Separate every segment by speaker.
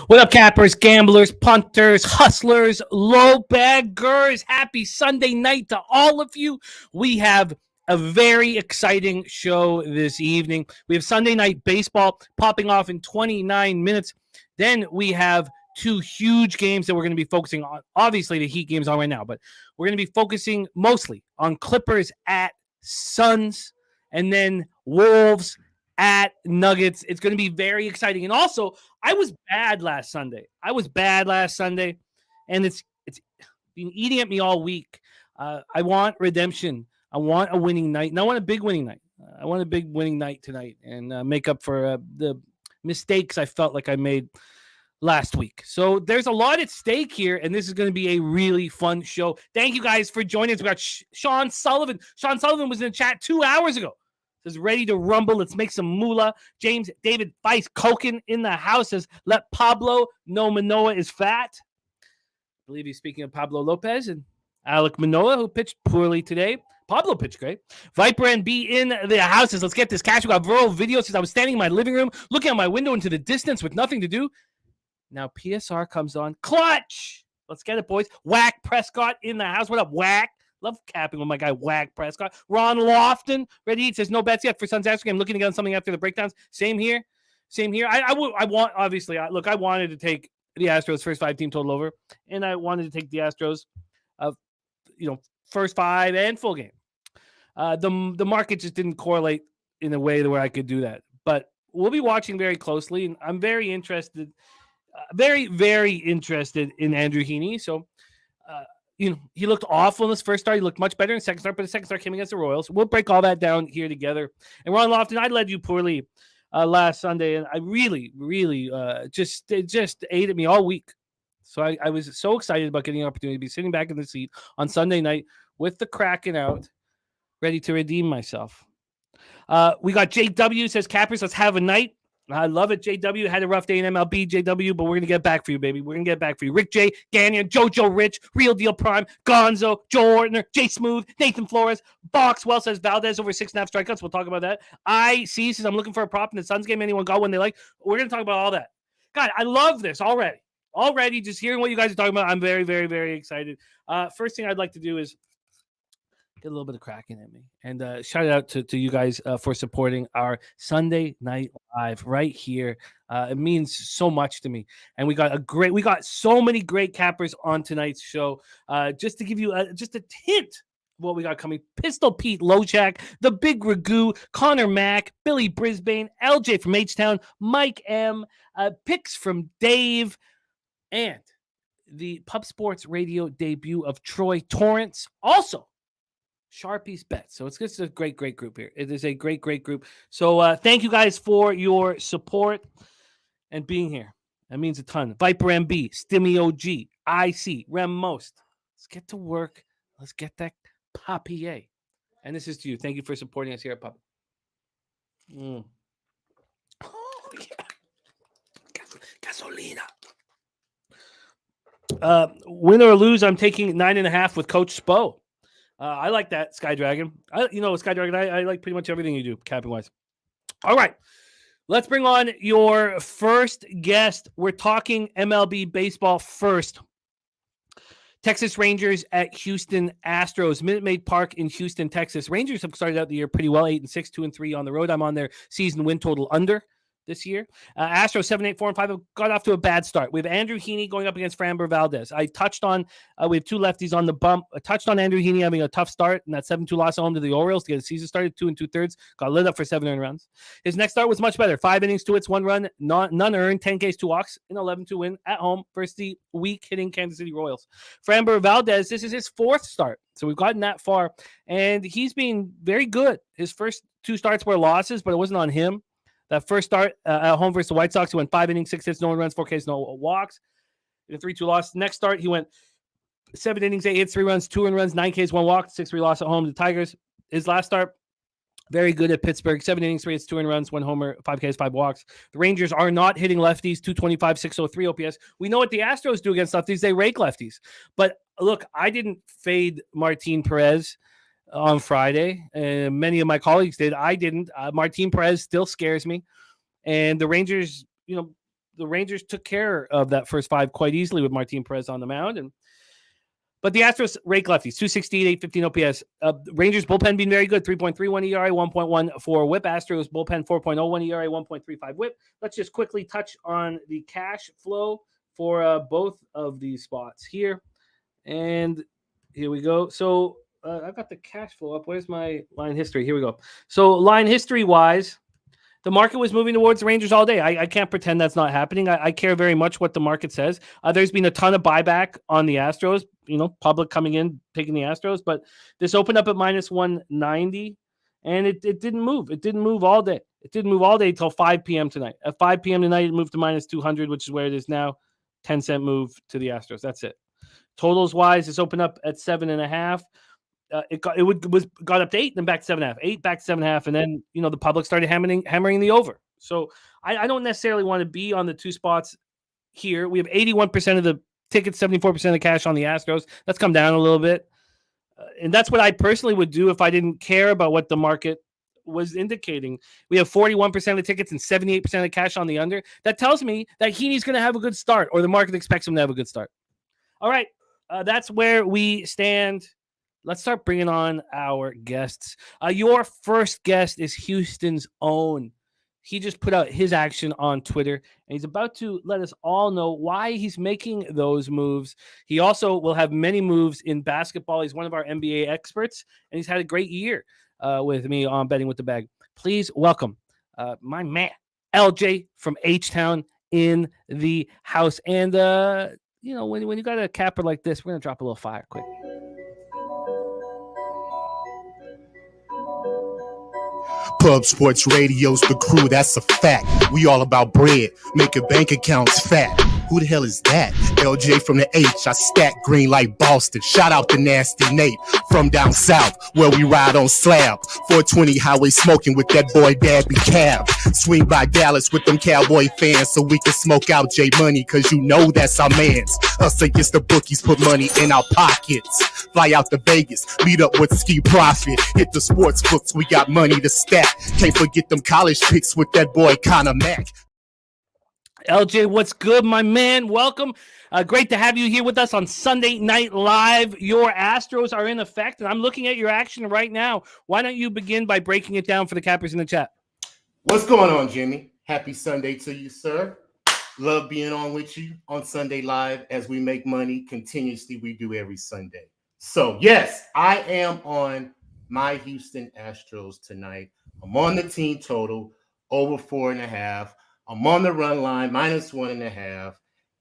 Speaker 1: What up, cappers, gamblers, punters, hustlers, low baggers? Happy Sunday night to all of you. We have a very exciting show this evening. We have Sunday night baseball popping off in 29 minutes. Then we have two huge games that we're going to be focusing on. Obviously, the Heat game's on right now, but we're going to be focusing mostly on Clippers at Suns and then Wolves at Nuggets. It's going to be very exciting. And also, I was bad last Sunday, and it's been eating at me all week. I want redemption. I want a winning night, and I want a big winning night. I want a big winning night tonight and make up for the mistakes I felt like I made last week. So there's a lot at stake here, and this is going to be a really fun show. Thank you guys for joining us. We got Sean Sullivan. Sean Sullivan was in the chat 2 hours ago. Is ready to rumble. Let's make some moolah. James David Vice Koken in the house says, let Pablo know Manoah is fat. I believe he's speaking of Pablo Lopez and Alek Manoah, who pitched poorly today. Pablo pitched great. Viper and B in the house says, let's get this cash. We got Viral Video says, I was standing in my living room looking out my window into the distance with nothing to do. Now PSR comes on. Clutch. Let's get it, boys. Whack Prescott in the house. What up, Whack? Love capping with my guy Whack Prescott. Ron Lofton, ready? Says no bets yet for Suns Astros game. Looking to get on something after the breakdowns. Same here. I want obviously. I wanted to take the Astros first 5 team total over, and I wanted to take the Astros, first 5 and full game. The market just didn't correlate in a way where I could do that. But we'll be watching very closely, and I'm very interested, very very interested in Andrew Heaney. So. He looked awful in his first start. He looked much better in the second start, but the second start came against the Royals. We'll break all that down here together. And Ron Lofton, I led you poorly last Sunday, and I really, really just ate at me all week. So I was so excited about getting an opportunity to be sitting back in the seat on Sunday night with the Kraken out, ready to redeem myself. We got JW says, Cappers, let's have a night. I love it, JW. Had a rough day in MLB, JW, but we're going to get back for you, baby. We're going to get back for you. Rick J, Gagnon, JoJo Rich, Real Deal Prime, Gonzo, Joe Ortner, Jay Smooth, Nathan Flores, Boxwell says Valdez over 6.5 strikeouts. We'll talk about that. IC says, I'm looking for a prop in the Suns game. Anyone got one they like? We're going to talk about all that. God, I love this already. Already, just hearing what you guys are talking about, I'm very, very, very excited. First thing I'd like to do is get a little bit of Kraken in me. And shout out to you guys for supporting our Sunday Night Live right here. It means so much to me. And we got so many great cappers on tonight's show. Just to give you just a hint of what we got coming. Pistol Pete Lochak, the Big Ragu, Connor Mack, Billy Brisbane, LJ from H-Town, Mike M, picks from Dave, and the Pub Sports Radio debut of Troy Torrance. Also, Sharpies bets. So it's a great group here. It is a great group. So thank you guys for your support and being here. That means a ton. Viper MB, Stimmy OG, IC, Rem Most. Let's get to work. Let's get that papier. And this is to you. Thank you for supporting us here at Pub. Oh, yeah. Gasolina. Win or lose, I'm taking 9.5 with Coach Spo. I like that, Sky Dragon. Sky Dragon, I like pretty much everything you do, capping-wise. All right. Let's bring on your first guest. We're talking MLB baseball first. Texas Rangers at Houston Astros. Minute Maid Park in Houston, Texas. Rangers have started out the year pretty well, 8-6, 2-3 on the road. I'm on their season win total under this year. Astros 7-8, 4-5 got off to a bad start. We have Andrew Heaney going up against Framber Valdez. I touched on, we have 2 lefties on the bump. I touched on Andrew Heaney having a tough start and that 7-2 loss at home to the Orioles to get the season started, 2 2/3, got lit up for 7 earned runs. His next start was much better. 5 innings, 2 hits, 1 run, none earned, 10 Ks, 2 walks, an 11-2 win at home versus the weak hitting Kansas City Royals. Framber Valdez, this is his 4th start. So we've gotten that far, and he's been very good. His first 2 starts were losses, but it wasn't on him. That first start at home versus the White Sox, he went 5 innings, 6 hits, no runs, 4 Ks, no walks. In a 3-2 loss. Next start, he went 7 innings, 8 hits, 3 runs, 2 earned runs, 9 Ks, 1 walk, 6-3 loss at home to the Tigers. His last start, very good at Pittsburgh. 7 innings, 3 hits, 2 earned runs, 1 homer, 5 Ks, 5 walks. The Rangers are not hitting lefties, 225, 603 OPS. We know what the Astros do against lefties. They rake lefties. But look, I didn't fade Martin Perez on Friday, and many of my colleagues did. I didn't. Martin Perez still scares me, and the Rangers, the Rangers took care of that first 5 quite easily with Martin Perez on the mound. But the Astros rake lefties, 268, 815 OPS. Rangers bullpen being very good, 3.31 ERA, 1.14 whip. Astros bullpen, 4.01 ERA, 1.35 whip. Let's just quickly touch on the cash flow for both of these spots here. And here we go. So I've got the cash flow up. Where's my line history? Here we go. So line history-wise, the market was moving towards the Rangers all day. I can't pretend that's not happening. I care very much what the market says. There's been a ton of buyback on the Astros, public coming in, taking the Astros, but this opened up at minus 190, and it didn't move. It didn't move all day. It didn't move all day until 5 p.m. tonight. At 5 p.m. tonight, it moved to minus 200, which is where it is now. 10-cent move to the Astros. That's it. Totals-wise, it's opened up at 7.5. It got up to 8, then back to 7.5, 8 back to 7.5, and then the public started hammering the over. So I don't necessarily want to be on the two spots here. We have 81% of the tickets, 74% of the cash on the Astros. That's come down a little bit, and that's what I personally would do if I didn't care about what the market was indicating. We have 41% of the tickets and 78% of the cash on the under. That tells me that Heaney's going to have a good start, or the market expects him to have a good start. All right, that's where we stand. Let's start bringing on our guests. Your first guest is Houston's own. He just put out his action on Twitter, and he's about to let us all know why he's making those moves. He also will have many moves in basketball. He's one of our NBA experts, and he's had a great year with me on Betting with the Bag. Please welcome my man, LJ from H-Town in the house. And, when you got a capper like this, we're going to drop a little fire quick.
Speaker 2: Pub Sports Radio's the crew, that's a fact. We all about bread, making bank accounts fat. Who the hell is that? LJ from the H, I stack green like Boston. Shout out to Nasty Nate from down south, where we ride on slab. 420 highway smoking with that boy Dabby Cab. Swing by Dallas with them Cowboy fans so we can smoke out J Money, cause you know that's our mans. Us against the bookies, put money in our pockets. Fly out to Vegas, meet up with Ski Profit. Hit the sports books, we got money to stack. Can't forget them college picks with that boy Connor Mack.
Speaker 1: LJ, what's good, my man? Welcome. Great to have you here with us on Sunday Night Live. Your Astros are in effect, and I'm looking at your action right now. Why don't you begin by breaking it down for the cappers in the chat?
Speaker 2: What's going on, Jimmy? Happy Sunday to you, sir. Love being on with you on Sunday Live as we make money continuously. We do every Sunday. So, yes, I am on my Houston Astros tonight. I'm on the team total, over 4.5. I'm on the run line, minus 1.5.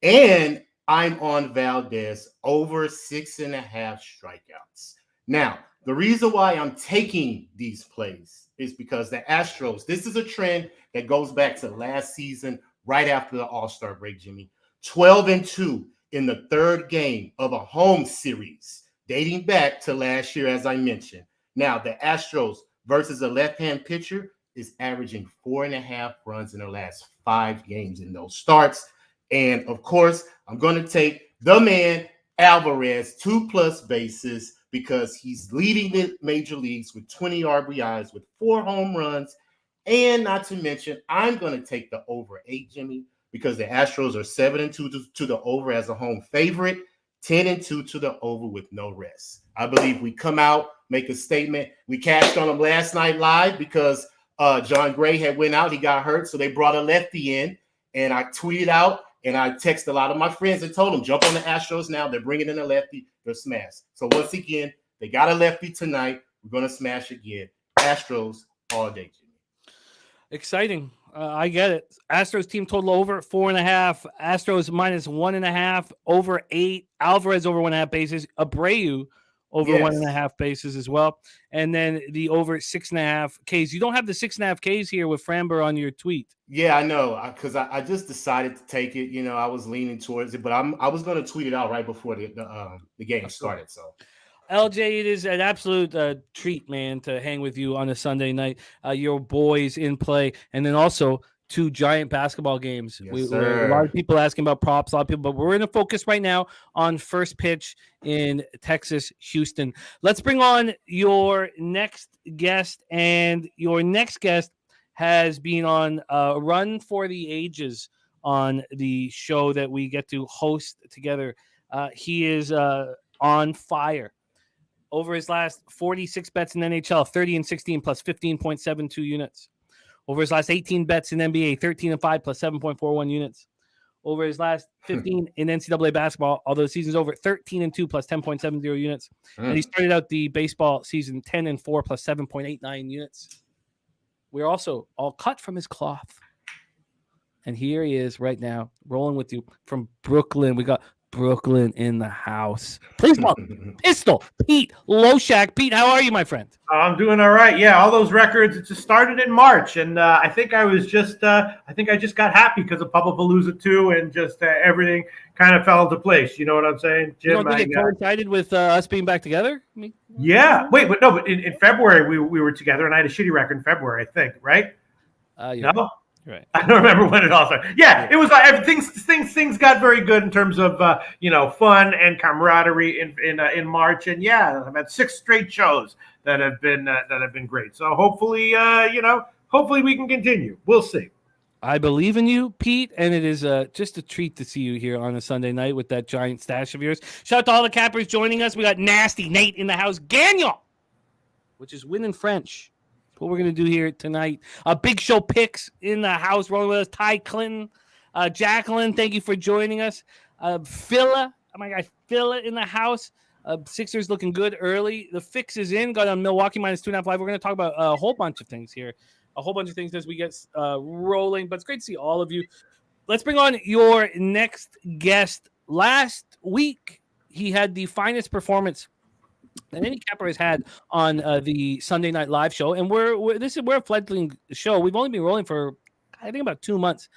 Speaker 2: And I'm on Valdez, over 6.5 strikeouts. Now, the reason why I'm taking these plays is because the Astros, this is a trend that goes back to last season, right after the All-Star break, Jimmy. 12-2 in the third game of a home series, dating back to last year, as I mentioned. Now, the Astros versus a left-hand pitcher is averaging 4.5 runs in the last 5 games in those starts. And, of course, I'm going to take the man, Alvarez, 2+ bases, because he's leading the major leagues with 20 RBIs, with 4 home runs. And not to mention, I'm going to take the over 8, Jimmy, because the Astros are 7-2 to the over as a home favorite, 10-2 to the over with no rest. I believe we come out, make a statement. We cashed on them last night live because John Gray had went out. He got hurt, so they brought a lefty in. And I tweeted out, and I texted a lot of my friends and told them, jump on the Astros now. They're bringing in a lefty. They're smashed. So once again, they got a lefty tonight. We're going to smash again. Astros all day, Jimmy.
Speaker 1: Exciting. I get it. Astros team total over 4.5. Astros minus 1.5, over 8. Alvarez over 1.5 bases. Abreu over 1.5 bases as well. And then the over 6.5 Ks. You don't have the 6.5 Ks here with Framber on your tweet.
Speaker 2: Yeah, I know, because I just decided to take it. I was leaning towards it, but I was going to tweet it out right before the game started. So,
Speaker 1: LJ, it is an absolute treat, man, to hang with you on a Sunday night. Your boys in play, and then also 2 giant basketball games.
Speaker 2: Yes,
Speaker 1: a lot of people asking about props, a lot of people, but we're going to focus right now on first pitch in Texas, Houston. Let's bring on your next guest, and your next guest has been on Run for the Ages on the show that we get to host together. He is on fire. Over his last 46 bets in NHL, 30 and 16 plus 15.72 units. Over his last 18 bets in NBA, 13 and 5 plus 7.41 units. Over his last 15 in NCAA basketball, although the season's over, 13 and 2 plus 10.70 units. And he started out the baseball season 10 and 4 plus 7.89 units. We're also all cut from his cloth. And here he is right now, rolling with you from Brooklyn. We got Brooklyn in the house. Please welcome Pistol Pete Loshak. Pete, how are you, my friend?
Speaker 3: I'm doing all right. Yeah, all those records, it just started in March. And I think I just got happy because of Palooza 2 and just everything kind of fell into place. You know what I'm saying, Jim?
Speaker 1: You don't think it coincided with us being back together?
Speaker 3: Yeah. Wait, but no, but in February, we were together, and I had a shitty record in February, I think, right?
Speaker 1: Yeah.
Speaker 3: No?
Speaker 1: Right.
Speaker 3: I don't remember when it all started. Yeah, it was things got very good in terms of fun and camaraderie in March, and yeah, I've had 6 straight shows that have been great. So hopefully we can continue. We'll see.
Speaker 1: I believe in you, Pete, and it is just a treat to see you here on a Sunday night with that giant stash of yours. Shout out to all the cappers joining us. We got Nasty Nate in the house, Gagnon, which is winning French. What we're going to do here tonight. Big Show picks in the house, rolling with us. Ty Clinton, Jacqueline, thank you for joining us. Phila, oh my God, Phila in the house. Sixers looking good early. The fix is in. Got on Milwaukee minus 2.5. We're going to talk about a whole bunch of things here. A whole bunch of things as we get rolling. But it's great to see all of you. Let's bring on your next guest. Last week, he had the finest performance that any capper has had on the Sunday Night Live show, and we're a fledgling show. We've only been rolling for I think about 2 months,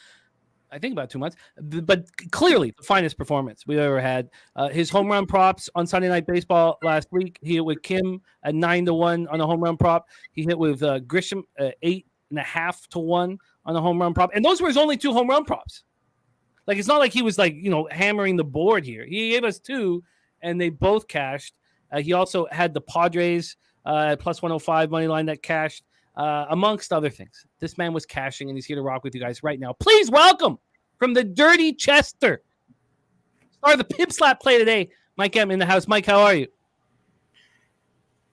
Speaker 1: but clearly the finest performance we've ever had. His home run props on Sunday Night Baseball last week. He hit with Kim at 9-1 on a home run prop. He hit with Grisham 8.5-1 on a home run prop, and those were his only 2 home run props. Like, it's not like he was hammering the board here. He gave us 2, and they both cashed. He also had the Padres plus 105 money line that cashed, amongst other things. This man was cashing, and he's here to rock with you guys right now. Please welcome from the Dirty Chester, star of the Pimp Slap play today, Mike M. in the house. Mike, how are you?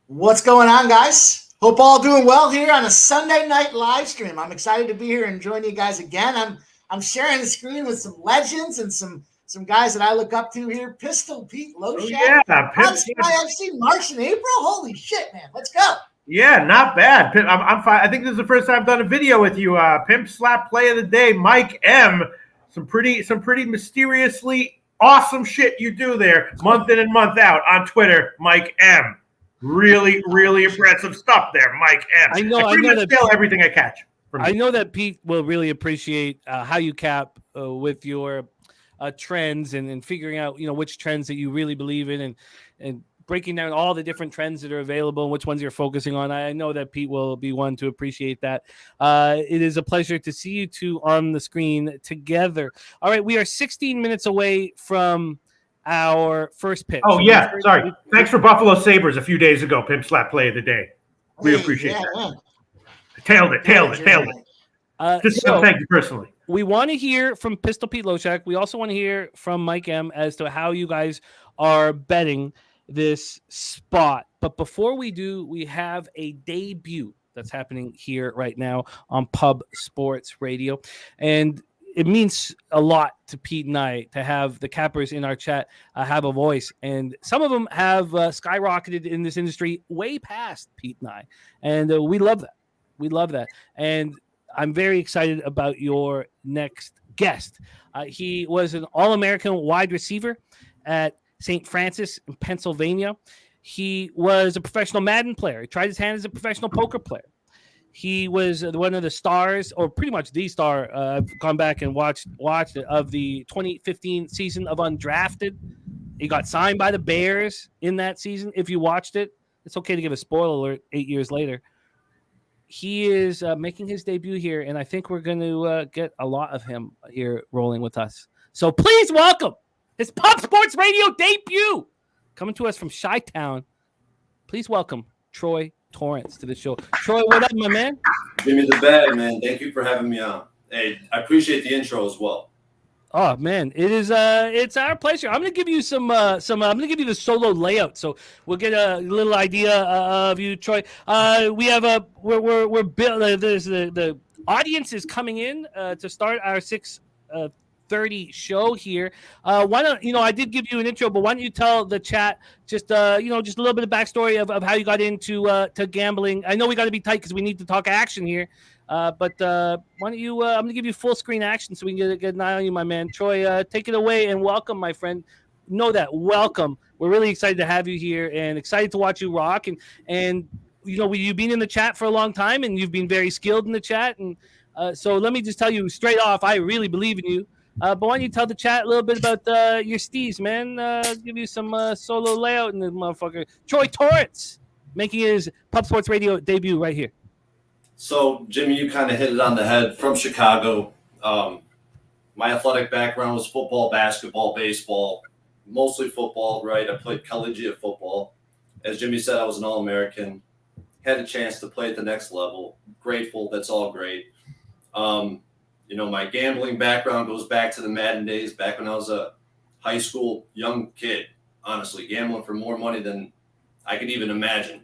Speaker 4: What's going on, guys? Hope all doing well here on a Sunday night live stream. I'm excited to be here and join you guys again. I'm sharing the screen with some legends and some guys that I look up to here. Pistol Pete Loshak. I've seen March and April. Holy shit, man. Let's go.
Speaker 3: Yeah, not bad. I'm fine. I think this is the first time I've done a video with you. Pimp Slap Play of the Day, Mike M. Some pretty mysteriously awesome shit you do there, month in and month out on Twitter, Mike M. Really, really impressive stuff there, Mike M. I pretty much steal everything I catch.
Speaker 1: I know that Pete will really appreciate how you cap with your trends and figuring out which trends that you really believe in and breaking down all the different trends that are available and which ones you're focusing on. I know that Pete will be one to appreciate that. It is a pleasure to see you two on the screen together. All right, we are 16 minutes away from our first pitch.
Speaker 3: Oh, yeah, sorry. Thanks for Buffalo Sabres a few days ago, Pimp Slap Play of the Day. We appreciate that. Yeah. Tailed it. Just thank you personally.
Speaker 1: We want to hear from Pistol Pete Loshak. We also want to hear from Mike M as to how you guys are betting this spot. But before we do, we have a debut that's happening here right now on Pub Sports Radio. And it means a lot to Pete and I to have the cappers in our chat have a voice. And some of them have skyrocketed in this industry way past Pete and I. And we love that. We love that. And I'm very excited about your next guest. He was an All-American wide receiver at St. Francis in Pennsylvania. He was a professional Madden player. He tried his hand as a professional poker player. He was one of the stars, or pretty much the star. I've gone back and watched it, of the 2015 season of Undrafted. He got signed by the Bears in that season. If you watched it, it's okay to give a spoiler alert 8 years later. He is making his debut here, and I think we're going to get a lot of him here rolling with us. So please welcome his Pop Sports Radio debut, coming to us from Chi-Town. Please welcome Troy Torrance to the show. Troy, what up, my man?
Speaker 5: Give me the bag, man. Thank you for having me on. Hey, I appreciate the intro as well.
Speaker 1: Oh man, it is. It's our pleasure. I'm gonna give you some. I'm gonna give you the solo layout, so we'll get a little idea of you, Troy. We have a. We're built. There's the audience is coming in to start our 6:30 show here. Why don't I did give you an intro, but why don't you tell the chat just just a little bit of backstory of how you got into to gambling? I know we got to be tight because we need to talk action here. But why don't you? I'm gonna give you full screen action so we can get an eye on you, my man. Troy, take it away and welcome, my friend. Know that welcome. We're really excited to have you here and excited to watch you rock. And you've been in the chat for a long time and you've been very skilled in the chat. And so let me just tell you straight off, I really believe in you. But why don't you tell the chat a little bit about your steez, man? Give you some solo layout in the motherfucker. Troy Torrance making his Pub Sports Radio debut right here.
Speaker 5: So, Jimmy, you kind of hit it on the head. From Chicago. My athletic background was football, basketball, baseball, mostly football, right? I played collegiate football. As Jimmy said, I was an All-American. Had a chance to play at the next level. Grateful. That's all great. My gambling background goes back to the Madden days, back when I was a high school young kid, honestly, gambling for more money than I could even imagine.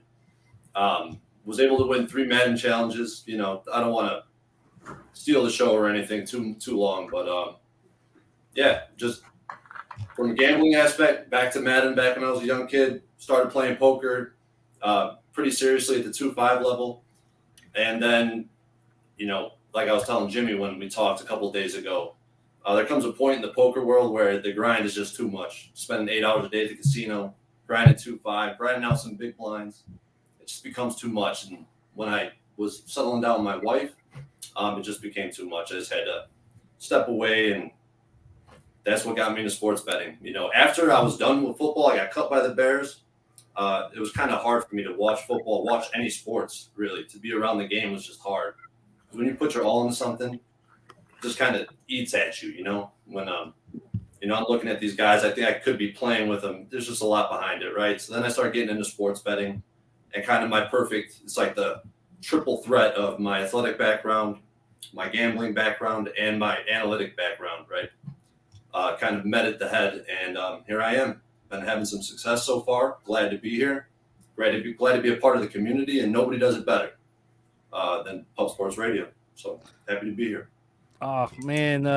Speaker 5: Was able to win 3 Madden challenges. I don't want to steal the show or anything too long, but just from a gambling aspect, back to Madden, back when I was a young kid, started playing poker pretty seriously at the 2-5 level. And then, like I was telling Jimmy when we talked a couple of days ago, there comes a point in the poker world where the grind is just too much. Spending 8 hours a day at the casino, grinding 2-5, grinding out some big blinds. It just becomes too much. And when I was settling down with my wife, it just became too much. I just had to step away, and that's what got me into sports betting. After I was done with football, I got cut by the Bears. It was kind of hard for me to watch football, watch any sports, really. To be around the game was just hard. Because when you put your all into something, it just kind of eats at you, When, I'm looking at these guys, I think I could be playing with them. There's just a lot behind it, right? So then I started getting into sports betting. And kind of it's like the triple threat of my athletic background, my gambling background, and my analytic background, right? Kind of met at the head, and here I am. Been having some success so far. Glad to be here. Glad to be a part of the community, and nobody does it better than Pub Sports Radio. So happy to be here.
Speaker 1: Oh man,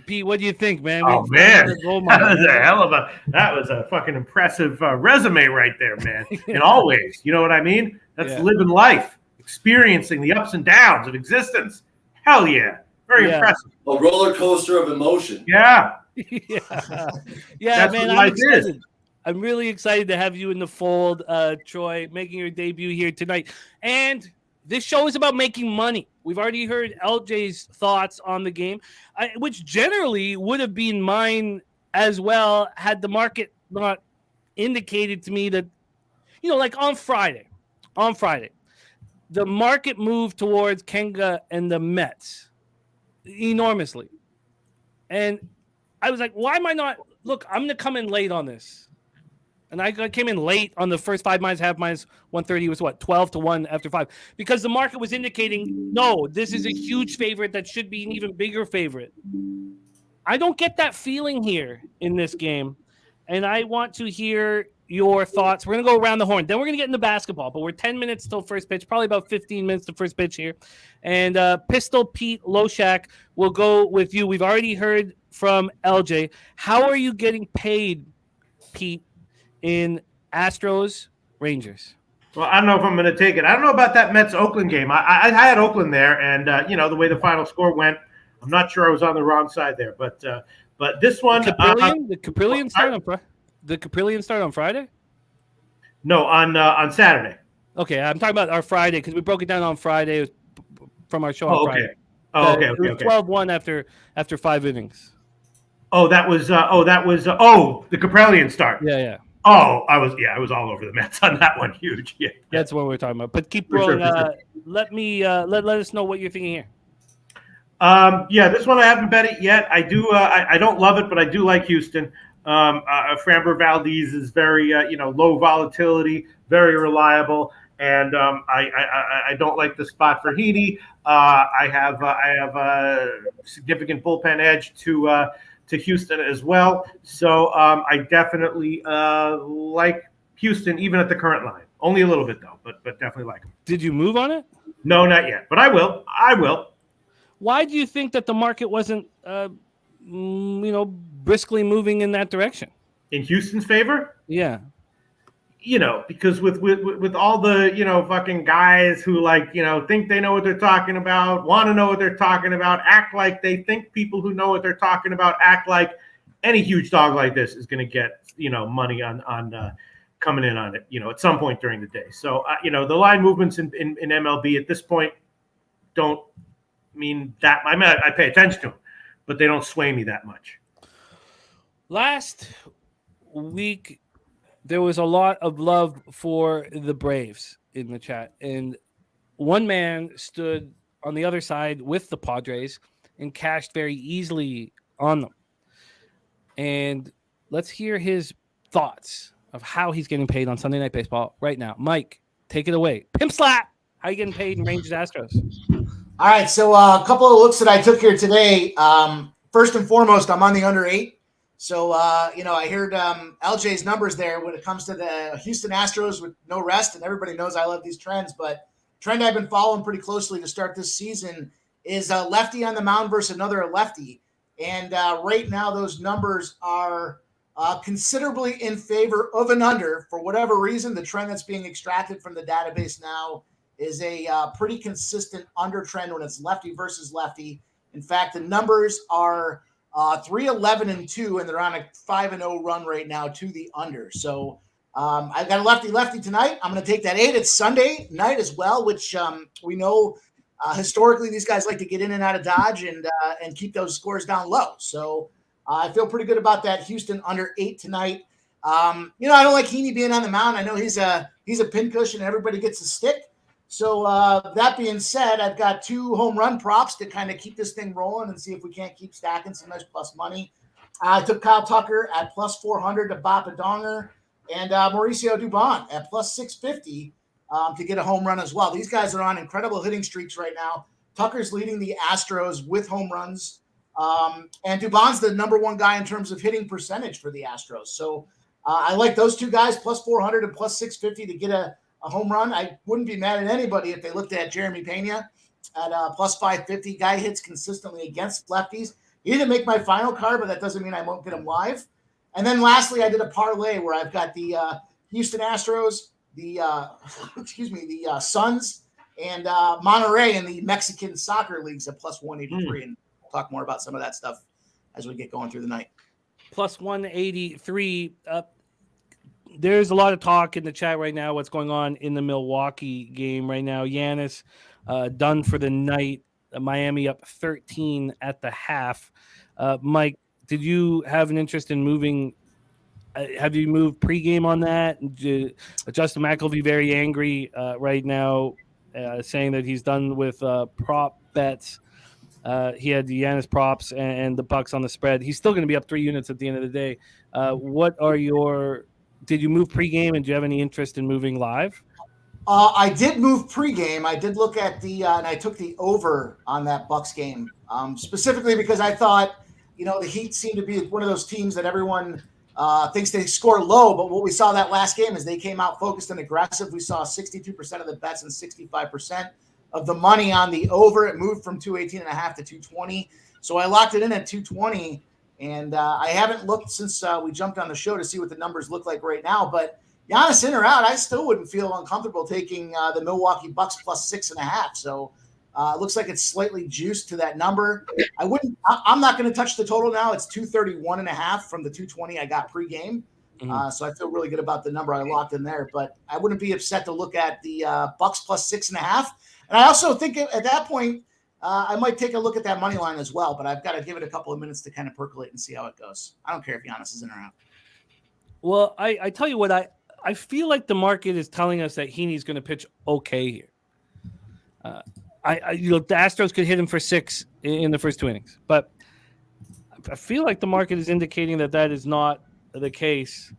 Speaker 1: Pete, what do you think, man?
Speaker 3: Oh man, that was a fucking impressive resume right there, man. And always, you know what I mean? That's living life, experiencing the ups and downs of existence. Hell yeah, very impressive.
Speaker 5: A roller coaster of emotion.
Speaker 3: Yeah,
Speaker 1: That's man. I'm excited. I'm really excited to have you in the fold, Troy, making your debut here tonight. And this show is about making money. We've already heard LJ's thoughts on the game, which generally would have been mine as well had the market not indicated to me that, like on Friday, the market moved towards Kenga and the Mets enormously. And I was like, why am I not? Look, I'm going to come in late on this. And I came in late on the first 5 minus, half minus 130 was 12-1 after 5, because the market was indicating, no, this is a huge favorite that should be an even bigger favorite. I don't get that feeling here in this game. And I want to hear your thoughts. We're going to go around the horn. Then we're going to get into basketball, but we're 10 minutes till first pitch, probably about 15 minutes to first pitch here. And Pistol Pete Loshak will go with you. We've already heard from LJ. How are you getting paid, Pete, in Astros Rangers?
Speaker 3: Well, I don't know if I'm going to take it. I don't know about that Mets Oakland game. I had Oakland there, and the way the final score went, I'm not sure I was on the wrong side there. But this one,
Speaker 1: the Caprillion start on Friday. The Caprillion start on Friday?
Speaker 3: No, on Saturday.
Speaker 1: Okay, I'm talking about our Friday because we broke it down on Friday. It was from our show on Friday.
Speaker 3: Okay.
Speaker 1: It was 12-1 after 5 innings.
Speaker 3: The Caprillion start.
Speaker 1: Yeah.
Speaker 3: Oh, I was all over the Mets on that one. Huge. Yeah.
Speaker 1: That's what we're talking about. But keep rolling. Sure. Let us know what you're thinking here.
Speaker 3: This one I haven't bet it yet. I do. I don't love it, but I do like Houston. Framber Valdez is very, low volatility, very reliable. and I don't like the spot for Heaney. I have a significant bullpen edge to Houston as well. So I definitely like Houston even at the current line. Only a little bit though, but definitely like them.
Speaker 1: Did you move on it?
Speaker 3: No, not yet, but I will.
Speaker 1: Why do you think that the market wasn't, briskly moving in that direction?
Speaker 3: In Houston's favor?
Speaker 1: Yeah.
Speaker 3: Because with all the, fucking guys who think they know what they're talking about, want to know what they're talking about, act like they think people who know what they're talking about, act like any huge dog like this is going to get, money on coming in on it, at some point during the day. So, the line movements in MLB at this point don't mean that. I pay attention to them, but they don't sway me that much.
Speaker 1: Last week, there was a lot of love for the Braves in the chat, and one man stood on the other side with the Padres and cashed very easily on them. And let's hear his thoughts of how he's getting paid on Sunday Night Baseball right now. Mike, take it away. Pimp slap. How are you getting paid in Rangers Astros?
Speaker 4: All right, so a couple of looks that I took here today. First and foremost, I'm on the under 8. So, I heard LJ's numbers there when it comes to the Houston Astros with no rest, and everybody knows I love these trends, but trend I've been following pretty closely to start this season is a lefty on the mound versus another lefty. And right now those numbers are considerably in favor of an under. For whatever reason, the trend that's being extracted from the database now is a pretty consistent under trend when it's lefty versus lefty. In fact, the numbers are 3-11-2, and they're on a 5-0 run right now to the under. So I've got a lefty tonight. I'm going to take that 8. It's Sunday night as well, which we know historically these guys like to get in and out of Dodge and keep those scores down low. So I feel pretty good about that Houston under 8 tonight. I don't like Heaney being on the mound. I know he's a pincushion. Everybody gets a stick. So that being said, I've got 2 home run props to kind of keep this thing rolling and see if we can't keep stacking some nice plus money. I took Kyle Tucker at plus 400 to bop a donger, and Mauricio Dubon at plus 650 to get a home run as well. These guys are on incredible hitting streaks right now. Tucker's leading the Astros with home runs, and Dubon's the number 1 guy in terms of hitting percentage for the Astros. So I like those 2 guys, plus 400 and plus 650 to get a home run. I wouldn't be mad at anybody if they looked at Jeremy Pena at plus 550. Guy hits consistently against lefties. He didn't make my final card, but that doesn't mean I won't get him live. And then lastly, I did a parlay where I've got the Houston Astros, the Suns, and Monterrey in the Mexican soccer leagues at plus 183. And we'll talk more about some of that stuff as we get going through the night.
Speaker 1: Plus 183. There's a lot of talk in the chat right now. What's going on in the Milwaukee game right now? Giannis done for the night. Miami up 13 at the half. Mike, did you have an interest in moving? Have you moved pregame on that? Justin McElvey very angry right now, saying that he's done with prop bets. He had the Giannis props and the Bucks on the spread. He's still going to be up 3 units at the end of the day. Did you move pregame, and do you have any interest in moving live?
Speaker 4: I did move pregame. I did look at and I took the over on that Bucks game, specifically because I thought, the Heat seemed to be one of those teams that everyone thinks they score low. But what we saw that last game is they came out focused and aggressive. We saw 62% of the bets and 65% of the money on the over. It moved from 218.5 to 220. So I locked it in at 220. And I haven't looked since we jumped on the show to see what the numbers look like right now. But Giannis in or out, I still wouldn't feel uncomfortable taking the Milwaukee Bucks plus 6.5. So it looks like it's slightly juiced to that number. I'm not going to touch the total now. It's 231.5 from the 220 I got pregame. So I feel really good about the number I locked in there. But I wouldn't be upset to look at the Bucks plus 6.5. And I also think at that point, I might take a look at that money line as well, but I've got to give it a couple of minutes to kind of percolate and see how it goes. I don't care if Giannis is in or out.
Speaker 1: Well, I tell you what, I feel like the market is telling us that Heaney's going to pitch okay here. The Astros could hit him for 6 in the first 2 innings, but I feel like the market is indicating that is not the case.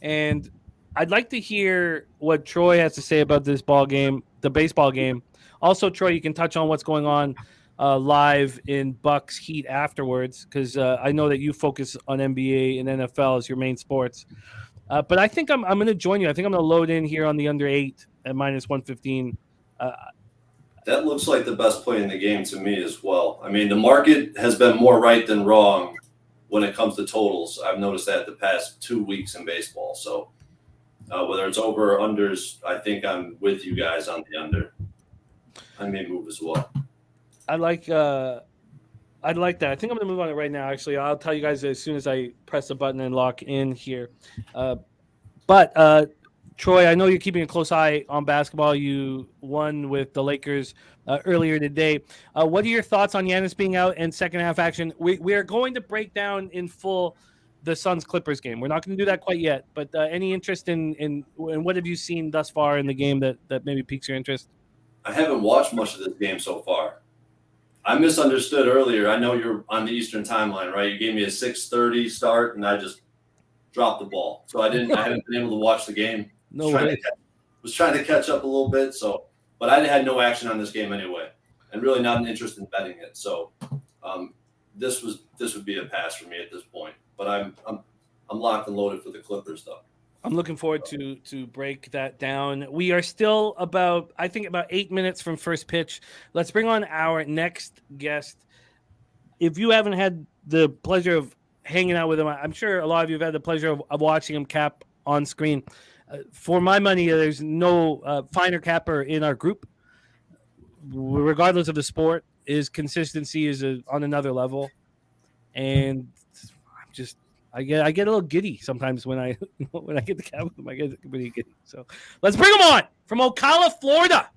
Speaker 1: And I'd like to hear what Troy has to say about this ball game, the baseball game. Also, Troy, you can touch on what's going on live in Bucks Heat afterwards, because I know that you focus on NBA and NFL as your main sports. But I think I'm going to join you. I think I'm going to load in here on the under 8 at minus 115.
Speaker 5: That looks like the best play in the game to me as well. I mean, the market has been more right than wrong when it comes to totals. I've noticed that the past 2 weeks in baseball. So whether it's over or unders, I think I'm with you guys on the under. I may move as well.
Speaker 1: I'd like that. I think I'm going to move on it right now. Actually, I'll tell you guys as soon as I press the button and lock in here. But Troy, I know you're keeping a close eye on basketball. You won with the Lakers earlier today. What are your thoughts on Giannis being out and second half action? We are going to break down in full the Suns-Clippers game. We're not going to do that quite yet, but any interest in what have you seen thus far in the game that maybe piques your interest?
Speaker 5: I haven't watched much of this game so far. I misunderstood earlier. I know you're on the Eastern timeline, right? You gave me a 6:30 start, and I just dropped the ball. So I haven't been able to watch the game.
Speaker 1: No way.
Speaker 5: Was trying to catch up a little bit. So, but I had no action on this game anyway, and really not an interest in betting it. So, this would be a pass for me at this point. But I'm locked and loaded for the Clippers, though.
Speaker 1: I'm looking forward to break that down. We are still about 8 minutes from first pitch. Let's bring on our next guest. If you haven't had the pleasure of hanging out with him, I'm sure a lot of you have had the pleasure of watching him cap on screen. For my money, there's no finer capper in our group. Regardless of the sport, his consistency is on another level, and I get a little giddy sometimes when I get the cap with him. I get really giddy. So let's bring him on from Ocala, Florida.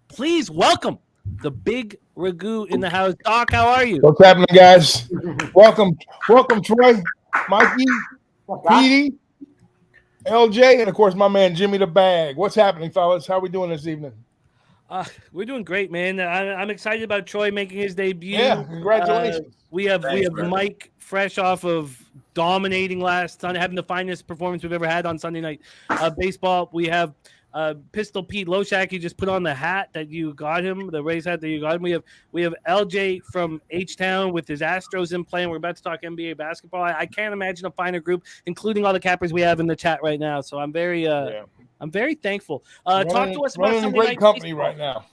Speaker 1: Please welcome the big Ragu in the house. Doc, how are you?
Speaker 6: What's happening, guys? welcome, Troy, Mikey, Petey, LJ, and of course my man Jimmy the Bag. What's happening, fellas? How are we doing this evening?
Speaker 1: We're doing great, man. I'm excited about Troy making his debut.
Speaker 6: Yeah, congratulations.
Speaker 1: We have Mike fresh off of dominating last Sunday, having the finest performance we've ever had on Sunday night baseball. We have Pistol Pete Loshak. He just put on the hat that you got him, the Rays hat that you got him. We have LJ from H-Town with his Astros in play. And we're about to talk NBA basketball. I can't imagine a finer group, including all the cappers we have in the chat right now. So I'm very thankful. Talk to us about Sunday
Speaker 6: great
Speaker 1: night
Speaker 6: company
Speaker 1: baseball.
Speaker 6: right now.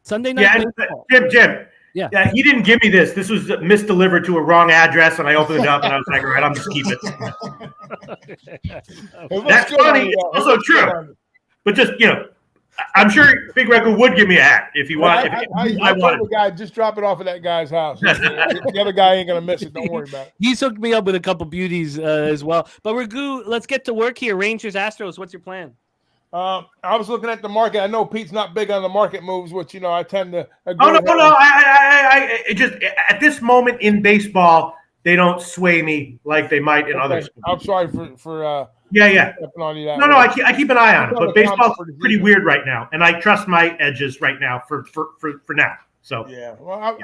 Speaker 1: Sunday night baseball.
Speaker 3: Jim.
Speaker 1: Yeah,
Speaker 3: he didn't give me this. This was misdelivered to a wrong address, and I opened it up, and I was like, all right, I'll just keep it. That's funny. It's also true. But just, I'm sure Big Ragu would give me a hat if you want.
Speaker 6: I told the guy, just drop it off at that guy's house. The other guy ain't going to miss it. Don't worry about it.
Speaker 1: He's hooked me up with a couple beauties as well. But Ragu, let's get to work here. Rangers, Astros, what's your plan?
Speaker 6: I was looking at the market. I know Pete's not big on the market moves, which I tend to agree.
Speaker 3: Oh no! I just at this moment in baseball, they don't sway me like they might in other sports.
Speaker 6: I'm sorry for
Speaker 3: yeah.
Speaker 6: On you that
Speaker 3: no,
Speaker 6: way.
Speaker 3: I keep an eye on it, but baseball's pretty weird right now, and I trust my edges right now for now. So
Speaker 6: yeah, well,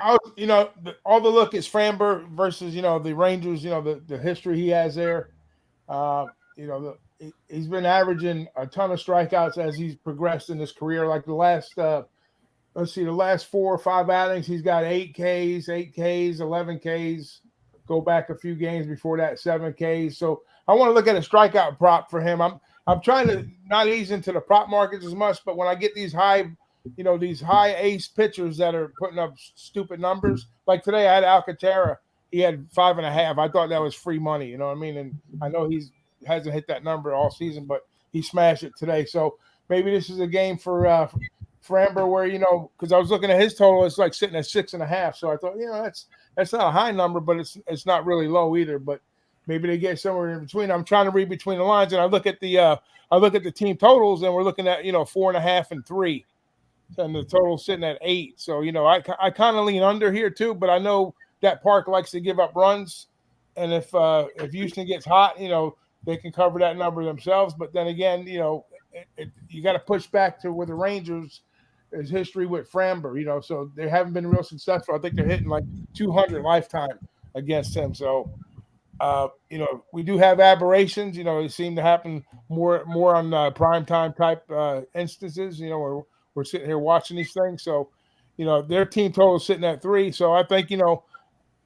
Speaker 6: all the look is Framber versus the Rangers. The history he has there. He's been averaging a ton of strikeouts as he's progressed in his career. Like the last 4 or 5 outings, he's got 8 Ks, 11 Ks. Go back a few games before that, 7 Ks. So I want to look at a strikeout prop for him. I'm trying to not ease into the prop markets as much, but when I get these high ace pitchers that are putting up stupid numbers, like today I had Alcantara. He had 5.5. I thought that was free money. You know what I mean? And I know he hasn't hit that number all season, but he smashed it today. So maybe this is a game for Amber where, because I was looking at his total, it's like sitting at 6.5. So I thought, that's not a high number, but it's not really low either. But maybe they get somewhere in between. I'm trying to read between the lines, and I look at the team totals, and we're looking at 4.5 and 3, and the total sitting at 8. So I kind of lean under here too, but I know that park likes to give up runs, and if Houston gets hot, they can cover that number themselves. But then again, you got to push back to where the Rangers is history with Framber, so they haven't been real successful. I think they're hitting like 200 lifetime against him. So We do have aberrations. It seem to happen more on primetime type instances. Where we're sitting here watching these things. So, their team total is sitting at 3. So I think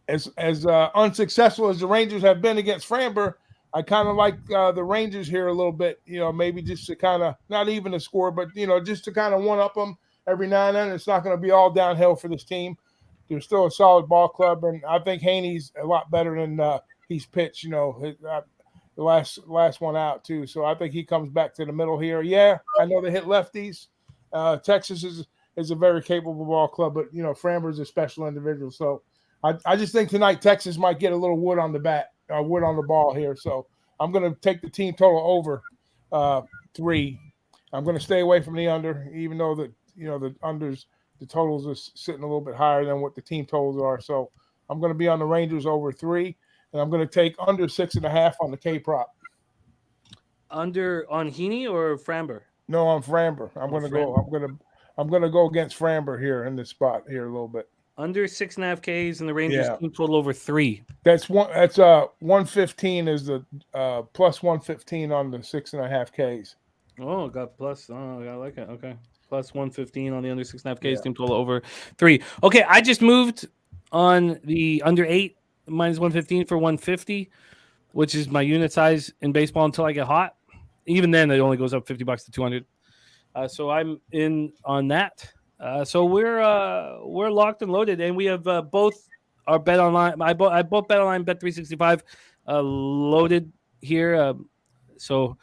Speaker 6: as unsuccessful as the Rangers have been against Framber, I kind of like the Rangers here a little bit. Maybe just to kind of not even a score, but just to kind of one up them every now and then. It's not going to be all downhill for this team. They're still a solid ball club, and I think Haney's a lot better than he's pitched. The last one out too. So I think he comes back to the middle here. Yeah, I know they hit lefties. Texas is a very capable ball club, but Framber's a special individual. So I just think tonight Texas might get a little wood on the bat, wood on the ball here. So I'm going to take the team total over 3. I'm going to stay away from the under, even though the unders. The totals are sitting a little bit higher than what the team totals are. So I'm going to be on the Rangers over 3, and I'm going to take under 6.5 on the K prop.
Speaker 1: Under on Heaney or Framber?
Speaker 6: No, on Framber. I'm going to go against Framber here in this spot here a little bit.
Speaker 1: Under 6.5 Ks and the Rangers team total over 3.
Speaker 6: That's 115 is the plus 115 on the 6.5 Ks.
Speaker 1: Oh, got plus. Oh, I like it. Okay. Plus 115 on the under 6.5 Ks, team total over 3. Okay, I just moved on the under 8 minus 115 for 150, which is my unit size in baseball until I get hot. Even then, it only goes up $50 to 200. So I'm in on that. So we're locked and loaded, and we have both our bet online. I both bet online, bet 365 loaded here. So.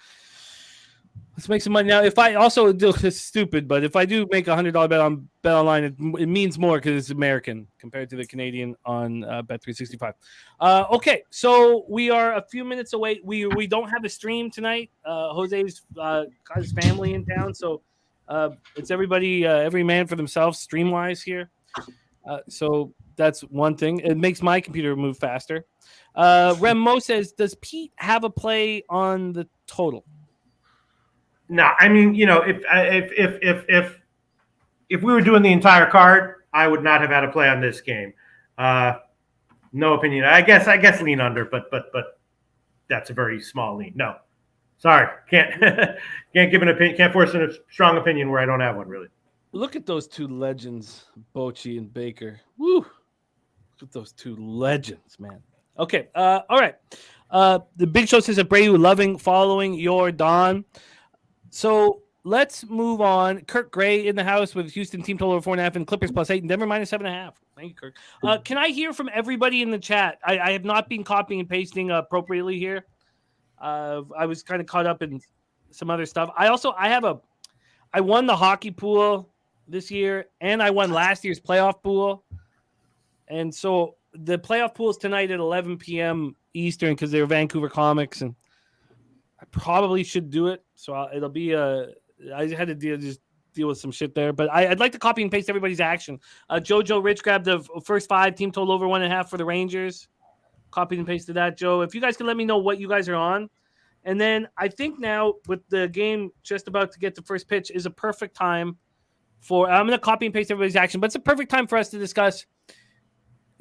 Speaker 1: Let's make some money now. If I also do this stupid, but if I do make $100 bet on Bet Online, it means more because it's American compared to the Canadian on Bet 365. Okay, so we are a few minutes away. We don't have a stream tonight. Jose's got his family in town, so it's everybody, every man for themselves, stream wise here. So that's one thing. It makes my computer move faster. Remo says, "Does Pete have a play on the total?"
Speaker 3: No, I mean, if we were doing the entire card, I would not have had a play on this game. No opinion. I guess lean under, but that's a very small lean. No, sorry, can't give an opinion. Can't force a strong opinion where I don't have one really.
Speaker 1: Look at those two legends, Bochy and Baker. Woo! Look at those two legends, man. Okay, all right. The Big Show says, "Abreu loving following your Don." So let's move on. Kirk Gray in the house with Houston team total over 4.5 and Clippers +8 and Denver -7.5. Thank you, Kirk. Can I hear from everybody in the chat? I have not been copying and pasting appropriately here. I was kind of caught up in some other stuff. I won the hockey pool this year, and I won last year's playoff pool. And so the playoff pool is tonight at 11 p.m. Eastern because they're Vancouver Comics, and I probably should do it. So it'll be I had to deal with some shit there, but I'd like to copy and paste everybody's action. Jojo Rich grabbed the first 5 team total over 1.5 for the Rangers. Copied and pasted that, Joe. If you guys can let me know what you guys are on. And then I think now with the game just about to get to first pitch is a perfect time for, I'm going to copy and paste everybody's action, but it's a perfect time for us to discuss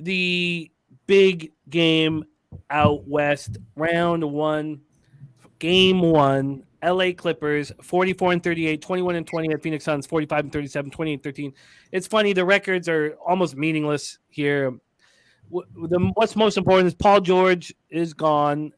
Speaker 1: the big game out west, round 1. Game 1, LA Clippers, 44-38, 21-20 at Phoenix Suns, 45-37, 28-13. It's funny, the records are almost meaningless here. What's most important is Paul George is gone.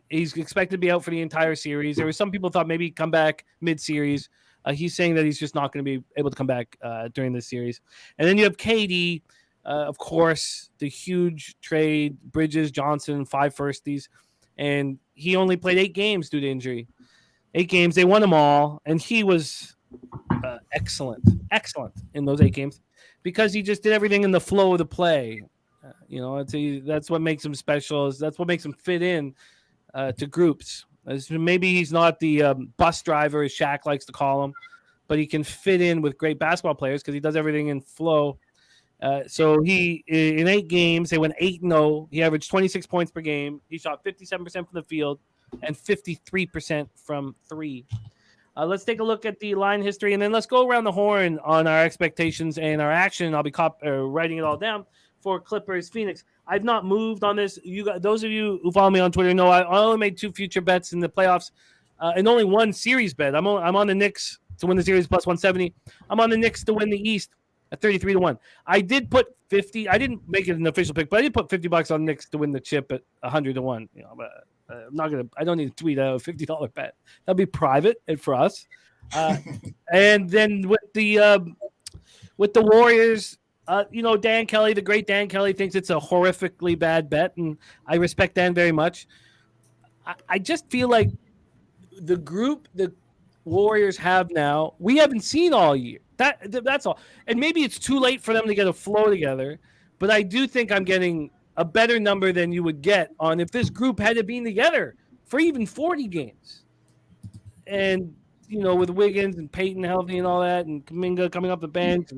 Speaker 1: He's expected to be out for the entire series. There were some people thought maybe he'd come back mid-series. He's saying that he's just not going to be able to come back during this series. And then you have KD, of course, the huge trade, Bridges, Johnson, 5 firsties. And he only played 8 games due to injury. 8 games. They won them all. And he was excellent in those 8 games because he just did everything in the flow of the play. That's what makes him special. That's what makes him fit in to groups. Maybe he's not the bus driver, as Shaq likes to call him, but he can fit in with great basketball players because he does everything in flow. So he, in 8 games, they went 8-0. He averaged 26 points per game. He shot 57% from the field and 53% from 3. Let's take a look at the line history, and then let's go around the horn on our expectations and our action. I'll be writing it all down. for Clippers Phoenix. I've not moved on this. Those of you who follow me on Twitter know I only made 2 future bets in the playoffs, and only 1 series bet. I'm on the Knicks to win the series plus 170. I'm on the Knicks to win the East at 33-1. I did put 50. I didn't make it an official pick, but I did put $50 on Knicks to win the chip at 100-1. But I'm not gonna. I don't need to tweet a $50 bet. That'll be private and for us. And then with the Warriors, Dan Kelly, the great Dan Kelly, thinks it's a horrifically bad bet, and I respect Dan very much. I just feel like the group the Warriors have now, we haven't seen all year. That's all. And maybe it's too late for them to get a flow together, but I do think I'm getting a better number than you would get on if this group had been together for even 40 games. And, with Wiggins and Peyton healthy and all that, and Kuminga coming off the bench.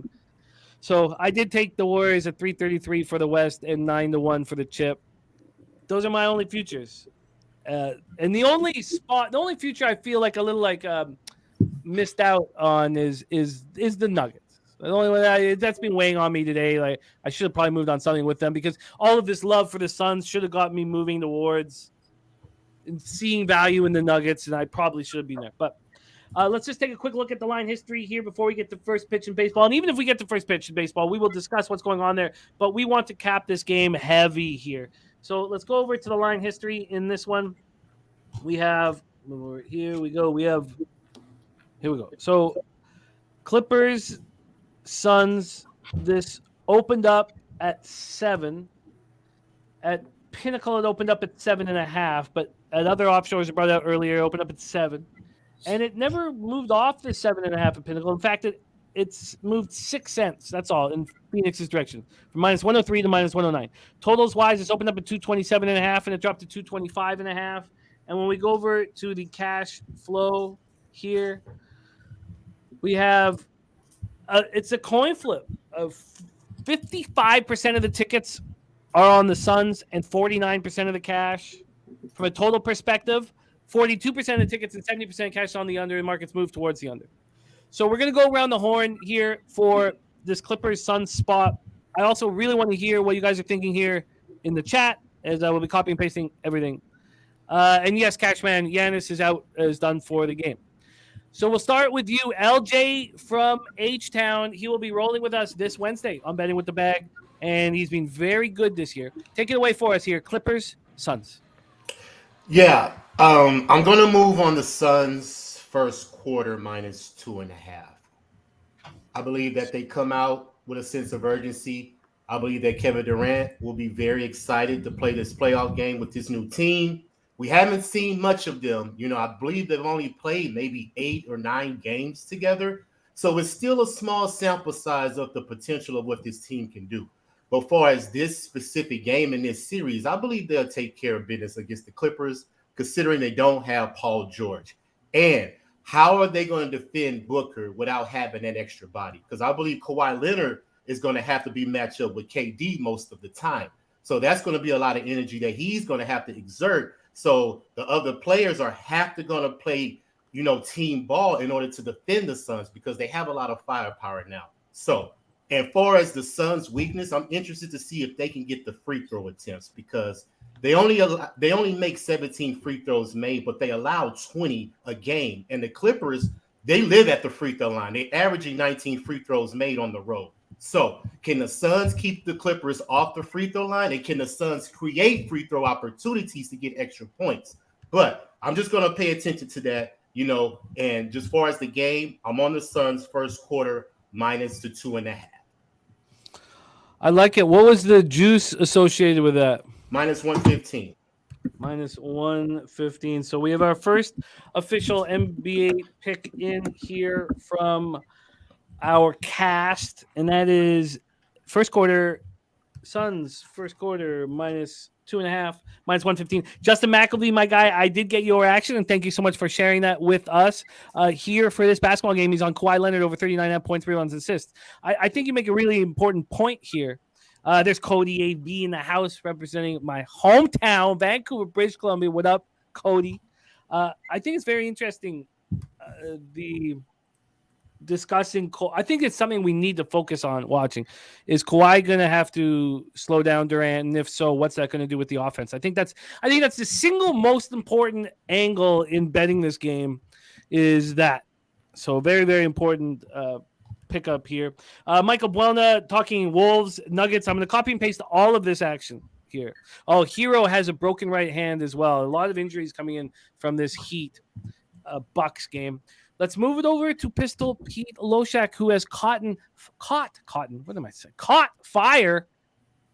Speaker 1: So I did take the Warriors at 333 for the West and 9-1 for the chip. Those are my only futures. And the only future I feel like a little missed out on is the Nuggets. The only way that's been weighing on me today. Like I should have probably moved on something with them because all of this love for the Suns should have got me moving towards and seeing value in the Nuggets, and I probably should have been there. But let's just take a quick look at the line history here before we get to first pitch in baseball. And even if we get to first pitch in baseball, we will discuss what's going on there. But we want to cap this game heavy here. So let's go over to the line history in this one. We have here we go. Here we go. So Clippers, Suns. This opened up at 7. At Pinnacle, it opened up at 7.5. But at other offshores, I brought out earlier, it opened up at 7. And it never moved off the 7.5 at Pinnacle. In fact, it's moved 6 cents. That's all in Phoenix's direction, from -103 to -109. Totals wise, it's opened up at 227.5 and it dropped to 225.5. And when we go over to the cash flow here, we have it's a coin flip of 55% of the tickets are on the Suns and 49% of the cash. From a total perspective, 42% of the tickets and 70% cash on the under, and markets move towards the under. So we're going to go around the horn here for this Clippers-Suns spot. I also really want to hear what you guys are thinking here in the chat, as I will be copying and pasting everything. And yes, Cashman, Giannis is done for the game. So we'll start with you, LJ from H-Town. He will be rolling with us this Wednesday on Betting with the Bag, and he's been very good this year. Take it away for us here, Clippers-Suns.
Speaker 2: Yeah, I'm going to move on the Suns first quarter -2.5. I believe that they come out with a sense of urgency. I believe that Kevin Durant will be very excited to play this playoff game with this new team. We haven't seen much of them. I believe they've only played maybe 8 or 9 games together. So it's still a small sample size of the potential of what this team can do. But as far as this specific game in this series, I believe they'll take care of business against the Clippers, considering they don't have Paul George. And how are they going to defend Booker without having that extra body? Because I believe Kawhi Leonard is going to have to be matched up with KD most of the time. So that's going to be a lot of energy that he's going to have to exert. So the other players are going to play, team ball in order to defend the Suns because they have a lot of firepower now. So as far as the Suns' weakness, I'm interested to see if they can get the free throw attempts because they only make 17 free throws made, but they allow 20 a game. And the Clippers, they live at the free throw line. They're averaging 19 free throws made on the road. So can the Suns keep the Clippers off the free throw line? And can the Suns create free throw opportunities to get extra points? But I'm just going to pay attention to that, and just as far as the game, I'm on the Suns first quarter -2.5.
Speaker 1: I like it. What was the juice associated with that?
Speaker 2: -115.
Speaker 1: -115. So we have our first official NBA pick in here from our cast, and that is first quarter Suns first quarter -2.5, -115. Justin McElvey, my guy, I did get your action, and thank you so much for sharing that with us here for this basketball game. He's on Kawhi Leonard over 39.5 points, 3 runs, assists. I think you make a really important point here. There's Cody AB in the house representing my hometown, Vancouver, British Columbia. What up, Cody? I think it's very interesting. discussing. I think it's something we need to focus on watching. Is Kawhi going to have to slow down Durant? And if so, what's that going to do with the offense? I think that's the single most important angle in betting this game. Is that so? Very, very important pickup here. Michael Buelna talking Wolves, Nuggets. I'm going to copy and paste all of this action here. Oh, Hero has a broken right hand as well. A lot of injuries coming in from this Heat Bucks game. Let's move it over to Pistol Pete Loshak, who has caught fire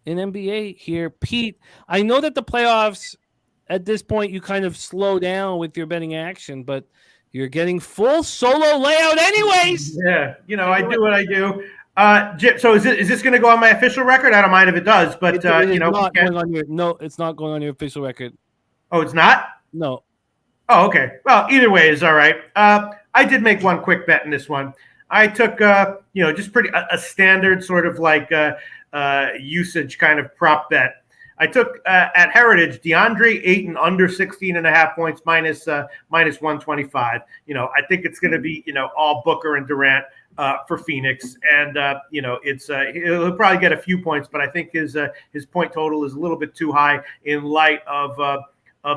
Speaker 1: in NBA here. Pete, I know that the playoffs at this point you kind of slow down with your betting action, but you're getting full solo layout anyways.
Speaker 3: Yeah, I do what I do. So is this going to go on my official record? I don't mind if it does, but
Speaker 1: it's not going on your official record.
Speaker 3: Oh, it's not?
Speaker 1: No.
Speaker 3: Oh, okay. Well, either way is all right. I did make one quick bet in this one. I took, just pretty a standard sort of like usage kind of prop bet. I took at Heritage DeAndre Ayton under 16.5 points minus 125. I think it's going to be all Booker and Durant for Phoenix, and he'll probably get a few points, but I think his point total is a little bit too high in light of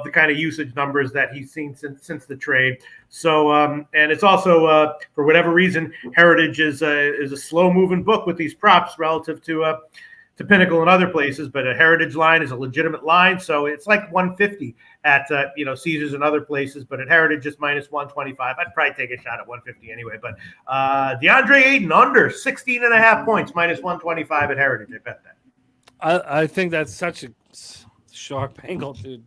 Speaker 3: the kind of usage numbers that he's seen since the trade. So, and it's also for whatever reason, Heritage is a slow moving book with these props relative to Pinnacle and other places, but a Heritage line is a legitimate line. So it's like 150 at Caesars and other places, but at Heritage just minus 125. I'd probably take a shot at 150 anyway. But DeAndre Ayton under 16.5 points minus 125 at Heritage. I bet that.
Speaker 1: I think that's such a sharp angle, dude.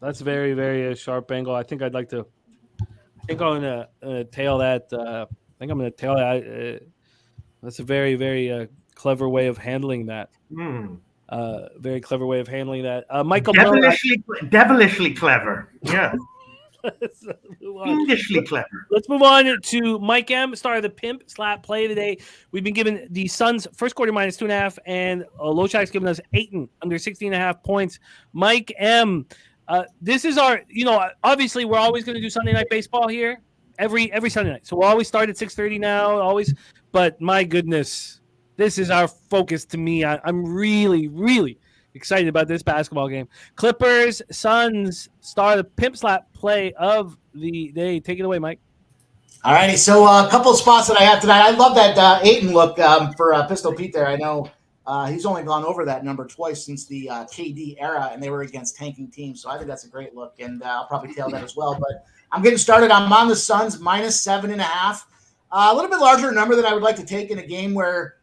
Speaker 1: That's very, very sharp angle. I think I'm gonna tail that. That's a very, very clever way of handling that. Very clever way of handling that. Michael,
Speaker 3: devilishly clever. Yeah. Fiendishly clever.
Speaker 1: Let's move on to Mike M, star of the Pimp Slap Play of the Day. We've been given the Suns first quarter minus 2.5, and Loshak's given us Ayton under 16.5 points. Mike M, this is our, obviously we're always going to do Sunday night baseball here every Sunday night. So we'll always start at 6:30 now, always. But my goodness, this is our focus to me. I'm really, really excited about this basketball game. Clippers, Suns, star of the Pimp Slap Play of the Day. Take it away, Mike.
Speaker 4: All righty. So a couple of spots that I have tonight. I love that Ayton look for Pistol Pete there. I know he's only gone over that number twice since the KD era, and they were against tanking teams. So I think that's a great look, and I'll probably tail that as well. But I'm getting started. I'm on the Suns minus 7.5. A little bit larger number than I would like to take in a game where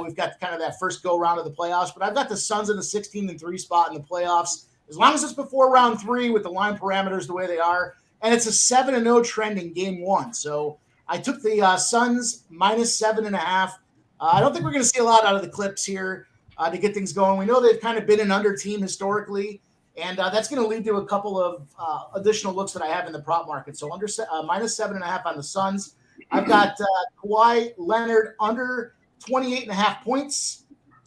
Speaker 4: we've got kind of that first go round of the playoffs, but I've got the Suns in the 16-3 spot in the playoffs. As long as it's before round 3 with the line parameters the way they are, and it's a 7-0 trend in game 1. So I took the Suns minus 7.5. I don't think we're going to see a lot out of the Clips here to get things going. We know they've kind of been an under team historically, and that's going to lead to a couple of additional looks that I have in the prop market. So under minus 7.5 on the Suns. I've got Kawhi Leonard under 28.5 points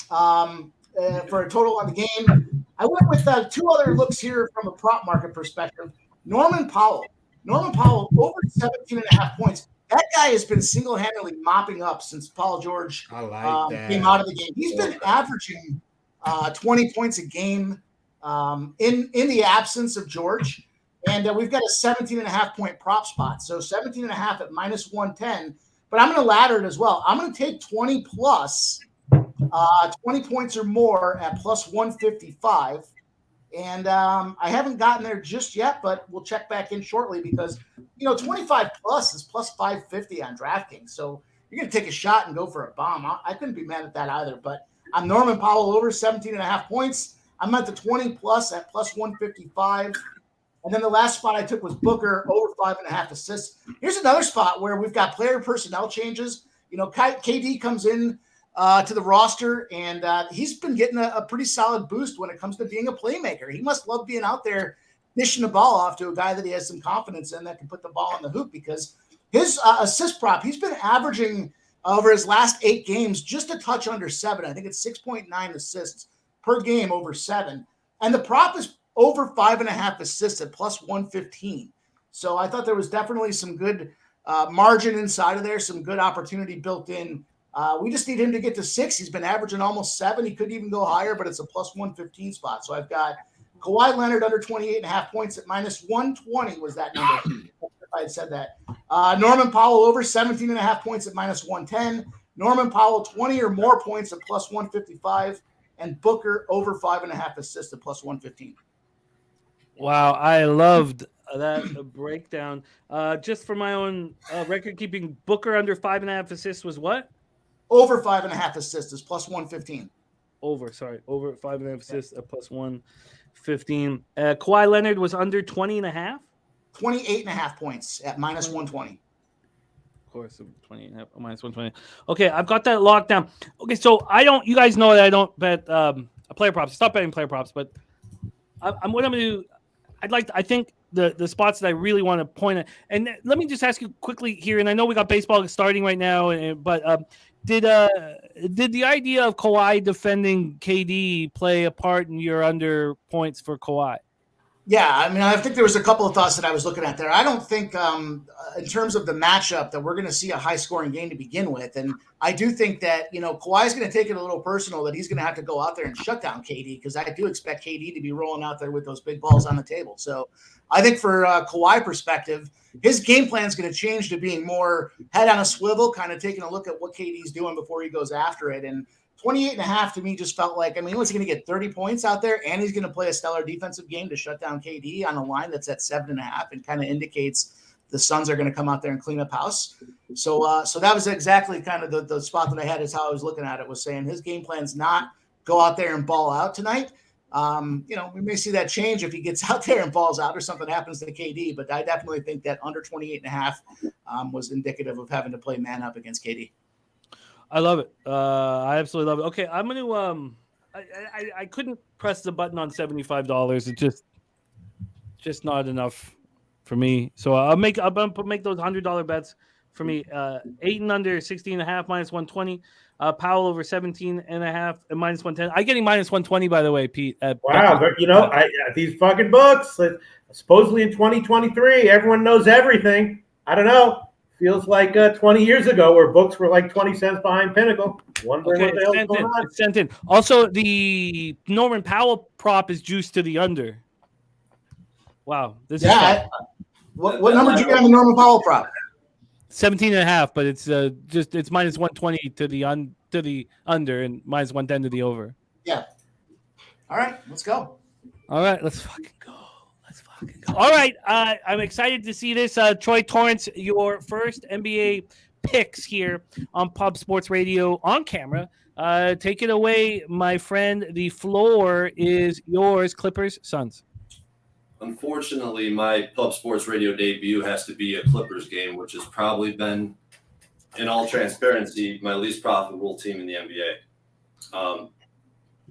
Speaker 4: for a total on the game. I went with two other looks here from a prop market perspective. Norman Powell over 17.5 points. That guy has been single-handedly mopping up since Paul George came out of the game. He's been averaging 20 points a game in the absence of George. And we've got a 17.5 point prop spot. So 17.5 at minus 110. But I'm going to ladder it as well. I'm going to take 20 plus, 20 points or more at plus 155. And I haven't gotten there just yet, but we'll check back in shortly because, 25 plus is plus 550 on DraftKings. So you're going to take a shot and go for a bomb. I couldn't be mad at that either. But I'm Norman Powell over 17.5 points. I'm at the 20 plus at plus 155. And then the last spot I took was Booker over 5.5 assists. Here's another spot where we've got player personnel changes. KD comes in to the roster, and he's been getting a pretty solid boost when it comes to being a playmaker. He must love being out there dishing the ball off to a guy that he has some confidence in that can put the ball in the hoop because his assist prop, he's been averaging over his last 8 games just a touch under 7. I think it's 6.9 assists per game over 7. And the prop is over 5.5 assists at plus 115. So I thought there was definitely some good margin inside of there, some good opportunity built in. We just need him to get to 6. He's been averaging almost 7. He could even go higher, but it's a plus 115 spot. So I've got Kawhi Leonard under 28.5 points at minus 120 was that number. If I had said that. Norman Powell over 17.5 points at minus 110. Norman Powell 20 or more points at plus 155. And Booker over 5.5 assists at plus 115.
Speaker 1: Wow, I loved that breakdown. Just for my own record keeping, Booker under 5.5 assists was what?
Speaker 4: Over 5.5 assists is plus 115.
Speaker 1: Over 5.5 assists at plus 115. Kawhi Leonard was under 20.5.
Speaker 4: 28.5 points at minus 120.
Speaker 1: Of course, 28.5 minus 120. Okay, I've got that locked down. Okay, so you guys know that I don't bet player props. Stop betting player props, but what I'm going to do, I think the spots that I really want to point at, and let me just ask you quickly here, and I know we got baseball starting right now, but did the idea of Kawhi defending KD play a part in your under points for Kawhi?
Speaker 4: Yeah, I mean, I think there was a couple of thoughts that I was looking at there. I don't think in terms of the matchup that we're going to see a high-scoring game to begin with. And I do think that, Kawhi's going to take it a little personal that he's going to have to go out there and shut down KD because I do expect KD to be rolling out there with those big balls on the table. So I think for Kawhi perspective, his game plan is going to change to being more head on a swivel, kind of taking a look at what KD's doing before he goes after it. And 28.5 to me just felt like, what's he going to get 30 points out there? And he's going to play a stellar defensive game to shut down KD on a line that's at 7.5 and kind of indicates the Suns are going to come out there and clean up house. So that was exactly kind of the spot that I had is how I was looking at it, was saying his game plan's not go out there and ball out tonight. We may see that change if he gets out there and balls out or something happens to KD, but I definitely think that under 28.5 was indicative of having to play man up against KD.
Speaker 1: I love it. I absolutely love it. Okay, I'm going to I couldn't press the button on $75. It's just not enough for me. So I'll make those $100 bets for me. 8 and under 16.5 minus 120. Powell over 17.5 and minus 110. I'm getting minus 120 by the way, Pete.
Speaker 3: Wow, but these fucking books. Supposedly in 2023, everyone knows everything. I don't know. Feels like 20 years ago where books were like 20 cents behind Pinnacle. Wondering what the hell's going on.
Speaker 1: It's sent in. Also, the Norman Powell prop is juiced to the under. Wow. This is
Speaker 4: what number did you get on the Norman Powell prop?
Speaker 1: 17.5, but it's minus 120 to the under and minus 110 to the over.
Speaker 4: Yeah. All right, let's go.
Speaker 1: All right, let's fucking go. All right, I'm excited to see this. Troy Torrance, your first NBA picks here on Pub Sports Radio on camera. Take it away, my friend. The floor is yours. Clippers, Suns.
Speaker 5: Unfortunately, my Pub Sports Radio debut has to be a Clippers game, which has probably been, in all transparency, my least profitable team in the NBA.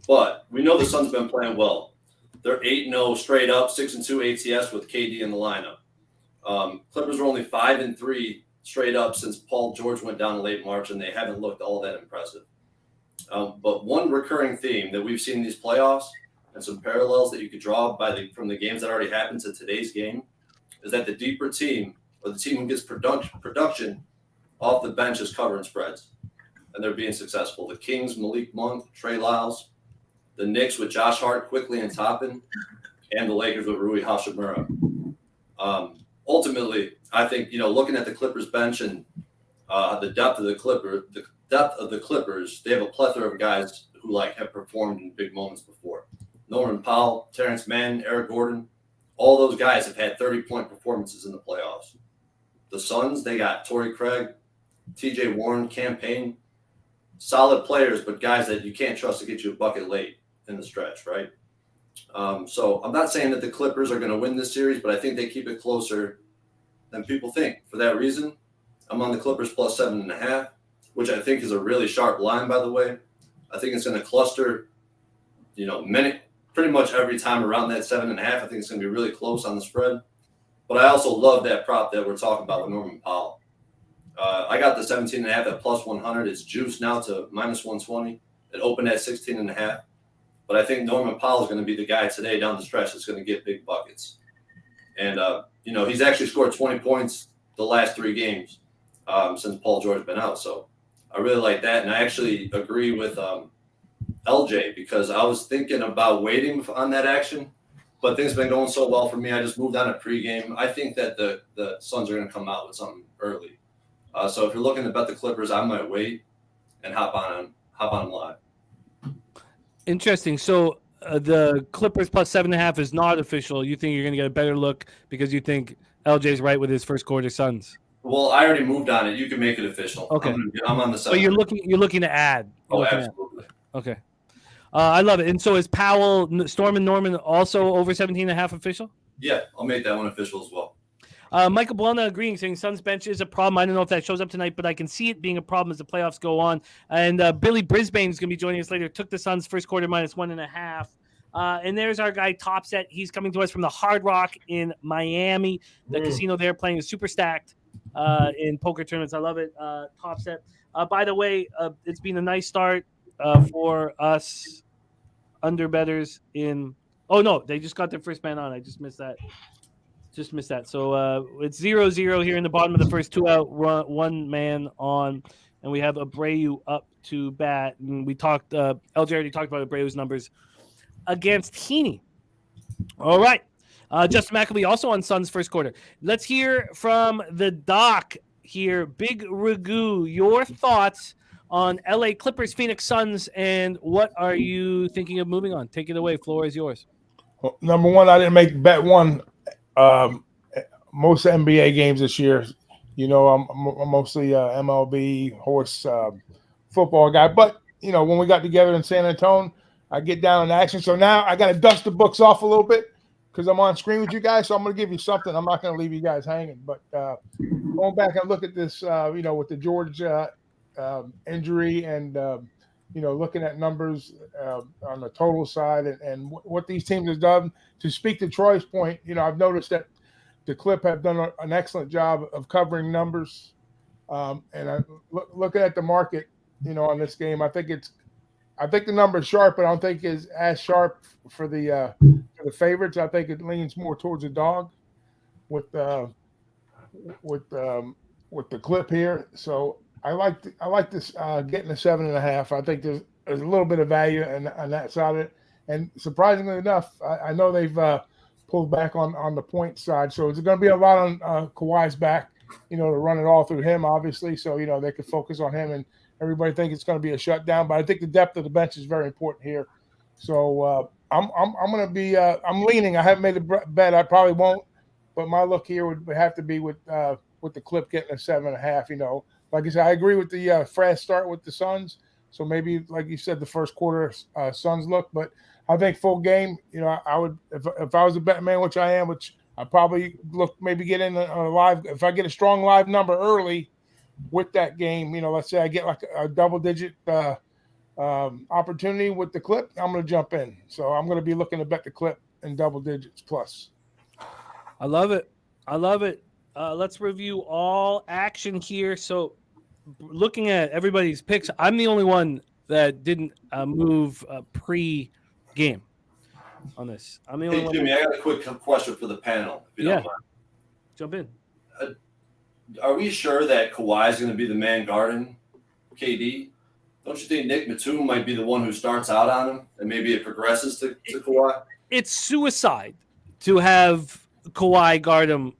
Speaker 5: But we know the Suns have been playing well. They're 8-0 straight up, 6-2 ATS with KD in the lineup. Clippers are only 5-3 straight up since Paul George went down in late March, and they haven't looked all that impressive. But one recurring theme that we've seen in these playoffs and some parallels that you could draw from the games that already happened to today's game is that the deeper team or the team who gets production off the bench is covering spreads, and they're being successful. The Kings, Malik Monk, Trey Lyles, the Knicks with Josh Hart quickly and Toppin, and the Lakers with Rui Hachimura. Ultimately, I think looking at the Clippers bench and the depth of the Clippers, they have a plethora of guys who have performed in big moments before. Norman Powell, Terrence Mann, Eric Gordon, all those guys have had 30-point performances in the playoffs. The Suns, they got Torrey Craig, T.J. Warren, Cam Payne, solid players, but guys that you can't trust to get you a bucket late in the stretch, right? So I'm not saying that the Clippers are going to win this series, but I think they keep it closer than people think. For that reason, I'm on the Clippers plus 7.5, which I think is a really sharp line, by the way. I think it's going to cluster, pretty much every time around that 7.5. I think it's going to be really close on the spread. But I also love that prop that we're talking about with Norman Powell. I got the 17.5 at plus 100. It's juiced now to minus 120. It opened at 16.5. But I think Norman Powell is going to be the guy today down the stretch that's going to get big buckets. And, he's actually scored 20 points the last 3 games since Paul George has been out. So I really like that. And I actually agree with LJ because I was thinking about waiting on that action, but things have been going so well for me. I just moved on to pregame. I think that the Suns are going to come out with something early. So if you're looking to bet the Clippers, I might wait and hop on live.
Speaker 1: Interesting. So the Clippers plus 7.5 is not official. You think you're going to get a better look because you think LJ's right with his first quarter Suns?
Speaker 5: Well, I already moved on it. You can make it official.
Speaker 1: Okay.
Speaker 5: I'm on the 7.
Speaker 1: So you're looking to add.
Speaker 5: Absolutely.
Speaker 1: Okay. I love it. And so is Powell, Storm, and Norman also over 17.5 official?
Speaker 5: Yeah, I'll make that one official as well.
Speaker 1: Michael Bluna agreeing, saying Suns bench is a problem. I don't know if that shows up tonight, but I can see it being a problem as the playoffs go on. And Billy Brisbane is going to be joining us later. Took the Suns first quarter minus 1.5. And there's our guy Top Set. He's coming to us from the Hard Rock in Miami. The casino there playing is super stacked in poker tournaments. I love it. Top Set. By the way, it's been a nice start for us underbetters in. Oh no, they just got their first man on. I just missed that. So it's 0-0 here in the bottom of the first, 2 out, 1 man on, and we have Abreu up to bat. And we talked. LJ already talked about Abreu's numbers against Heaney. All right, Justin McAfee also on Suns first quarter. Let's hear from the doc here. Big Ragu, your thoughts on LA Clippers, Phoenix Suns, and what are you thinking of moving on? Take it away. Floor is yours.
Speaker 6: Well, number one, I didn't make bet one. Most NBA games this year, you know, I'm mostly MLB horse football guy. But you know, when we got together in San Antonio, I get down in action. So now I got to dust the books off a little bit because I'm on screen with you guys. So I'm going to give you something. I'm not going to leave you guys hanging. But going back and look at this, you know, with the George injury and you know, looking at numbers on the total side and what these teams have done. To speak to Troy's point, you know, I've noticed that the Clip have done an excellent job of covering numbers. And looking at the market, you know, on this game, I think the number is sharp, but I don't think it's as sharp for the favorites. I think it leans more towards a dog with the Clip here. So I like this getting a 7.5. I think there's a little bit of value on that side of it. And surprisingly enough, I know they've pulled back on the point side. So it's going to be a lot on Kawhi's back, you know, to run it all through him, obviously. So, you know, they could focus on him, and everybody thinks it's going to be a shutdown. But I think the depth of the bench is very important here. So I'm going to be I'm leaning. I haven't made a bet. I probably won't. But my look here would have to be with the Clip getting a 7.5, you know. Like I said, I agree with the fresh start with the Suns. So maybe, like you said, the first quarter Suns look. But I think full game, you know, I would if I was a bet man, which I am, which I probably look maybe get in a live. If I get a strong live number early with that game, you know, let's say I get like a double-digit opportunity with the Clip, I'm going to jump in. So I'm going to be looking to bet the Clip in double digits plus.
Speaker 1: I love it. Let's review all action here. So looking at everybody's picks, I'm the only one that didn't move pre-game on this. I'm the only one.
Speaker 5: Jimmy, I got a quick question for the panel, if you don't mind.
Speaker 1: Jump in.
Speaker 5: Are we sure that Kawhi is going to be the man guarding KD? Don't you think Nick Batum might be the one who starts out on him and maybe it progresses to Kawhi?
Speaker 1: It's suicide to have Kawhi guard him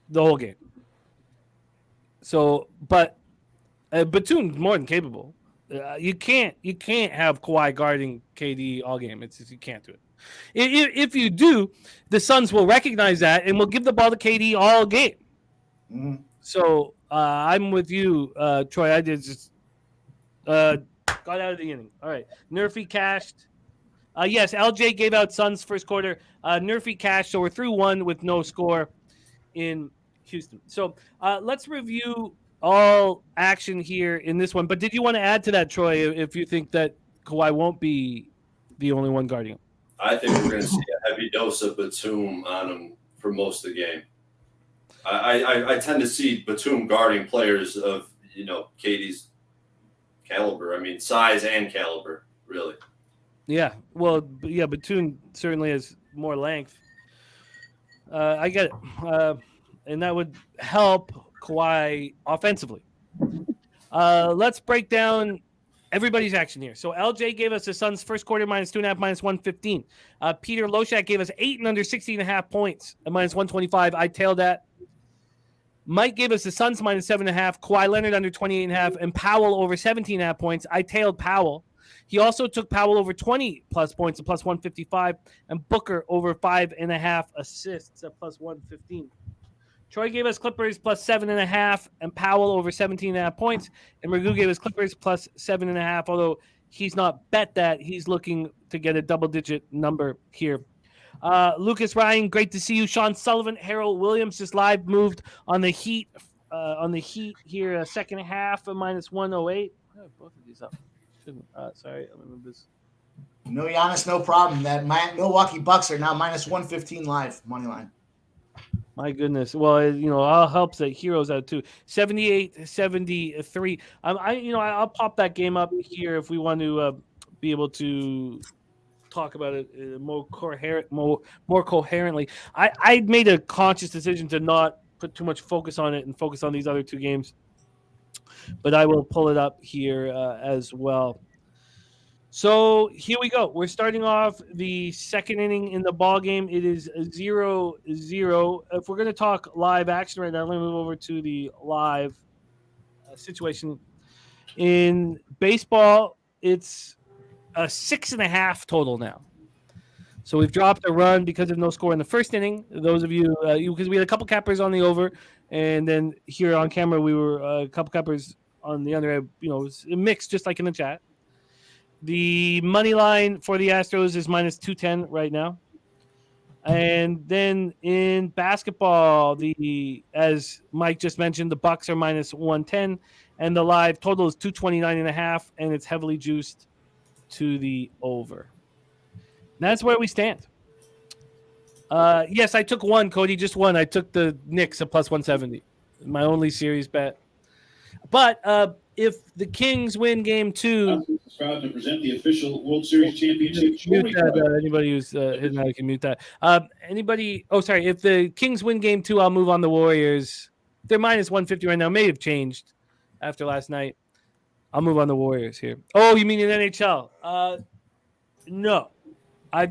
Speaker 1: the whole game. So, but Batum's more than capable. You can't have Kawhi guarding KD all game. It's just, you can't do it. If you do, the Suns will recognize that and will give the ball to KD all game.
Speaker 4: Mm-hmm.
Speaker 1: So I'm with you, Troy. I did just got out of the inning. All right, Nerfy cashed. Yes, LJ gave out Suns first quarter. Nerfy cashed, so we're through 1 with no score in Houston. So let's review all action here in this one. But did you want to add to that, Troy, if you think that Kawhi won't be the only one guarding him?
Speaker 5: I think we're going to see a heavy dose of Batum on him for most of the game. I tend to see Batum guarding players of, you know, KD's caliber. I mean, size and caliber, really.
Speaker 1: Yeah, well, yeah, Batum certainly has more length. I get it. And that would help Kawhi offensively. Let's break down everybody's action here. So LJ gave us the Suns first quarter -2.5, -115. Peter Loshak gave us 8 and under 60.5 points at -125. I tailed that. Mike gave us the Suns -7.5, Kawhi Leonard under 28.5, and Powell over 17.5 points. I tailed Powell. He also took Powell over 20 plus points at +155, and Booker over 5.5 assists at +115. Troy gave us Clippers +7.5, and Powell over 17.5 points, and Ragu gave us Clippers +7.5. Although he's not bet that, he's looking to get a double-digit number here. Lucas Ryan, great to see you. Sean Sullivan, Harold Williams just live moved on the Heat. Here, second half of -108. I have both of these up. Sorry, I'm gonna move this.
Speaker 4: No Giannis, no problem. That Milwaukee Bucks are now -115 live money line.
Speaker 1: My goodness. Well, all helps that Heroes out too. 78-73. I'll pop that game up here if we want to be able to talk about it more coherently. I made a conscious decision to not put too much focus on it and focus on these other two games, but I will pull it up here as well. So here we go. We're starting off the second inning in the ball game. It is 0-0. If we're going to talk live action right now, let me move over to the live situation. In baseball, it's a 6.5 total now. So we've dropped a run because of no score in the first inning. Those of you, because we had a couple cappers on the over, and then here on camera we were a couple cappers on the under. It was a mix, just like in the chat. The money line for the Astros is -210 right now. And then in basketball, as Mike just mentioned, the Bucks are -110, and the live total is 229.5, and it's heavily juiced to the over. And that's where we stand. Yes, I took one, Cody, just one. I took the Knicks at +170, my only series bet. But if the Kings win Game 2,
Speaker 7: proud to present the official World Series championship.
Speaker 1: Mute that. Anybody who's hidden out can mute that. If the Kings win Game 2, I'll move on the Warriors. They're -150 right now. May have changed after last night. I'll move on the Warriors here. Oh, you mean in NHL? No. I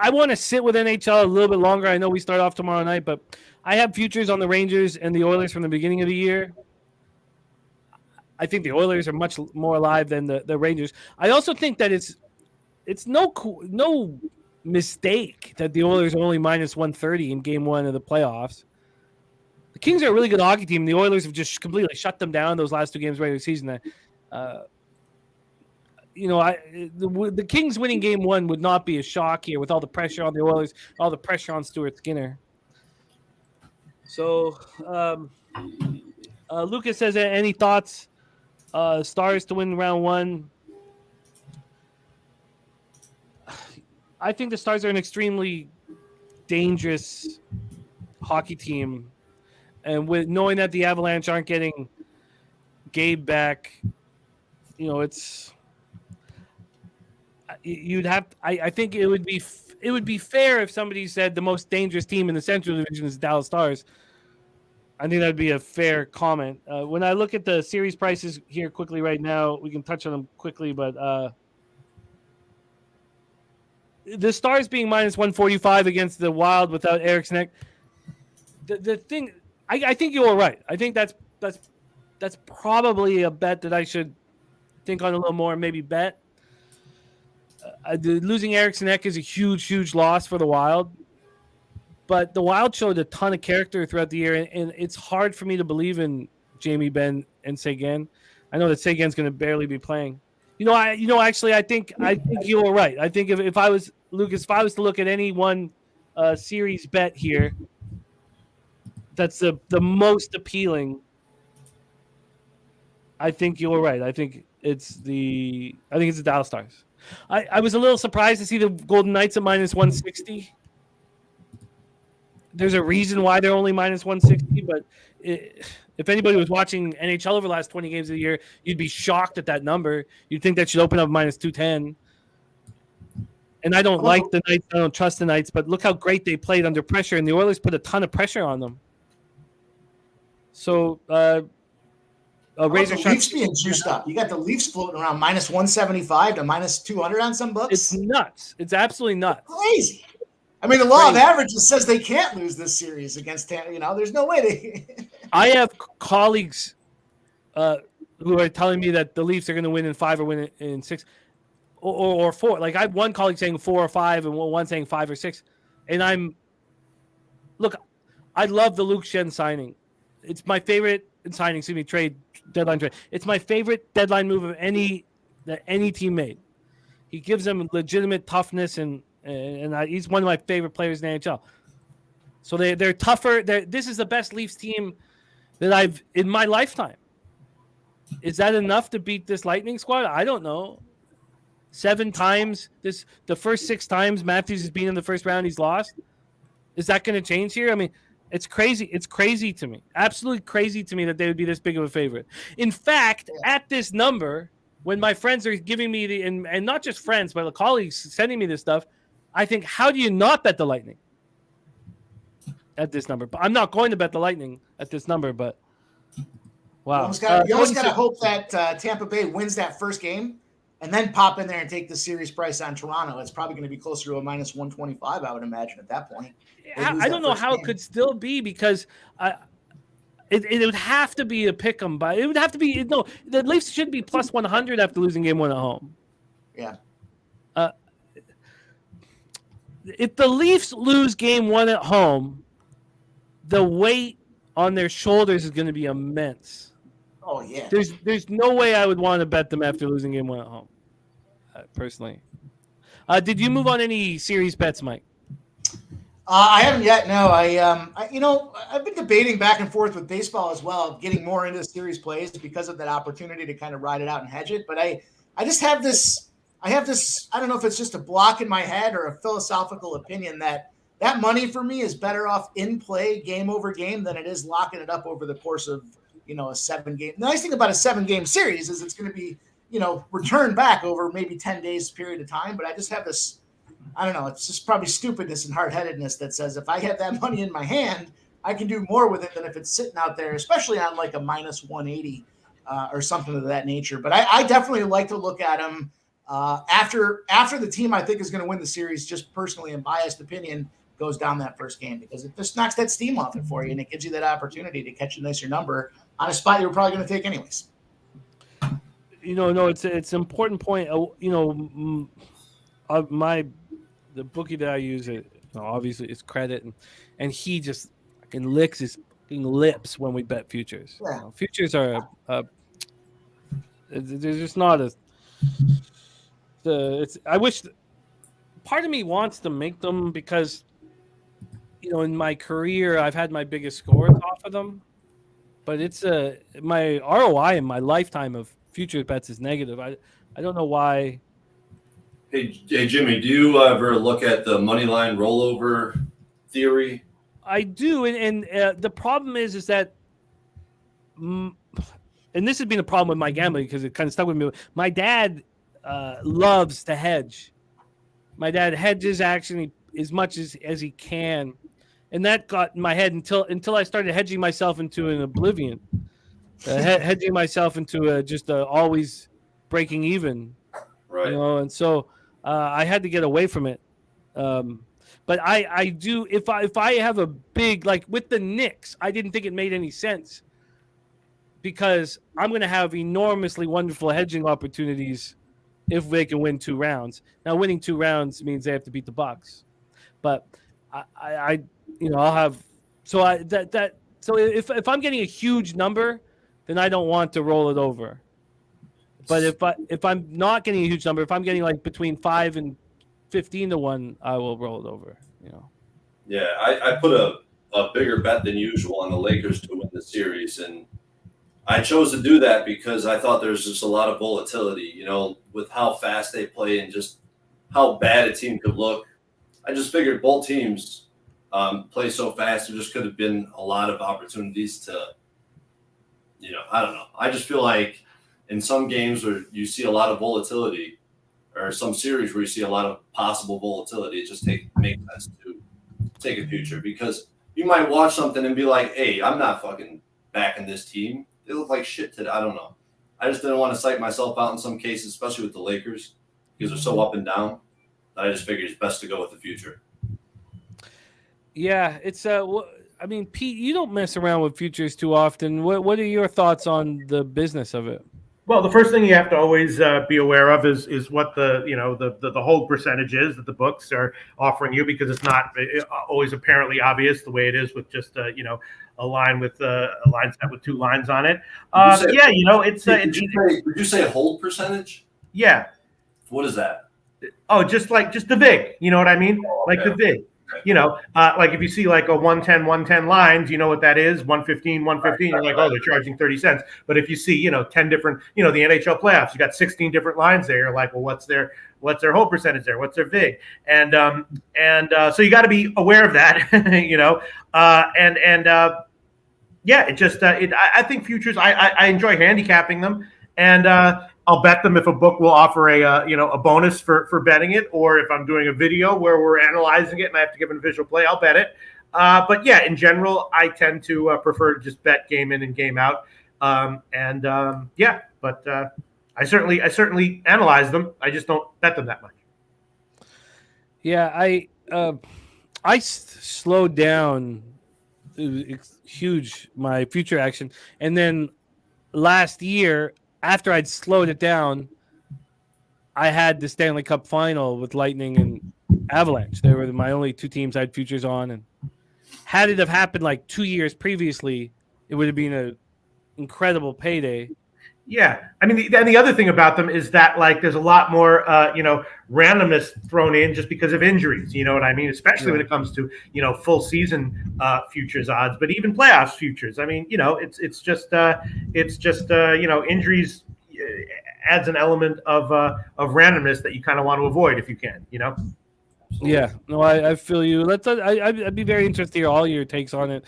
Speaker 1: want to sit with NHL a little bit longer. I know we start off tomorrow night, but I have futures on the Rangers and the Oilers from the beginning of the year. I think the Oilers are much more alive than the Rangers. I also think that it's no mistake that the Oilers are only -130 in Game 1 of the playoffs. The Kings are a really good hockey team. The Oilers have just completely shut them down those last two games of the regular season. The Kings winning Game 1 would not be a shock here with all the pressure on the Oilers, all the pressure on Stuart Skinner. So, Lucas says, any thoughts? Stars to win round 1. I think the Stars are an extremely dangerous hockey team, and with knowing that the Avalanche aren't getting Gabe back, it's you'd have. I think it would be fair if somebody said the most dangerous team in the Central Division is the Dallas Stars. I think that would be a fair comment. When I look at the series prices here quickly right now, we can touch on them quickly, but the Stars being -145 against the Wild without Eriksson. The thing, I think you were right. I think that's probably a bet that I should think on a little more and maybe bet. Losing Eriksson is a huge loss for the Wild. But the Wild showed a ton of character throughout the year, and it's hard for me to believe in Jamie Benn and Seguin. I know that Seguin's going to barely be playing. Actually, I think you were right. I think if I was Lucas, if I was to look at any one series bet here, that's the most appealing. I think you were right. I think it's the Dallas Stars. I was a little surprised to see the Golden Knights at -160. There's a reason why they're only -160, but if anybody was watching NHL over the last 20 games of the year, you'd be shocked at that number. You'd think that should open up -210. And I don't like the Knights. I don't trust the Knights, but look how great they played under pressure, and the Oilers put a ton of pressure on them. So razor
Speaker 4: the
Speaker 1: sharp.
Speaker 4: Leafs being juiced up. You got the Leafs floating around minus 175 to minus 200 on some books.
Speaker 1: It's nuts. It's absolutely nuts.
Speaker 4: Crazy. I mean, the law of averages says they can't lose this series against Tampa. You know, there's no way they.
Speaker 1: I have colleagues who are telling me that the Leafs are going to win in 5 or win in 6 or 4. Like I have one colleague saying 4 or 5 and one saying 5 or 6. And I love the Luke Shen signing. It's my favorite signing, deadline trade. It's my favorite deadline move of that any team made. He gives them legitimate toughness and he's one of my favorite players in the NHL. So they're tougher. This is the best Leafs team that I've in my lifetime. Is that enough to beat this Lightning squad? I don't know. 7 times the first 6 times Matthews has been in the first round, he's lost. Is that going to change here? I mean, it's crazy. It's crazy to me. Absolutely crazy to me that they would be this big of a favorite. In fact, at this number, when my friends are giving me and not just friends, but colleagues sending me this stuff, I think, how do you not bet the Lightning at this number? But I'm not going to bet the Lightning at this number, but wow.
Speaker 4: You almost got to hope that Tampa Bay wins that first game and then pop in there and take the series price on Toronto. It's probably going to be closer to a minus 125, I would imagine, at that point.
Speaker 1: I don't know how it could still be because it would have to be a pick 'em, but it would have to be the Leafs should be plus 100 after losing game 1 at home.
Speaker 4: Yeah.
Speaker 1: If the Leafs lose game 1 at home, the weight on their shoulders is going to be immense.
Speaker 4: Oh yeah.
Speaker 1: There's no way I would want to bet them after losing game 1 at home. Personally. Did you move on any series bets, Mike?
Speaker 4: I haven't yet. No, I've been debating back and forth with baseball as well, getting more into series plays because of that opportunity to kind of ride it out and hedge it. But I just have this. I don't know if it's just a block in my head or a philosophical opinion that money for me is better off in play game over game than it is locking it up over the course of a 7-game. The nice thing about a 7-game series is it's going to be returned back over maybe 10 days period of time. But I just have this. I don't know. It's just probably stupidness and hard-headedness that says if I have that money in my hand, I can do more with it than if it's sitting out there, especially on like a minus 180 or something of that nature. But I definitely like to look at them after the team I think is going to win the series, just personally and biased opinion, goes down that first game because it just knocks that steam off it for you and it gives you that opportunity to catch a nicer number on a spot you were probably going to take anyways.
Speaker 1: No, it's an important point. The bookie that I use, obviously, it's credit, and he just fucking licks his fucking lips when we bet futures.
Speaker 4: Yeah.
Speaker 1: Futures are they're just not as. I wish. Part of me wants to make them because, in my career I've had my biggest scores off of them, but it's my ROI in my lifetime of futures bets is negative. I don't know why.
Speaker 5: Hey, Jimmy, do you ever look at the money line rollover theory?
Speaker 1: I do, and the problem is that, and this has been a problem with my gambling because it kind of stuck with me. My dad loves to hedge. My dad hedges actually as much as he can, and that got in my head until I started hedging myself into an oblivion, hedging myself into just always breaking even,
Speaker 5: right?
Speaker 1: And so. I had to get away from it, but I do if I have a big like with the Knicks, I didn't think it made any sense because I'm going to have enormously wonderful hedging opportunities if they can win 2 rounds. Now, winning 2 rounds means they have to beat the Bucks, but I'll have so if I'm getting a huge number, then I don't want to roll it over. But if I'm not getting a huge number, if I'm getting like between 5 and 15 to 1, I will roll it over.
Speaker 5: Yeah, I put a bigger bet than usual on the Lakers to win the series, and I chose to do that because I thought there's just a lot of volatility. With how fast they play and just how bad a team could look. I just figured both teams play so fast. There just could have been a lot of opportunities to, I don't know. I just feel like. In some games where you see a lot of volatility or some series where you see a lot of possible volatility, it just makes sense to take a future because you might watch something and be like, hey, I'm not fucking backing this team. They look like shit today. I don't know. I just didn't want to psych myself out in some cases, especially with the Lakers, because they're so up and down. That I just figured it's best to go with the future.
Speaker 1: Yeah, it's I mean, Pete, you don't mess around with futures too often. What are your thoughts on the business of it?
Speaker 3: Well, the first thing you have to always be aware of is what the hold percentage is that the books are offering you, because it's not always apparently obvious the way it is with just a line with a line set with 2 lines on it.
Speaker 5: Did you say hold percentage?
Speaker 3: Yeah.
Speaker 5: What is that?
Speaker 3: Oh, just the VIG. You know what I mean?
Speaker 5: Oh, okay.
Speaker 3: Like the VIG. Like if you see like a 110 lines, you know what that is, 115, you're like, oh, they're charging 30 cents. But if you see, 10 different, the NHL playoffs, you got 16 different lines there. You're like, well, what's their hold percentage there? What's their VIG? And so you got to be aware of that, I think futures, I enjoy handicapping them, and I'll bet them if a book will offer a bonus for betting it, or if I'm doing a video where we're analyzing it and I have to give an official play, I'll bet it. But yeah, in general, I tend to prefer to just bet game in and game out. But I certainly analyze them. I just don't bet them that much.
Speaker 1: Yeah, I slowed down huge my future action, and then last year, after I'd slowed it down, I had the Stanley Cup final with Lightning and Avalanche. They were my only 2 teams I had futures on. And had it have happened like 2 years previously, it would have been an incredible payday.
Speaker 3: Yeah. I mean, and the other thing about them is that, like, there's a lot more, randomness thrown in just because of injuries. You know what I mean? Especially when it comes to, full season futures odds, but even playoffs futures. I mean, it's just injuries adds an element of randomness that you kind of want to avoid if you can,
Speaker 1: Yeah. No, I feel you. I'd be very interested to hear all your takes on it.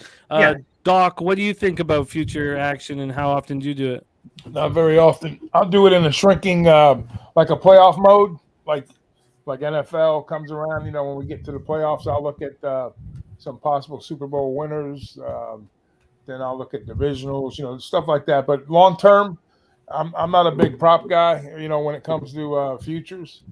Speaker 1: Doc, what do you think about future action, and how often do you do it?
Speaker 6: Not very often. I'll do it in a shrinking, like a playoff mode, like NFL comes around. When we get to the playoffs, I'll look at some possible Super Bowl winners. Then I'll look at divisionals, stuff like that. But long term, I'm not a big prop guy. When it comes to futures,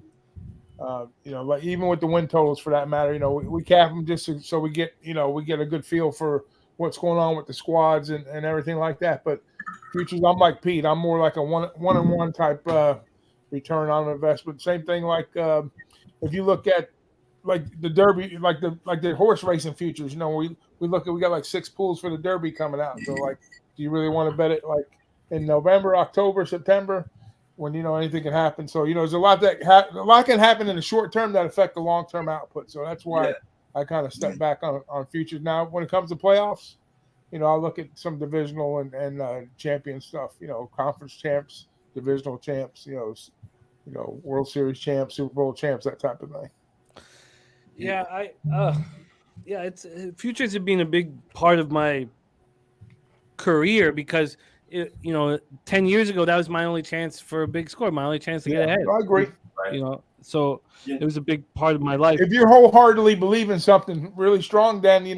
Speaker 6: like even with the win totals for that matter, we cap them just so we get a good feel for what's going on with the squads and everything like that. But futures, I'm like Pete. I'm more like a one-on-one type return on investment. Same thing like if you look at like the Derby, like the horse racing futures. We got like 6 pools for the Derby coming out. So like, do you really want to bet it like in November, October, September, when anything can happen? So there's a lot can happen in the short term that affect the long term output. So that's why I kind of step back on futures. Now, when it comes to playoffs, I'll look at some divisional and champion stuff, conference champs, divisional champs, World Series champs, Super Bowl champs, that type of thing.
Speaker 1: Yeah, it's futures have been a big part of my career because 10 years ago that was my only chance for a big score, my only chance to get ahead.
Speaker 6: I agree.
Speaker 1: So it was a big part of my life.
Speaker 6: If you wholeheartedly believe in something really strong, then if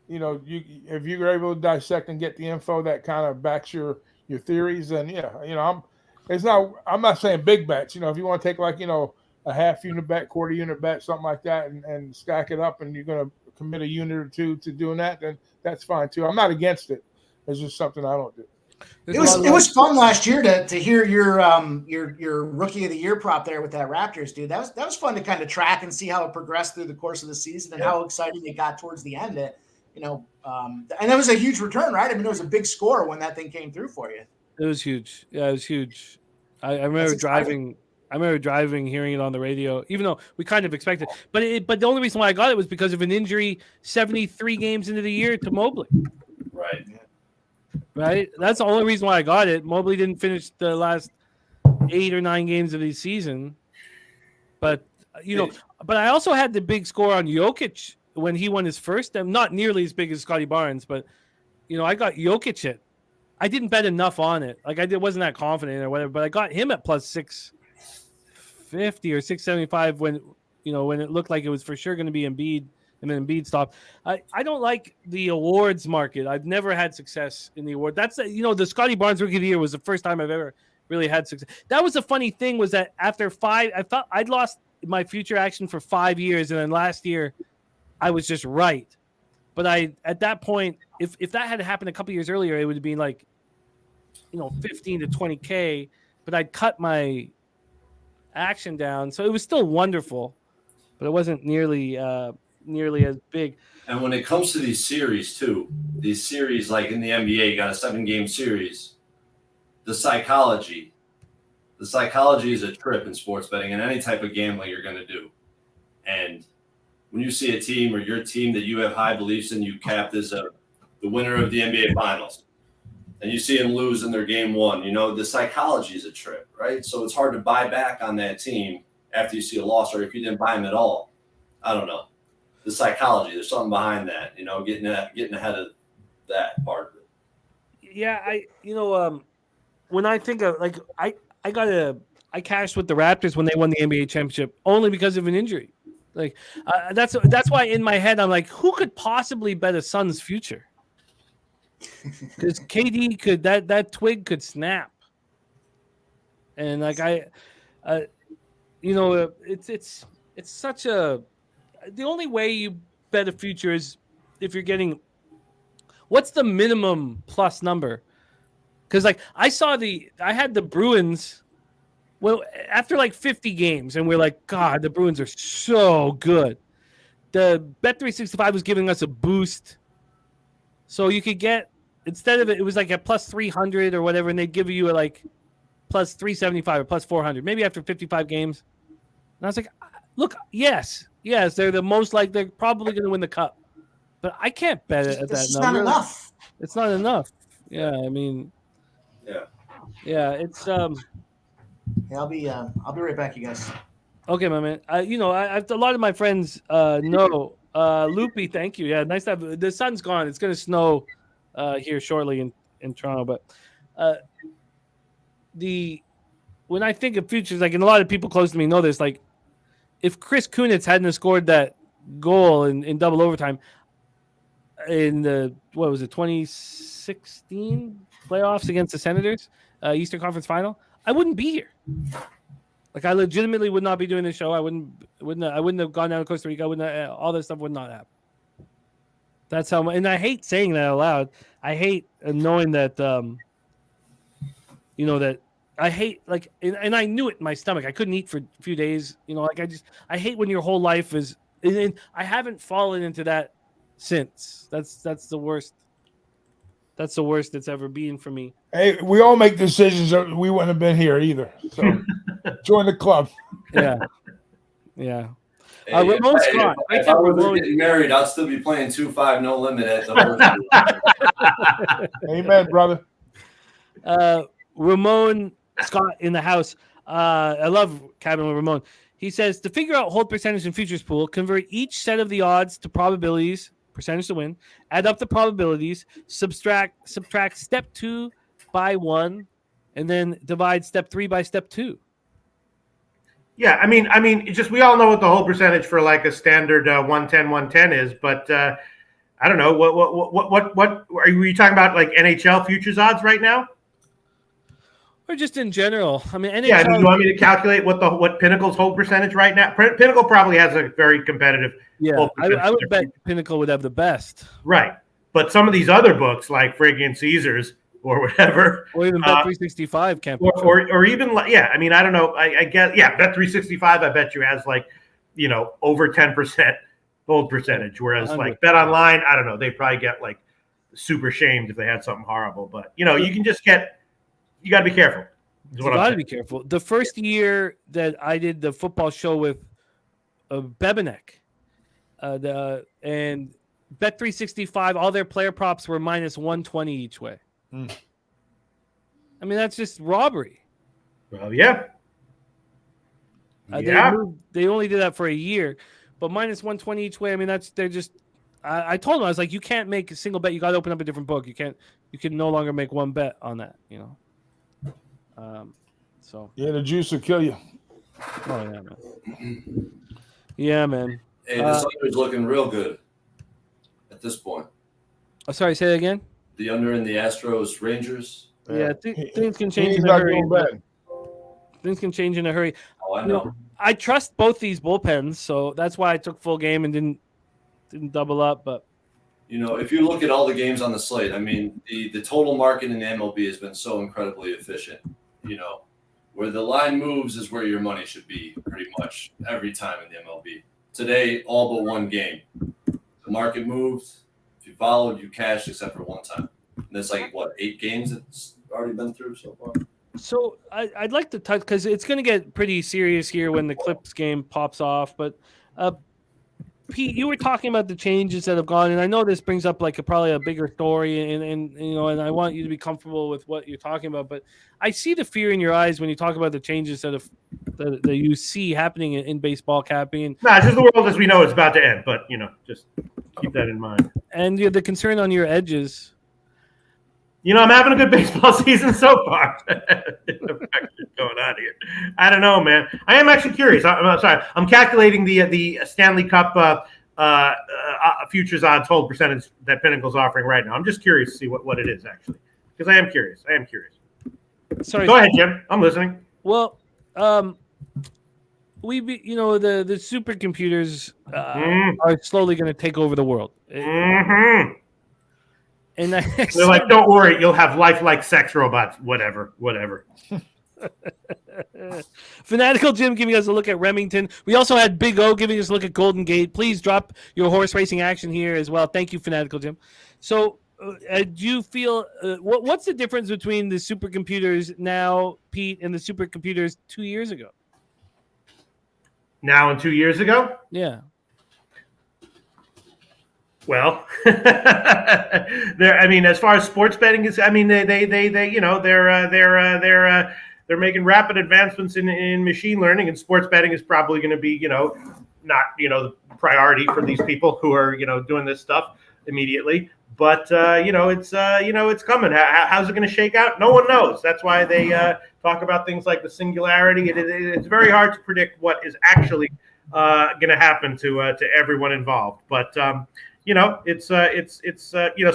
Speaker 6: you're able to dissect and get the info that kind of backs your theories, then I'm not saying big bets. If you want to take like a half unit bet, quarter unit bet, something like that, and stack it up, and you're going to commit a unit or two to doing that, then that's fine too. I'm not against it. It's just something I don't do.
Speaker 4: It was fun last year to hear your rookie of the year prop there with that Raptors, dude. That was fun to kind of track and see how it progressed through the course of the season and how exciting it got towards the end. And that was a huge return, right? I mean, it was a big score when that thing came through for you.
Speaker 1: It was huge. Yeah, it was huge. I remember driving. Hearing it on the radio, even though we kind of expected. But the only reason why I got it was because of an injury 73 games into the year to Mobley. Right. That's the only reason why I got it. Mobley didn't finish the last 8 or 9 games of the season. But but I also had the big score on Jokic when he won his first. Not nearly as big as Scotty Barnes, but I got Jokic it. I didn't bet enough on it. Like wasn't that confident or whatever, but I got him at plus 650 or 675 when it looked like it was for sure going to be Embiid and then Embiid stopped. I don't like the awards market. I've never had success in the award. That's the Scotty Barnes Rookie of the Year was the first time I've ever really had success. That was the funny thing was that after 5, I thought I'd lost my future action for 5 years, and then last year I was just right. But at that point, if that had happened a couple years earlier, it would have been like, 15 to 20K. But I'd cut my action down, so it was still wonderful, but it wasn't nearly as big.
Speaker 5: And when it comes to these series too, like in the NBA, you got a 7-game series. The psychology is a trip in sports betting and any type of gambling you're going to do. And when you see a team or your team that you have high beliefs in, you capped as the winner of the NBA Finals, and you see them lose in their game 1, the psychology is a trip, right? So it's hard to buy back on that team after you see a loss, or if you didn't buy them at all. I don't know. The psychology, there's something behind that, getting ahead of that part of it.
Speaker 1: Yeah, when I think of I cashed with the Raptors when they won the NBA championship only because of an injury. That's why in my head I'm like, who could possibly bet a Suns future? Because KD could that twig could snap, and it's such a. The only way you bet a future is if you're getting. What's the minimum plus number? Because I had the Bruins. Well, after 50 games, and we're like, God, the Bruins are so good. The Bet365 was giving us a boost. So you could get, instead of it was like a plus 300 or whatever, and they'd give you a plus 375 or plus 400, maybe after 55 games. And I was like, look, yes, they're the most they're probably going to win the cup. But I can't bet it at that number.
Speaker 4: Not enough.
Speaker 1: It's not enough. Yeah, I mean. Yeah, it's
Speaker 4: I'll be right back, you guys.
Speaker 1: Okay, my man. A lot of my friends know. Loopy, thank you. Yeah, nice to have. The sun's gone. It's going to snow here shortly in Toronto. But when I think of futures, and a lot of people close to me know this, if Chris Kunitz hadn't scored that goal in double overtime in the 2016 playoffs against the Senators, Eastern Conference Final, I wouldn't be here. I legitimately would not be doing this show. I wouldn't have gone down to Costa Rica. All this stuff would not happen. That's how. And I hate saying that out loud. I hate knowing that. That I hate and I knew it in my stomach. I couldn't eat for a few days. I hate when your whole life is. And I haven't fallen into that since. That's the worst. That's the worst it's ever been for me.
Speaker 6: Hey, we all make decisions that we wouldn't have been here either. So join the club.
Speaker 1: Yeah.
Speaker 5: Hey,
Speaker 1: Ramon Scott.
Speaker 5: If I was getting married, I'd still be playing 2-5 no limit at the
Speaker 6: Amen, brother.
Speaker 1: Ramon Scott in the house. I love Cabin with Ramon. He says to figure out hold percentage in futures pool, convert each set of the odds to probabilities, percentage to win, add up the probabilities, subtract step 2 by 1, and then divide step 3 by step 2.
Speaker 3: Yeah, I mean, just we all know what the whole percentage for a standard 110 is, but I don't know what were you talking about? NHL futures odds right now?
Speaker 1: Or just in general. I mean, NHL,
Speaker 3: yeah. Do you want me to calculate what Pinnacle's hold percentage right now? Pinnacle probably has a very competitive.
Speaker 1: Yeah, I would bet Pinnacle would have the best.
Speaker 3: Right, but some of these other books like friggin' Caesars or whatever,
Speaker 1: or even Bet365 can't,
Speaker 3: or even I mean, I don't know. I guess Bet365. I bet you has over 10% hold percentage, whereas
Speaker 1: 100.
Speaker 3: Bet Online, I don't know. They probably get super shamed if they had something horrible. But you can just get. You got to be careful.
Speaker 1: You got to be careful. The first year that I did the football show with Bebenek, and Bet365, all their player props were minus 120 each way. I mean, that's just robbery.
Speaker 3: Well, yeah.
Speaker 1: They only did that for a year, but minus 120 each way. I mean, they're just. I told them, I was like, you can't make a single bet. You got to open up a different book. You can no longer make one bet on that. So
Speaker 6: yeah, the juice will kill you.
Speaker 1: Oh yeah, man. Yeah, man.
Speaker 5: Hey, this under is looking real good at this point.
Speaker 1: Oh, sorry, say that again.
Speaker 5: The under in the Astros Rangers.
Speaker 1: Yeah, things can change
Speaker 6: He's
Speaker 1: in a
Speaker 6: not
Speaker 1: hurry.
Speaker 6: doing bad.
Speaker 1: Things can change in a hurry.
Speaker 5: Oh, I
Speaker 1: You
Speaker 5: know.
Speaker 1: know, I trust both these bullpens, so that's why I took full game and didn't double up. But
Speaker 5: If you look at all the games on the slate, I mean, the total market in the MLB has been so incredibly efficient. Where the line moves is where your money should be pretty much every time in the MLB. Today, all but one game. The market moved. If you followed, you cashed except for one time. And it's like, 8 games it's already been through so far?
Speaker 1: so I'd like to touch because it's going to get pretty serious here when the Clips game pops off. But Pete, you were talking about the changes that have gone, and I know this brings up probably a bigger story, and I want you to be comfortable with what you're talking about. But I see the fear in your eyes when you talk about the changes that you see happening in baseball, Cappy. And
Speaker 3: Nah, it's just the world as we know is about to end, but just keep that in mind.
Speaker 1: And the concern on your edges.
Speaker 3: I'm having a good baseball season so far. Going on here, I don't know, man. I am actually curious. I'm sorry. I'm calculating the Stanley Cup futures odds hold percentage that Pinnacle's offering right now. I'm just curious to see what it is actually, because I am curious.
Speaker 1: Sorry.
Speaker 3: Go ahead, Jim. I'm listening.
Speaker 1: Well, the supercomputers are slowly going to take over the world.
Speaker 3: Mm-hmm.
Speaker 1: And
Speaker 3: they're like, don't worry, you'll have lifelike sex robots. Whatever.
Speaker 1: Fanatical Jim giving us a look at Remington. We also had Big O giving us a look at Golden Gate. Please drop your horse racing action here as well. Thank you, Fanatical Jim. So, do you feel what's the difference between the supercomputers now, Pete, and the supercomputers 2 years ago?
Speaker 3: Now and 2 years ago?
Speaker 1: Yeah.
Speaker 3: Well, as far as sports betting is, they're making rapid advancements in machine learning, and sports betting is probably going to be, not the priority for these people who are, doing this stuff immediately. But it's coming. How's it going to shake out? No one knows. That's why they talk about things like the singularity. It's very hard to predict what is actually going to happen to everyone involved. But so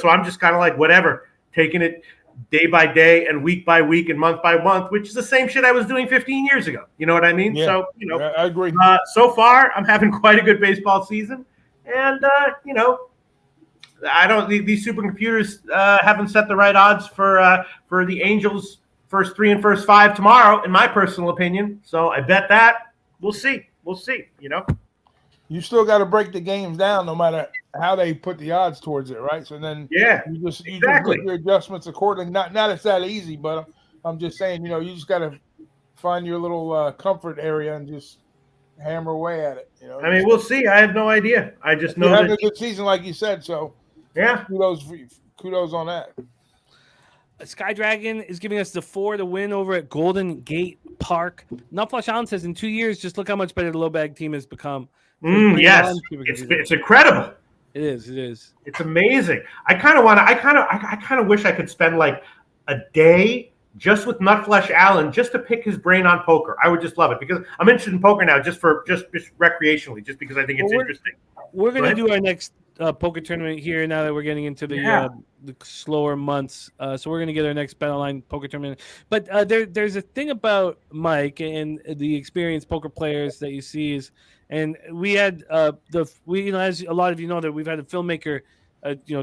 Speaker 3: I'm just kind of like whatever, taking it day by day and week by week and month by month, which is the same shit I was doing 15 years ago. You know what I mean?
Speaker 6: Yeah.
Speaker 3: So,
Speaker 6: I agree.
Speaker 3: So far I'm having quite a good baseball season, and these supercomputers haven't set the right odds for the Angels first 3 and first 5 tomorrow, in my personal opinion. So I bet that we'll see.
Speaker 6: You still got to break the games down, no matter how they put the odds towards it, right? So then, you just make your adjustments accordingly. Not it's that easy, but I'm just saying, you just got to find your little comfort area and just hammer away at it.
Speaker 3: We'll see. I have no idea. I just know
Speaker 6: you're having a good season, like you said. So,
Speaker 3: yeah,
Speaker 6: kudos on that.
Speaker 1: Sky Dragon is giving us the 4 to win over at Golden Gate Park. Nutflush Allen says in 2 years, just look how much better the low bag team has become.
Speaker 3: Yes, it's incredible.
Speaker 1: It is.
Speaker 3: It's amazing. I kind of wish I could spend like a day just with Nutflesh Allen just to pick his brain on poker. I would just love it because I'm interested in poker now just recreationally, just because I think it's interesting.
Speaker 1: We're going to do our next poker tournament here now that we're getting into the slower months. So we're going to get our next Bet Online poker tournament. But there's a thing about Mike and the experienced poker players that you see is, and we had as a lot of you know that we've had a filmmaker,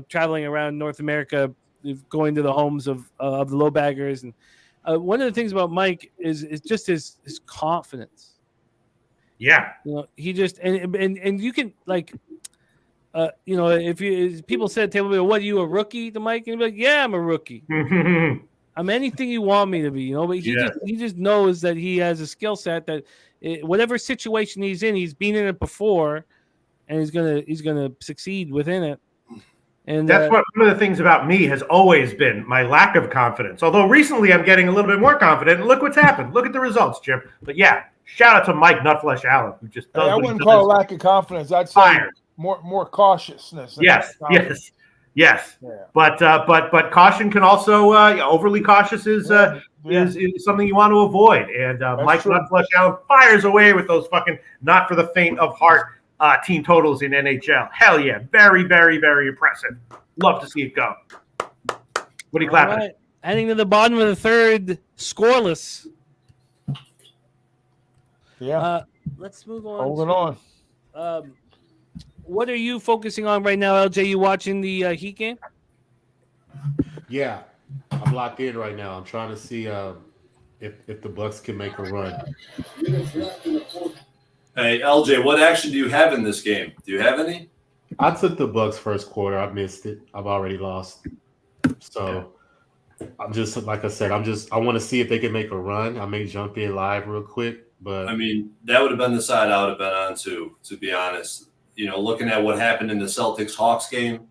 Speaker 1: traveling around North America, going to the homes of the low baggers, and one of the things about Mike is just his confidence.
Speaker 3: Yeah,
Speaker 1: he just and you can if people said at table, what are you, a rookie to Mike? And he'd be like, yeah, I'm a rookie. I'm anything you want me to be, but he just knows that he has a skill set that whatever situation he's in, he's been in it before, and he's gonna succeed within it. And
Speaker 3: that's one of the things about me has always been my lack of confidence. Although recently I'm getting a little bit more confident, and look what's happened. Look at the results, Jim. But yeah, shout out to Mike Nutflesh Allen, who just does.
Speaker 6: I wouldn't call it lack of confidence. I'd say more cautiousness.
Speaker 3: Yes. Yeah. But caution can also overly cautious is something you want to avoid. And Mike Nutflesh Allen fires away with those fucking not for the faint of heart team totals in NHL. Hell yeah. Very, very, very impressive. Love to see it go. What are you clapping?
Speaker 1: Right. Heading to the bottom of the third, scoreless.
Speaker 6: Yeah.
Speaker 1: Let's move on.
Speaker 6: Holding on.
Speaker 1: What are you focusing on right now, LJ? You watching the Heat game?
Speaker 2: Yeah, I'm locked in right now. I'm trying to see if the Bucks can make a run.
Speaker 5: Hey, LJ, what action do you have in this game? Do you have any?
Speaker 2: I took the Bucks first quarter. I missed it. I've already lost. So I'm just, like I said, I want to see if they can make a run. I may jump in live real quick, but
Speaker 5: I mean, that would have been the side I would have been on to be honest. You know, looking at what happened in the Celtics-Hawks game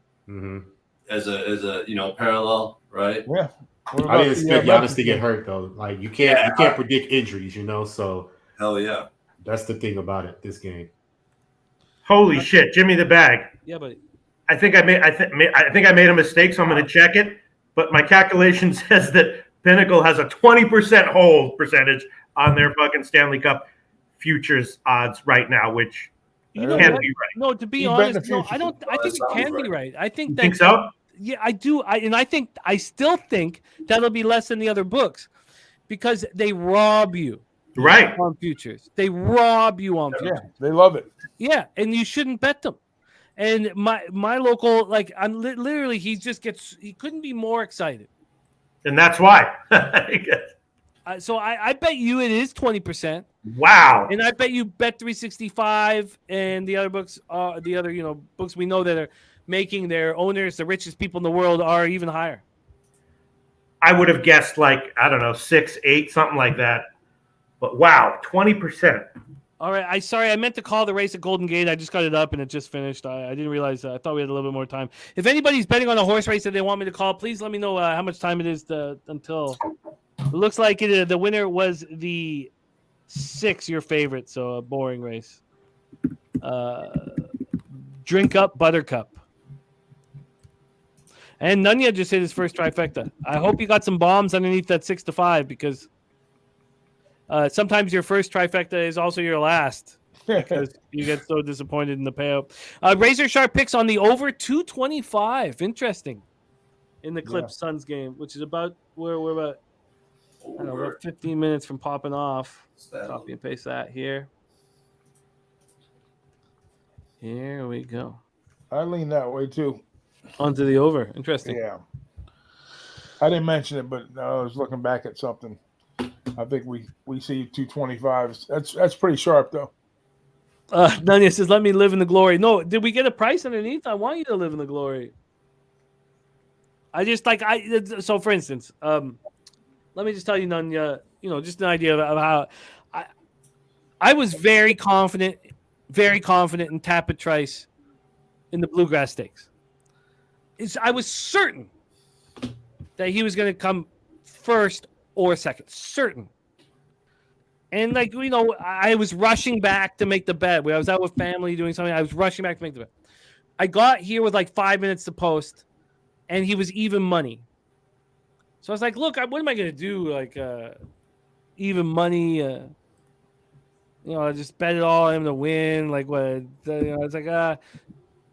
Speaker 5: as a parallel, right?
Speaker 6: Yeah.
Speaker 2: I didn't expect Giannis to get hurt though. Like you can't predict injuries, So
Speaker 5: hell yeah,
Speaker 2: that's the thing about it. This game.
Speaker 3: Holy shit, Jimmy the Bag.
Speaker 1: Yeah, buddy.
Speaker 3: I think I made a mistake, so I'm going to check it. But my calculation says that Pinnacle has a 20% hold percentage on their fucking Stanley Cup futures odds right now, which
Speaker 1: You know
Speaker 3: can't
Speaker 1: what?
Speaker 3: be right.
Speaker 1: No, to be
Speaker 6: You bet
Speaker 1: honest,
Speaker 6: the
Speaker 1: no,
Speaker 6: future.
Speaker 1: I don't. I think it can be right. I think that.
Speaker 3: Think so?
Speaker 1: Yeah, I do. I still think that'll be less than the other books because they rob you
Speaker 3: Right.
Speaker 1: on futures. They rob you on futures.
Speaker 6: Yeah, they love it.
Speaker 1: Yeah, and you shouldn't bet them. And my local, like, I'm literally, he couldn't be more excited.
Speaker 3: And that's why.
Speaker 1: So I bet you it is 20%.
Speaker 3: Wow.
Speaker 1: And I bet you Bet 365 and the other books, books we know that are making their owners the richest people in the world are even higher.
Speaker 3: I would have guessed like, I don't know, 6, 8, something like that. But wow, 20%.
Speaker 1: All right. I meant to call the race at Golden Gate. I just got it up and it just finished. I didn't realize I thought we had a little bit more time. If anybody's betting on a horse race that they want me to call, please let me know how much time it is until. It looks like the winner was the 6, your favorite. So a boring race. Drink Up Buttercup. And Nunya just hit his first trifecta. I hope you got some bombs underneath that 6-5 because sometimes your first trifecta is also your last because you get so disappointed in the payout. Razor sharp picks on the over 225. Interesting. In the Clips Suns game, which is about where we're about. I don't know, about 15 minutes from popping off. Copy and paste that here. Here we go.
Speaker 6: I lean that way too.
Speaker 1: Onto the over. Interesting.
Speaker 6: Yeah. I didn't mention it, but I was looking back at something. I think we see 225. That's pretty sharp though.
Speaker 1: Nunya says, "Let me live in the glory." No, did we get a price underneath? I want you to live in the glory. I just so for instance, let me just tell you, Nunya, just an idea of how I was very confident in Tapit Trice in the Bluegrass Stakes. I was certain that he was going to come first or second. Certain. And, I was rushing back to make the bet. I was out with family doing something. I was rushing back to make the bet. I got here with 5 minutes to post, and he was even money. So I was like, look, what am I going to do? Even money, I just bet it all on him to win. It's like,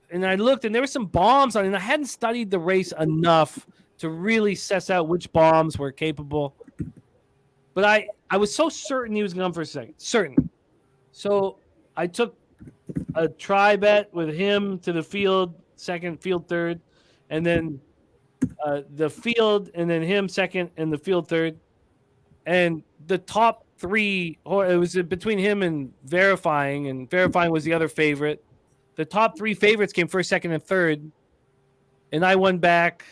Speaker 1: and I looked, and there were some bombs on it, and I hadn't studied the race enough to really suss out which bombs were capable. But I was so certain he was going to come for a second. Certain. So I took a try bet with him to the field, second, field third, and then the field, and then him second, and the field third. And the top 3, or it was between him and Verifying was the other favorite. The top 3 favorites came first, second, and third. And I won back,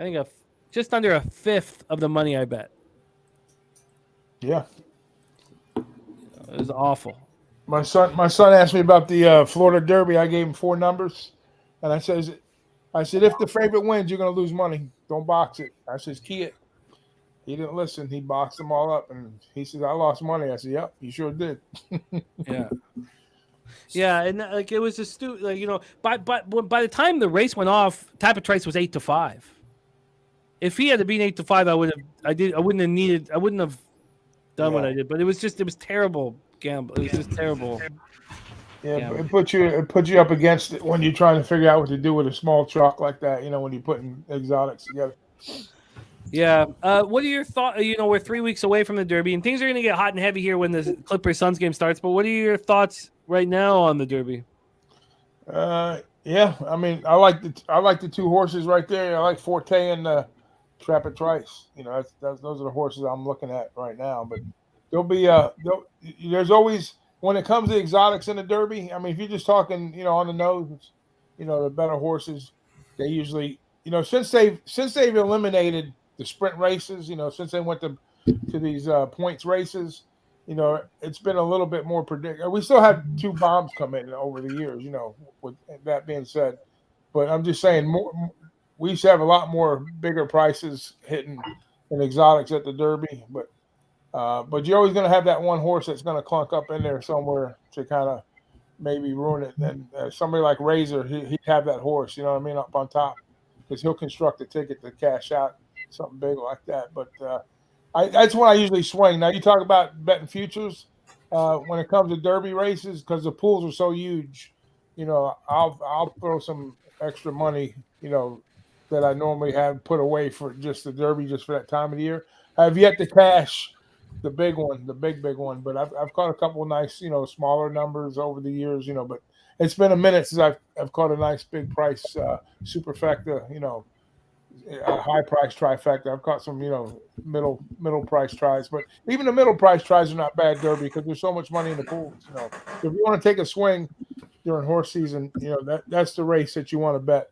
Speaker 1: I think, just under a fifth of the money I bet.
Speaker 6: Yeah.
Speaker 1: It was awful.
Speaker 6: My son asked me about the Florida Derby. I gave him 4 numbers. And I said, if the favorite wins, you're going to lose money. Don't box it. I says, key it. He didn't listen. He boxed them all up. And he says, I lost money. I said, yep, you sure did.
Speaker 1: Yeah. Yeah, and it was a by the time the race went off, Tapit Trice was 8-5. If he had been 8-5, I wouldn't have done what I did. But it was terrible gamble. It was just terrible.
Speaker 6: Yeah, it puts you up against it when you're trying to figure out what to do with a small truck like that. When you're putting exotics together.
Speaker 1: Yeah. What are your thoughts? We're 3 weeks away from the Derby, and things are going to get hot and heavy here when the Clippers Suns game starts. But what are your thoughts right now on the Derby?
Speaker 6: Yeah. I mean, I like the two horses right there. I like Forte and Trapper Trice. Those are the horses I'm looking at right now. But there'll be there's always, when it comes to exotics in the Derby. I mean, if you're just talking, on the nose, the better horses, they usually, since they've eliminated the sprint races, since they went to these points races, it's been a little bit more predictable. We still had two bombs come in over the years, with that being said. But I'm just saying, we used to have a lot more bigger prices hitting in exotics at the Derby. But you're always going to have that one horse that's going to clunk up in there somewhere to kind of maybe ruin it. And somebody like Razor, he'd have that horse, up on top, because he'll construct a ticket to cash out something big like that. But that's when I usually swing. Now, you talk about betting futures when it comes to Derby races, because the pools are so huge. I'll throw some extra money, that I normally have put away for just the Derby, just for that time of the year. I've yet to cash the big one, the big one. But I've caught a couple of nice, smaller numbers over the years, But it's been a minute since I've caught a nice big price superfecta, a high price trifecta. I've caught some, middle price tries, but even the middle price tries are not bad Derby, because there's so much money in the pool. If you want to take a swing during horse season, that's the race that you want to bet.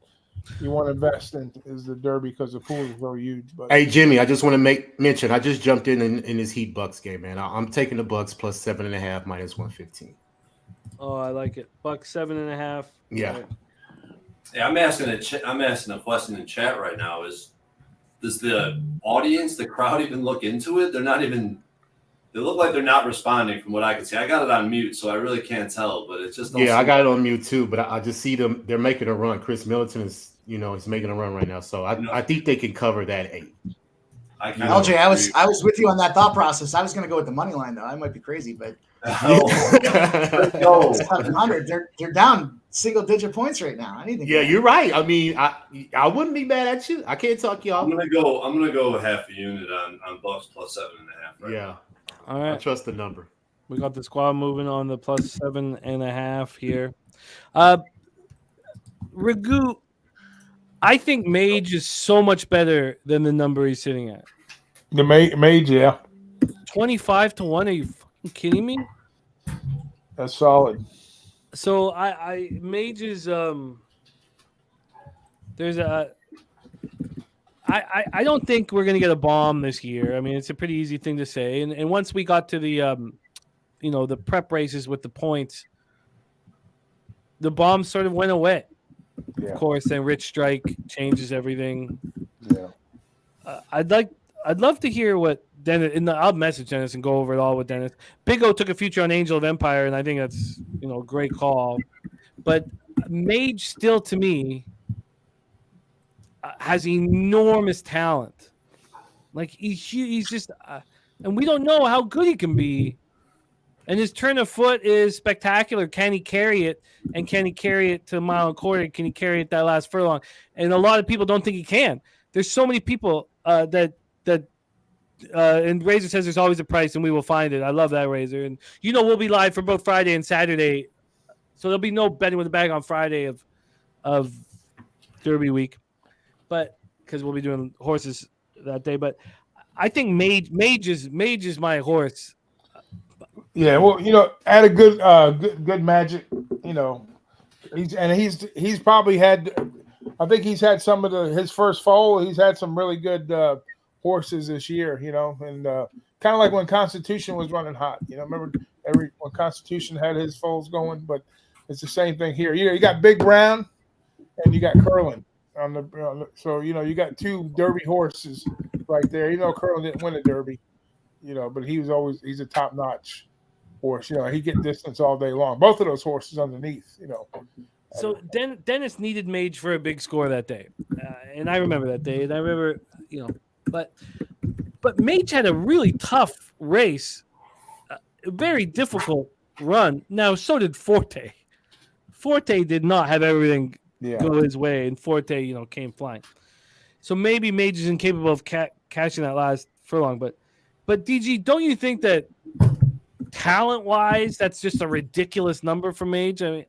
Speaker 6: You want to invest in is the Derby, because the pool is so huge. But
Speaker 2: hey, Jimmy, I just want to mention. I just jumped in this Heat Bucks game, man. I'm taking the Bucks plus 7.5 minus 115.
Speaker 1: Oh, I like it. Bucks 7.5.
Speaker 2: Yeah.
Speaker 1: Right.
Speaker 5: Yeah, I'm asking a question in chat right now. Does the audience, the crowd, even look into it? They're not even. They look like they're not responding from what I can see. I got it on mute, so I really can't tell. But it's just
Speaker 2: I got it on mute too. But I just see them. They're making a run. Chris Middleton is, he's making a run right now. So I think they can cover that 8.
Speaker 4: LJ, I was with you on that thought process. I was going to go with the money line, though. I might be crazy, but 700. They're down single-digit points right now.
Speaker 2: You're right. I mean, I wouldn't be mad at you. I can't talk y'all.
Speaker 5: I'm gonna go half a unit on Bucks plus 7.5. Right now.
Speaker 1: All right.
Speaker 2: I trust the number.
Speaker 1: We got the squad moving on the plus 7.5 here. Ragu, I think Mage is so much better than the number he's sitting at.
Speaker 6: The Mage, yeah.
Speaker 1: 25-1. Are you fucking kidding me?
Speaker 6: That's solid.
Speaker 1: So Mage is there's a I don't think we're gonna get a bomb this year. I mean, it's a pretty easy thing to say. And once we got to the the prep races with the points, the bomb sort of went away.
Speaker 6: Yeah.
Speaker 1: Of course, then Rich Strike changes everything.
Speaker 6: Yeah.
Speaker 1: I'd love to hear what Dennis. I'll message Dennis and go over it all with Dennis. Big O took a future on Angel of Empire, and I think that's a great call. But Mage still, to me, has enormous talent. Like he's just, and we don't know how good he can be. And his turn of foot is spectacular. Can he carry it? And can he carry it to a mile and a quarter? Can he carry it that last furlong? And a lot of people don't think he can. There's so many people and Razor says there's always a price, and we will find it. I love that, Razor. And we'll be live for both Friday and Saturday, so there'll be no betting with a bag on Friday of Derby week, but because we'll be doing horses that day. But I think Mage is my horse.
Speaker 6: Yeah, well, add a good magic. He's probably had. I think he's had some of his first foal. He's had some really good horses this year, and kind of like when Constitution was running hot. Remember when Constitution had his foals going, but it's the same thing here. You got Big Brown and you got Curlin on the so you got two Derby horses right there. Curlin didn't win a Derby, but he's a top notch horse. He get distance all day long. Both of those horses underneath,
Speaker 1: So Dennis needed Mage for a big score that day, and I remember that day. And I remember, but Mage had a really tough race, very difficult run. Now, so did Forte. Forte did not have everything go his way, and Forte, came flying. So maybe Mage is incapable of catching that last furlong. But DG, don't you think that talent-wise, that's just a ridiculous number for Mage? I mean,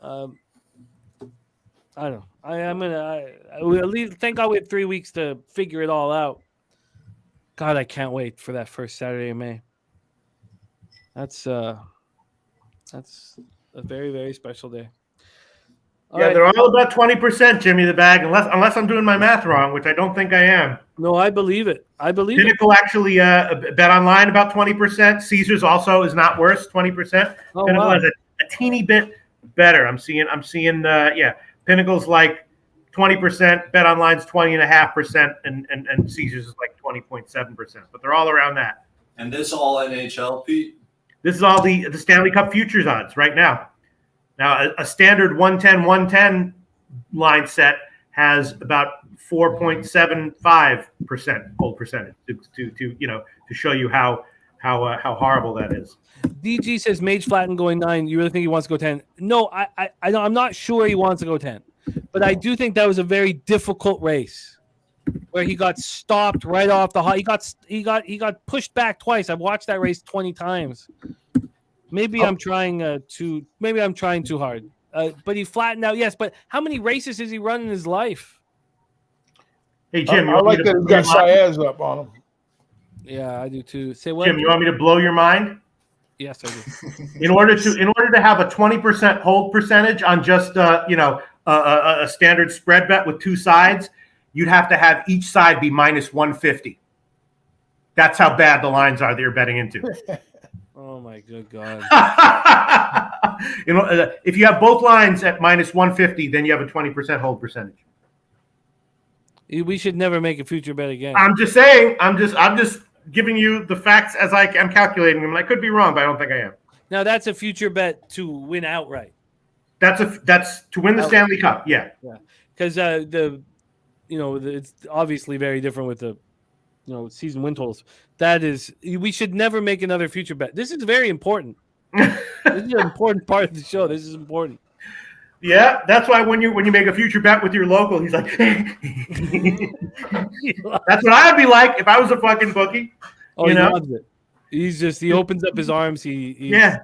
Speaker 1: I don't know. I at least thank God we had 3 weeks to figure it all out. God, I can't wait for that first Saturday in May. That's a very, very special day.
Speaker 3: They're all about 20%, Jimmy, the bag, unless I'm doing my math wrong, which I don't think I am.
Speaker 1: No, I believe it.
Speaker 3: Pinnacle actually bet online about 20%. Caesars also is not worse, 20%.
Speaker 1: Oh,
Speaker 3: Pinnacle
Speaker 1: wow.
Speaker 3: has a teeny bit better. I'm seeing Pinnacle's like 20%, bet online's 20.5%, and Caesars is like 20.7%. But they're all around that.
Speaker 5: And this all NHL, Pete?
Speaker 3: This is all the Stanley Cup futures odds right now. Now, a standard 110 line set has about 4.75% hold percentage to show you how horrible that is.
Speaker 1: DG says Mage flattened going 9. You really think he wants to go 10? No, I'm not sure he wants to go 10, but I do think that was a very difficult race where he got stopped right off the hot. He got pushed back twice. I've watched that race 20 times. Maybe I'm trying too hard. But he flattened out, yes. But how many races has he run in his life?
Speaker 3: Hey, Jim,
Speaker 6: I like that he's got Saez up on him.
Speaker 1: Yeah, I do too. Say what?
Speaker 3: Jim, you want me to blow your mind?
Speaker 1: Yes, I do.
Speaker 3: In order to have a 20% hold percentage on just a standard spread bet with two sides, you'd have to have each side be minus 150. That's how bad the lines are that you're betting into.
Speaker 1: Oh my good God!
Speaker 3: If you have both lines at minus 150, then you have a 20% hold percentage.
Speaker 1: We should never make a future bet again.
Speaker 3: I'm just saying. I'm just giving you the facts as I'm calculating them. And I could be wrong, but I don't think I am.
Speaker 1: Now that's a future bet to win outright.
Speaker 3: That's to win the Stanley Cup. Yeah.
Speaker 1: Because it's obviously very different with the season win totals. We should never make another future bet. This is very important. This is an important part of the show. This is important.
Speaker 3: Yeah, that's why when you make a future bet with your local, he's like, that's what I'd be like if I was a fucking bookie.
Speaker 1: Oh, he loves it. He opens up his arms. Yeah.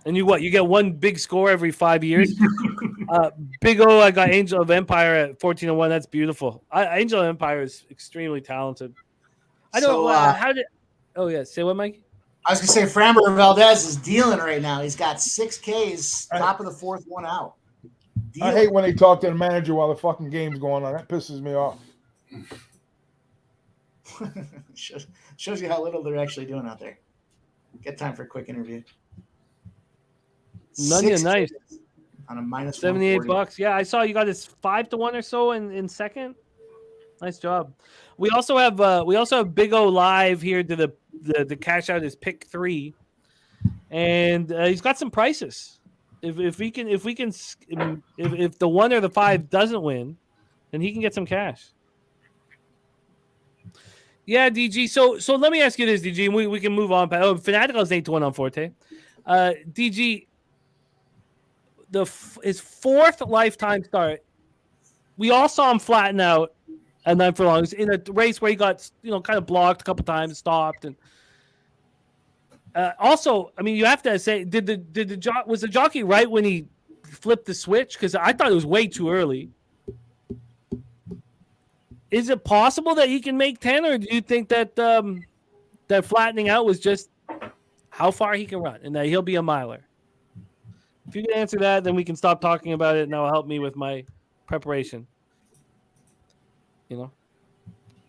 Speaker 1: And you get one big score every 5 years. Big O, I got Angel of Empire at 14-1. That's beautiful. Angel of Empire is extremely talented. I don't know how did. Oh yeah, say what, Mike?
Speaker 4: I was gonna say Framber Valdez is dealing right now. He's got 6 Ks, top of the 4th one out.
Speaker 6: I hate when they talk to the manager while the fucking game's going on. That pisses me off.
Speaker 4: Shows you how little they're actually doing out there. Get time for a quick interview.
Speaker 1: Nunya, nice.
Speaker 4: On a minus
Speaker 1: $78. Yeah, I saw you got this 5-1 or so in second. Nice job. We also have Big O live here to the cash out his pick 3, and he's got some prices. If the 1 or the 5 doesn't win, then he can get some cash. Yeah, DG. So let me ask you this, DG, and we can move on. Fanatical is 8-1 on Forte. DG, his 4th lifetime start. We all saw him flatten out and then for long. It was in a race where he got kind of blocked a couple times, stopped, and also, I mean, you have to say, was the jockey right when he flipped the switch? Because I thought it was way too early. Is it possible that he can make 10, or do you think that that flattening out was just how far he can run and that he'll be a miler? If you can answer that, then we can stop talking about it, and that'll help me with my preparation.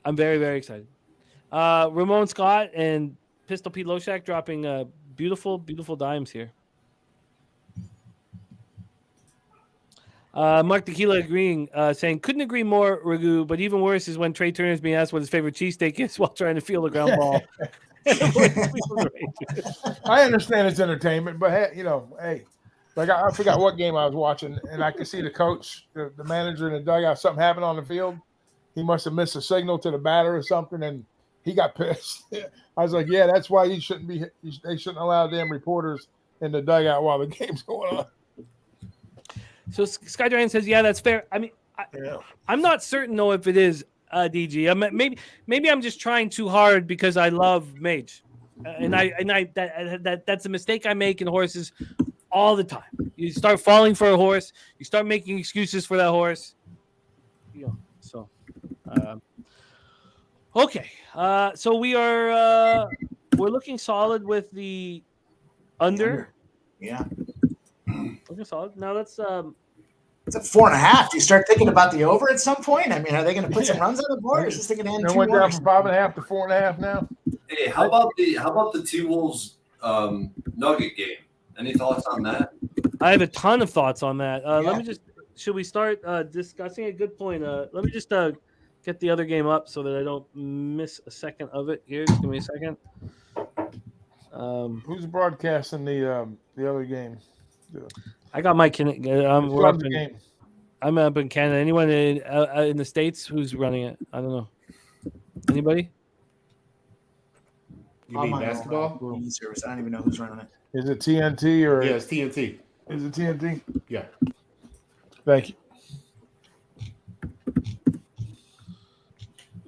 Speaker 1: I'm very, very excited. Ramon Scott and Pistol Pete Loshak dropping beautiful, beautiful dimes here. Mark Tequila agreeing, saying, couldn't agree more, Ragu, but even worse is when Trey Turner's being asked what his favorite cheesesteak is while trying to field a ground ball.
Speaker 6: I understand it's entertainment, but hey, like I forgot what game I was watching, and I could see the coach, the manager in the dugout, something happened on the field. He must have missed a signal to the batter or something, and he got pissed. I was like, yeah, that's why they shouldn't allow damn reporters in the dugout while the game's going on.
Speaker 1: So Sky Giant says, yeah, that's fair. I mean, I'm not certain though if it is DG. Maybe I'm just trying too hard because I love Mage, that's a mistake I make in horses all the time. You start falling for a horse, you start making excuses for that horse. So okay. So we're looking solid with the under.
Speaker 4: Yeah.
Speaker 1: Looking solid. Now let's
Speaker 4: It's at 4.5. Do you start thinking about the over at some point? I mean, are they going to put some runs on the board, or is this thing going to end 2-1?
Speaker 6: Went down from 5.5 to 4.5 now.
Speaker 5: Hey, how about the T-Wolves Nugget game? Any thoughts on that?
Speaker 1: I have a ton of thoughts on that. Let me just. Should we start discussing a good point? Let me just get the other game up so that I don't miss a second of it. Here, just give me a second.
Speaker 6: Who's broadcasting the other game?
Speaker 1: I got my I'm up in Canada. Anyone in the States who's running it? I don't know. Anybody?
Speaker 2: You mean basketball?
Speaker 4: Service. I don't even know who's running it.
Speaker 6: Is it TNT or?
Speaker 2: Yeah, it's TNT.
Speaker 6: Is it TNT?
Speaker 2: Yeah.
Speaker 6: Thank you.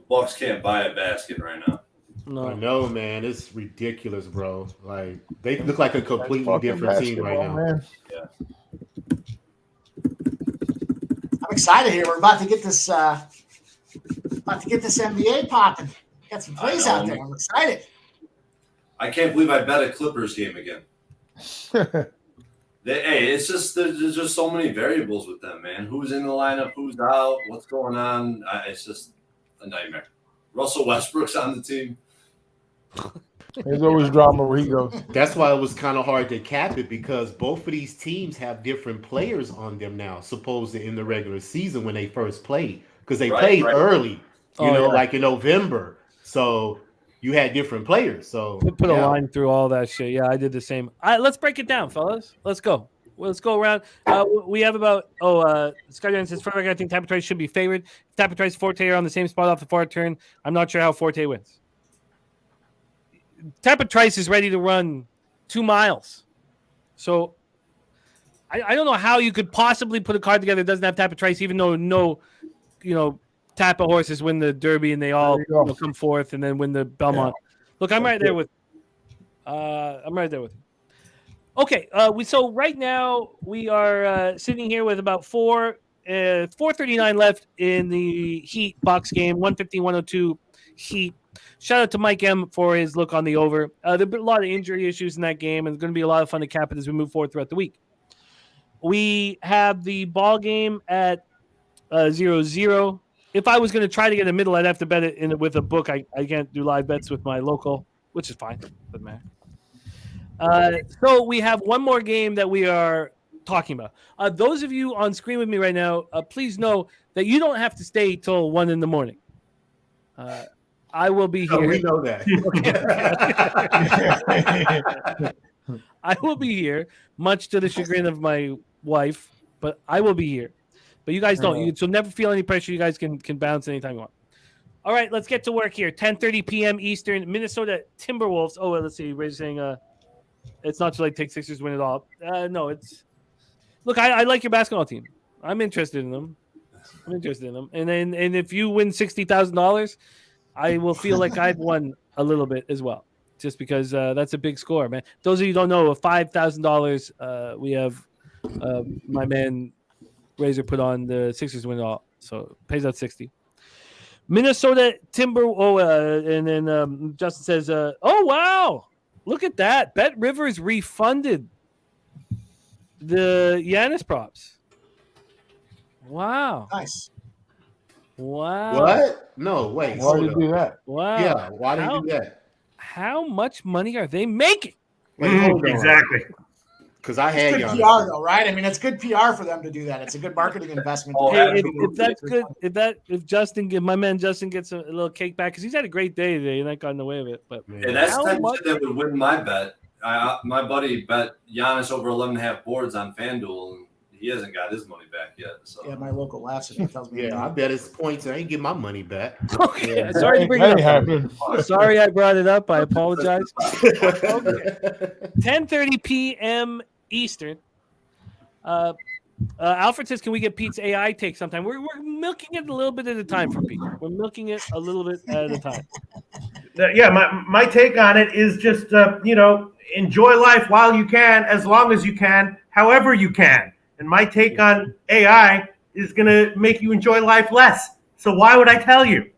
Speaker 5: Bucks can't buy a basket right now.
Speaker 1: No.
Speaker 2: I know, man. It's ridiculous, bro. Like they look like a completely different team right now.
Speaker 6: Man.
Speaker 5: Yeah.
Speaker 4: I'm excited here. We're about to get this NBA popping. Got some plays out there. I'm excited.
Speaker 5: I can't believe I bet a Clippers game again. It's just there's just so many variables with them, man. Who's in the lineup? Who's out? What's going on? It's just a nightmare. Russell Westbrook's on the team.
Speaker 6: There's always drama where he goes.
Speaker 2: That's why it was kind of hard to cap it because both of these teams have different players on them now, supposed to in the regular season when they first played because they played early, like in November. So you had different players. So
Speaker 1: put a line through all that shit. Yeah, I did the same. Let's break it down, fellas. Let's go. Let's go around. We have about Skyline says for I think Tampa Trice should be favored. If Tampa Trice Forte are on the same spot off the forward turn, I'm not sure how Forte wins. Tampa Trice is ready to run 2 miles. So I don't know how you could possibly put a card together that doesn't have Tampa Trice, even though Tampa horses win the Derby and they all come forth and then win the Belmont. Yeah. Look, I'm right there with Okay, so right now we are sitting here with about 4:39 left in the Heat Bucks game, 115-102 Heat. Shout out to Mike M for his look on the over. There have been a lot of injury issues in that game, and it's going to be a lot of fun to cap it as we move forward throughout the week. We have the ball game at 0-0. If I was going to try to get a middle, I'd have to bet it with a book. I can't do live bets with my local, which is fine. Doesn't matter. So we have one more game that we are talking about. Those of you on screen with me right now, please know that you don't have to stay till 1 a.m. I will be here.
Speaker 2: We know that.
Speaker 1: I will be here, much to the chagrin of my wife, but I will be here. But you guys don't. So never feel any pressure. You guys can bounce anytime you want. All right, let's get to work here. 10:30 p.m. Eastern, Minnesota Timberwolves. Oh, let's see. Ray's saying it's not too late to take Sixers win it all. No, it's – look, I like your basketball team. I'm interested in them. And if you win $60,000, I will feel like I've won a little bit as well, just because that's a big score, man. Those of you who don't know, $5,000 we have my man Razor put on the Sixers win it all, so it pays out 60. Minnesota Timber. And then Justin says, "Oh wow, look at that! Bet Rivers refunded the Giannis props. Wow,
Speaker 4: nice.
Speaker 1: Wow.
Speaker 2: What? No, wait.
Speaker 6: Why did you do that?
Speaker 1: Wow.
Speaker 2: Yeah, why did you do that?
Speaker 1: How much money are they making?
Speaker 3: Exactly.
Speaker 2: Because I had
Speaker 4: good PR though, right? I mean, it's good PR for them to do that. It's a good marketing investment.
Speaker 1: If that's good, if my man Justin gets a little cake back because he's had a great day today and that got in the way of it. But
Speaker 5: that's the type of shit that would win my bet. My buddy bet Giannis over 11.5 boards on FanDuel, and he hasn't got his money back yet. So
Speaker 4: Yeah, my local accident tells me.
Speaker 2: Yeah, I bet it's points. I ain't get my money back.
Speaker 1: Okay, sorry to bring
Speaker 6: That
Speaker 1: it
Speaker 6: ain't
Speaker 1: up.
Speaker 6: happening.
Speaker 1: Sorry I brought it up. I apologize.
Speaker 2: Okay.
Speaker 1: 10:30 p.m. Eastern. Alfred says, "Can we get Pete's AI take sometime?" We're milking it a little bit at a time for Pete. We're milking it a little bit at a time.
Speaker 3: Yeah, my take on it is just enjoy life while you can, as long as you can, however you can. And my take on AI is going to make you enjoy life less. So why would I tell you?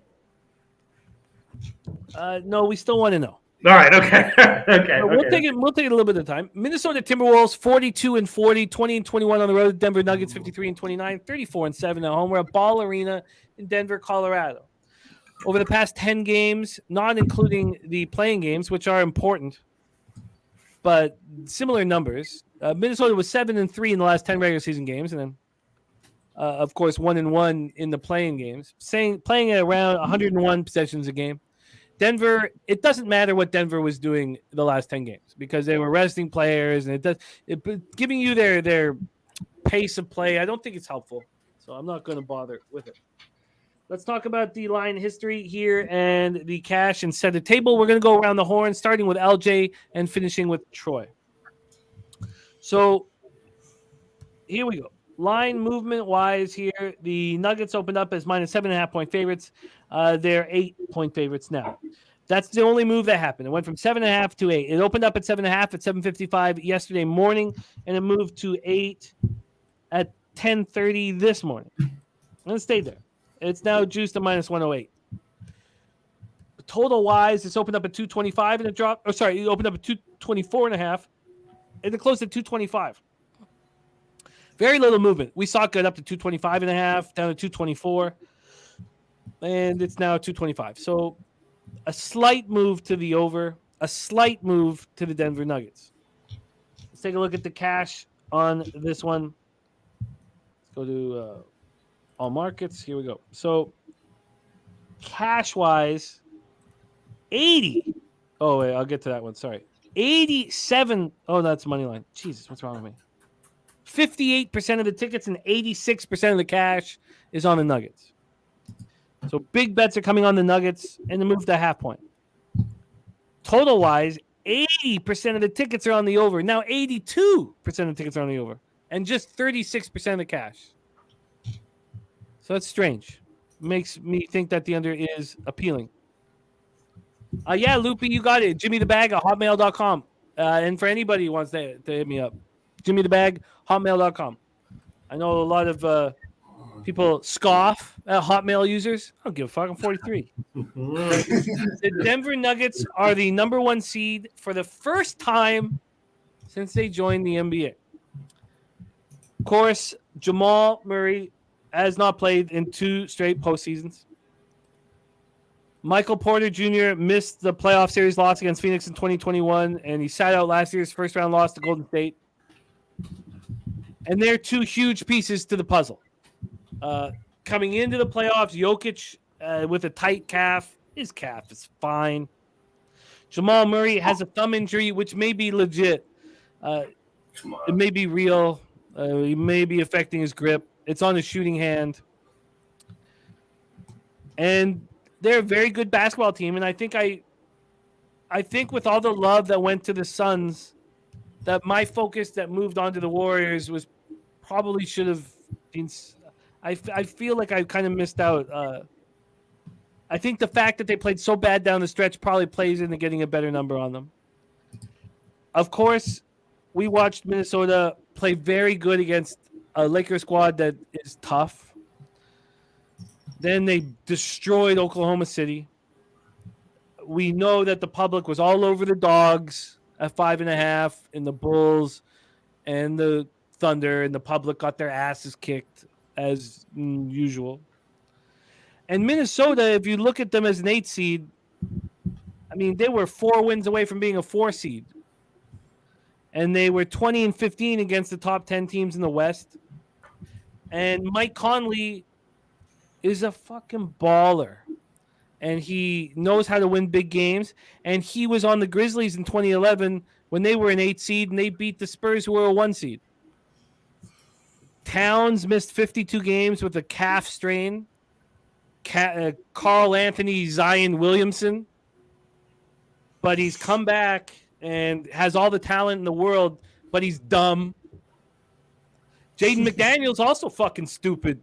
Speaker 1: No, we still want to know.
Speaker 3: All right, okay. Okay.
Speaker 1: We'll take it. We'll take it a little bit of time. Minnesota Timberwolves 42-40, 20-21 on the road. Denver Nuggets 53-29, 34-7 at home. We're at Ball Arena in Denver, Colorado. Over the past 10 games, not including the playing games, which are important, but similar numbers. Minnesota was 7-3 in the last 10 regular season games, and then, of course, 1-1 in the playing games. Playing at around 101 possessions a game. Denver, it doesn't matter what Denver was doing the last 10 games because they were resting players, and giving you their pace of play. I don't think it's helpful, so I'm not going to bother with it. Let's talk about the line history here and the cash and set a table. We're going to go around the horn, starting with LJ and finishing with Troy. So here we go. Line movement wise here, the Nuggets opened up as minus 7.5 point favorites. They're 8-point favorites now. That's the only move that happened. It went from 7.5 to 8. It opened up at 7.5 at 7:55 yesterday morning, and it moved to 8 at 10:30 this morning. And it stayed there. It's now juiced to minus 108. Total wise, it's opened up at 225 and it dropped. It opened up at 224.5 and it closed at 225. Very little movement. We saw it get up to 225.5, down to 224, and it's now 225. So a slight move to the over, a slight move to the Denver Nuggets. Let's take a look at the cash on this one. Let's go to all markets. Here we go. So cash-wise, 80. Oh, wait, I'll get to that one. Sorry. 87. Oh, that's money line. Jesus, what's wrong with me? 58% of the tickets and 86% of the cash is on the Nuggets. So big bets are coming on the Nuggets and the move to half point. Total-wise, 80% of the tickets are on the over. Now 82% of the tickets are on the over. And just 36% of the cash. So that's strange. Makes me think that the under is appealing. Yeah, Loopy, you got it. Jimmy the Bag at hotmail.com. And for anybody who wants to hit me up, Jimmy the Bag, hotmail.com. I know a lot of people scoff at Hotmail users. I don't give a fuck. I'm 43. The Denver Nuggets are the number 1 seed for the first time since they joined the NBA. Of course, Jamal Murray has not played in 2 straight postseasons. Michael Porter Jr. missed the playoff series loss against Phoenix in 2021, and he sat out last year's first-round loss to Golden State. And they're 2 huge pieces to the puzzle. Coming into the playoffs, Jokic with a tight calf. His calf is fine. Jamal Murray has a thumb injury, which may be legit. It may be real. He may be affecting his grip. It's on his shooting hand. And they're a very good basketball team. And I think with all the love that went to the Suns, that my focus that moved on to the Warriors was probably should have been. I feel like I kind of missed out. I think the fact that they played so bad down the stretch probably plays into getting a better number on them. Of course, we watched Minnesota play very good against a Lakers squad that is tough. Then they destroyed Oklahoma City. We know that the public was all over the Dogs at 5.5 and the Bulls and the Thunder, and the public got their asses kicked as usual. And Minnesota, if you look at them as an 8 seed, I mean, they were 4 wins away from being a 4 seed. And they were 20-15 against the top 10 teams in the West. And Mike Conley is a fucking baller. And he knows how to win big games. And he was on the Grizzlies in 2011 when they were an 8 seed and they beat the Spurs, who were a 1 seed. Towns missed 52 games with a calf strain. Carl Anthony Zion Williamson. But he's come back and has all the talent in the world, but he's dumb. Jaden McDaniels also fucking stupid.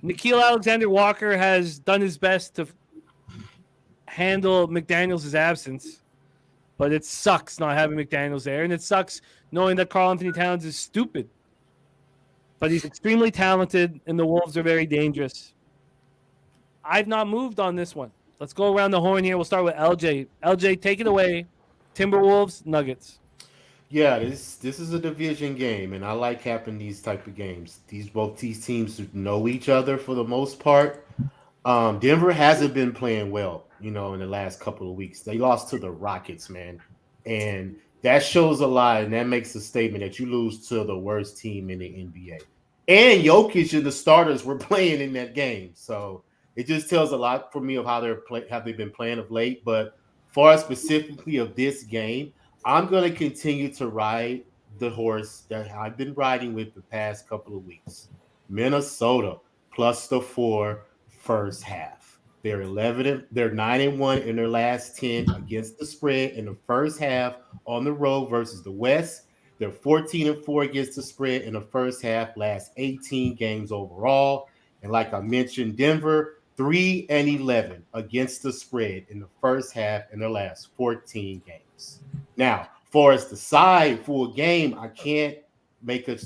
Speaker 1: Nickeil Alexander-Walker has done his best to handle McDaniels' absence, but it sucks not having McDaniels there, and it sucks knowing that Karl Anthony Towns is stupid. But he's extremely talented, and the Wolves are very dangerous. I've not moved on this one. Let's go around the horn here. We'll start with LJ. LJ, take it away. Timberwolves, Nuggets.
Speaker 2: Yeah, this is a division game, and I like having these type of games. Both these teams know each other for the most part. Denver hasn't been playing well, in the last couple of weeks. They lost to the Rockets, man, and that shows a lot, and that makes a statement that you lose to the worst team in the NBA. And Jokic and the starters were playing in that game, so it just tells a lot for me of how they've been playing of late. But far specifically of this game, I'm going to continue to ride the horse that I've been riding with the past couple of weeks. Minnesota plus the 4 first half. They're 9-1 in their last 10 against the spread in the first half on the road versus the West. They're 14-4 against the spread in the first half, last 18 games overall. And like I mentioned, Denver 3-11 against the spread in the first half in their last 14 games. Now, for us to decide for a game, I can't make a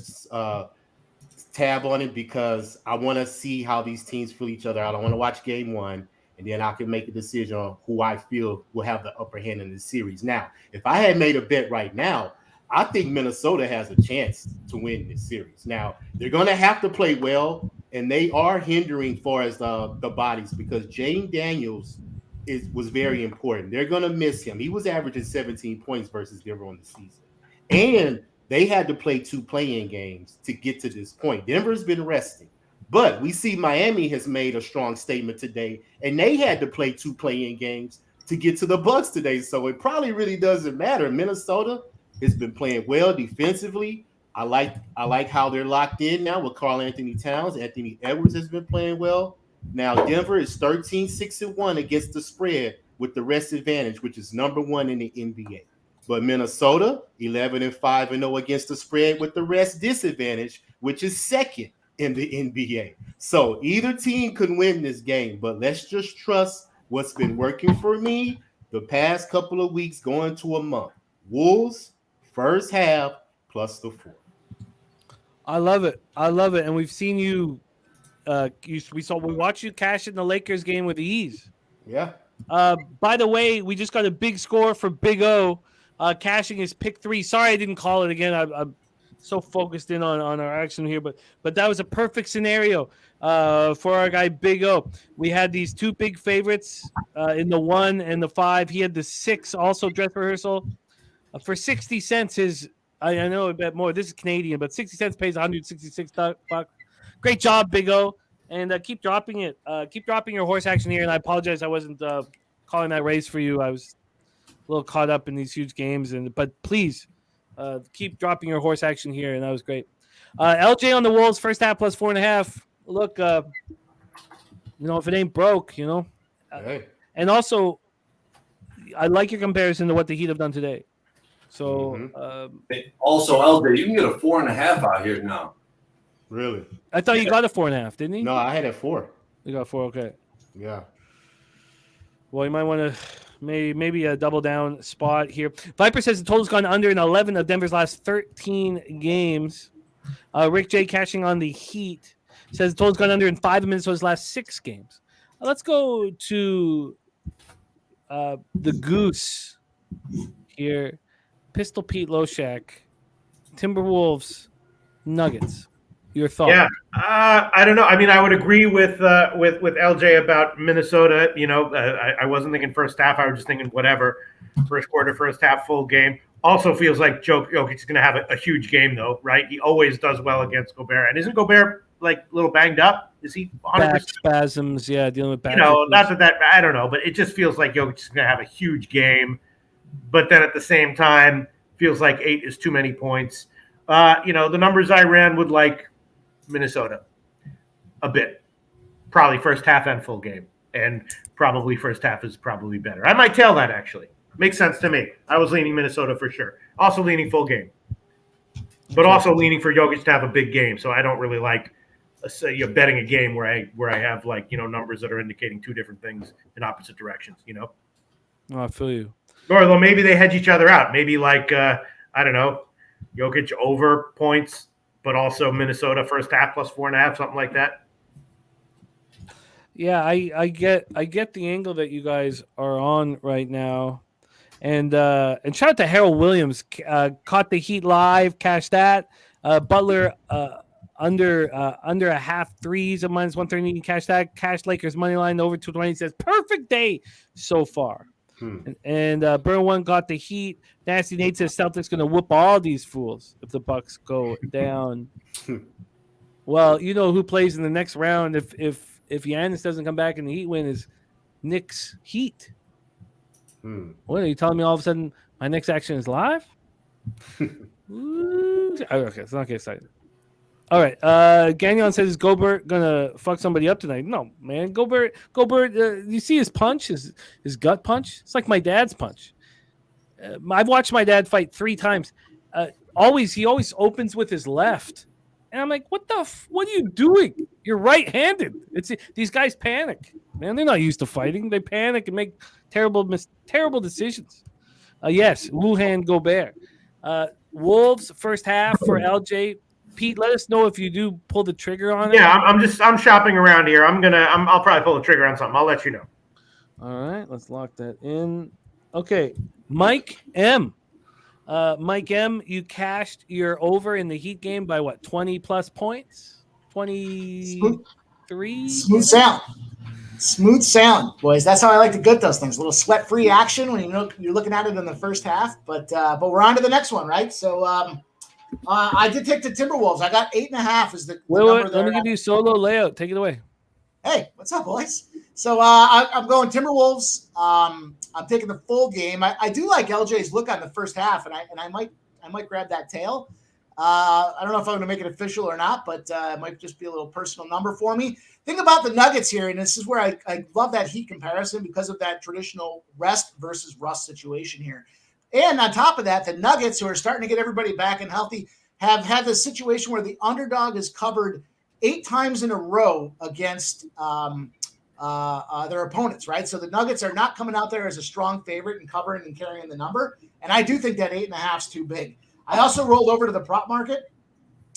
Speaker 2: tab on it because I want to see how these teams feel each other out. I want to watch game one, and then I can make a decision on who I feel will have the upper hand in the series. Now, if I had made a bet right now, I think Minnesota has a chance to win this series. Now, they're going to have to play well, and they are hindering far as the bodies because Jaden Daniels was very important. They're going to miss him. He was averaging 17 points versus Denver on the season. And they had to play 2 play-in games to get to this point. Denver's been resting. But we see Miami has made a strong statement today, and they had to play 2 play-in games to get to the Bucks today. So it probably really doesn't matter. Minnesota has been playing well defensively. I like how they're locked in now with Karl Anthony Towns. Anthony Edwards has been playing well. Now, Denver is 13-6-1 against the spread with the rest advantage, which is number 1 in the NBA. But Minnesota, 11-5-0 against the spread with the rest disadvantage, which is second in the NBA. So either team could win this game, but let's just trust what's been working for me the past couple of weeks going to a month. Wolves, first half, plus the 4.
Speaker 1: I love it. And we've seen you. We watched you cash in the Lakers game with ease.
Speaker 2: Yeah.
Speaker 1: By the way, we just got a big score for Big O, cashing his pick 3. Sorry, I didn't call it again. I'm so focused in on our action here, but that was a perfect scenario for our guy Big O. We had these 2 big favorites in the 1 and the 5. He had the 6 also dress rehearsal for 60 cents. I know a bit more. This is Canadian, but 60 cents pays $166. Great job, Big O. And keep dropping it. Keep dropping your horse action here. And I apologize I wasn't calling that race for you. I was a little caught up in these huge games. But please keep dropping your horse action here. And that was great. LJ on the Wolves, first half plus 4.5. Look, if it ain't broke,
Speaker 2: Hey.
Speaker 1: And also, I like your comparison to what the Heat have done today. So,
Speaker 5: also, LJ, you can get a 4.5 out here now.
Speaker 2: Really?
Speaker 1: I thought you got a 4.5, didn't he?
Speaker 2: No, I had a 4.
Speaker 1: You got 4, okay.
Speaker 2: Yeah.
Speaker 1: Well, you might want to maybe a double down spot here. Viper says the total's gone under in 11 of Denver's last 13 games. Rick J cashing on the Heat says the total's gone under in 5 of Minnesota's last 6 games. Let's go to the Goose here. Pistol Pete Loshak, Timberwolves, Nuggets. Your thoughts?
Speaker 3: Yeah, I don't know. I mean, I would agree with LJ about Minnesota. I wasn't thinking first half. I was just thinking whatever. First quarter, first half, full game. Also feels like Jokic is going to have a huge game, though, right? He always does well against Gobert. And isn't Gobert, a little banged up? Is he 100%?
Speaker 1: Back spasms, yeah, dealing with back.
Speaker 3: Not that I don't know, but it just feels like Jokic is going to have a huge game. But then at the same time, feels like 8 is too many points. The numbers I ran would like Minnesota a bit. Probably first half and full game. And probably first half is probably better. I might tail that, actually. Makes sense to me. I was leaning Minnesota for sure. Also leaning full game. But also leaning for Jokic to have a big game. So I don't really like betting a game where I have numbers that are indicating two different things in opposite directions,
Speaker 1: Oh, I feel you.
Speaker 3: Or though maybe they hedge each other out. Maybe I don't know, Jokic over points, but also Minnesota first half plus 4.5, something like that.
Speaker 1: Yeah, I get the angle that you guys are on right now, and shout out to Harold Williams, caught the Heat live, cashed that. Butler under a half threes of -130, cash that. Cash Lakers money line over 220. Says perfect day so far. And Burn One got the Heat. Nasty Nate says Celtics gonna whoop all these fools if the Bucks go down. Well, you know who plays in the next round if Giannis doesn't come back and the Heat win is Knicks Heat. What are you telling me? All of a sudden, my next action is live? Okay, let's not get excited. All right, Gagnon says is Gobert gonna fuck somebody up tonight? No, man. Gobert. You see his punch, his gut punch. It's like my dad's punch. I've watched my dad fight 3 times. He always opens with his left. And I'm like, what are you doing? You're right-handed. These guys panic, man. They're not used to fighting. They panic and make terrible decisions. Yes, Wuhan Gobert. Wolves first half for LJ. Pete, let us know if you do pull the trigger on it.
Speaker 3: Yeah, I'm shopping around here. I'll probably pull the trigger on something. I'll let you know.
Speaker 1: All right, let's lock that in. Okay, Mike M. Mike M, you cashed your over in the Heat game by what, 20 plus points? 23?
Speaker 4: Smooth sailing, boys. That's how I like to get those things. A little sweat-free action when you're looking at it in the first half. But we're on to the next one, right? So I did take the Timberwolves. I got 8.5 is the number there.
Speaker 1: Let me give you solo layout. Take it away.
Speaker 4: Hey, what's up, boys? So I'm going Timberwolves. I'm taking the full game. I do like LJ's look on the first half, and I might grab that tail. I don't know if I'm going to make it official or not, but it might just be a little personal number for me. Think about the Nuggets here, and this is where I love that Heat comparison because of that traditional rest versus rust situation here. And on top of that, the Nuggets, who are starting to get everybody back and healthy, have had this situation where the underdog is covered 8 times in a row against their opponents, right? So the Nuggets are not coming out there as a strong favorite and covering and carrying the number. And I do think that 8.5 is too big. I also rolled over to the prop market,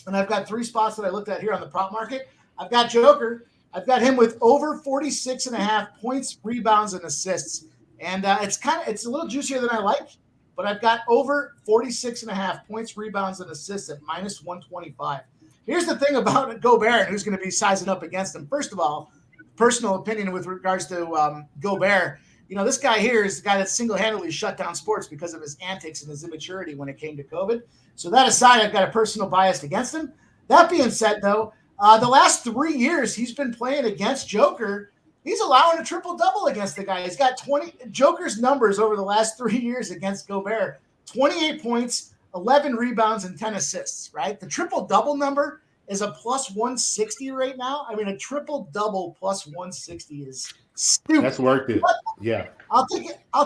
Speaker 4: and I've got 3 spots that I looked at here on the prop market. I've got Joker. I've got him with over 46.5 points, rebounds, and assists. And it's a little juicier than I like, but I've got over 46.5 points, rebounds, and assists at -125. Here's the thing about Gobert and who's going to be sizing up against him. First of all, personal opinion with regards to Gobert, this guy here is the guy that single-handedly shut down sports because of his antics and his immaturity when it came to COVID. So that aside, I've got a personal bias against him. That being said, though, the last 3 years he's been playing against Joker, he's allowing a triple-double against the guy. He's got 20 – Joker's numbers over the last 3 years against Gobert, 28 points, 11 rebounds, and 10 assists, right? The triple-double number is a +160 right now. I mean, a triple-double +160 is stupid.
Speaker 2: That's worth it.
Speaker 4: But
Speaker 2: yeah.
Speaker 4: I'll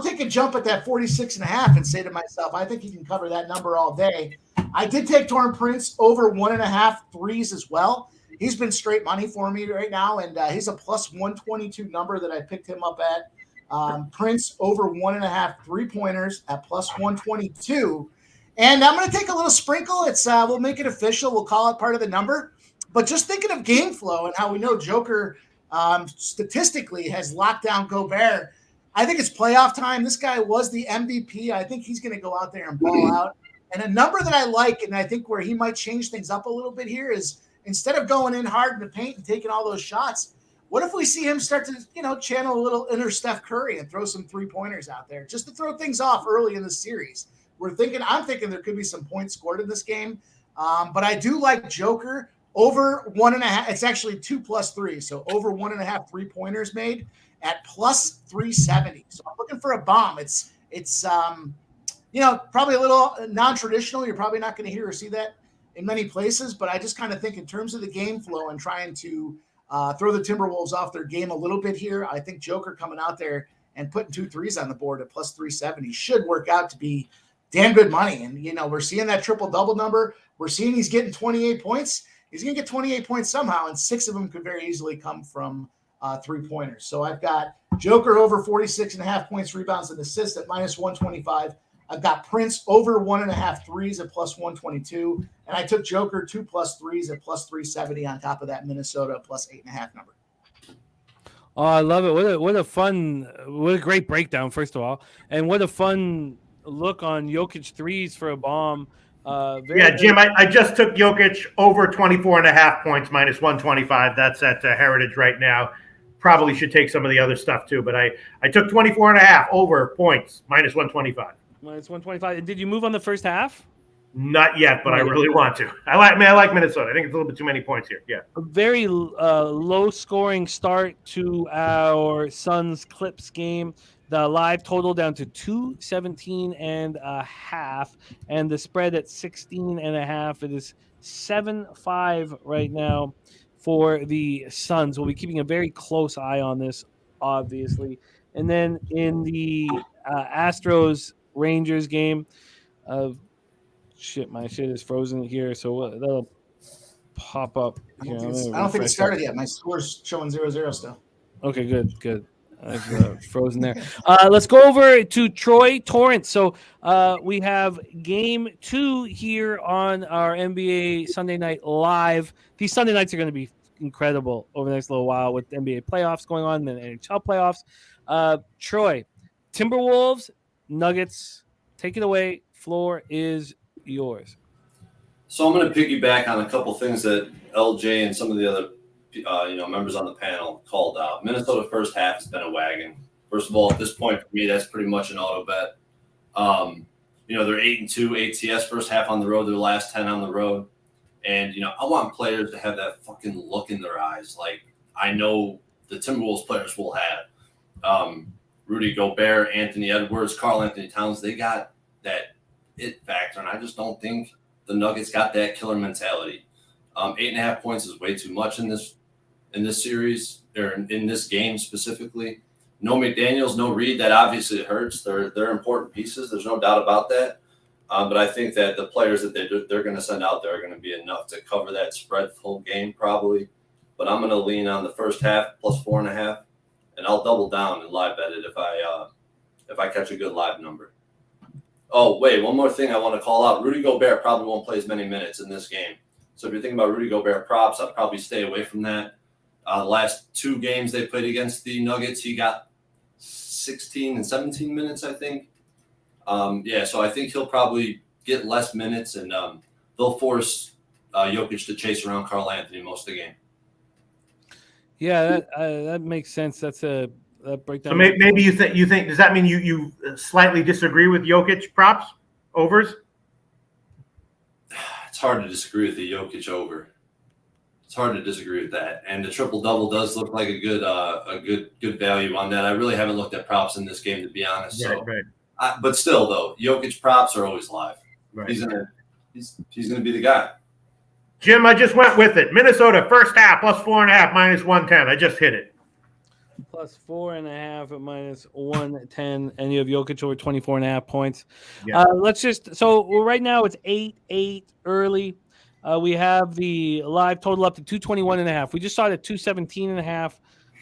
Speaker 4: take a jump at that 46.5 and say to myself, I think he can cover that number all day. I did take Torrance over 1.5 threes as well. He's been straight money for me right now, and he's a +122 number that I picked him up at. Prince over 1.5 3-pointers at +122. And I'm going to take a little sprinkle. We'll make it official. We'll call it part of the number. But just thinking of game flow and how we know Joker statistically has locked down Gobert, I think it's playoff time. This guy was the MVP. I think he's going to go out there and ball out. And a number that I like, and I think where he might change things up a little bit here, is instead of going in hard in the paint and taking all those shots, what if we see him start to, channel a little inner Steph Curry and throw some 3-pointers out there just to throw things off early in the series? I'm thinking there could be some points scored in this game. But I do like Joker over 1.5. It's actually 2 + 3. So over 1.5 3-pointers made at +370. So I'm looking for a bomb. It's probably a little non-traditional. You're probably not going to hear or see that in many places, but I just kind of think in terms of the game flow and trying to throw the Timberwolves off their game a little bit here. I think Joker coming out there and putting 2 threes on the board at plus 370 should work out to be damn good money. And, we're seeing that triple-double number. We're seeing he's getting 28 points. He's going to get 28 points somehow, and 6 of them could very easily come from three-pointers. So I've got Joker over 46.5 points, rebounds, and assists at minus 125. I've got Prince over 1.5 threes at plus 122. And I took Joker 2+ threes at plus 370 on top of that Minnesota plus 8.5 number.
Speaker 1: Oh, I love it. What a great breakdown, first of all. And what a fun look on Jokic threes for a bomb.
Speaker 3: Jim, I just took Jokic over 24.5 points, minus 125. That's at Heritage right now. Probably should take some of the other stuff too, but I took 24.5 over points, minus 125.
Speaker 1: Minus 125. And did you move on the first half?
Speaker 3: Not yet, but I really want to. I like Minnesota. I think it's a little bit too many points here. Yeah.
Speaker 1: A very low-scoring start to our Suns Clips game. The live total down to 217.5, and the spread at 16.5. It is 7-5 right now for the Suns. We'll be keeping a very close eye on this, obviously. And then in the Astros Rangers game, my shit is frozen here, so that'll pop up here.
Speaker 4: I don't think it started yet. My score's showing 0-0 still.
Speaker 1: Okay, good. I've frozen there. Let's go over to Troy Torrance. So we have game 2 here on our NBA Sunday Night Live. These Sunday nights are going to be incredible over the next little while with NBA playoffs going on and the NHL playoffs. Troy, Timberwolves, Nuggets, take it away. Floor is yours.
Speaker 5: So I'm going to piggyback on a couple things that LJ and some of the other members on the panel called out. Minnesota first half has been a wagon. First of all, at this point for me, that's pretty much an auto bet. They're 8-2 ATS first half on the road, their last 10 on the road. And, I want players to have that fucking look in their eyes. Like I know the Timberwolves players will have. Rudy Gobert, Anthony Edwards, Karl Anthony Towns, they got that it factor. And I just don't think the Nuggets got that killer mentality. 8.5 points is way too much in this series, or in this game specifically. No McDaniels, no Reed. That obviously hurts. They're important pieces. There's no doubt about that. But I think that the players that they're going to send out there are going to be enough to cover that spread full game probably. But I'm going to lean on the first half plus 4.5, and I'll double down and live bet it if I catch a good live number. Oh, wait, one more thing I want to call out. Rudy Gobert probably won't play as many minutes in this game. So if you're thinking about Rudy Gobert props, I'd probably stay away from that. The last 2 games they played against the Nuggets, he got 16 and 17 minutes, I think. So I think he'll probably get less minutes, and they'll force Jokic to chase around Karl Anthony most of the game.
Speaker 1: Yeah, that makes sense. That's a breakdown.
Speaker 3: So maybe you think does that mean you slightly disagree with Jokic props overs?
Speaker 5: It's hard to disagree with the Jokic over. It's hard to disagree with that. And the triple-double does look like a good value on that. I really haven't looked at props in this game, to be honest.
Speaker 3: Right.
Speaker 5: But still, though, Jokic props are always live.
Speaker 3: Right.
Speaker 5: He's gonna be the guy.
Speaker 3: Jim, I just went with it. Minnesota first half plus 4.5, minus 110. I just hit it.
Speaker 1: Plus 4.5 at minus 110, and you have Jokic over 24.5 points.
Speaker 3: Yeah.
Speaker 1: So right now it's 8-8 early. We have the live total up to 221.5. We just saw it at 217.5.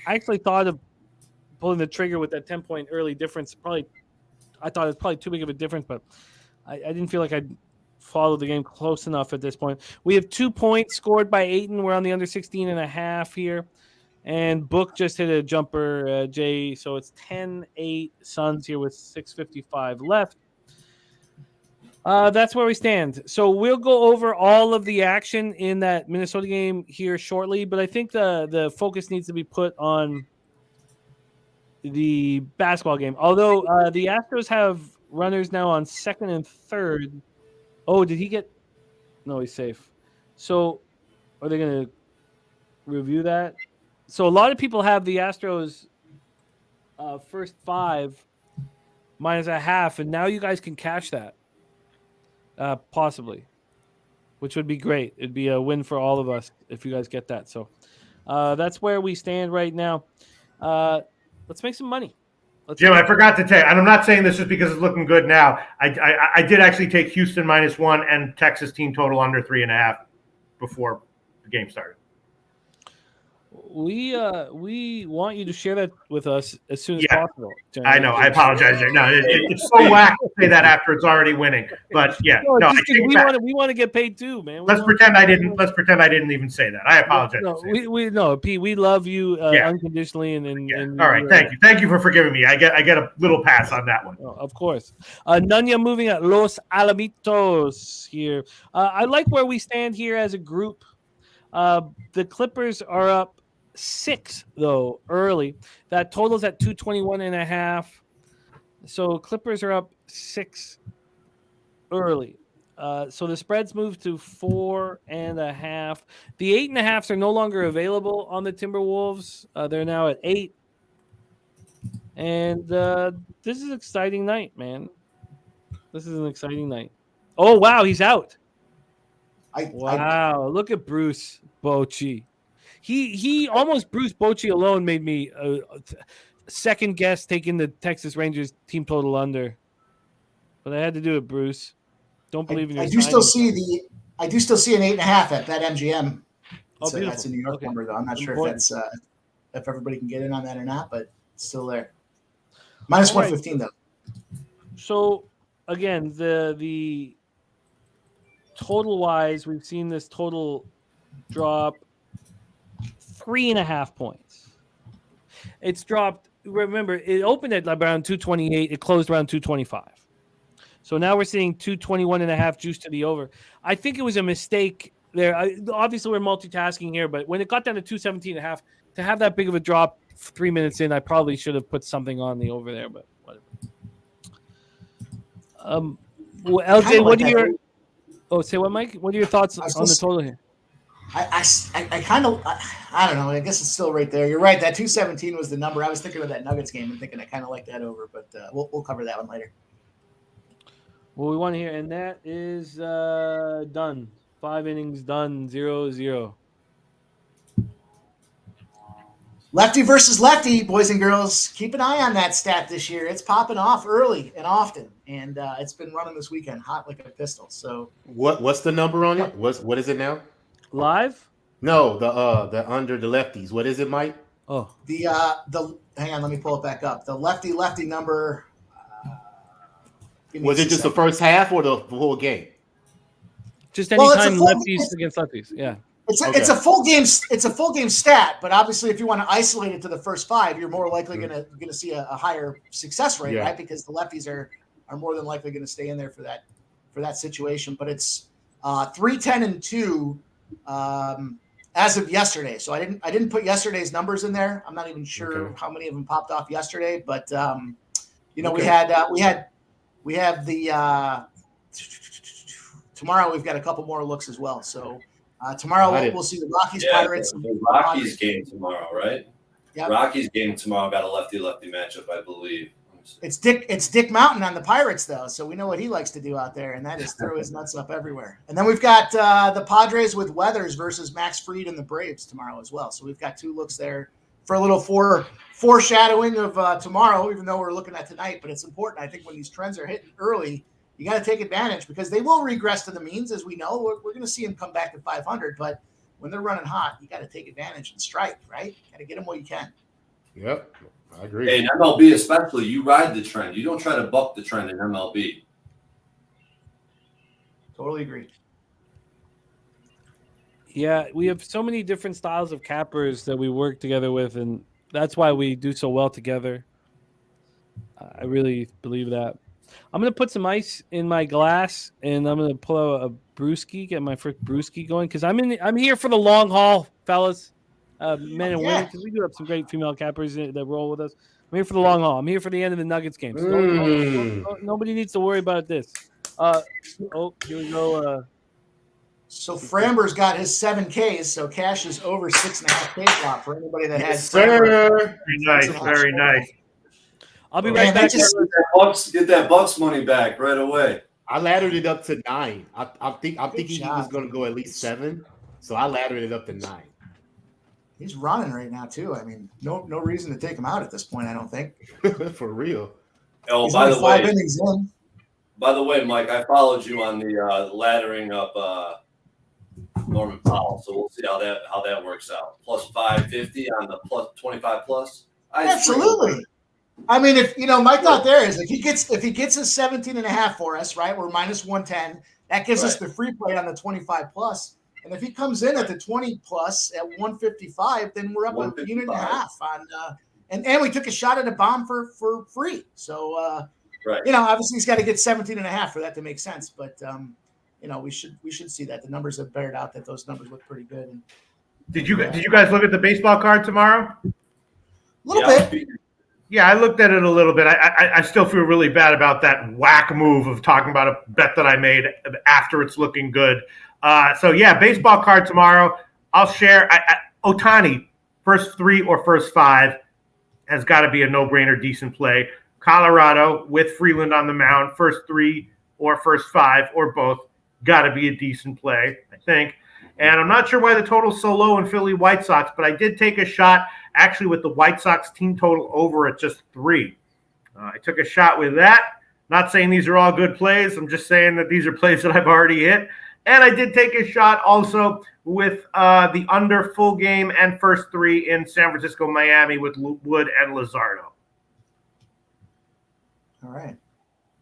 Speaker 1: I actually thought of pulling the trigger with that 10-point early difference. I thought it was probably too big of a difference, but I didn't feel like I'd follow the game close enough at this point. We have 2 points scored by Ayton. We're on the under 16.5 here. And Book just hit a jumper, Jay. So it's 10-8 Suns here with 6:55 left. That's where we stand. So we'll go over all of the action in that Minnesota game here shortly. But I think the focus needs to be put on the basketball game. Although the Astros have runners now on second and third. Oh, did he get? No, he's safe. So are they going to review that? So a lot of people have the Astros first 5 minus a half, and now you guys can cash that. Possibly. which would be great. It'd be a win for all of us if you guys get that. So that's where we stand right now. Let's make some money.
Speaker 3: Jim, I forgot to tell you, and I'm not saying this just because it's looking good now. I did actually take Houston -1 and Texas team total under 3.5 before the game started.
Speaker 1: We want you to share that with us as soon as possible.
Speaker 3: I know. I apologize. No, it's so whack to say that after it's already winning. But yeah,
Speaker 1: we want to get paid too, man.
Speaker 3: Let's pretend I didn't even say that. I apologize.
Speaker 1: No, Pete, we love you unconditionally, and
Speaker 3: all right. Thank you for forgiving me. I get a little pass on that one.
Speaker 1: Oh, of course. Nunya moving at Los Alamitos here. I like where we stand here as a group. The Clippers are up 6 though early. That totals at 221.5. So Clippers are up 6 early. So the spreads moved to 4.5. The 8.5s are no longer available on the Timberwolves. They're now at 8. And this is an exciting night, man. This is an exciting night. Oh wow, he's out. Wow, look at Bruce Bochy. He almost Bruce Bochy alone made me second guess taking the Texas Rangers team total under. But I had to do it, Bruce. Don't believe in your
Speaker 4: I do still see an 8.5 at BetMGM.
Speaker 1: Oh, beautiful.
Speaker 4: That's a New York number though. I'm not sure if that's if everybody can get in on that or not, but it's still there. -115 though.
Speaker 1: So again, the total wise, we've seen this total drop 3.5 points. It's dropped. Remember, it opened at around 228. It closed around 225. So now we're seeing 221.5 juice to the over. I think it was a mistake there. Obviously, we're multitasking here, but when it got down to 217.5, to have that big of a drop 3 minutes in, I probably should have put something on the over there, but whatever. Well, LJ, what are your? Oh, say what, Mike? What are your thoughts on the total here?
Speaker 4: I kind of, I don't know. I guess it's still right there. You're right. That 217 was the number. I was thinking of that Nuggets game and thinking I kind of like that over, but we'll cover that one later.
Speaker 1: Well, we want to hear, and that is done. 5 innings done, 0-0.
Speaker 4: Lefty versus lefty, boys and girls. Keep an eye on that stat this year. It's popping off early and often, and it's been running this weekend hot like a pistol. So
Speaker 2: what's the number on it? What is it now?
Speaker 1: Live?
Speaker 2: No, the under the lefties. What is it, Mike?
Speaker 1: Oh,
Speaker 4: the hang on, let me pull it back up. The lefty number.
Speaker 2: Was it just the first half or the whole game?
Speaker 1: Just anytime lefties against lefties. Yeah.
Speaker 4: It's a full game. It's a full game stat, but obviously, if you want to isolate it to the first 5, you're more likely going to see a higher success rate, right? Because the lefties are more than likely going to stay in there for that situation. But it's 3-10-2 as of yesterday. So I didn't put yesterday's numbers in there. I'm not even sure how many of them popped off yesterday, but we have the tomorrow we've got a couple more looks as well. So. Tomorrow we'll see the Rockies Pirates.
Speaker 5: The Rockies game tomorrow, right?
Speaker 4: Yeah.
Speaker 5: Rockies game tomorrow got a lefty-lefty matchup, I believe.
Speaker 4: It's Dick Mountain on the Pirates though, so we know what he likes to do out there, and that is throw his nuts up everywhere. And then we've got the Padres with Weathers versus Max Fried and the Braves tomorrow as well. So we've got 2 looks there for a little foreshadowing of tomorrow, even though we're looking at tonight. But it's important, I think, when these trends are hitting early. You got to take advantage because they will regress to the means, as we know. We're going to see them come back to 500, but when they're running hot, you got to take advantage and strike, right? Got to get them while you can.
Speaker 2: Yep, I agree.
Speaker 5: Hey, in MLB especially, you ride the trend. You don't try to buck the trend in MLB.
Speaker 4: Totally agree.
Speaker 1: Yeah, we have so many different styles of cappers that we work together with, and that's why we do so well together. I really believe that. I'm going to put some ice in my glass, and I'm going to pull out a brewski, get my first brewski going, because I'm here for the long haul, fellas, men and women, because we do have some great female cappers that roll with us. I'm here for the long haul. I'm here for the end of the Nuggets game. So nobody needs to worry about this. Here we go.
Speaker 4: So Framber's got his 7 Ks, so cash is over 6.5 K flop for anybody that has.
Speaker 2: Sir.
Speaker 3: Very nice.
Speaker 1: I'll be right back.
Speaker 5: Get that Bucks money back right away.
Speaker 2: I laddered it up to 9. I'm thinking he was
Speaker 4: job.
Speaker 2: going to go at least 7, so I laddered it up to 9.
Speaker 4: He's running right now too. I mean, no reason to take him out at this point. I don't think.
Speaker 2: For real.
Speaker 5: Oh,
Speaker 4: He's
Speaker 5: by
Speaker 4: only
Speaker 5: the
Speaker 4: 5
Speaker 5: way,
Speaker 4: innings in.
Speaker 5: Mike, I followed you on the laddering up Norman Powell, so we'll see how that works out. Plus 550 on the plus 25 plus.
Speaker 4: Absolutely. I mean, if my thought there is if he gets a 17.5 for us, right? We're minus 110. That gives us the free play on the 25 plus. And if he comes in at the 20 plus at 155, then we're up a unit and a half on. And we took a shot at a bomb for free. So obviously he's got to get 17.5 for that to make sense. But we should see that the numbers have bared out that those numbers look pretty good. And,
Speaker 3: Did you guys look at the baseball card tomorrow?
Speaker 4: A little bit.
Speaker 3: Yeah, I looked at it a little bit. I still feel really bad about that whack move of talking about a bet that I made after it's looking good. Baseball card tomorrow. I'll share. Ohtani, first 3 or first 5 has got to be a no-brainer, decent play. Colorado with Freeland on the mound, first 3 or first 5 or both, got to be a decent play, I think. And I'm not sure why the total's so low in Philly White Sox, but I did take a shot actually with the White Sox team total over at just 3. I took a shot with that. Not saying these are all good plays. I'm just saying that these are plays that I've already hit. And I did take a shot also with the under full game and first 3 in San Francisco, Miami with Wood and Luzardo.
Speaker 4: All right.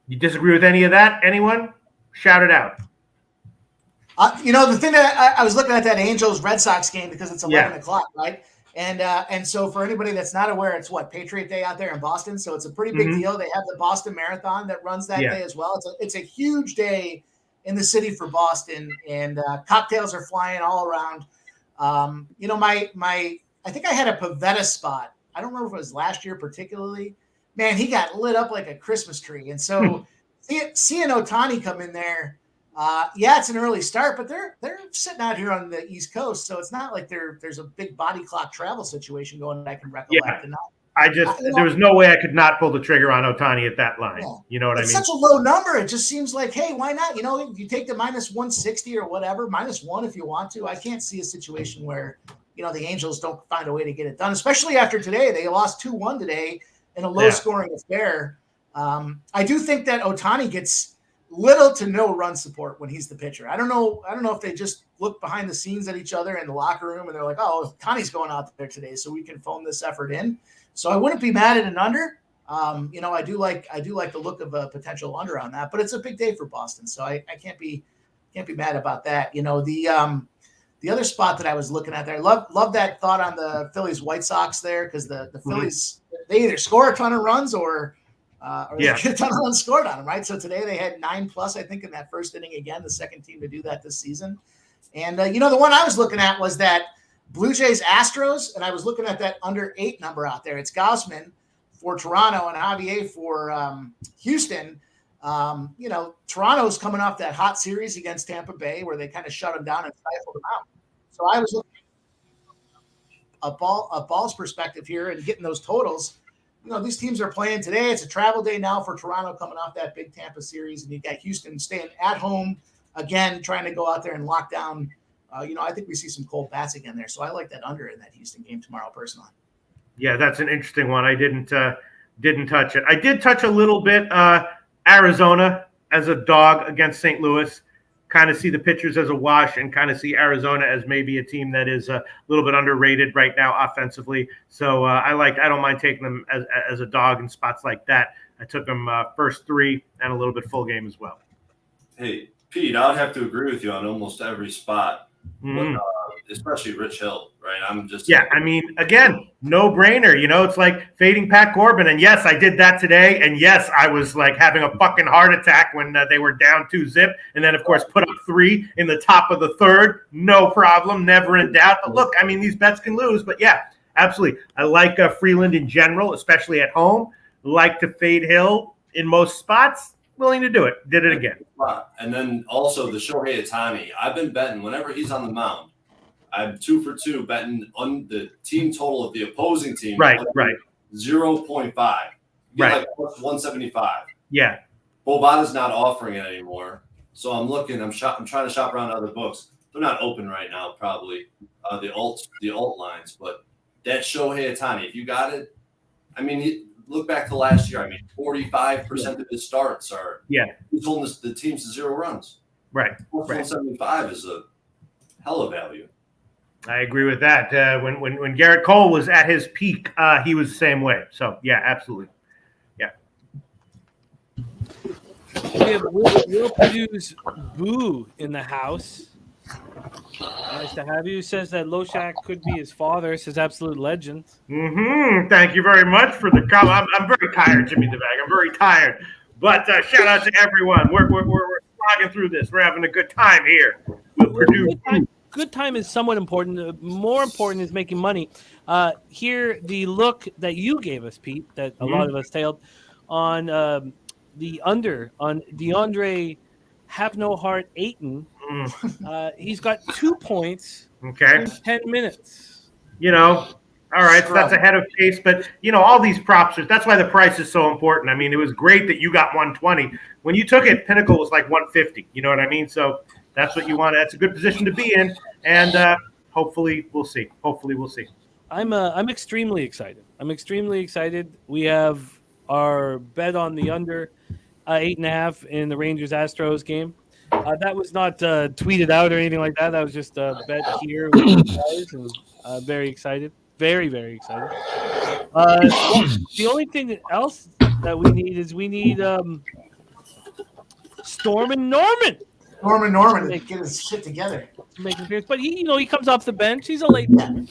Speaker 3: You disagree with any of that? Anyone? Shout it out.
Speaker 4: The thing that I was looking at that Angels Red Sox game because it's 11 o'clock, right? And so for anybody that's not aware, it's Patriot Day out there in Boston. So it's a pretty big deal. They have the Boston Marathon that runs that day as well. It's a huge day in the city for Boston, and cocktails are flying all around. I think I had a Pavetta spot. I don't remember if it was last year particularly. Man, he got lit up like a Christmas tree. And so seeing Ohtani come in there, it's an early start, but they're sitting out here on the East Coast, so it's not like there's a big body clock travel situation going that I can recollect.
Speaker 3: Yeah. There was no way I could not pull the trigger on Ohtani at that line. Yeah. You know what I mean?
Speaker 4: It's such a low number. It just seems like, hey, why not? You take the minus 160 or whatever, minus 1 if you want to. I can't see a situation where, the Angels don't find a way to get it done, especially after today. They lost 2-1 today in a low-scoring affair. I do think that Ohtani gets little to no run support when he's the pitcher. I don't know if they just look behind the scenes at each other in the locker room and they're like, oh, Ohtani's going out there today, so we can phone this effort in. So I wouldn't be mad at an under. I do like the look of a potential under on that, but it's a big day for Boston, so I can't be mad about that. The other spot that I was looking at there, I love that thought on the Phillies White Sox there because the Phillies they either score a ton of runs or they get a ton of runs scored on them, right? So today they had 9+, I think, in that first inning again, the second team to do that this season. And the one I was looking at was that Blue Jays Astros, and I was looking at that under 8 number out there. It's Gausman for Toronto and Javier for Houston. Toronto's coming off that hot series against Tampa Bay where they kind of shut them down and stifled them out. So I was looking at a ball's perspective here and getting those totals. These teams are playing today. It's a travel day now for Toronto coming off that big Tampa series, and you got Houston staying at home again, trying to go out there and lock down. I think we see some cold bats again there. So I like that under in that Houston game tomorrow personally.
Speaker 3: Yeah, that's an interesting one. I didn't touch it. I did touch a little bit Arizona as a dog against St. Louis. Kind of see the pitchers as a wash and kind of see Arizona as maybe a team that is a little bit underrated right now offensively. So I don't mind taking them as a dog in spots like that. I took them first 3 and a little bit full game as well.
Speaker 5: Hey, Pete, I would have to agree with you on almost every spot. But, especially Rich Hill, right?
Speaker 3: Again, no brainer. It's like fading Pat Corbin. And yes, I did that today. And yes, I was like having a fucking heart attack when they were down 2-0. And then, of course, put up 3 in the top of the 3rd. No problem. Never in doubt. But look, these bets can lose. But yeah, absolutely. I like Freeland in general, especially at home. Like to fade Hill in most spots. Willing to do it. Did it again.
Speaker 5: And then also the Shohei Ohtani. I've been betting whenever he's on the mound. I'm 2 for 2 betting on the team total of the opposing team.
Speaker 3: Right.
Speaker 5: 0.5. Like plus 175.
Speaker 3: Yeah.
Speaker 5: Bovada's not offering it anymore. So I'm looking. I'm trying to shop around other books. They're not open right now, probably the alt lines. But that Shohei Ohtani, if you got it, I mean, look back to last year. I mean, 45% of his starts are he's holding the teams to 0 runs.
Speaker 3: Right.
Speaker 5: 175 is a hell of value.
Speaker 3: I agree with that. When Garrett Cole was at his peak, he was the same way. So yeah, absolutely. Yeah.
Speaker 1: We have Will Produce Boo in the house. Nice to have you. Says that Loshak could be his father. Says absolute legend.
Speaker 3: Thank you very much for the comment. I'm very tired, Jimmy DeVag. I'm very tired. But shout out to everyone. We're slogging through this. We're having a good time here.
Speaker 1: Good time is somewhat important. More important is making money. Here, the look that you gave us, Pete, that a lot of us tailed on the under on DeAndre Have No Heart Ayton. He's got 2 points in 10 minutes.
Speaker 3: All right, so that's ahead of pace. But, all these props, that's why the price is so important. I mean, it was great that you got 120. When you took it, Pinnacle was like 150. You know what I mean? So that's what you want. That's a good position to be in. And hopefully we'll see.
Speaker 1: I'm extremely excited. We have our bet on the under 8.5 in the Rangers Astros game. That was not tweeted out or anything like that. That was just a bet here with you guys, and very excited. Very, very excited. The only thing else that we need Storm and Norman.
Speaker 4: Norman to get his shit together.
Speaker 1: But he comes off the bench. He's a late bloomer.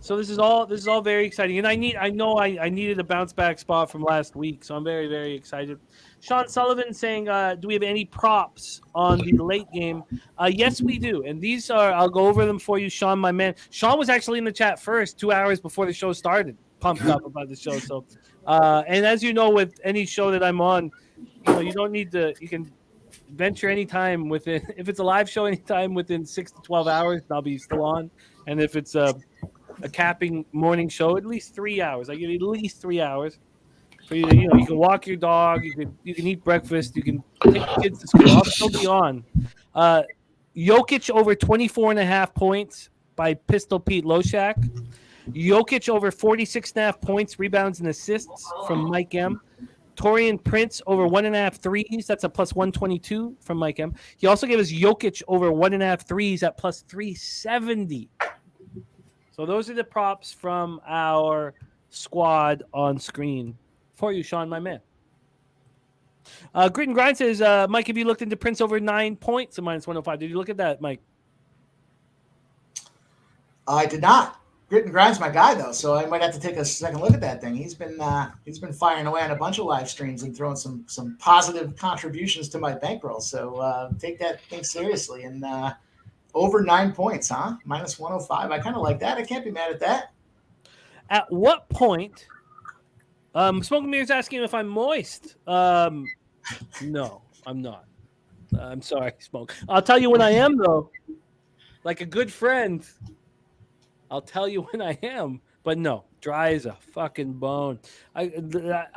Speaker 1: So this is all very exciting. And I needed a bounce back spot from last week, so I'm very, very excited. Sean Sullivan saying, do we have any props on the late game? Yes, we do. And these I'll go over them for you, Sean, my man. Sean was actually in the chat first 2 hours before the show started, pumped up about the show. So, and as you know, with any show that I'm on, you don't need to, you can venture anytime within, if it's a live show, anytime within 6 to 12 hours, I'll be still on. And if it's a capping morning show, at least 3 hours. I give you at least 3 hours. For you, you can walk your dog, you can eat breakfast, you can take the kids to school. I'll still be on. Jokic over 24.5 points by Pistol Pete Loshak. Jokic over 46.5 points, rebounds, and assists from Mike M. Torian Prince over 1.5 threes. That's a plus 122 from Mike M. He also gave us Jokic over 1.5 threes at plus 370. So those are the props from our squad on screen for you, Sean, my man. Grit and Grind says, Mike, have you looked into Prince over 9 points at minus 105? Did you look at that, Mike?
Speaker 4: I did not. Grit and Grind's my guy, though, so I might have to take a second look at that thing. He's been firing away on a bunch of live streams and throwing some positive contributions to my bankroll. So take that thing seriously. And over 9 points, huh? Minus 105. I kind of like that. I can't be mad at that.
Speaker 1: At what point? Smoke and Mirror's asking if I'm moist. No, I'm not. I'm sorry, Smoke. I'll tell you when I am, though. Like a good friend, I'll tell you when I am. But no, dry as a fucking bone. I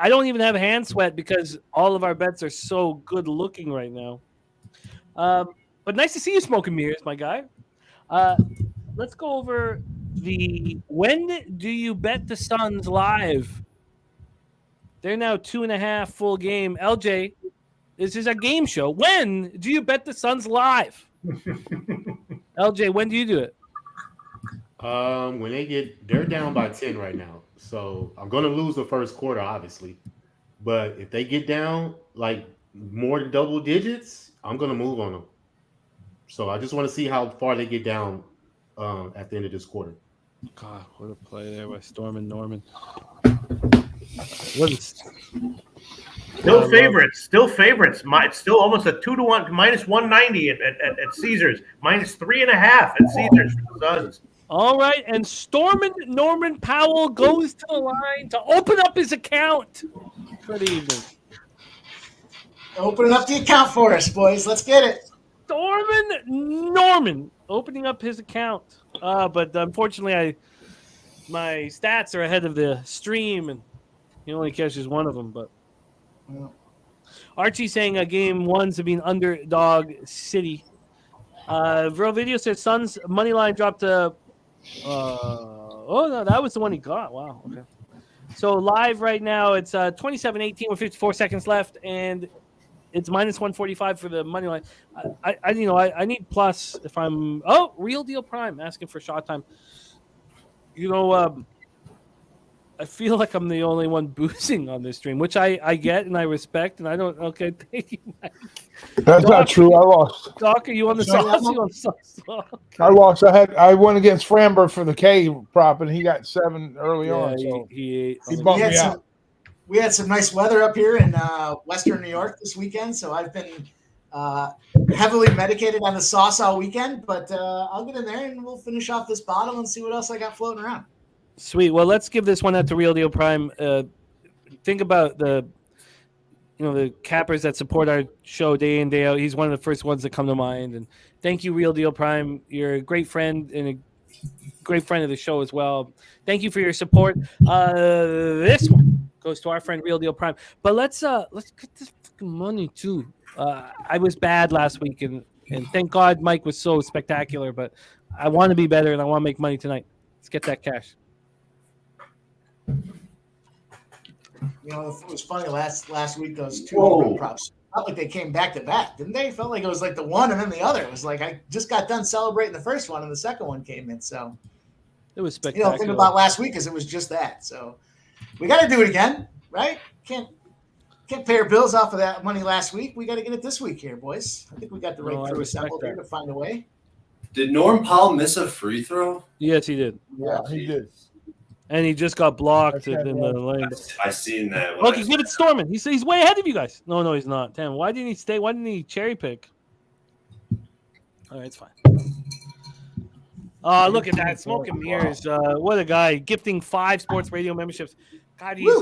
Speaker 1: don't even have hand sweat because all of our bets are so good looking right now. But nice to see you, Smoke and Mirrors, my guy. Let's go over when do you bet the Suns live? They're now 2.5 full game. LJ, this is a game show. When do you bet the Suns live? LJ, when do you do it?
Speaker 2: When they're down by 10 right now. So I'm going to lose the first quarter, obviously. But if they get down like more than double digits, I'm going to move on them. So I just want to see how far they get down at the end of this quarter.
Speaker 1: God, what a play there by Storm and Norman. What is
Speaker 3: Still favorites. It's still almost a 2-1, minus 190 at Caesars, minus 3.5 at Caesars for the Suns.
Speaker 1: All right, and Norman Powell goes to the line to open up his account. Good evening.
Speaker 4: Opening up the account for us, boys. Let's get it.
Speaker 1: Norman opening up his account. But unfortunately, my stats are ahead of the stream, and he only catches one of them. But Archie saying game one's have been underdog city. Vero Video says Suns money line dropped to. Oh no, that was the one he got. Wow. Okay. So live right now, it's 27-18 with 54 seconds left, and it's minus 145 for the money line. I need plus if I'm. Oh, Real Deal Prime asking for shot time. I feel like I'm the only one boozing on this stream, which I get and I respect, and I don't. Okay, thank you, Mike.
Speaker 6: That's not true. I lost.
Speaker 1: Doc, are you on the sauce? You on the sauce?
Speaker 6: I lost. I went against Framber for the K prop, and he got 7 early on. So
Speaker 1: he
Speaker 6: bumped me out.
Speaker 4: We had some nice weather up here in Western New York this weekend, so I've been heavily medicated on the sauce all weekend. But I'll get in there and we'll finish off this bottle and see what else I got floating around.
Speaker 1: Sweet. Well, let's give this one out to Real Deal Prime. Think about the cappers that support our show day in, day out. He's one of the first ones that come to mind. And thank you, Real Deal Prime. You're a great friend and a great friend of the show as well. Thank you for your support. This one goes to our friend Real Deal Prime. But let's get this fucking money too. I was bad last week, and thank God Mike was so spectacular. But I want to be better, and I want to make money tonight. Let's get that cash.
Speaker 4: It was funny last week, those two props felt like they came back to back, didn't they? It felt like it was like the one and then the other. It was like I just got done celebrating the first one and the second one came in. So
Speaker 1: it was spectacular.
Speaker 4: The thing about last week is it was just that. So we got to do it again, right? Can't pay our bills off of that money last week. We got to get it this week here, boys. I think we got the right crew assembled here to find a way.
Speaker 5: Did Norm Powell miss a free throw?
Speaker 1: Yes, he did.
Speaker 6: Yeah, he did.
Speaker 1: And he just got blocked in the lane.
Speaker 5: I seen that.
Speaker 1: Look, give it to Storman. He's way ahead of you guys. No, he's not. Damn, why didn't he stay? Why didn't he cherry pick? All right, it's fine. Look at that. Smoke and mirrors. What a guy. Gifting 5 sports radio memberships. God, he's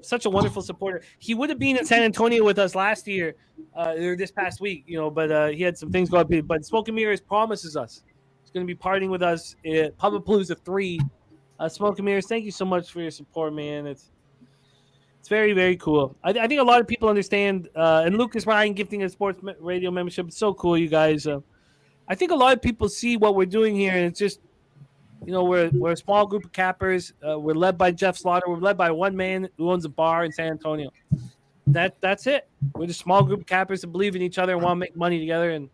Speaker 1: such a wonderful supporter. He would have been in San Antonio with us last year, or this past week, but he had some things going on. But Smoke and Mirrors promises us he's going to be partying with us at Pubapalooza 3. Smoke and Mirrors, thank you so much for your support, man. It's very, very cool. I think a lot of people understand. And Lucas Ryan gifting a sports radio membership. It's so cool, you guys. I think a lot of people see what we're doing here, and it's just, we're a small group of cappers. We're led by Jeff Slaughter. We're led by one man who owns a bar in San Antonio. That's it. We're just a small group of cappers that believe in each other and want to make money together, and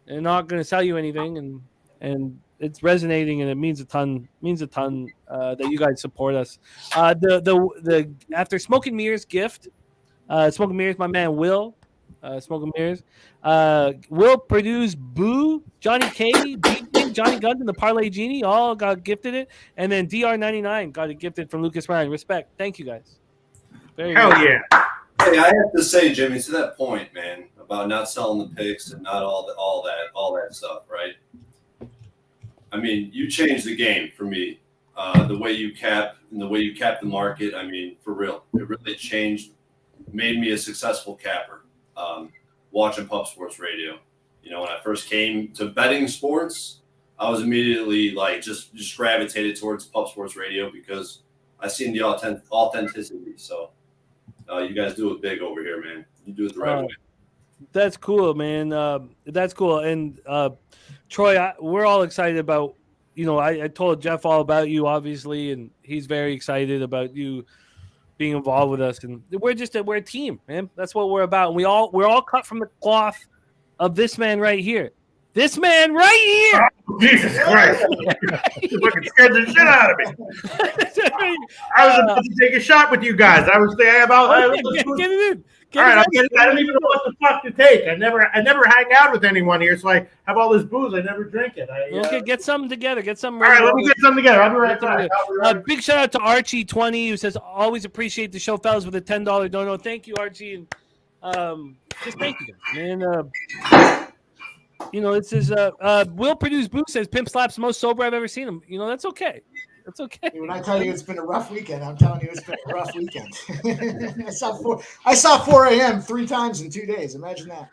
Speaker 1: they're not going to sell you anything. And it's resonating, and it means a ton. That you guys support us. The after Smoke and Mirrors gift, Smoke and Mirrors, my man Will. Smoke and Mirrors. Will produce Boo, Johnny K, Johnny Guns, and the Parlay Genie all got gifted it, and then DR99 got it gifted from Lucas Ryan. Respect. Thank you guys.
Speaker 3: Hell yeah.
Speaker 5: Hey, I have to say, Jimmy, to that point, man, about not selling the picks and not all that stuff, right? I mean, you changed the game for me. The way you cap the market. I mean, for real, it really changed, made me a successful capper. Watching Pub Sports Radio, when I first came to betting sports, I was immediately like just gravitated towards Pub Sports Radio because I seen the authenticity. So you guys do it big over here, man. You do it the right way.
Speaker 1: That's cool, man. That's cool. And Troy, we're all excited about, I told Jeff all about you, obviously, and he's very excited about you being involved with us. And we're a team, man. That's what we're about. And we're all cut from the cloth of this man right here. This man right here.
Speaker 3: Oh, Jesus Christ. You fucking scared the shit out of me. I was about to take a shot with you guys. I was thinking about
Speaker 1: get it in.
Speaker 3: All right, I don't even know what the fuck to take. I never hang out with anyone here, so I have all this booze. I never drink it.
Speaker 1: Okay, get something together. Get something.
Speaker 3: All right, let me get something together. I'll be right back.
Speaker 1: Big shout out to Archie20 who says, always appreciate the show, fellas, with a $10 dono. Thank you, Archie. And just thank you, man. It says, Will Produce Boo says, Pimp Slap's the most sober I've ever seen him. That's okay. That's okay.
Speaker 4: When I tell you it's been a rough weekend, I'm telling you it's been a rough weekend. I saw 4 a.m. 3 times in 2 days. Imagine that.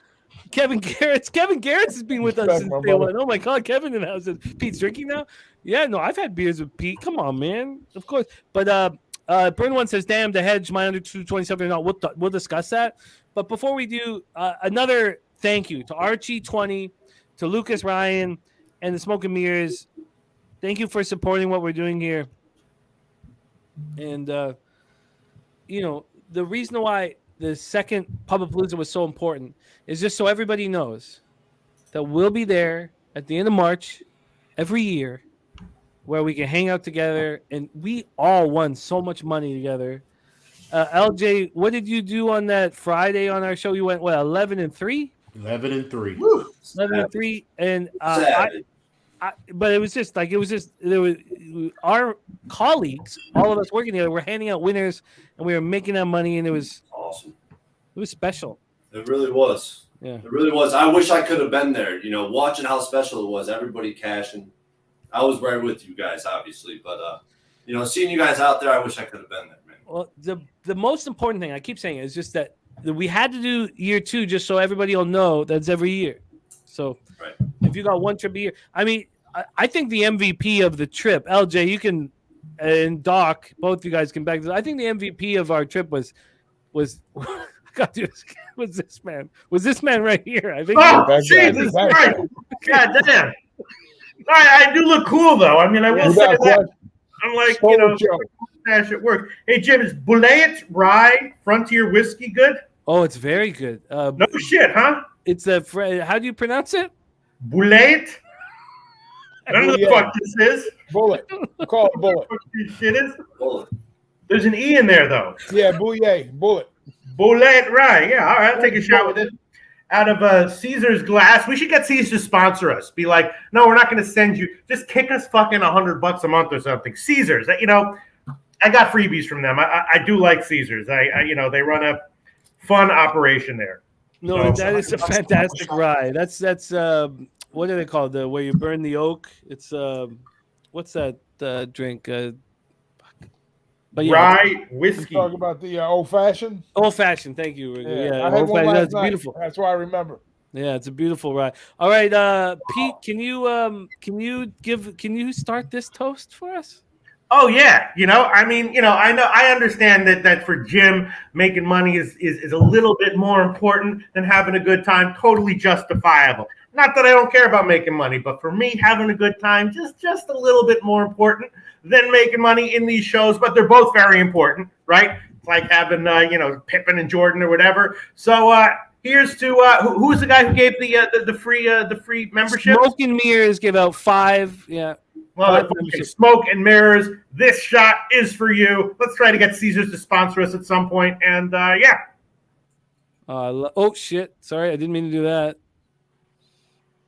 Speaker 1: Kevin Garrett's has been with us since day one. Oh my God, Kevin in the house. Pete's drinking now? Yeah, no, I've had beers with Pete. Come on, man. Of course. But Burn One says, damn, the hedge, my under 227. No, we'll discuss that. But before we do, another thank you to Archie20, to Lucas Ryan, and the Smoke and Mirrors. Thank you for supporting what we're doing here. And, the reason why the second Pubapalooza was so important is just so everybody knows that we'll be there at the end of March every year where we can hang out together. And we all won so much money together. LJ, what did you do on that Friday on our show? You went, 11-3?
Speaker 2: 11-3.
Speaker 4: Woo.
Speaker 1: 11-3. And
Speaker 5: Savage.
Speaker 1: but it was just there was our colleagues, all of us working together, were handing out winners and we were making that money, and it was
Speaker 5: Awesome.
Speaker 1: It was special.
Speaker 5: It really was.
Speaker 1: Yeah.
Speaker 5: It really was. I wish I could have been there, watching how special it was. Everybody cashing. I was right with you guys, obviously. But, seeing you guys out there, I wish I could have been there, man.
Speaker 1: Well, the most important thing I keep saying is just that we had to do year 2 just so everybody will know that's every year. So
Speaker 5: Right.
Speaker 1: if you got one trip a year, I mean, I think the MVP of the trip, LJ, you can, and Doc, both you guys can back this. I think the MVP of our trip was God, dude, was this man? Was this man right here? I think.
Speaker 3: Oh, Jesus Christ. God damn. I do look cool, though. I mean, I will say that. I'm like, stash at work. Hey, Jim, is Bullet Rye Frontier Whiskey good?
Speaker 1: Oh, it's very good.
Speaker 3: No shit, huh?
Speaker 1: It's how do you pronounce it?
Speaker 3: Bullet? I don't know what the fuck this is.
Speaker 6: Bullet. Call it Bullet.
Speaker 3: What this shit is?
Speaker 5: Bullet.
Speaker 3: There's an E in there, though.
Speaker 6: Yeah, Bullet.
Speaker 3: Bullet Rye. Yeah, all right. I'll take a shot with it. Out of Caesar's glass. We should get Caesar to sponsor us. Be like, no, we're not going to send you. Just kick us fucking $100 a month or something. Caesar's. I got freebies from them. I do like Caesar's. They run a fun operation there.
Speaker 1: No, that is a fantastic rye. That's what are they called? Where you burn the oak. It's what's that drink? But yeah,
Speaker 3: rye whiskey.
Speaker 6: Talk about the old fashioned.
Speaker 1: Old fashioned. Thank you.
Speaker 6: Yeah, I had one last
Speaker 1: that's
Speaker 6: night.
Speaker 1: beautiful.
Speaker 6: That's why I remember.
Speaker 1: Yeah, it's a beautiful rye. All right, Pete, can you start this toast for us?
Speaker 3: Oh yeah, I understand that for Jim, making money is a little bit more important than having a good time. Totally justifiable. Not that I don't care about making money, but for me, having a good time just a little bit more important than making money in these shows. But they're both very important, right? It's like having Pippen and Jordan or whatever. So here's to who's the guy who gave the free membership?
Speaker 1: Smoke and Mirrors give out 5. Yeah.
Speaker 3: Well, Smoke and Mirrors, this shot is for you. Let's try to get Caesars to sponsor us at some point. And yeah.
Speaker 1: Oh, shit. Sorry, I didn't mean to do that.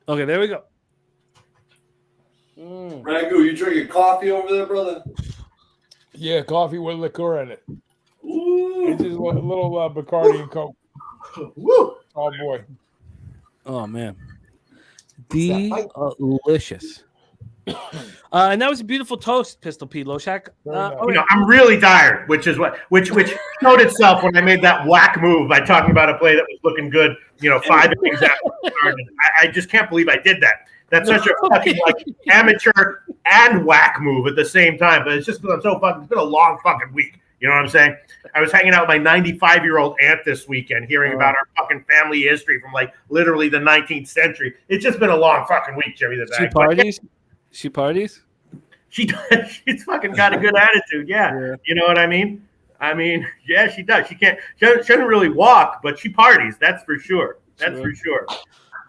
Speaker 1: Okay, there we go.
Speaker 5: Ragu, you drinking coffee over there, brother?
Speaker 6: Yeah, coffee with liqueur in it.
Speaker 5: Ooh.
Speaker 6: It's just a little Bacardi and Coke.
Speaker 3: Woo.
Speaker 6: Oh, boy.
Speaker 1: Oh, man. Delicious. And that was a beautiful toast, Pistol Pete Loshak.
Speaker 3: I'm really tired, which showed itself when I made that whack move by talking about a play that was looking good, 5 innings after it started. I just can't believe I did that. That's such a fucking amateur and whack move at the same time. But it's just because it's been a long fucking week. You know what I'm saying? I was hanging out with my 95-year-old aunt this weekend, hearing about our fucking family history from literally the 19th century. It's just been a long fucking week, Jimmy.
Speaker 1: She parties?
Speaker 3: She does. She's fucking got a good attitude. Yeah. You know what I mean? Yeah, she does. She doesn't really walk, but she parties. That's for sure. For sure.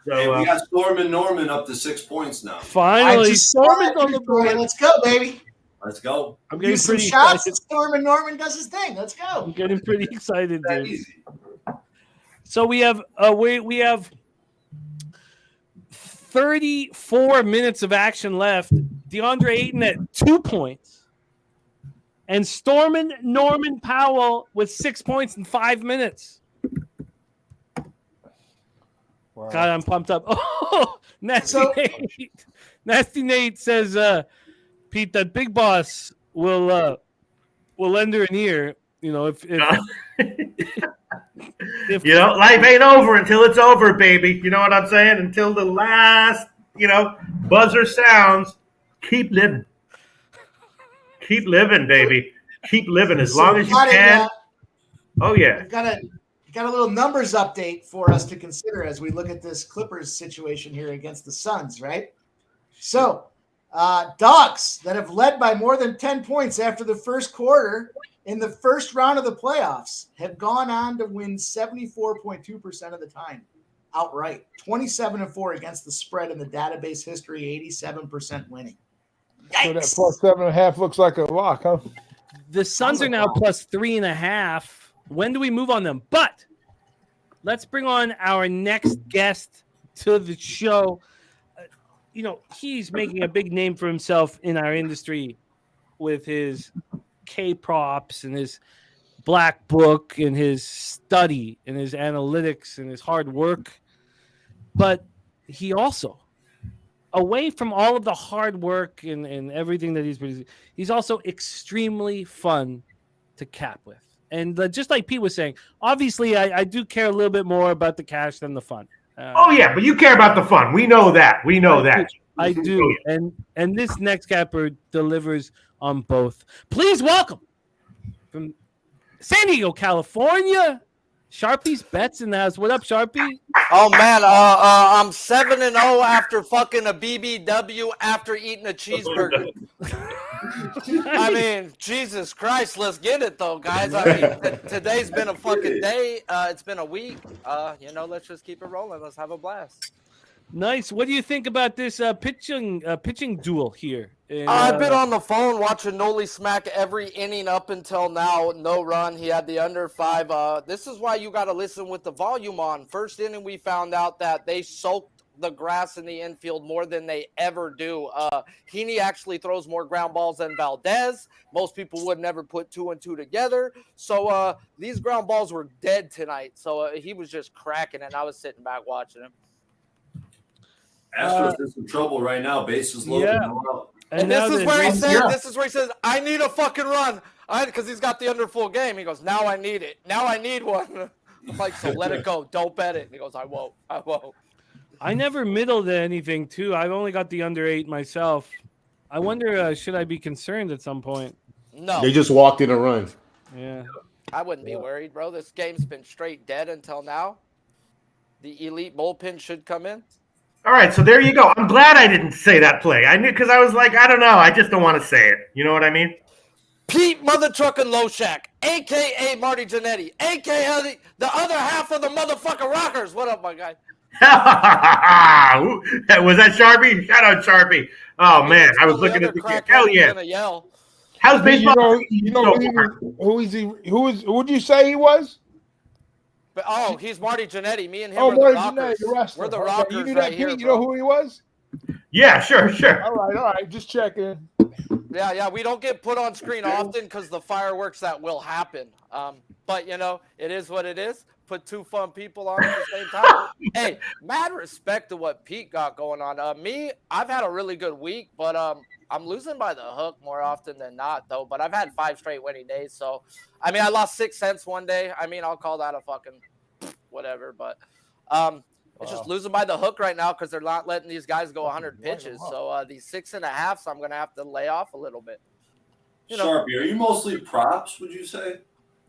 Speaker 3: So
Speaker 5: hey, we got Storm and Norman up to 6 points now.
Speaker 1: Finally, Storman's on the board.
Speaker 4: Let's go, baby.
Speaker 5: Let's go.
Speaker 1: I'm getting
Speaker 4: Use some
Speaker 1: pretty
Speaker 4: shots.
Speaker 1: excited.
Speaker 4: Storm and Norman does his thing. Let's go.
Speaker 1: I'm getting pretty excited,
Speaker 5: That
Speaker 1: dude.
Speaker 5: easy.
Speaker 1: So we have 34 minutes of action left. DeAndre Ayton at 2 points. And Norman Powell with 6 points in 5 minutes.
Speaker 6: Wow.
Speaker 1: God, I'm pumped up. Oh, Nasty Nate says, Pete, that Big Boss will lend her an ear. If
Speaker 3: life ain't over until it's over, baby. You know what I'm saying? Until the last, buzzer sounds, keep living. Keep living, baby. Keep living as long as you can. Oh, yeah.
Speaker 4: got a little numbers update for us to consider as we look at this Clippers situation here against the Suns, right? So, dogs that have led by more than 10 points after the first quarter in the first round of the playoffs have gone on to win 74.2% of the time outright. 27-4 against the spread in the database history, 87% winning. Yikes.
Speaker 6: So that plus 7.5 looks like a lock, huh?
Speaker 1: The Suns are now plus 3.5. When do we move on them? But let's bring on our next guest to the show. He's making a big name for himself in our industry with his K-props and his black book and his study and his analytics and his hard work. But he also, away from all of the hard work and everything that he's producing, he's also extremely fun to cap with. And just like Pete was saying, obviously I do care a little bit more about the cash than the fun.
Speaker 3: Oh yeah, but you care about the fun. We know that.
Speaker 1: I do. And this next capper delivers on both. Please welcome from San Diego, California, Sharpies Bets in the house. What up, Sharpie?
Speaker 8: Oh man, I'm 7-0 after fucking a BBW after eating a cheeseburger. I mean, Jesus Christ, let's get it though, guys. I mean, today's been a fucking day. It's been a week. Let's just keep it rolling. Let's have a blast.
Speaker 1: Nice. What do you think about this pitching duel here?
Speaker 8: I've been on the phone watching Noli smack every inning up until now. No run. He had the under 5. This is why you got to listen with the volume on. First inning, we found out that they soaked the grass in the infield more than they ever do. Heaney actually throws more ground balls than Valdez. Most people would never put 2 and 2 together. So these ground balls were dead tonight. So he was just cracking it, and I was sitting back watching him.
Speaker 5: Astros in some trouble right now. Bases loaded.
Speaker 1: Yeah.
Speaker 8: And this is where he says, I need a fucking run. Because he's got the under full game. He goes, now I need it. Now I need one. I'm like, so let it go. Don't bet it. And he goes, I won't.
Speaker 1: I never middled anything, too. I've only got the under 8 myself. I wonder, should I be concerned at some point?
Speaker 8: No.
Speaker 2: They just walked in a run.
Speaker 1: Yeah.
Speaker 8: I wouldn't be worried, bro. This game's been straight dead until now. The elite bullpen should come in.
Speaker 3: All right, so there you go. I'm glad I didn't say that play. I knew because I was like, I don't know. I just don't want to say it. You know what I mean?
Speaker 8: Pete Mother Trucking Loshak, a.k.a. Marty Jannetty, a.k.a. the other half of the motherfucking Rockers. What up, my guy?
Speaker 3: Was that Sharpie? Shout out Sharpie. Oh, man. I was looking at the game. Hell yeah.
Speaker 8: Yell.
Speaker 3: How's baseball?
Speaker 6: Who would you say he was?
Speaker 8: But, he's Marty Jannetty. Me and him
Speaker 6: are
Speaker 8: Marty
Speaker 6: the Rockers.
Speaker 8: Jannetty, we're the Rockers
Speaker 6: you knew
Speaker 8: right
Speaker 6: that,
Speaker 8: here,
Speaker 6: Pete? You know who he was?
Speaker 3: Yeah, sure.
Speaker 6: All right. Just checking.
Speaker 8: Yeah. We don't get put on screen often because the fireworks that will happen. But, it is what it is. Put 2 fun people on at the same time. Hey, mad respect to what Pete got going on. I've had a really good week, but I'm losing by the hook more often than not, though. But I've had 5 straight winning days. So, I mean, I lost 6 cents one day. I mean, I'll call that a fucking whatever. But it's just losing by the hook right now because they're not letting these guys go 100 pitches. So these 6.5, so I'm going to have to lay off a little bit.
Speaker 5: Sharpie, are you mostly props, would you say?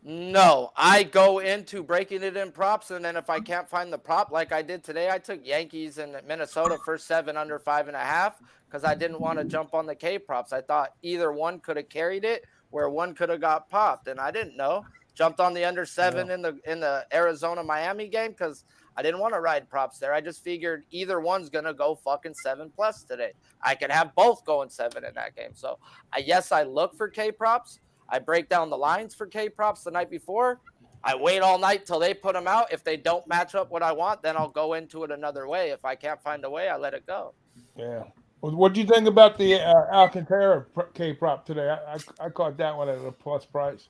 Speaker 8: No, I go into breaking it in props, and then if I can't find the prop like I did today, I took Yankees and Minnesota for 7 under 5.5 because I didn't want to jump on the K props. I thought either one could have carried it where one could have got popped, and I didn't know. Jumped on the under 7 in the Arizona-Miami game because I didn't want to ride props there. I just figured either one's going to go fucking 7+ today. I could have both going 7 in that game. So, I look for K props. I break down the lines for K props the night before. I wait all night till they put them out. If they don't match up what I want, then I'll go into it another way. If I can't find a way, I let it go.
Speaker 6: Yeah. What do you think about the Alcantara K prop today? I caught that one at a plus price.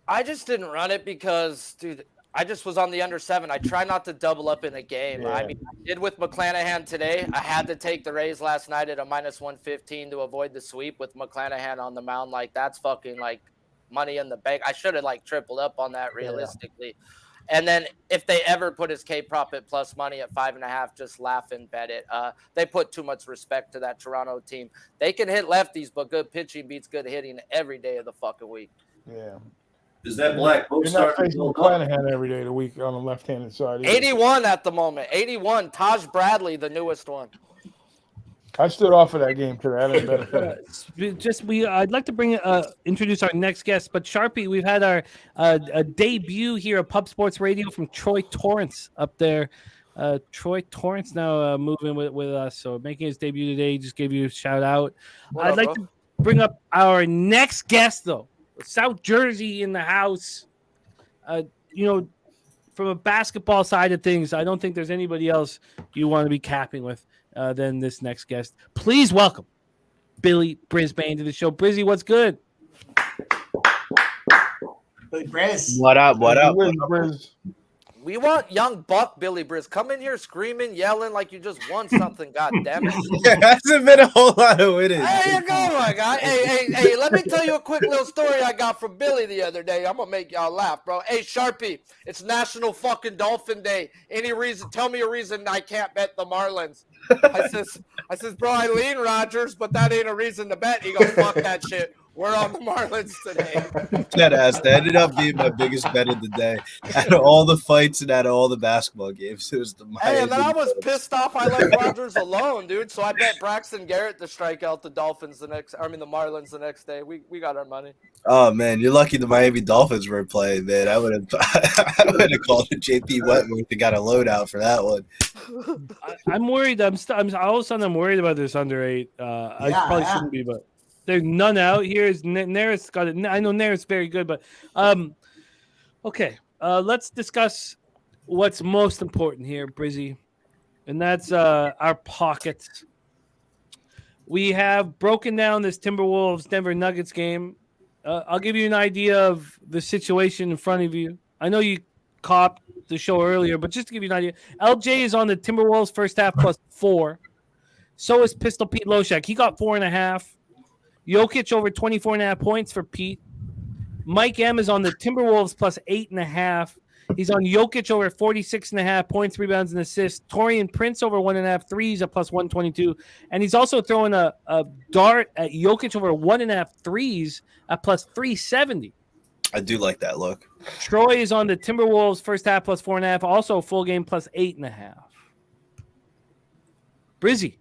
Speaker 8: I just didn't run it because, dude, I just was on the under 7. I try not to double up in a game. Yeah. I mean, I did with McClanahan today. I had to take the Rays last night at a -115 to avoid the sweep with McClanahan on the mound. Like, that's fucking, like, money in the bank. I should have, like, tripled up on that realistically. Yeah. And then if they ever put his K prop at plus money at 5.5, just laugh and bet it. They put too much respect to that Toronto team. They can hit lefties, but good pitching beats good hitting every day of the fucking week.
Speaker 6: Yeah.
Speaker 5: Is that black book
Speaker 6: You're not
Speaker 5: starting to
Speaker 6: facing
Speaker 5: build up?
Speaker 6: McClanahan every day of the week on the left-handed side. either.
Speaker 8: 81 at the moment. 81. Taj Bradley, the newest one.
Speaker 6: I stood off of that game today. I didn't benefit.
Speaker 1: I'd like to introduce our next guest, but Sharpie, we've had our a debut here at Pub Sports Radio from Troy Torrance up there. Troy Torrance now moving with us, so making his debut today. Just gave you a shout out. I'd like to bring up our next guest though, South Jersey in the house. From a basketball side of things, I don't think there's anybody else you want to be capping with than this next guest. Please welcome Billy Brisbane to the show. Brizzy, what's good?
Speaker 4: Billy Briz.
Speaker 9: What up?
Speaker 8: We want young buck Billy Briz. Come in here screaming, yelling like you just won something. God damn it.
Speaker 9: There hasn't been a whole lot of winning.
Speaker 8: There you go, my guy. Hey, let me tell you a quick little story I got from Billy the other day. I'm gonna make y'all laugh, bro. Hey, Sharpie, it's National fucking Dolphin Day. Any reason? Tell me a reason I can't bet the Marlins. I says, bro, I lean Rogers, but that ain't a reason to bet. He goes, fuck that shit. We're on the Marlins today.
Speaker 9: That ended up being my biggest bet of the day. Out of all the fights and out of all the basketball games, it was the Miami.
Speaker 8: Hey, and then I was pissed off. I let Rogers alone, dude. So I bet Braxton Garrett to strike out the Marlins the next day. We got our money.
Speaker 9: Oh man, you're lucky the Miami Dolphins were playing, man. I would have called it JP Wentworth and got a loadout for that one.
Speaker 1: I'm worried. I'm all of a sudden I'm worried about this under 8. I probably shouldn't be, but there's none out here. Naris got it. I know Naris very good, but okay. Let's discuss what's most important here, Brizzy, and that's our pockets. We have broken down this Timberwolves Denver Nuggets game. I'll give you an idea of the situation in front of you. I know you copped the show earlier, but just to give you an idea, LJ is on the Timberwolves first half +4. So is Pistol Pete Loshak. He got 4.5. Jokic over 24.5 points for Pete. Mike M is on the Timberwolves +8.5. He's on Jokic over 46.5 points, rebounds, and assists. Torian Prince over 1.5 threes at +122. And he's also throwing a dart at Jokic over 1.5 threes at +370.
Speaker 9: I do like that look.
Speaker 1: Troy is on the Timberwolves first half +4.5. Also full game +8.5. Brizzy,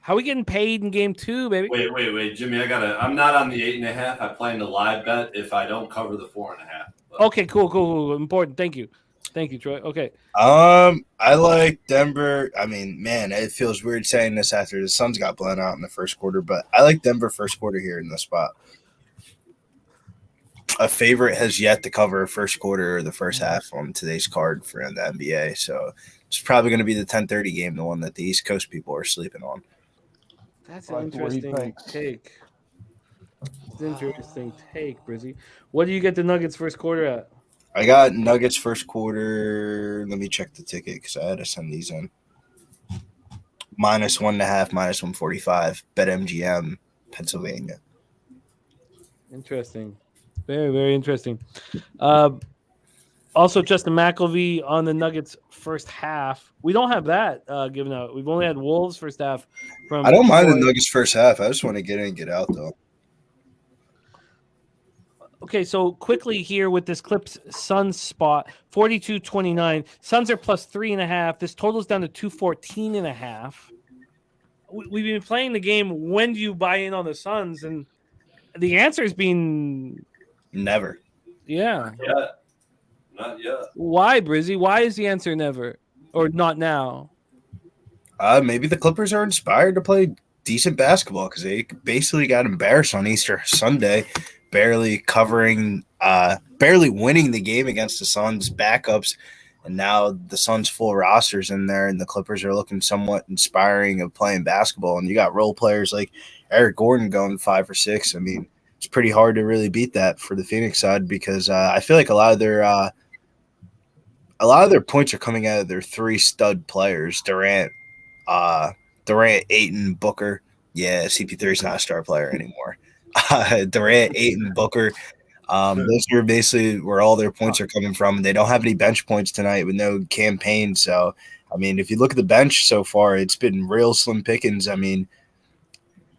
Speaker 1: how are we getting paid in game 2, baby?
Speaker 5: Wait, Jimmy, I'm not on the 8.5. I plan to live bet if I don't cover the 4.5.
Speaker 1: Okay, cool. Important. Thank you, Troy. Okay.
Speaker 9: I like Denver. I mean, man, it feels weird saying this after the Suns got blown out in the first quarter, but I like Denver first quarter here in the spot. A favorite has yet to cover first quarter or the first half on today's card for the NBA, so it's probably going to be the 10:30 game, the one that the East Coast people are sleeping on.
Speaker 1: That's an interesting take. It's an interesting take, Brizzy. What do you get the Nuggets first quarter at?
Speaker 9: I got Nuggets first quarter. Let me check the ticket because I had to send these in. -1.5, -145. BetMGM, Pennsylvania.
Speaker 1: Interesting. Very, very interesting. Also, Justin McElvey on the Nuggets first half. We don't have that given out. We've only had Wolves first half.
Speaker 9: I don't mind the Nuggets first half. I just want to get in and get out, though.
Speaker 1: Okay, so quickly here with this Clips Suns spot, 42-29. Suns are +3.5. This totals down to 214.5. We've been playing the game. When do you buy in on the Suns? And the answer has been
Speaker 9: never.
Speaker 1: Yeah.
Speaker 5: Not yet.
Speaker 1: Why, Brizzy? Why is the answer never or not now?
Speaker 9: Maybe the Clippers are inspired to play decent basketball because they basically got embarrassed on Easter Sunday, barely winning the game against the Suns backups, and now the Suns full rosters in there, and the Clippers are looking somewhat inspiring of playing basketball. And you got role players like Eric Gordon going 5 or 6. I mean, it's pretty hard to really beat that for the Phoenix side because I feel like a lot of their points are coming out of their 3 stud players: Durant, Ayton, Booker. Yeah, CP3 is not a star player anymore. Durant, Ayton, Booker. Those are basically where all their points are coming from. They don't have any bench points tonight with no campaign. So, I mean, if you look at the bench so far, it's been real slim pickings. I mean,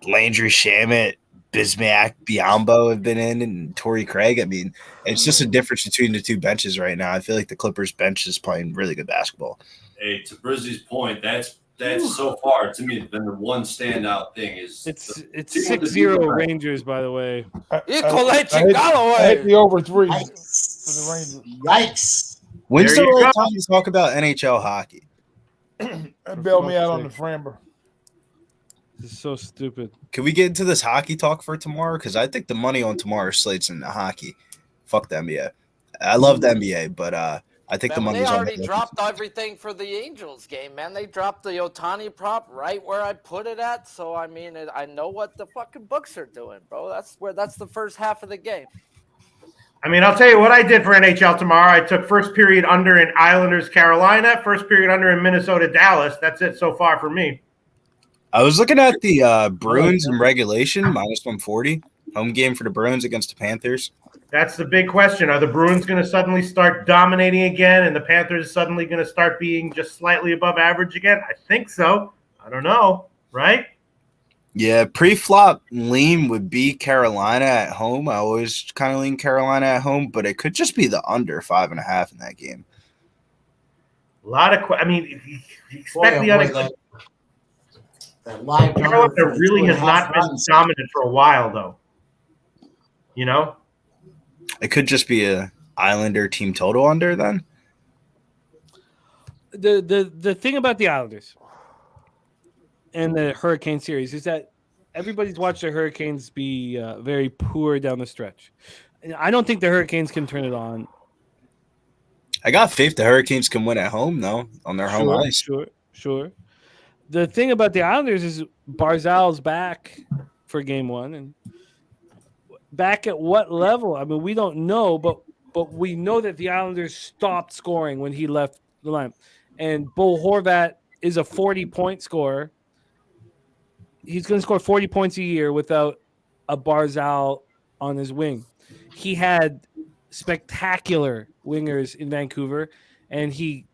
Speaker 9: Landry Shamet, Bismack, Biombo have been in, and Torrey Craig. I mean, it's just a difference between the two benches right now. I feel like the Clippers bench is playing really good basketball.
Speaker 5: Hey, to Brizzy's point, that's so far to me been the one standout thing is
Speaker 1: It's
Speaker 5: team with the
Speaker 1: 6-0
Speaker 5: defense.
Speaker 1: Rangers, by the way.
Speaker 6: I hit
Speaker 8: Galloway.
Speaker 6: the over 3 for the
Speaker 4: Yikes.
Speaker 6: Rangers.
Speaker 4: Yikes.
Speaker 9: When's
Speaker 3: There
Speaker 9: the
Speaker 3: you
Speaker 9: right
Speaker 3: go.
Speaker 9: time to talk about NHL hockey?
Speaker 6: Bail me out on the Framber.
Speaker 1: This is so stupid.
Speaker 9: Can we get into this hockey talk for tomorrow? Because I think the money on tomorrow's slate's in the hockey. Fuck the NBA. I love the NBA, but I think the
Speaker 8: Man,
Speaker 9: money's
Speaker 8: they
Speaker 9: on
Speaker 8: already
Speaker 9: the
Speaker 8: dropped everything for the Angels game, man. They dropped the Otani prop right where I put it at. So I mean, I know what the fucking books are doing, bro. That's the first half of the game.
Speaker 3: I mean, I'll tell you what I did for NHL tomorrow. I took first period under in Islanders, Carolina, first period under in Minnesota, Dallas. That's it so far for me.
Speaker 9: I was looking at the Bruins in regulation, -140. Home game for the Bruins against the Panthers.
Speaker 3: That's the big question. Are the Bruins going to suddenly start dominating again and the Panthers suddenly going to start being just slightly above average again? I think so. I don't know, right?
Speaker 9: Yeah, pre-flop lean would be Carolina at home. I always kind of lean Carolina at home, but it could just be the under 5.5 in that game.
Speaker 3: A lot of – I mean, you expect the other –
Speaker 4: That live
Speaker 3: Carolina really has not been dominant for a while, though. You know?
Speaker 9: It could just be a Islander team total under then.
Speaker 1: The thing about the Islanders and the Hurricane series is that everybody's watched the Hurricanes be very poor down the stretch. I don't think the Hurricanes can turn it on.
Speaker 9: I got faith the Hurricanes can win at home, though, on their home ice.
Speaker 1: Sure. The thing about the Islanders is Barzal's back for game 1, and back at what level? I mean, we don't know, but we know that the Islanders stopped scoring when he left the line. And Bo Horvat is a 40-point scorer. He's going to score 40 points a year without a Barzal on his wing. He had spectacular wingers in Vancouver, and he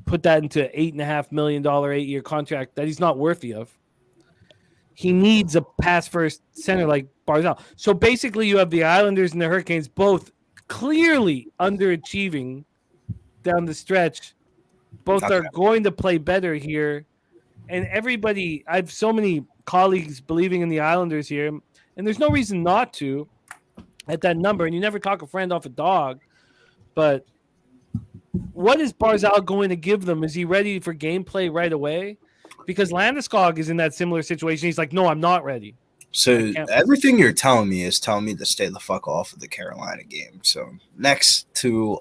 Speaker 1: put that into $8.5 million 8-year contract that he's not worthy of. He needs a pass-first center like Barzal. So basically you have the Islanders and the Hurricanes both clearly underachieving down the stretch. Both are going to play better here. And everybody, I have so many colleagues believing in the Islanders here, and there's no reason not to at that number. And you never talk a friend off a dog. But what is Barzal going to give them? Is he ready for gameplay right away? Because Landeskog is in that similar situation. He's like, no, I'm not ready.
Speaker 9: So everything you're telling me is telling me to stay the fuck off of the Carolina game. So next to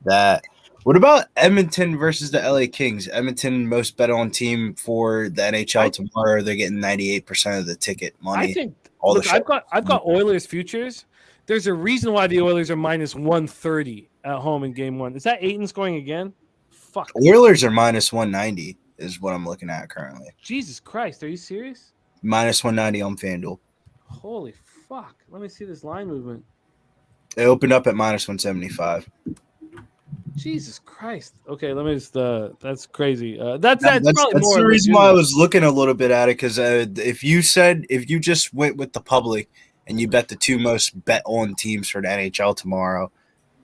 Speaker 9: that, what about Edmonton versus the LA Kings? Edmonton most bet on team for the NHL tomorrow. They're getting 98% of the ticket money.
Speaker 1: I think. Look, I've got Oilers futures. There's a reason why the Oilers are -130 at home in game 1. Is that Ayton scoring again? Fuck.
Speaker 9: Oilers are -190 is what I'm looking at currently.
Speaker 1: Jesus Christ, are you serious?
Speaker 9: -190 on FanDuel.
Speaker 1: Holy fuck. Let me see this line movement.
Speaker 9: They opened up at -175.
Speaker 1: Jesus Christ. Okay, let me just that's crazy. That's
Speaker 9: probably
Speaker 1: more
Speaker 9: the reason why I was looking a little bit at it, because if you just went with the public and you bet the two most bet on teams for the NHL tomorrow,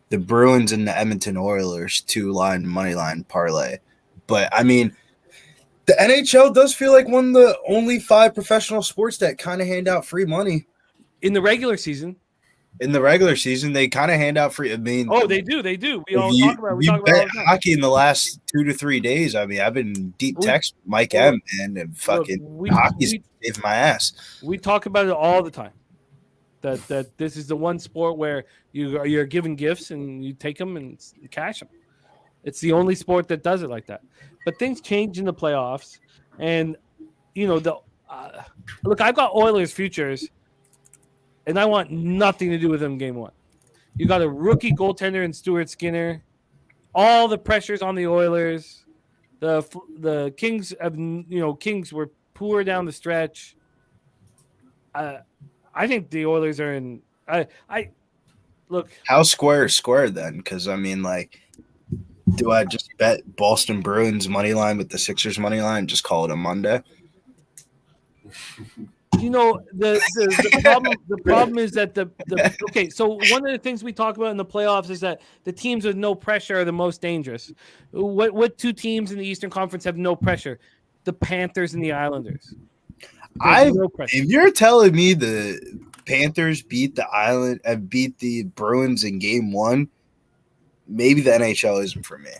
Speaker 9: the Bruins and the Edmonton Oilers, 2-line money line parlay. But I mean, the NHL does feel like one of the only 5 professional sports that kind of hand out free money
Speaker 1: in the regular season.
Speaker 9: In the regular season, they kind of hand out free. I mean,
Speaker 1: they do. We
Speaker 9: talk
Speaker 1: about
Speaker 9: bet hockey in the last 2 to 3 days. I mean, I've been deep text Mike M and fucking hockey's saving my ass.
Speaker 1: We talk about it all the time. That this is the one sport where you're given gifts and you take them and cash them. It's the only sport that does it like that. But things change in the playoffs, and look, I've got Oilers futures, and I want nothing to do with them game 1. You got a rookie goaltender in Stuart Skinner. All the pressures on the Oilers. The Kings have Kings were poor down the stretch. I think the Oilers are in. I look.
Speaker 9: How square is square then? Because I mean, like, do I just bet Boston Bruins money line with the Sixers money line? And just call it a Monday.
Speaker 1: You know, the problem is that okay, so one of the things we talk about in the playoffs is that the teams with no pressure are the most dangerous. What two teams in the Eastern Conference have no pressure? The Panthers and the Islanders. No pressure.
Speaker 9: If you're telling me the Panthers beat the Bruins in game 1, maybe the NHL isn't for me.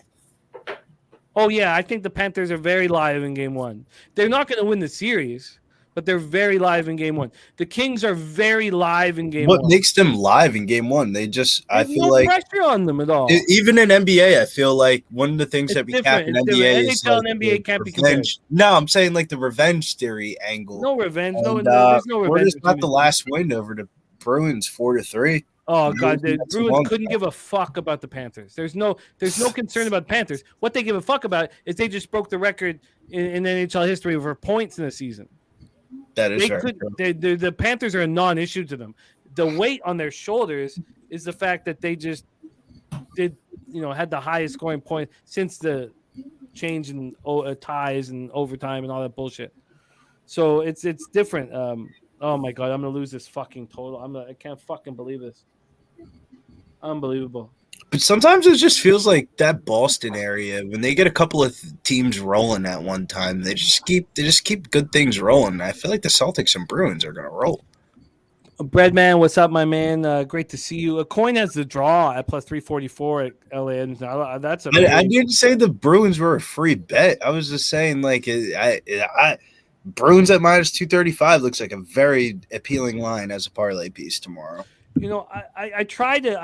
Speaker 1: Oh yeah, I think the Panthers are very live in game 1. They're not going to win the series, but they're very live in game 1. The Kings are very live in game 1.
Speaker 9: What makes them live in game 1? They just, I feel
Speaker 1: no
Speaker 9: like
Speaker 1: pressure on them at all.
Speaker 9: Even in NBA, I feel like one of the things
Speaker 1: It's
Speaker 9: that we
Speaker 1: different.
Speaker 9: cap in
Speaker 1: It's
Speaker 9: NBA
Speaker 1: different.
Speaker 9: is
Speaker 1: NHL
Speaker 9: like
Speaker 1: and NBA can't be compared.
Speaker 9: revenge. No, I'm saying like the revenge theory angle.
Speaker 1: No revenge.
Speaker 9: And,
Speaker 1: There's no revenge.
Speaker 9: Florida's got
Speaker 1: between
Speaker 9: the last win over the Bruins 4-3.
Speaker 1: Oh God, the
Speaker 9: That's
Speaker 1: Bruins
Speaker 9: one.
Speaker 1: couldn't give a fuck about the Panthers. There's no concern about Panthers. What they give a fuck about is they just broke the record in NHL history for points in a season.
Speaker 9: That is
Speaker 1: They
Speaker 9: fair.
Speaker 1: could. The Panthers are a non-issue to them. The weight on their shoulders is the fact that they just had the highest scoring point since the change in ties and overtime and all that bullshit. So it's different. Oh my God, I'm gonna lose this fucking total. I can't fucking believe this. Unbelievable.
Speaker 9: But sometimes it just feels like that Boston area, when they get a couple of teams rolling at one time, they just keep good things rolling. I feel like the Celtics and Bruins are gonna roll.
Speaker 1: Breadman, what's up, my man? Great to see you. A coin has the draw at plus 344 at LA. That's
Speaker 9: I didn't say the Bruins were a free bet. I was just saying like Bruins at minus 235 looks like a very appealing line as a parlay piece tomorrow.
Speaker 1: You know, I try to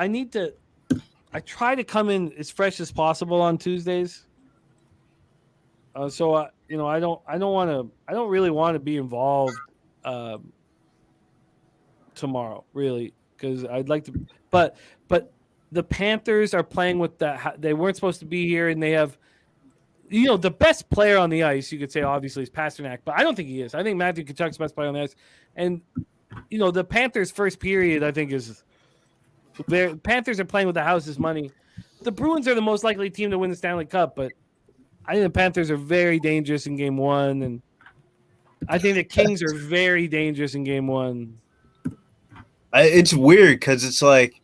Speaker 1: come in as fresh as possible on Tuesdays. I don't really want to be involved tomorrow, really, because I'd like to. But the Panthers are playing with that. They weren't supposed to be here, and they have, the best player on the ice. You could say obviously is Pasternak, but I don't think he is. I think Matthew Tkachuk's best player on the ice, and the Panthers' first period I think is. Panthers are playing with the house's money. The Bruins are the most likely team to win the Stanley Cup, but I think the Panthers are very dangerous in game 1, and I think the Kings are very dangerous in game 1.
Speaker 9: It's weird because it's like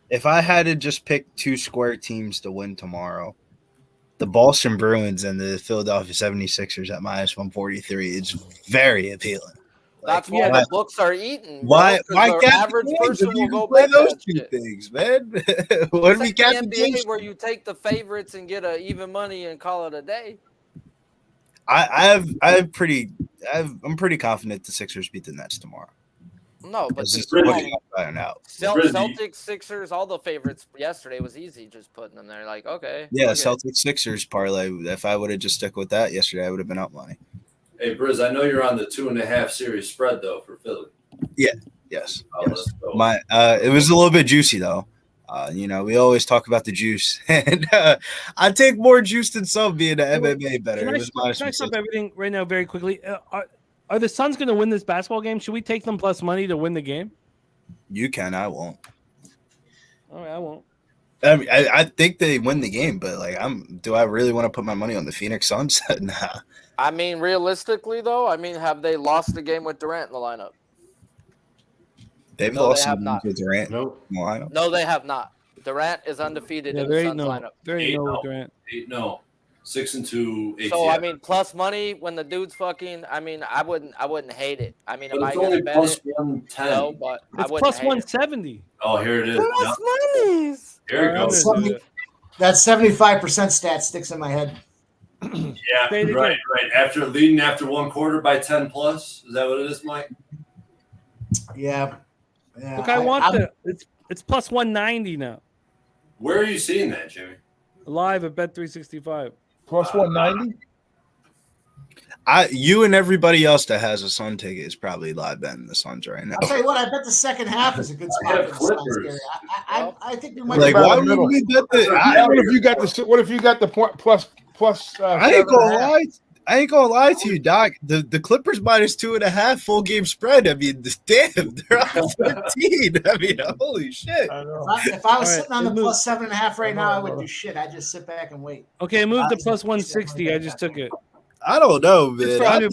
Speaker 9: if I had to just pick two square teams to win tomorrow, the Boston Bruins and the Philadelphia 76ers at minus 143 is very appealing.
Speaker 8: That's what the books are eating.
Speaker 9: Why
Speaker 8: the average person will go
Speaker 9: play
Speaker 8: bet
Speaker 9: those
Speaker 8: that
Speaker 9: two
Speaker 8: shit.
Speaker 9: things, man? What we got
Speaker 8: the NBA where you take the favorites and get even money and call it a day.
Speaker 9: I'm pretty confident the Sixers beat the Nets tomorrow.
Speaker 8: No, but Celtics, Sixers, all the favorites yesterday was easy just putting them there. Like, okay.
Speaker 9: Yeah, Celtics Sixers parlay. If I would have just stuck with that yesterday, I would have been up money.
Speaker 5: Hey, Briz, I know you're on the 2.5 series spread though for Philly.
Speaker 9: Yeah. Yes.
Speaker 5: Oh,
Speaker 9: Yes. It was a little bit juicy though. We always talk about the juice, and I take more juice than some being an MMA better.
Speaker 1: Can I stop everything right now very quickly? Are the Suns going to win this basketball game? Should we take them plus money to win the game?
Speaker 9: You can. I won't.
Speaker 1: All right, I won't.
Speaker 9: I mean, I think they win the game, but do I really want to put my money on the Phoenix Suns? Nah.
Speaker 8: I mean, realistically, though, have they lost the game with Durant in the lineup?
Speaker 9: They've lost with Durant.
Speaker 2: Nope.
Speaker 9: In the lineup.
Speaker 8: No, they have not. Durant is undefeated in the Suns lineup.
Speaker 1: There ain't no Durant.
Speaker 5: 8-0. 6-2 ATF.
Speaker 8: So plus money when the dude's fucking. I wouldn't hate it. Am
Speaker 5: But
Speaker 8: I
Speaker 5: it's
Speaker 8: gonna
Speaker 5: only
Speaker 8: bet
Speaker 5: plus
Speaker 8: it?
Speaker 5: 110.
Speaker 8: No, but
Speaker 1: It's
Speaker 8: I wouldn't
Speaker 1: plus
Speaker 8: hate
Speaker 1: 170.
Speaker 5: Oh, here it is.
Speaker 8: Plus monies.
Speaker 5: Here it goes.
Speaker 4: That 75% stat sticks in my head.
Speaker 5: Yeah,
Speaker 1: Say it again.
Speaker 5: right. After leading after one quarter by 10 plus. Is that what it is, Mike?
Speaker 4: Yeah.
Speaker 1: Look, it's plus 190 now.
Speaker 5: Where are you seeing that, Jimmy?
Speaker 1: Live at Bet365.
Speaker 6: Plus 190?
Speaker 9: You and everybody else that has a Sun ticket is probably live betting the Suns right now.
Speaker 4: I'll tell you what, I bet the second half is a good spot
Speaker 5: have
Speaker 4: for the Suns,
Speaker 5: Clippers.
Speaker 4: Gary. I think we might
Speaker 9: Like,
Speaker 6: about
Speaker 9: why
Speaker 6: the
Speaker 9: would
Speaker 6: middle.
Speaker 9: we bet the?
Speaker 6: What if you got the point plus?
Speaker 9: I ain't gonna lie. I ain't gonna lie to you, Doc. The Clippers minus 2.5 full game spread. Damn, they're on 13. Holy shit.
Speaker 6: I know.
Speaker 4: If I was
Speaker 1: All
Speaker 4: sitting on the
Speaker 1: right,
Speaker 4: plus 7.5 right now, I would
Speaker 6: brother.
Speaker 4: do shit. I'd just sit back and wait.
Speaker 1: Okay, I moved to plus 160. I just took it.
Speaker 9: I don't know, man.
Speaker 1: It's for $100.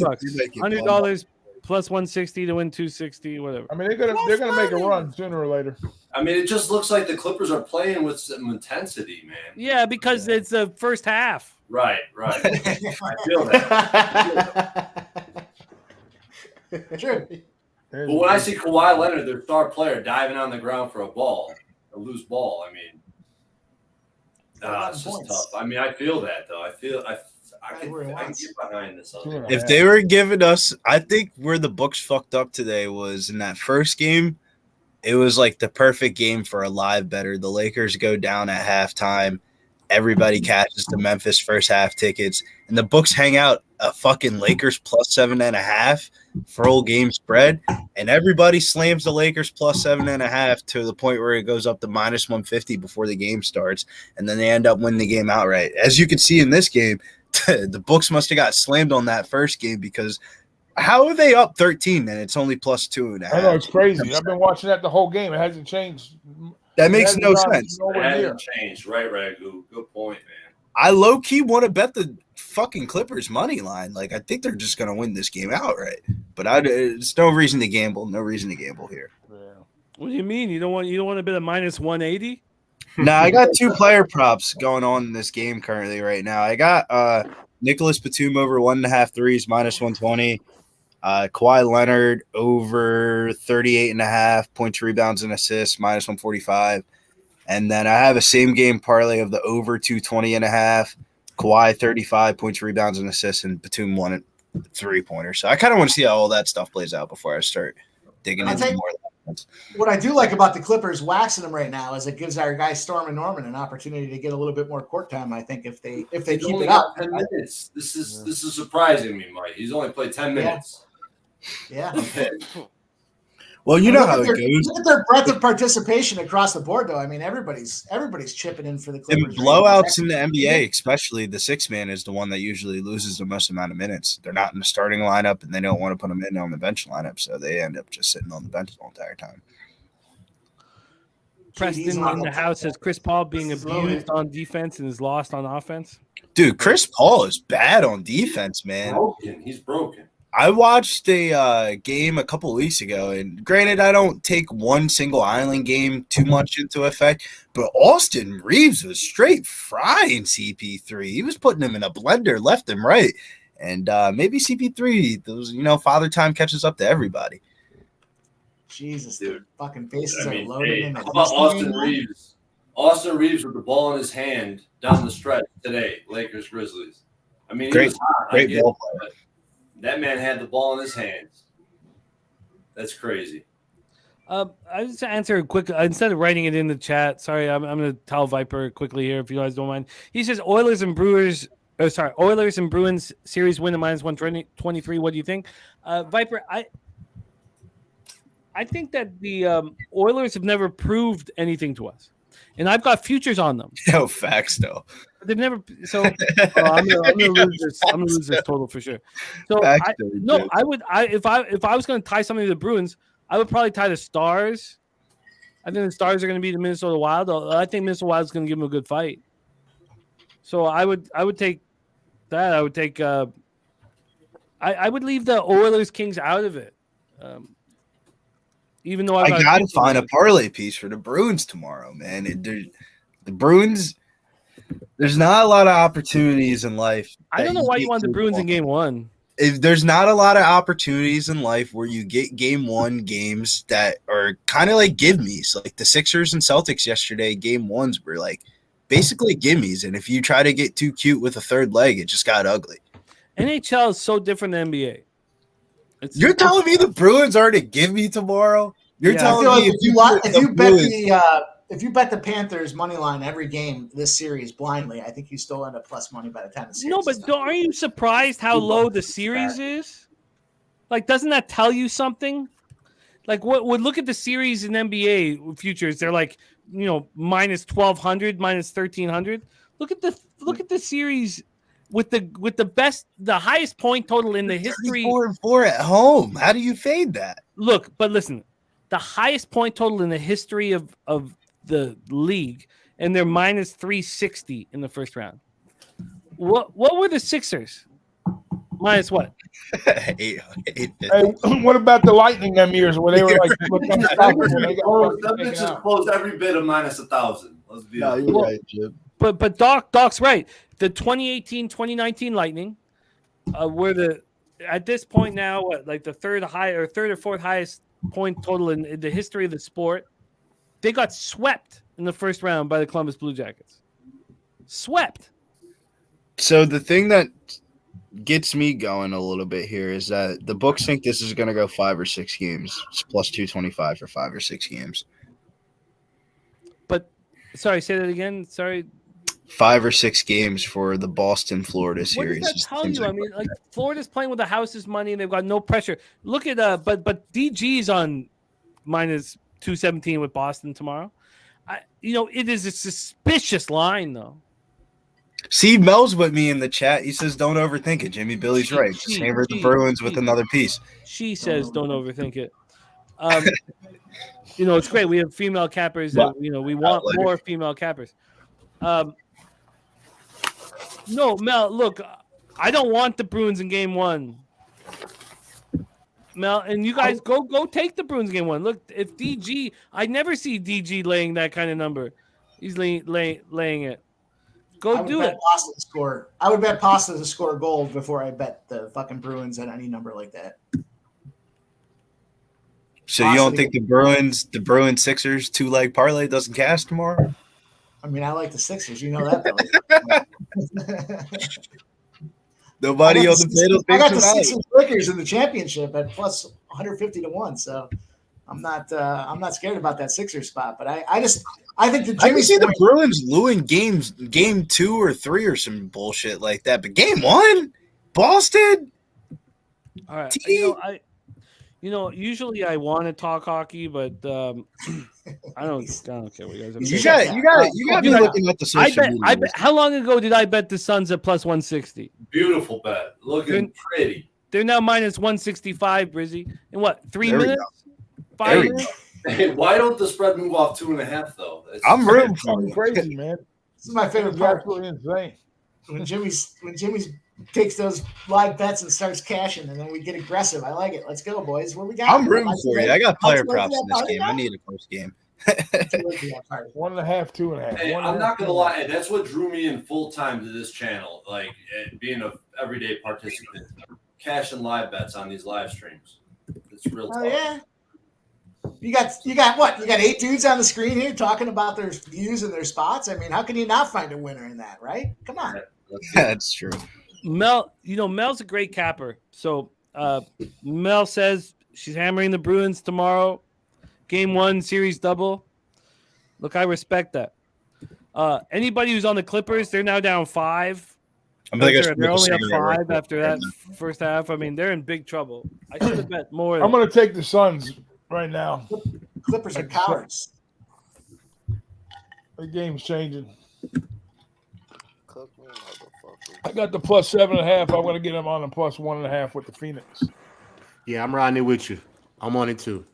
Speaker 1: $100 plus 160 to win 260, whatever.
Speaker 6: I mean, they're gonna make a run sooner or later.
Speaker 5: I mean, it just looks like the Clippers are playing with some intensity, man.
Speaker 1: Yeah, because it's the first half.
Speaker 5: Right. I feel that.
Speaker 4: True.
Speaker 5: But when I see Kawhi Leonard, their star player, diving on the ground for a loose ball, I mean, it's just tough. I mean, I feel that though. I can get behind this.
Speaker 9: If they were giving us, I think where the books fucked up today was in that first game. It was like the perfect game for a live bettor. The Lakers go down at halftime. Everybody catches the Memphis first half tickets, and the books hang out a fucking Lakers plus 7.5 full game spread, and everybody slams the Lakers plus 7.5 to the point where it goes up to minus 150 before the game starts, and then they end up winning the game outright. As you can see in this game, the books must have got slammed on that first game because how are they up 13 and it's only plus 2.5?
Speaker 6: I know, it's crazy. I've been watching that the whole game. It hasn't changed.
Speaker 9: That makes no sense.
Speaker 5: It hasn't changed, right, Ragu? Good point, man.
Speaker 9: I low key want to bet the fucking Clippers money line. Like I think they're just gonna win this game outright. But it's no reason to gamble. No reason to gamble here.
Speaker 1: Yeah. What do you mean? You don't want to bet a minus 180?
Speaker 9: No, I got 2 player props going on in this game currently right now. I got Nicholas Batum over 1.5 threes minus 120. Kawhi Leonard over 38.5 points, rebounds, and assists minus 145. And then I have a same game parlay of the over 220.5. Kawhi 35 points, rebounds, and assists, and Batum 1 3-pointer. So I kind of want to see how all that stuff plays out before I start digging into more of that.
Speaker 4: What I do like about the Clippers waxing them right now is it gives our guy Storm and Norman an opportunity to get a little bit more court time. I think if they keep it up.
Speaker 5: 10 minutes. This is surprising me, Mike. He's only played 10 minutes.
Speaker 4: Yeah.
Speaker 9: Well, you know how it goes.
Speaker 4: Look at their breadth of participation across the board, though. I mean, everybody's chipping in for the Clippers.
Speaker 9: And blowouts in the NBA, especially the 6-man, is the one that usually loses the most amount of minutes. They're not in the starting lineup, and they don't want to put them in on the bench lineup, so they end up just sitting on the bench the entire time.
Speaker 1: Preston in the house says Chris Paul being abused on defense and is lost on offense.
Speaker 9: Dude, Chris Paul is bad on defense, man.
Speaker 5: He's broken.
Speaker 9: I watched a game a couple weeks ago, and granted, I don't take one single island game too much into effect, but Austin Reeves was straight frying CP3. He was putting him in a blender left and right, and maybe CP3, those father time catches up to everybody.
Speaker 4: Jesus, dude, fucking faces are loaded.
Speaker 5: Hey, how about Austin Reeves? Austin Reeves with the ball in his hand down the stretch today, Lakers Grizzlies. I mean,
Speaker 9: great,
Speaker 5: he was hot.
Speaker 9: great ball player.
Speaker 5: That man had the ball in his hands. That's crazy.
Speaker 1: I just answer a quick instead of writing it in the chat. Sorry, I'm going to tell Viper quickly here if you guys don't mind. He says Oilers and Bruins series win at minus 123. What do you think, Viper? I think that the Oilers have never proved anything to us, and I've got futures on them.
Speaker 9: No facts, though.
Speaker 1: They've never. So I'm gonna lose this. I'm gonna lose this total for sure. So if I was gonna tie something to the Bruins, I would probably tie the Stars. I think the Stars are gonna be the Minnesota Wild. I think Minnesota Wild is gonna give them a good fight. So I would take that. I would take. I would leave the Oilers Kings out of it. Even though I got to
Speaker 9: find a parlay piece for the Bruins tomorrow, man. The Bruins. There's not a lot of opportunities in life.
Speaker 1: I don't know why you want the Bruins in game one.
Speaker 9: There's not a lot of opportunities in life where you get game one games that are kind of like give-me's. Like the Sixers and Celtics yesterday, game ones were like basically give-me's. And if you try to get too cute with a third leg, it just got ugly.
Speaker 1: NHL is so different than NBA.
Speaker 9: You're telling me the Bruins aren't a give-me tomorrow? You're telling me
Speaker 4: if you bet the Panthers money line every game this series blindly, I think you still end up plus money by the time the series.
Speaker 1: No, but aren't you surprised how low the series is? Like, doesn't that tell you something? Like, what would look at the series in NBA futures? They're like, minus 1,200, minus 1,300. Look at the series with the highest point total in the history.
Speaker 9: 4-4 at home. How do you fade that?
Speaker 1: Look, but listen, the highest point total in the history of the league, and they're minus 360 in the first round. What were the Sixers? Minus what?
Speaker 9: 850.
Speaker 6: Hey, what about the Lightning them years where they were like looked unstoppable when they got fucking
Speaker 5: That
Speaker 6: taken
Speaker 5: bitch has
Speaker 6: out?
Speaker 5: closed every bit of minus 1,000. Let's be
Speaker 9: No,
Speaker 5: honest.
Speaker 9: you're right, Jim.
Speaker 1: But Doc's right. The 2018-2019 Lightning were at this point now like the third or fourth highest point total in the history of the sport. They got swept in the first round by the Columbus Blue Jackets. Swept.
Speaker 9: So the thing that gets me going a little bit here is that the books think this is going to go 5 or 6 games. It's plus 225 for 5 or 6 games.
Speaker 1: But sorry, say that again. Sorry.
Speaker 9: 5 or 6 games for the Boston-Florida
Speaker 1: What
Speaker 9: series.
Speaker 1: does that tell you? I mean, like Florida's playing with the house's money and they've got no pressure. Look at but DG's on minus 217 with Boston tomorrow. It is a suspicious line though.
Speaker 9: See, Mel's with me in the chat. He says, "Don't overthink it." Jimmy Billy's right. Just hammer the Bruins with another piece.
Speaker 1: She says, "Don't overthink it." It's great. We have female cappers. That, we want more female cappers. No, Mel. Look, I don't want the Bruins in Game 1. Mel, and you guys go take the Bruins in Game 1. Look, if DG, I never see DG laying that kind of number. He's laying it. Go do it.
Speaker 4: Boston score. I would bet Boston to score goal before I bet the fucking Bruins at any number like that.
Speaker 9: So you don't think the Bruins Sixers 2-leg parlay doesn't cash tomorrow?
Speaker 4: I mean, I like the Sixers. You know that, Billy.
Speaker 9: Nobody on the panel.
Speaker 4: I got the Sixers Lakers in the championship at plus 150 to 1. So I'm not scared about that Sixers spot. But I think the
Speaker 9: I can see the Bruins losing game 2 or 3 or some bullshit like that. But game 1, Boston.
Speaker 1: All right. Usually I want to talk hockey, but I don't care what you guys are saying.
Speaker 9: You got to be looking at the social media.
Speaker 1: How long ago did I bet the Suns at plus 160?
Speaker 5: Beautiful bet. Looking pretty.
Speaker 1: They're now minus 165, Brizzy. In what, 3 minutes? 5 minutes?
Speaker 5: Hey, why don't the spread move off 2.5 though?
Speaker 9: I'm rooting for
Speaker 6: you. Crazy, man.
Speaker 4: This is my favorite part.
Speaker 6: Absolutely insane.
Speaker 4: When Jimmy's takes those live bets and starts cashing, and then we get aggressive. I like it. Let's go, boys. What we got?
Speaker 9: I'm rooting for you. I got player props in this game. I need a close game.
Speaker 6: 1.5, 2.5.
Speaker 5: Hey, I'm not gonna lie. That's what drew me in full time to this channel. Like being a everyday participant, cash and live bets on these live streams. It's real.
Speaker 4: Oh yeah. You got what? You got 8 dudes on the screen here talking about their views and their spots. I mean, how can you not find a winner in that, right? Come on.
Speaker 9: That's true.
Speaker 1: Mel, Mel's a great capper. So Mel says she's hammering the Bruins tomorrow. Game 1, series double. Look, I respect that. Anybody who's on the Clippers, they're now down 5. They're only up 5 after that first half. I mean, they're in big trouble. I should have bet more.
Speaker 6: I'm going to take the Suns right now.
Speaker 4: Clippers are cowards.
Speaker 6: The game's changing. I got the plus 7.5. I'm going to get them on the plus 1.5 with the Phoenix.
Speaker 2: Yeah, I'm riding it with you. I'm on it too.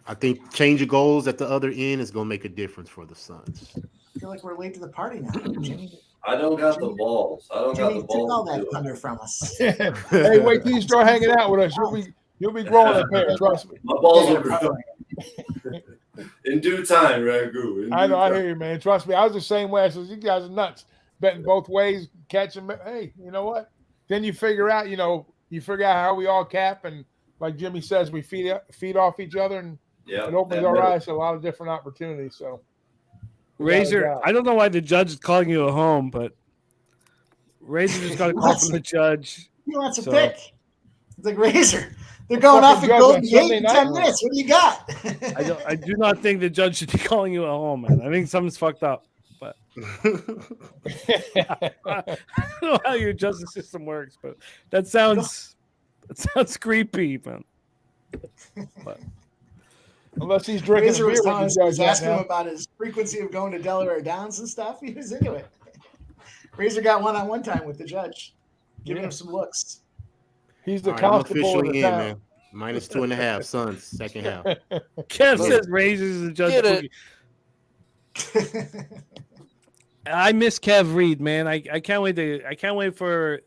Speaker 2: I think change of goals at the other end is going to make a difference for the Suns.
Speaker 4: I feel like we're late to the party now. Jimmy,
Speaker 5: I don't got the balls. I don't got the
Speaker 4: took all
Speaker 5: balls.
Speaker 4: that thunder from us.
Speaker 6: Hey, wait till you start hanging out with us. You'll be growing a pair. Trust me.
Speaker 5: My balls will grow in due time, Ragu.
Speaker 6: I know. I hear you, man. Trust me. I was the same way. I said, you guys are nuts. Betting both ways, catching. Hey, you know what? Then you figure out, how we all cap, and like Jimmy says, we feed off each other, and it opens our eyes to a lot of different opportunities. So,
Speaker 1: Razor, I don't know why the judge is calling you a home, but Razor just got a call from the judge.
Speaker 4: He wants a pick. It's like Razor. They're going off at Golden Gate in 10 minutes. What do you got?
Speaker 1: I do not think the judge should be calling you a home, man. I think something's fucked up. But I don't know how your justice system works, but that sounds creepy, man. But
Speaker 6: unless he's drinking
Speaker 4: Razor
Speaker 6: beer,
Speaker 4: was asking him about his frequency of going to Delaware Downs and stuff. He was into it. Razor got one-on-one time with the judge, giving him some looks.
Speaker 6: He's the
Speaker 2: I'm
Speaker 6: constable of the town.
Speaker 2: man. Minus 2.5, Suns, second half.
Speaker 1: Kev says Razor's the judge. I miss Kev Reed, man. I can't wait for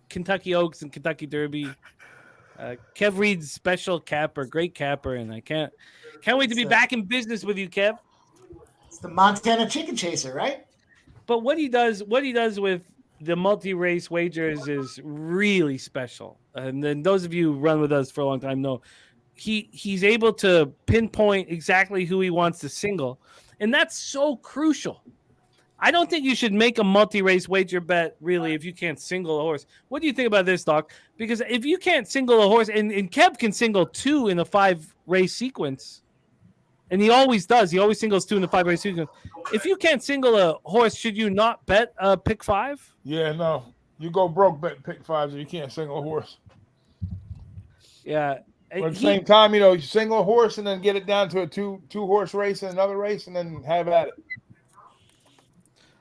Speaker 1: Kentucky Oaks and Kentucky Derby. Kev Reed's special capper, great capper, and I can't wait to be back in business with you, Kev.
Speaker 4: It's the Montana Chicken Chaser, right?
Speaker 1: But what he does with the multi-race wagers is really special. And then those of you who run with us for a long time know he's able to pinpoint exactly who he wants to single, and that's so crucial. I don't think you should make a multi-race wager bet, really, if you can't single a horse. What do you think about this, Doc? Because if you can't single a horse, and Kev can single 2 in a 5-race sequence, and he always does. He always singles 2 in the 5-race sequence. If you can't single a horse, should you not bet pick 5?
Speaker 6: Yeah, no. You go broke bet pick 5 if you can't single a horse.
Speaker 1: Yeah.
Speaker 6: But at the same time, you single a horse and then get it down to a two-horse race and another race and then have at it.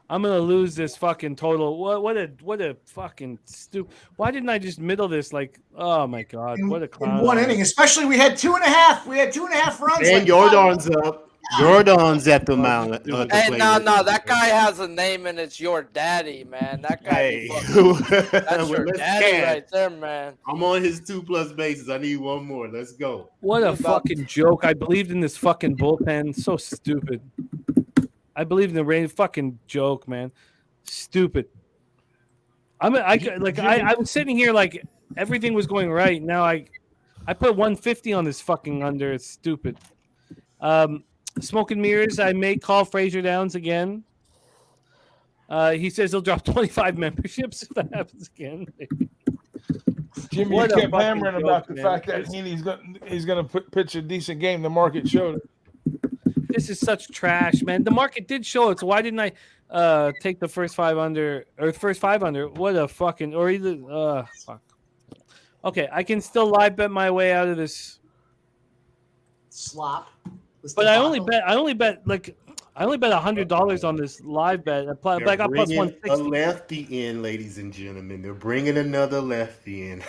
Speaker 1: I'm gonna lose this fucking total. What a fucking stupid. Why didn't I just middle this? Like, oh my god, what a clown!
Speaker 4: In one inning, especially we had 2.5. We had 2.5 runs.
Speaker 2: And Jordan's up. Jordan's at the mound.
Speaker 8: Hey, no, that guy has a name and it's your daddy, man. That guy.
Speaker 2: Hey.
Speaker 8: That's your daddy right there, man.
Speaker 2: I'm on his 2+ bases. I need one more. Let's go.
Speaker 1: What a fucking joke! I believed in this fucking bullpen. So stupid. I believe in the rain. Fucking joke, man. Stupid. I was sitting here like everything was going right. Now I put 150 on this fucking under. It's stupid. Smoke and mirrors. I may call Fraser Downs again. He says he'll drop 25 memberships if that happens again.
Speaker 6: Jimmy, you kept hammering about the fact that he's gonna pitch a decent game. The market showed it.
Speaker 1: This is such trash, man. The market did show it, so why didn't I take the first 5 under or first 5 under? What a fucking or either fuck. Okay, I can still live bet my way out of this
Speaker 4: slop.
Speaker 1: But I only bet $100 on this live bet. But I got plus 160.
Speaker 2: A lefty in, ladies and gentlemen. They're bringing another lefty in.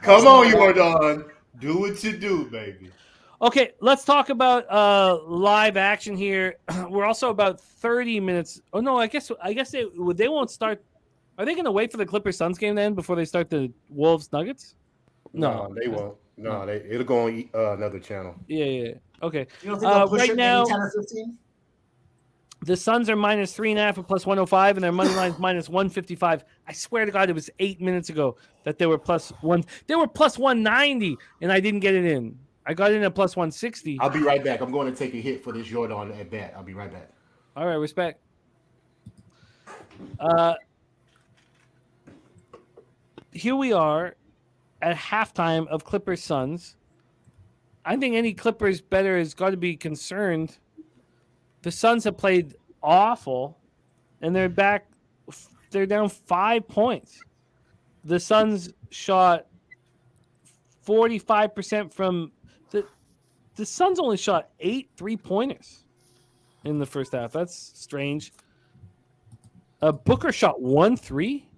Speaker 2: Come on, Jordan. Do what you do, baby.
Speaker 1: Okay, let's talk about live action here. We're also about 30 minutes. Oh no, I guess they won't start. Are they going to wait for the Clippers Suns game then before they start the Wolves Nuggets? No,
Speaker 2: they won't. No, it'll go on another channel.
Speaker 1: Yeah. Okay.
Speaker 4: You don't think they'll push
Speaker 1: right
Speaker 4: it
Speaker 1: now,
Speaker 4: 10 or 15?
Speaker 1: The Suns are minus 3.5 at plus 105, and their money line is minus 155. I swear to God, it was 8 minutes ago that they were plus 1. They were plus 190, and I didn't get it in. I got it in at plus 160.
Speaker 2: I'll be right back. I'm going to take a hit for this Jordan at bat. I'll be right back.
Speaker 1: All right, respect. Here we are at halftime of Clippers Suns. I think any Clippers better has got to be concerned. The Suns have played awful, and they're back. They're down 5 points. The Suns shot 45% from the Suns only shot 8 3-pointers in the first half. That's strange. Booker shot 1 3.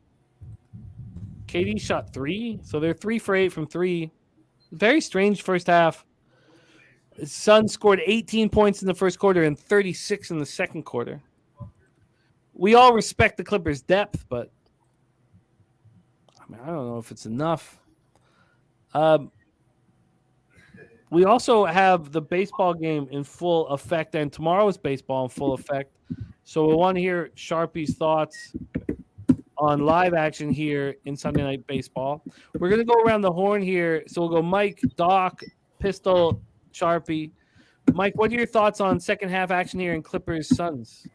Speaker 1: KD shot 3, so they're 3 for 8 from 3. Very strange first half. Suns scored 18 points in the first quarter and 36 in the second quarter. We all respect the Clippers' depth, but I don't know if it's enough. We also have the baseball game in full effect, and tomorrow's baseball in full effect. So we want to hear Sharpie's thoughts on live action here in Sunday Night Baseball. We're going to go around the horn here. So we'll go Mike, Doc, Pistol, Sharpie. Mike, what are your thoughts on second half action here in Clippers Suns?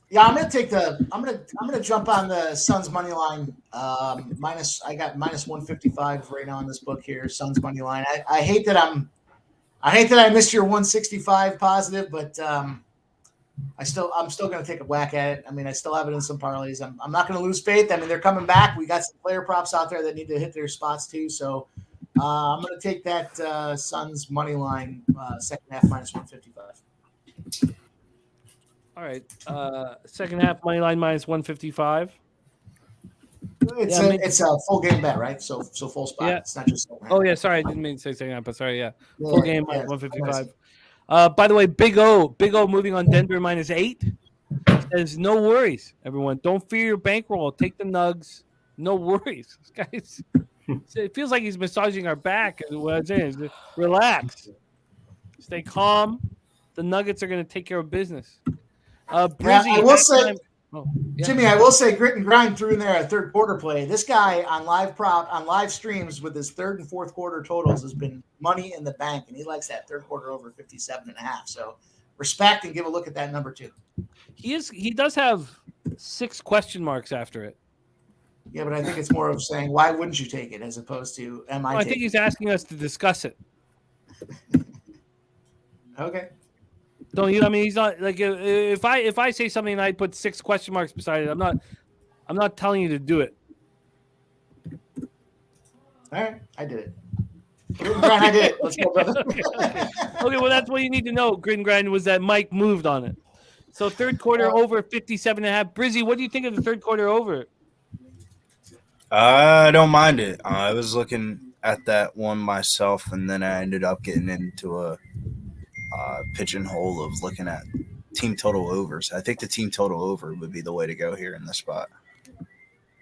Speaker 4: Yeah, I'm gonna jump on the Suns money line. I got minus 155 right now in this book here. Suns money line. I hate that I missed your 165 positive, but I'm still going to take a whack at it. I mean, I still have it in some parlays. I'm not going to lose faith. I mean, they're coming back. We got some player props out there that need to hit their spots too. So I'm going to take that Suns money line second half minus 155.
Speaker 1: All right. Second half money line minus 155.
Speaker 4: It's a full game bet, right? So full spot.
Speaker 1: Yeah.
Speaker 4: It's not just.
Speaker 1: Oh yeah, sorry, I didn't mean to say second half, but sorry, yeah. Full game minus 155. By the way, Big O moving on Denver minus 8. There's no worries, everyone. Don't fear your bankroll. Take the nugs. No worries, guys. It feels like he's massaging our back. What I'm saying is, relax, stay calm. The Nuggets are going to take care of business. Brizzy,
Speaker 4: I will say,
Speaker 1: yeah.
Speaker 4: Jimmy, I will say, Grit and Grind threw in there a third quarter play. This guy on live streams with his third and fourth quarter totals has been money in the bank, and he likes that third quarter over 57.5. So respect and give a look at that number too.
Speaker 1: He does have 6 question marks after it.
Speaker 4: Yeah, but I think it's more of saying, why wouldn't you take it, as opposed to,
Speaker 1: I think he's asking us to discuss it.
Speaker 4: Okay.
Speaker 1: Don't you? I mean, he's not like, if I say something and I put 6 question marks beside it, I'm not telling you to do it.
Speaker 4: All right, I did it. Grit and Grind, I did it. Let's go, brother.
Speaker 1: Okay, well, that's what you need to know. Grit and Grind was that Mike moved on it. So third quarter over 57.5. Brizzy, what do you think of the third quarter over?
Speaker 9: I don't mind it. I was looking at that one myself, and then I ended up getting into a pigeonhole of looking at team total overs. I think the team total over would be the way to go here in this spot.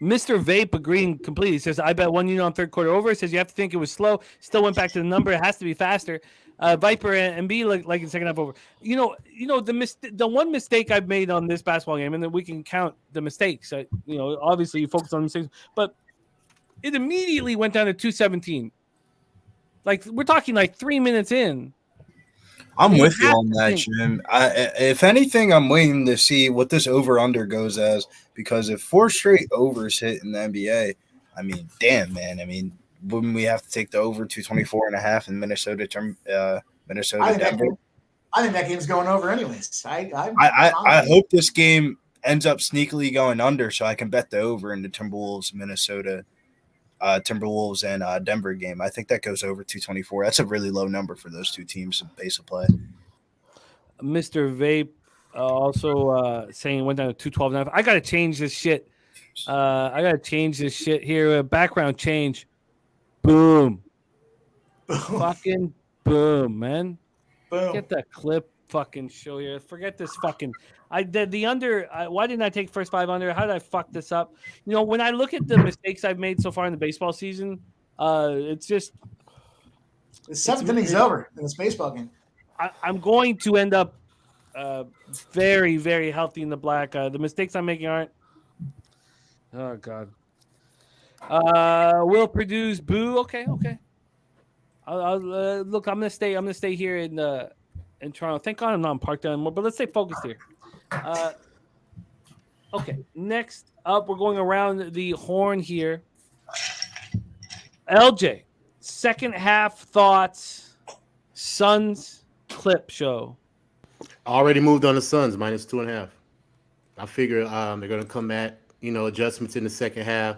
Speaker 1: Mr. Vape agreeing completely. He says, I bet 1 unit on third quarter over. He says you have to think it was slow. Still went back to the number. It has to be faster. Viper and B like in second half over. You know the one mistake I've made on this basketball game, and then we can count the mistakes. Obviously you focus on mistakes, but it immediately went down to 217. Like we're talking like 3 minutes in.
Speaker 9: I'm with you on that, Jim. If anything, I'm waiting to see what this over-under goes as, because if 4 straight overs hit in the NBA, I mean, damn, man. I mean, wouldn't we have to take the over 224.5 in Minnesota? Denver?
Speaker 4: I think that game's going over anyways.
Speaker 9: I hope this game ends up sneakily going under so I can bet the over in the Timberwolves and Denver game. I think that goes over 224. That's a really low number for those two teams in pace of play.
Speaker 1: Mr. Vape also saying it went down to 212.5. I got to change this shit. Here. Background change. Boom. Fucking boom, man.
Speaker 4: Boom.
Speaker 1: Get that clip fucking show here. Forget this fucking. I did the under. Why didn't I take first 5 under? How did I fuck this up? When I look at the mistakes I've made so far in the baseball season, it's just.
Speaker 4: The 7th inning's over in this baseball game.
Speaker 1: I'm going to end up very, very healthy in the black. The mistakes I'm making aren't. Oh God. Will produce boo. Okay. I'll look. I'm gonna stay here in Toronto. Thank God I'm not in Parkdale anymore. But let's stay focused here. Okay. Next up, we're going around the horn here. LJ, second half thoughts. Suns clip show.
Speaker 2: Already moved on the Suns -2.5. I figure they're gonna come at adjustments in the second half.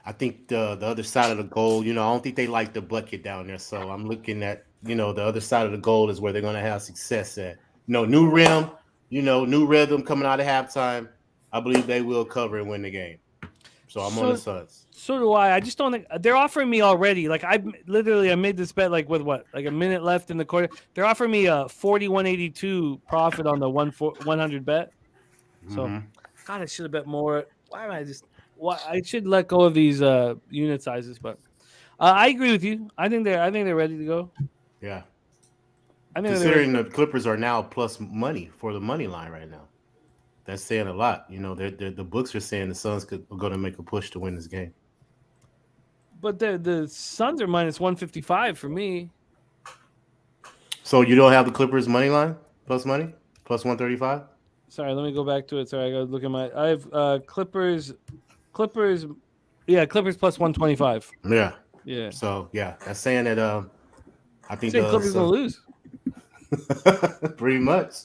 Speaker 2: I think the other side of the goal, I don't think they like the bucket down there. So I'm looking at, the other side of the goal is where they're going to have success at. New rim, new rhythm coming out of halftime. I believe they will cover and win the game. So I'm on the Suns.
Speaker 1: So do I. I just don't think they're offering me already. Like I made this bet like with what, like a minute left in the quarter. They're offering me a 41.82 profit on the 100 bet. So God, I should have bet more. Why am I just? I should let go of these unit sizes, but I agree with you. I think they're ready to go.
Speaker 2: Yeah. Considering the Clippers are now plus money for the money line right now, that's saying a lot. The books are saying the Suns are going to make a push to win this game.
Speaker 1: But the Suns are -155 for me.
Speaker 2: So you don't have the Clippers money line plus money plus 135?
Speaker 1: Sorry, let me go back to it. Sorry, I got to look at I have Clippers. Yeah, Clippers plus 125.
Speaker 2: Yeah. So yeah, that's saying that I think
Speaker 1: the Clippers will lose.
Speaker 2: Pretty much.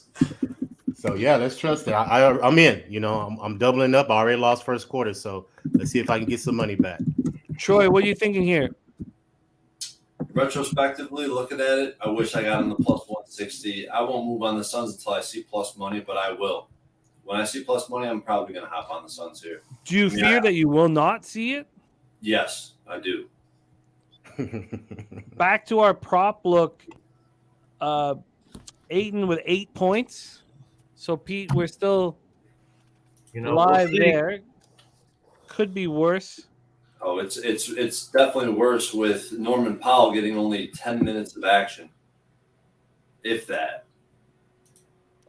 Speaker 2: So yeah, let's trust it. I'm in. I'm doubling up. I already lost first quarter, so let's see if I can get some money back.
Speaker 1: Troy, what are you thinking here?
Speaker 5: Retrospectively, looking at it, I wish I got in the plus 160. I won't move on the Suns until I see plus money, but I will. When I see plus money, I'm probably going to hop on the Suns here.
Speaker 1: Do you fear that you will not see it?
Speaker 5: Yes, I do.
Speaker 1: Back to our prop look. Ayton with 8 points. So, Pete, we're still
Speaker 3: You know,
Speaker 1: Live
Speaker 3: we'll see.
Speaker 1: there. Could be worse.
Speaker 5: Oh, it's definitely worse with Norman Powell getting only 10 minutes of action, if that.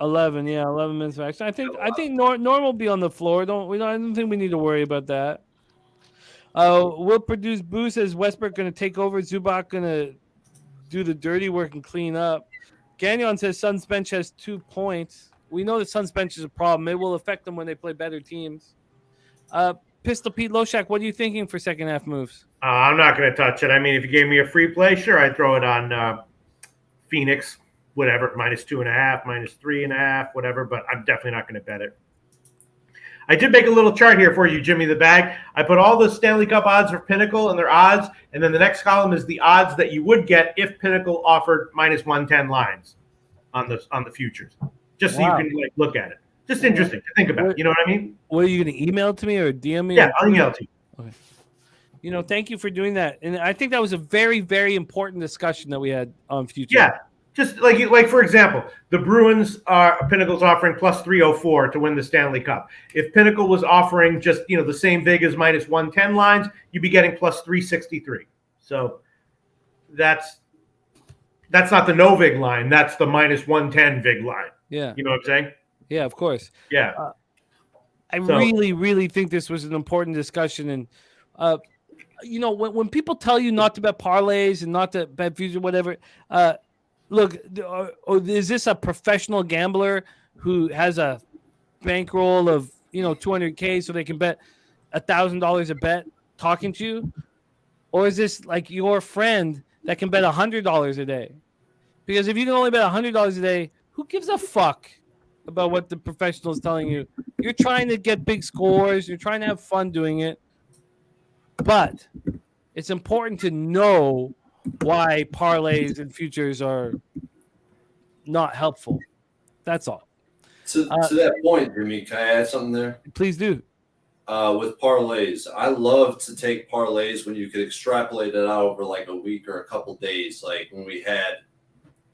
Speaker 1: 11 minutes of action. I think Norm will be on the floor. I don't think we need to worry about that. Will produce boost as Westbrook going to take over. Zubac going to do the dirty work and clean up. Gagnon says Suns bench has 2 points. We know the Suns bench is a problem. It will affect them when they play better teams. Pistol Pete Loshak, what are you thinking for second half moves?
Speaker 3: I'm not going to touch it. I mean, if you gave me a free play, sure, I'd throw it on Phoenix, whatever, -2.5, -3.5, whatever, but I'm definitely not going to bet it. I did make a little chart here for you, Jimmy the Bag. I put all the Stanley Cup odds for Pinnacle and their odds, and then the next column is the odds that you would get if Pinnacle offered -110 lines on the futures, just so you can look at it. Just interesting to think about. You know what I mean?
Speaker 1: What are you going to email it to me or DM me?
Speaker 3: Yeah, I'll email it to you.
Speaker 1: Okay. Thank you for doing that, and I think that was a very, very important discussion that we had on futures.
Speaker 3: Yeah. Just like for example, the Bruins Pinnacle's offering +304 to win the Stanley Cup. If Pinnacle was offering just the same vig as -110 lines, you'd be getting +363. So that's not the no vig line. That's the -110 vig line.
Speaker 1: Yeah.
Speaker 3: You know what I'm saying?
Speaker 1: Yeah, of course.
Speaker 3: Yeah.
Speaker 1: I really, really think this was an important discussion, and when people tell you not to bet parlays and not to bet futures, whatever. Look, is this a professional gambler who has a bankroll of $200K so they can bet $1,000 a bet talking to you, or is this like your friend that can bet $100 a day? Because if you can only bet $100 a day, who gives a fuck about what the professional is telling you? You're trying to get big scores. You're trying to have fun doing it, but it's important to know why parlays and futures are not helpful. That's all.
Speaker 5: To that point, Jimmy, can I add something there?
Speaker 1: Please do.
Speaker 5: With parlays, I love to take parlays when you could extrapolate it out over like a week or a couple days. Like when we had,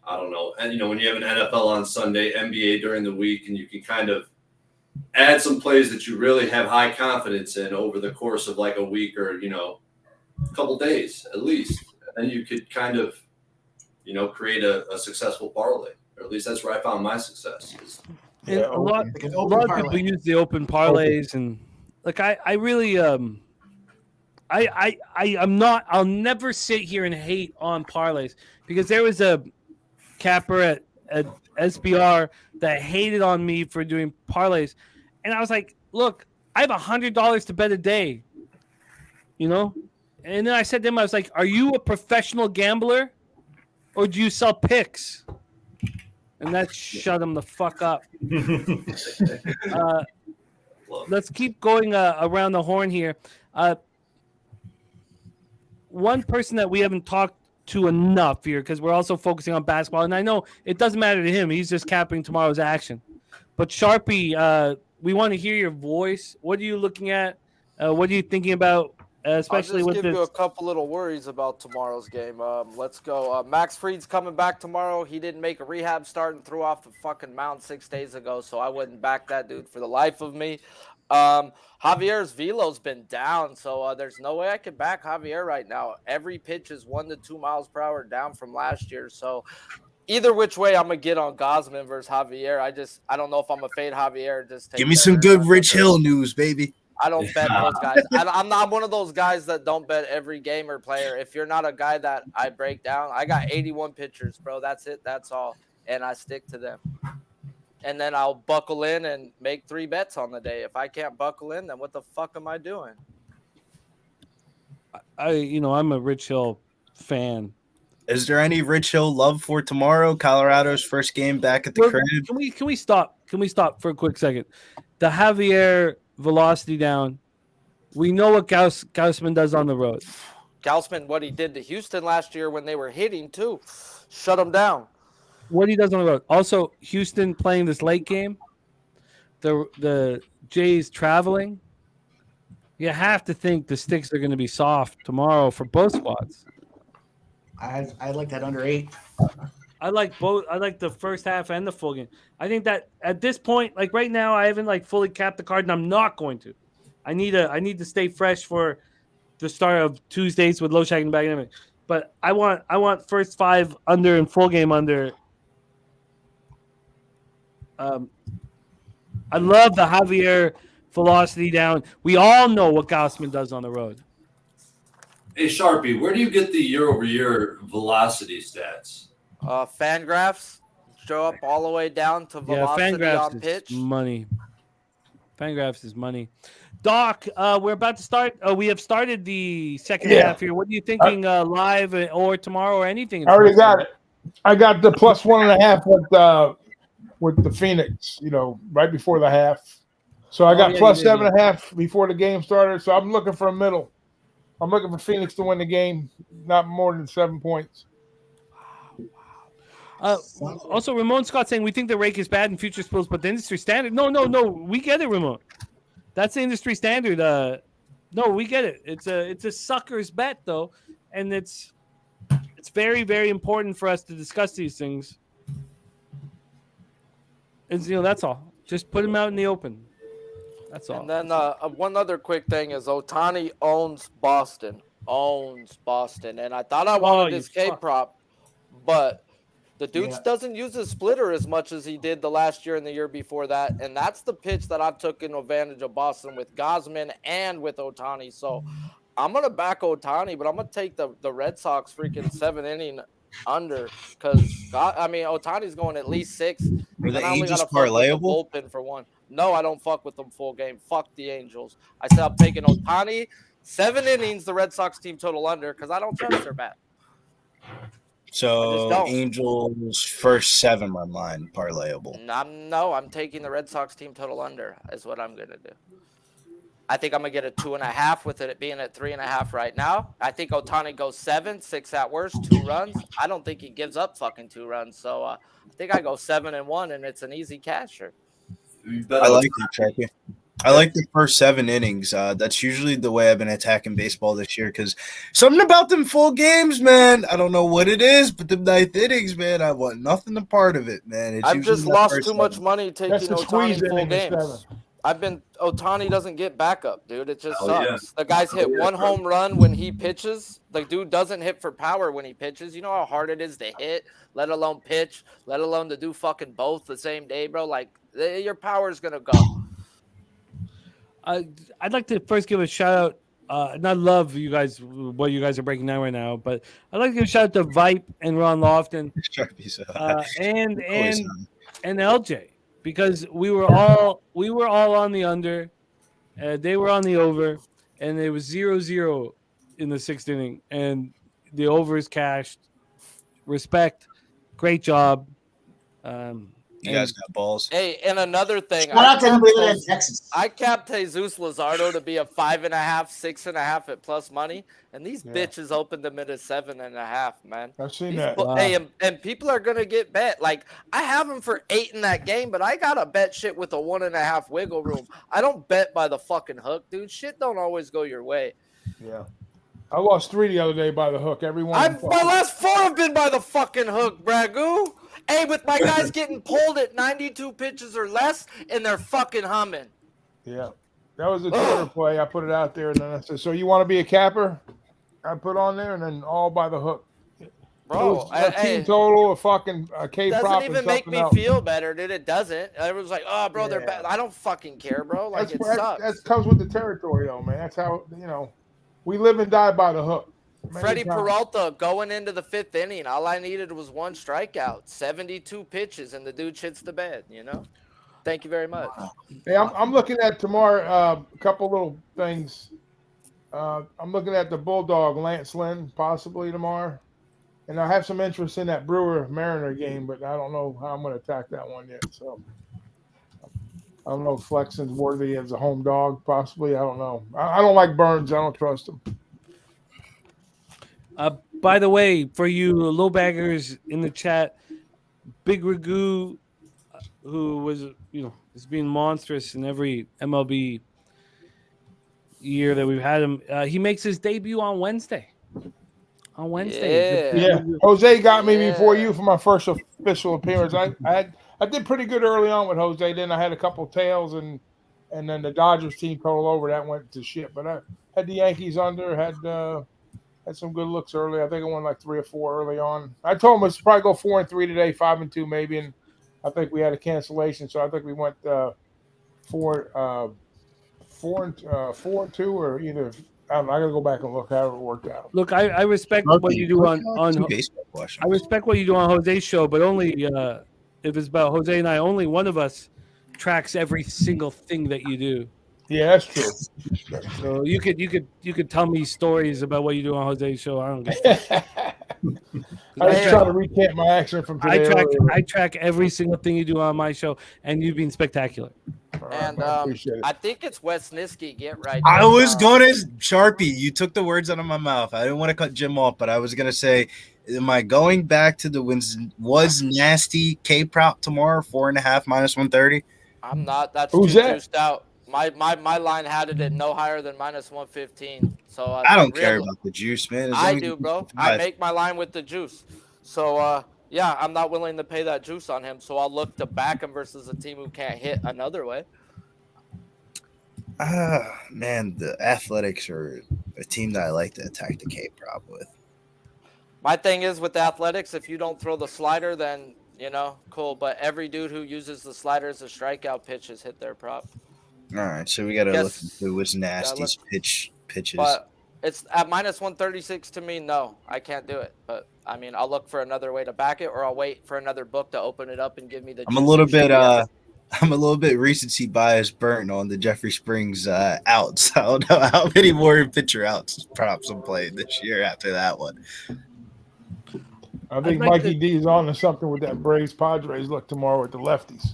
Speaker 5: I don't know, and when you have an NFL on Sunday, NBA during the week, and you can kind of add some plays that you really have high confidence in over the course of like a week or a couple days at least. Then you could kind of, create a successful parlay, or at least that's where I found my success.
Speaker 1: And a lot of people use the open parlays, and like I really I'll never sit here and hate on parlays, because there was a capper at SBR that hated on me for doing parlays, and I was like, look, I have $100 to bet a day, And then I said to him, I was like, are you a professional gambler or do you sell picks? And that shut him the fuck up. Let's keep going around the horn here. One person that we haven't talked to enough here, because we're also focusing on basketball, and I know it doesn't matter to him. He's just capping tomorrow's action. But Sharpie, we want to hear your voice. What are you looking at? What are you thinking about? Especially
Speaker 8: I'll
Speaker 1: with
Speaker 8: just give you a couple little worries about tomorrow's game. Let's go. Max Fried's coming back tomorrow. He didn't make a rehab start and threw off the fucking mound 6 days ago, so I wouldn't back that dude for the life of me. Javier's velo's been down, so there's no way I can back Javier right now. Every pitch is 1 to 2 miles per hour down from last year, so either which way, I'm gonna get on Gosman versus Javier. I don't know if I'm gonna fade Javier. Just
Speaker 9: give me some good Rich Hill news, baby.
Speaker 8: I don't bet those guys. I'm not one of those guys that don't bet every game or player. If you're not a guy that I break down, I got 81 pitchers, bro. That's it. That's all. And I stick to them. And then I'll buckle in and make 3 bets on the day. If I can't buckle in, then what the fuck am I doing?
Speaker 1: I'm a Rich Hill fan.
Speaker 9: Is there any Rich Hill love for tomorrow? Colorado's first game back at the crib.
Speaker 1: Can we stop? Can we stop for a quick second? The Javier velocity down. We know what Gaussman does on the road.
Speaker 8: Gaussman, what he did to Houston last year when they were hitting too, shut him down.
Speaker 1: What he does on the road. Also, Houston playing this late game. The Jays traveling. You have to think the sticks are going to be soft tomorrow for both squads.
Speaker 4: I like that under 8.
Speaker 1: I like both. I like the first half and the full game. I think that at this point, like right now, I haven't like fully capped the card, and I'm not going to. I need to stay fresh for the start of Tuesdays with low shag and bag and everything. But I want first 5 under and full game under. I love the Javier velocity down. We all know what Gossman does on the road.
Speaker 5: Hey, Sharpie, where do you get the year-over-year velocity stats?
Speaker 8: Fangraphs show up all the way down to velocity on pitch.
Speaker 1: Money. Fangraphs is money. Doc, we're about to start. We have started the second half here. What are you thinking live or tomorrow or anything?
Speaker 6: I already got it. I got the plus 1.5 with the Phoenix, right before the half. So I got plus 7.5 before the game started. So I'm looking for a middle. I'm looking for Phoenix to win the game, not more than 7 points.
Speaker 1: Also, Ramon Scott saying we think the rake is bad in future spills, but the industry standard. No. We get it, Ramon. That's the industry standard. No, we get it. It's a sucker's bet though, and it's very, very important for us to discuss these things. And that's all. Just put them out in the open. That's all.
Speaker 8: And then one other quick thing is Ohtani owns Boston. And I thought I wanted his K prop, but the dude doesn't use his splitter as much as he did the last year and the year before that. And that's the pitch that I took in advantage of Boston with Gausman and with Ohtani. So I'm going to back Ohtani, but I'm going to take the Red Sox freaking 7-inning under because, Ohtani's going at least 6.
Speaker 9: Are the
Speaker 8: I only
Speaker 9: Angels
Speaker 8: got to fuck with the
Speaker 9: parlayable?
Speaker 8: bullpen for 1. No, I don't fuck with them full game. Fuck the Angels. I said I'm taking Ohtani, 7 innings, the Red Sox team total under because I don't trust their bat.
Speaker 9: So Angels first 7 on line parlayable.
Speaker 8: No, I'm taking the Red Sox team total under is what I'm gonna do. I think I'm gonna get a 2.5 with it being at 3.5 right now. I think Ohtani goes 7, 6 at worst, 2 runs. I don't think he gives up fucking 2 runs. So I think I go 7-1, and it's an easy casher.
Speaker 9: I like that, Sharpie. I like the first 7 innings. That's usually the way I've been attacking baseball this year because something about them full games, man. I don't know what it is, but the 9th innings, man, I want nothing a part of it, man.
Speaker 8: I've just lost too much money taking Ohtani full games. Ohtani doesn't get backup, dude. It just sucks. Yeah. The guy's hit 1 home run when he pitches. The dude doesn't hit for power when he pitches. You know how hard it is to hit, let alone pitch, let alone to do fucking both the same day, bro? Like, your power is going to go.
Speaker 1: I'd like to first give a shout out. And I love you guys, what you guys are breaking down right now, but I'd like to give a shout out to Vipe and Ron Lofton and LJ because we were all on the under, they were on the over, and it was 0-0 in the 6th inning, and the over is cashed. Respect, great job.
Speaker 9: You guys got balls.
Speaker 8: Hey, and another thing, I capped Jesus Luzardo to be a 5.5, 6.5 at plus money, and these bitches opened them at a 7.5, man.
Speaker 6: I've seen that.
Speaker 8: Hey, and people are gonna get bet. Like I have them for 8 in that game, but I gotta bet shit with a 1.5 wiggle room. I don't bet by the fucking hook, dude. Shit don't always go your way.
Speaker 6: Yeah. I lost 3 the other day by the hook. My
Speaker 8: last 4 have been by the fucking hook, Ragu. Hey, with my guys getting pulled at 92 pitches or less, and they're fucking humming.
Speaker 6: Yeah. That was a Twitter play. I put it out there, and then I said, so you want to be a capper? I put on there, and then all by the hook.
Speaker 8: Bro,
Speaker 6: a team total, a fucking K prop.
Speaker 8: Doesn't even make me feel better, dude. It doesn't. Everyone's like, oh, bro, they're bad. I don't fucking care, bro. Like, it sucks.
Speaker 6: That comes with the territory, though, man. That's how, we live and die by the hook.
Speaker 8: Freddie Peralta going into the 5th inning. All I needed was 1 strikeout, 72 pitches, and the dude shits the bed, Thank you very much.
Speaker 6: Hey, I'm looking at tomorrow a couple little things. I'm looking at the Bulldog Lance Lynn possibly tomorrow. And I have some interest in that Brewer-Mariner game, but I don't know how I'm going to attack that one yet. So I don't know if Flexen's worthy as a home dog, possibly. I don't know. I don't like Burns. I don't trust him.
Speaker 1: By the way, for you low baggers in the chat, Big Ragu, who was, has been monstrous in every MLB year that we've had him. He makes his debut on Wednesday. on Wednesday.
Speaker 8: Yeah.
Speaker 6: Yeah, Jose got me before
Speaker 8: Yeah.
Speaker 6: you for my first official appearance. I did pretty good early on with Jose. Then I had a couple tails, and then the Dodgers team totaled over. That went to shit. But I had the Yankees under. Had some good looks early. I think I won like 3 or 4 early on. I told him it's probably go 4-3 today, 5-2 maybe, and I think we had a cancellation, so I think we went 4-2 or either. I don't know. I gotta go back and look how it worked out.
Speaker 1: Look, I respect what you do on
Speaker 9: baseball questions.
Speaker 1: I respect what you do on Jose's show, but only if it's about Jose and I. Only one of us tracks every single thing that you do.
Speaker 6: Yeah, that's true.
Speaker 1: So you could tell me stories about what you do on Jose's show. I don't give a fuck.
Speaker 6: I just try to recant my action from today.
Speaker 1: I track every single thing you do on my show, and you've been spectacular.
Speaker 8: And
Speaker 6: I appreciate it.
Speaker 8: I think it's Wes Niski. Get right.
Speaker 9: I was going to Sharpie. You took the words out of my mouth. I didn't want to cut Jim off, but I was going to say, am I going back to the wins? Was nasty K prop tomorrow 4.5 minus 130?
Speaker 8: I'm not. That's
Speaker 6: Who's
Speaker 8: too
Speaker 6: that?
Speaker 8: juiced out. My line had it at no higher than minus 115. So
Speaker 9: I don't care about the juice, man. As long
Speaker 8: I
Speaker 9: as
Speaker 8: do,
Speaker 9: you
Speaker 8: bro.
Speaker 9: can
Speaker 8: I
Speaker 9: survive.
Speaker 8: make my line with the juice. So yeah, I'm not willing to pay that juice on him. So I'll look to back him versus a team who can't hit another way.
Speaker 9: Man, the Athletics are a team that I like to attack the K prop with.
Speaker 8: My thing is with the Athletics, if you don't throw the slider, then cool. But every dude who uses the slider as a strikeout pitch has hit their prop.
Speaker 9: All right, so we got to look into what's nasty's pitches.
Speaker 8: But it's at minus 136 to me. No, I can't do it. But I mean, I'll look for another way to back it, or I'll wait for another book to open it up and give me the.
Speaker 9: I'm a little bit recency bias burnt on the Jeffrey Springs outs. I don't know how many more pitcher outs props I'm playing this year after that one.
Speaker 6: I think Mikey D is on to something with that Braves Padres look tomorrow with the lefties.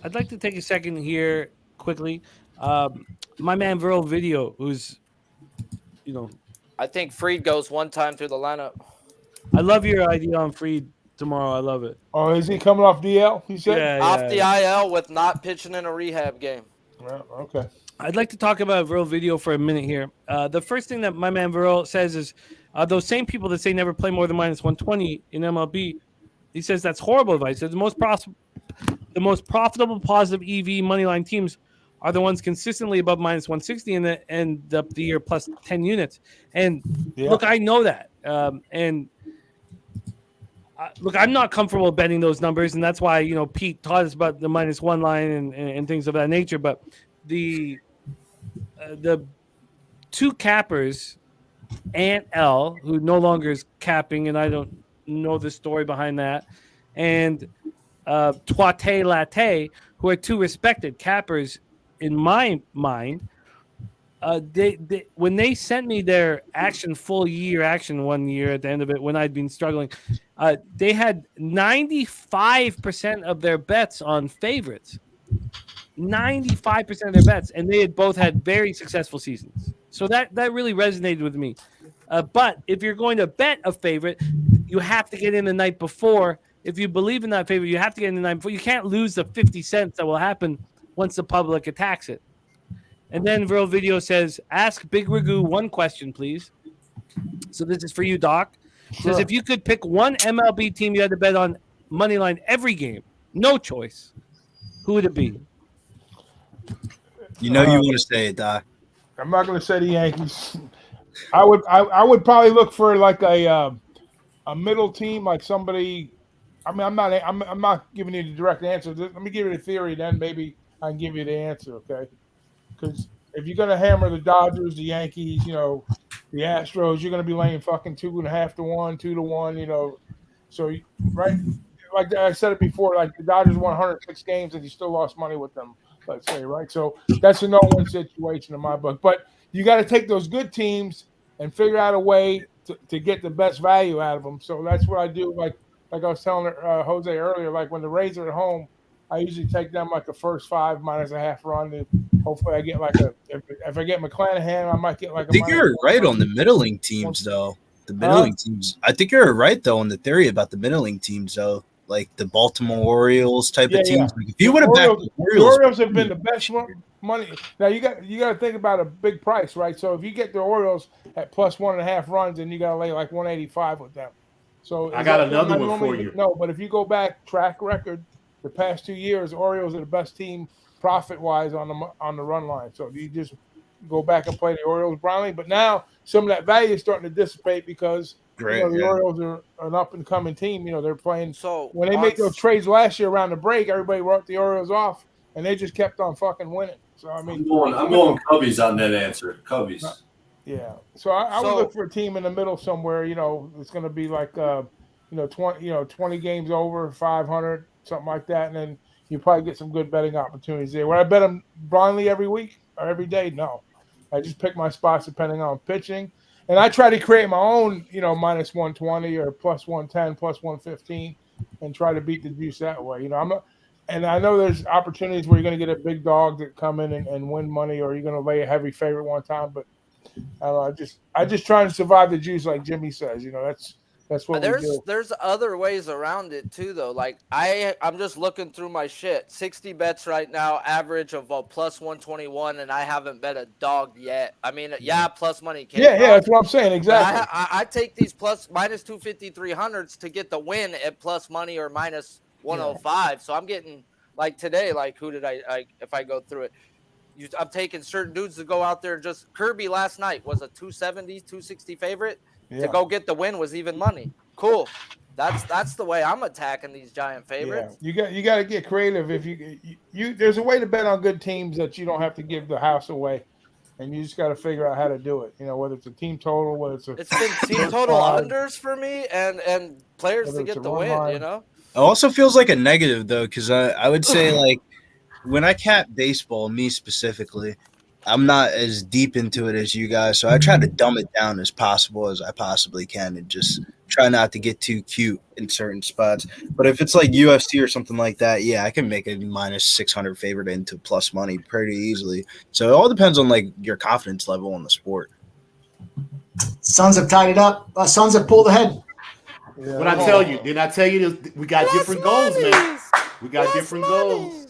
Speaker 1: I'd like to take a second here quickly. My man Viral Video, who's,
Speaker 8: I think Freed goes one time through the lineup.
Speaker 1: I love your idea on Freed tomorrow. I love it.
Speaker 6: Oh, is he coming off DL? He said
Speaker 8: Off the IL with not pitching in a rehab game.
Speaker 6: Well, okay.
Speaker 1: I'd like to talk about Viral Video for a minute here. The first thing that my man Viral says is those same people that say never play more than minus 120 in MLB, he says that's horrible advice. The most profitable positive EV moneyline teams are the ones consistently above minus 160 and end up the year plus 10 units. And look, I know that. Look, I'm not comfortable betting those numbers, and that's why Pete taught us about the minus one line and things of that nature. But the two cappers, Ant L, who no longer is capping, and I don't know the story behind that, and Toite Latte, who are two respected cappers in my mind. They when they sent me their full year action 1 year at the end of it when I'd been struggling, they had 95% of their bets on favorites. 95% of their bets, and they had both had very successful seasons. So that really resonated with me. But if you're going to bet a favorite, you have to get in the night before. If you believe in that favorite, you have to get in the night before. You can't lose the 50 cents that will happen once the public attacks it. And then Viral Video says, ask Big Ragu one question, please. So this is for you, Doc. Says, if you could pick one MLB team you had to bet on money line every game, no choice, who would it be?
Speaker 9: You want to say it, Doc.
Speaker 6: I'm not going to say the Yankees. I would probably look for like a middle team, like somebody. I mean, I'm not giving you the direct answer. Let me give you the theory, then maybe I can give you the answer, okay? Because if you're going to hammer the Dodgers, the Yankees, the Astros, you're going to be laying fucking 2.5 to 1, 2 to 1, So, right, like I said it before, like the Dodgers won 106 games and you still lost money with them, let's say, right? So that's a no-win situation in my book. But you got to take those good teams and figure out a way to get the best value out of them. So that's what I do. Like I was telling Jose earlier, like when the Rays are at home, I usually take them like the first 5 minus a half run. And hopefully I get like if I get McClanahan, I might get like
Speaker 9: I think you're right on the middling teams, though. The middling teams. I think you're right, though, on the theory about the middling teams, though. like the Baltimore Orioles type
Speaker 6: Yeah,
Speaker 9: of teams.
Speaker 6: yeah.
Speaker 9: Like, if you would have backed the
Speaker 6: The
Speaker 9: Orioles,
Speaker 6: Orioles have been the best money. Now you got to think about a big price, right? So if you get the Orioles at plus 1.5 runs, and you got to lay like 185 with them. So
Speaker 2: I
Speaker 6: is
Speaker 2: got
Speaker 6: that
Speaker 2: another
Speaker 6: I
Speaker 2: one
Speaker 6: normally
Speaker 2: for you.
Speaker 6: No, but if you go back track record, the past 2 years, Orioles are the best team profit wise on the run line. So you just go back and play the Orioles blindly. But now some of that value is starting to dissipate because
Speaker 9: great.
Speaker 6: the Orioles are an up and coming team. They're playing.
Speaker 8: So
Speaker 6: When they made those trades last year around the break, everybody wrote the Orioles off, and they just kept on fucking winning. So I mean,
Speaker 5: I'm going Cubbies on that answer. Cubbies.
Speaker 6: yeah. So I would look for a team in the middle somewhere. It's going to be like 20 games over 500, something like that, and then you probably get some good betting opportunities there. Would I bet them blindly every week or every day? No, I just pick my spots depending on pitching. And I try to create my own, minus 120 or plus 110, plus 115, and try to beat the juice that way. And I know there's opportunities where you're going to get a big dog that come in and win money, or you're going to lay a heavy favorite one time. But I don't know, I just try to survive the juice, like Jimmy says. That's what we do.
Speaker 8: There's other ways around it too, though. Like I'm just looking through my shit. 60 bets right now, average of a plus 121, and I haven't bet a dog yet. I mean, plus money.
Speaker 6: Yeah, that's what I'm saying. Exactly.
Speaker 8: I take these minus 250, 300s to get the win at plus money or minus 105. Yeah. So I'm getting like today. Like who did I if I go through it? I'm taking certain dudes to go out there and just Kirby last night was a 270, 260 favorite. Yeah. To go get the win was even money. Cool. That's the way I'm attacking these giant favorites.
Speaker 6: Yeah. You got to get creative. If you there's a way to bet on good teams that you don't have to give the house away, and you just got to figure out how to do it. Whether it's a team total, whether it's
Speaker 8: been team total unders for me, and players to get the win. Line.
Speaker 9: It also feels like a negative though, because I would say like when I cap baseball, me specifically, I'm not as deep into it as you guys, so I try to dumb it down as possible as I possibly can and just try not to get too cute in certain spots. But if it's like UFC or something like that, yeah, I can make a minus 600 favorite into plus money pretty easily. So it all depends on like your confidence level in the sport.
Speaker 4: Suns have tied it up. Suns have pulled ahead.
Speaker 2: Yeah. What I tell you? Did I tell you we got different goals, man? We got different goals.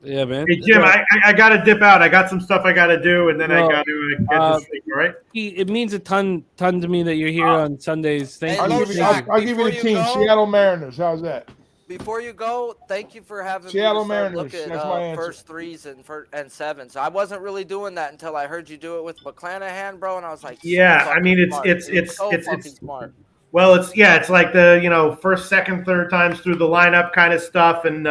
Speaker 1: Yeah, man.
Speaker 3: Hey, Jim, I got to dip out. I got some stuff I got to do, and then I got to get to sleep, all right?
Speaker 1: It means a ton to me that you're here on Sundays. Thank you.
Speaker 6: I'll give you the team. Seattle Mariners. How's that?
Speaker 8: Before you go, thank you for having
Speaker 6: Seattle
Speaker 8: me
Speaker 6: Mariners.
Speaker 8: Look at
Speaker 6: That's my answer.
Speaker 8: First threes and sevens. I wasn't really doing that until I heard you do it with McClanahan, bro, and I was like,
Speaker 3: yeah, I mean, it's
Speaker 8: smart.
Speaker 3: Well, it's like the first, second, third times through the lineup kind of stuff, and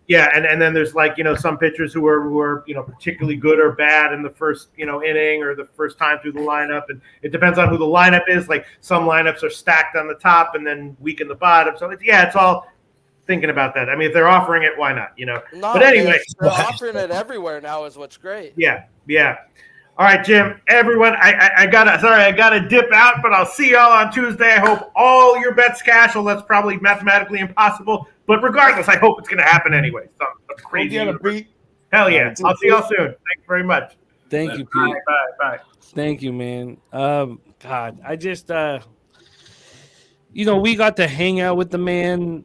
Speaker 3: yeah, and then there's like some pitchers who are particularly good or bad in the first inning or the first time through the lineup, and it depends on who the lineup is. Like some lineups are stacked on the top and then weak in the bottom. So it's all thinking about that. I mean, if they're offering it, why not?
Speaker 8: No,
Speaker 3: but anyway,
Speaker 8: they're offering it everywhere now, is what's great.
Speaker 3: Yeah. All right, Jim. Everyone, I gotta dip out, but I'll see y'all on Tuesday. I hope all your bets cash. Well, that's probably mathematically impossible, but regardless, I hope it's gonna happen anyway. So crazy. Hell yeah! I'll see y'all soon. Thanks very much.
Speaker 1: Thank you, Pete.
Speaker 3: Bye.
Speaker 1: Thank you, man. God, I just we got to hang out with the man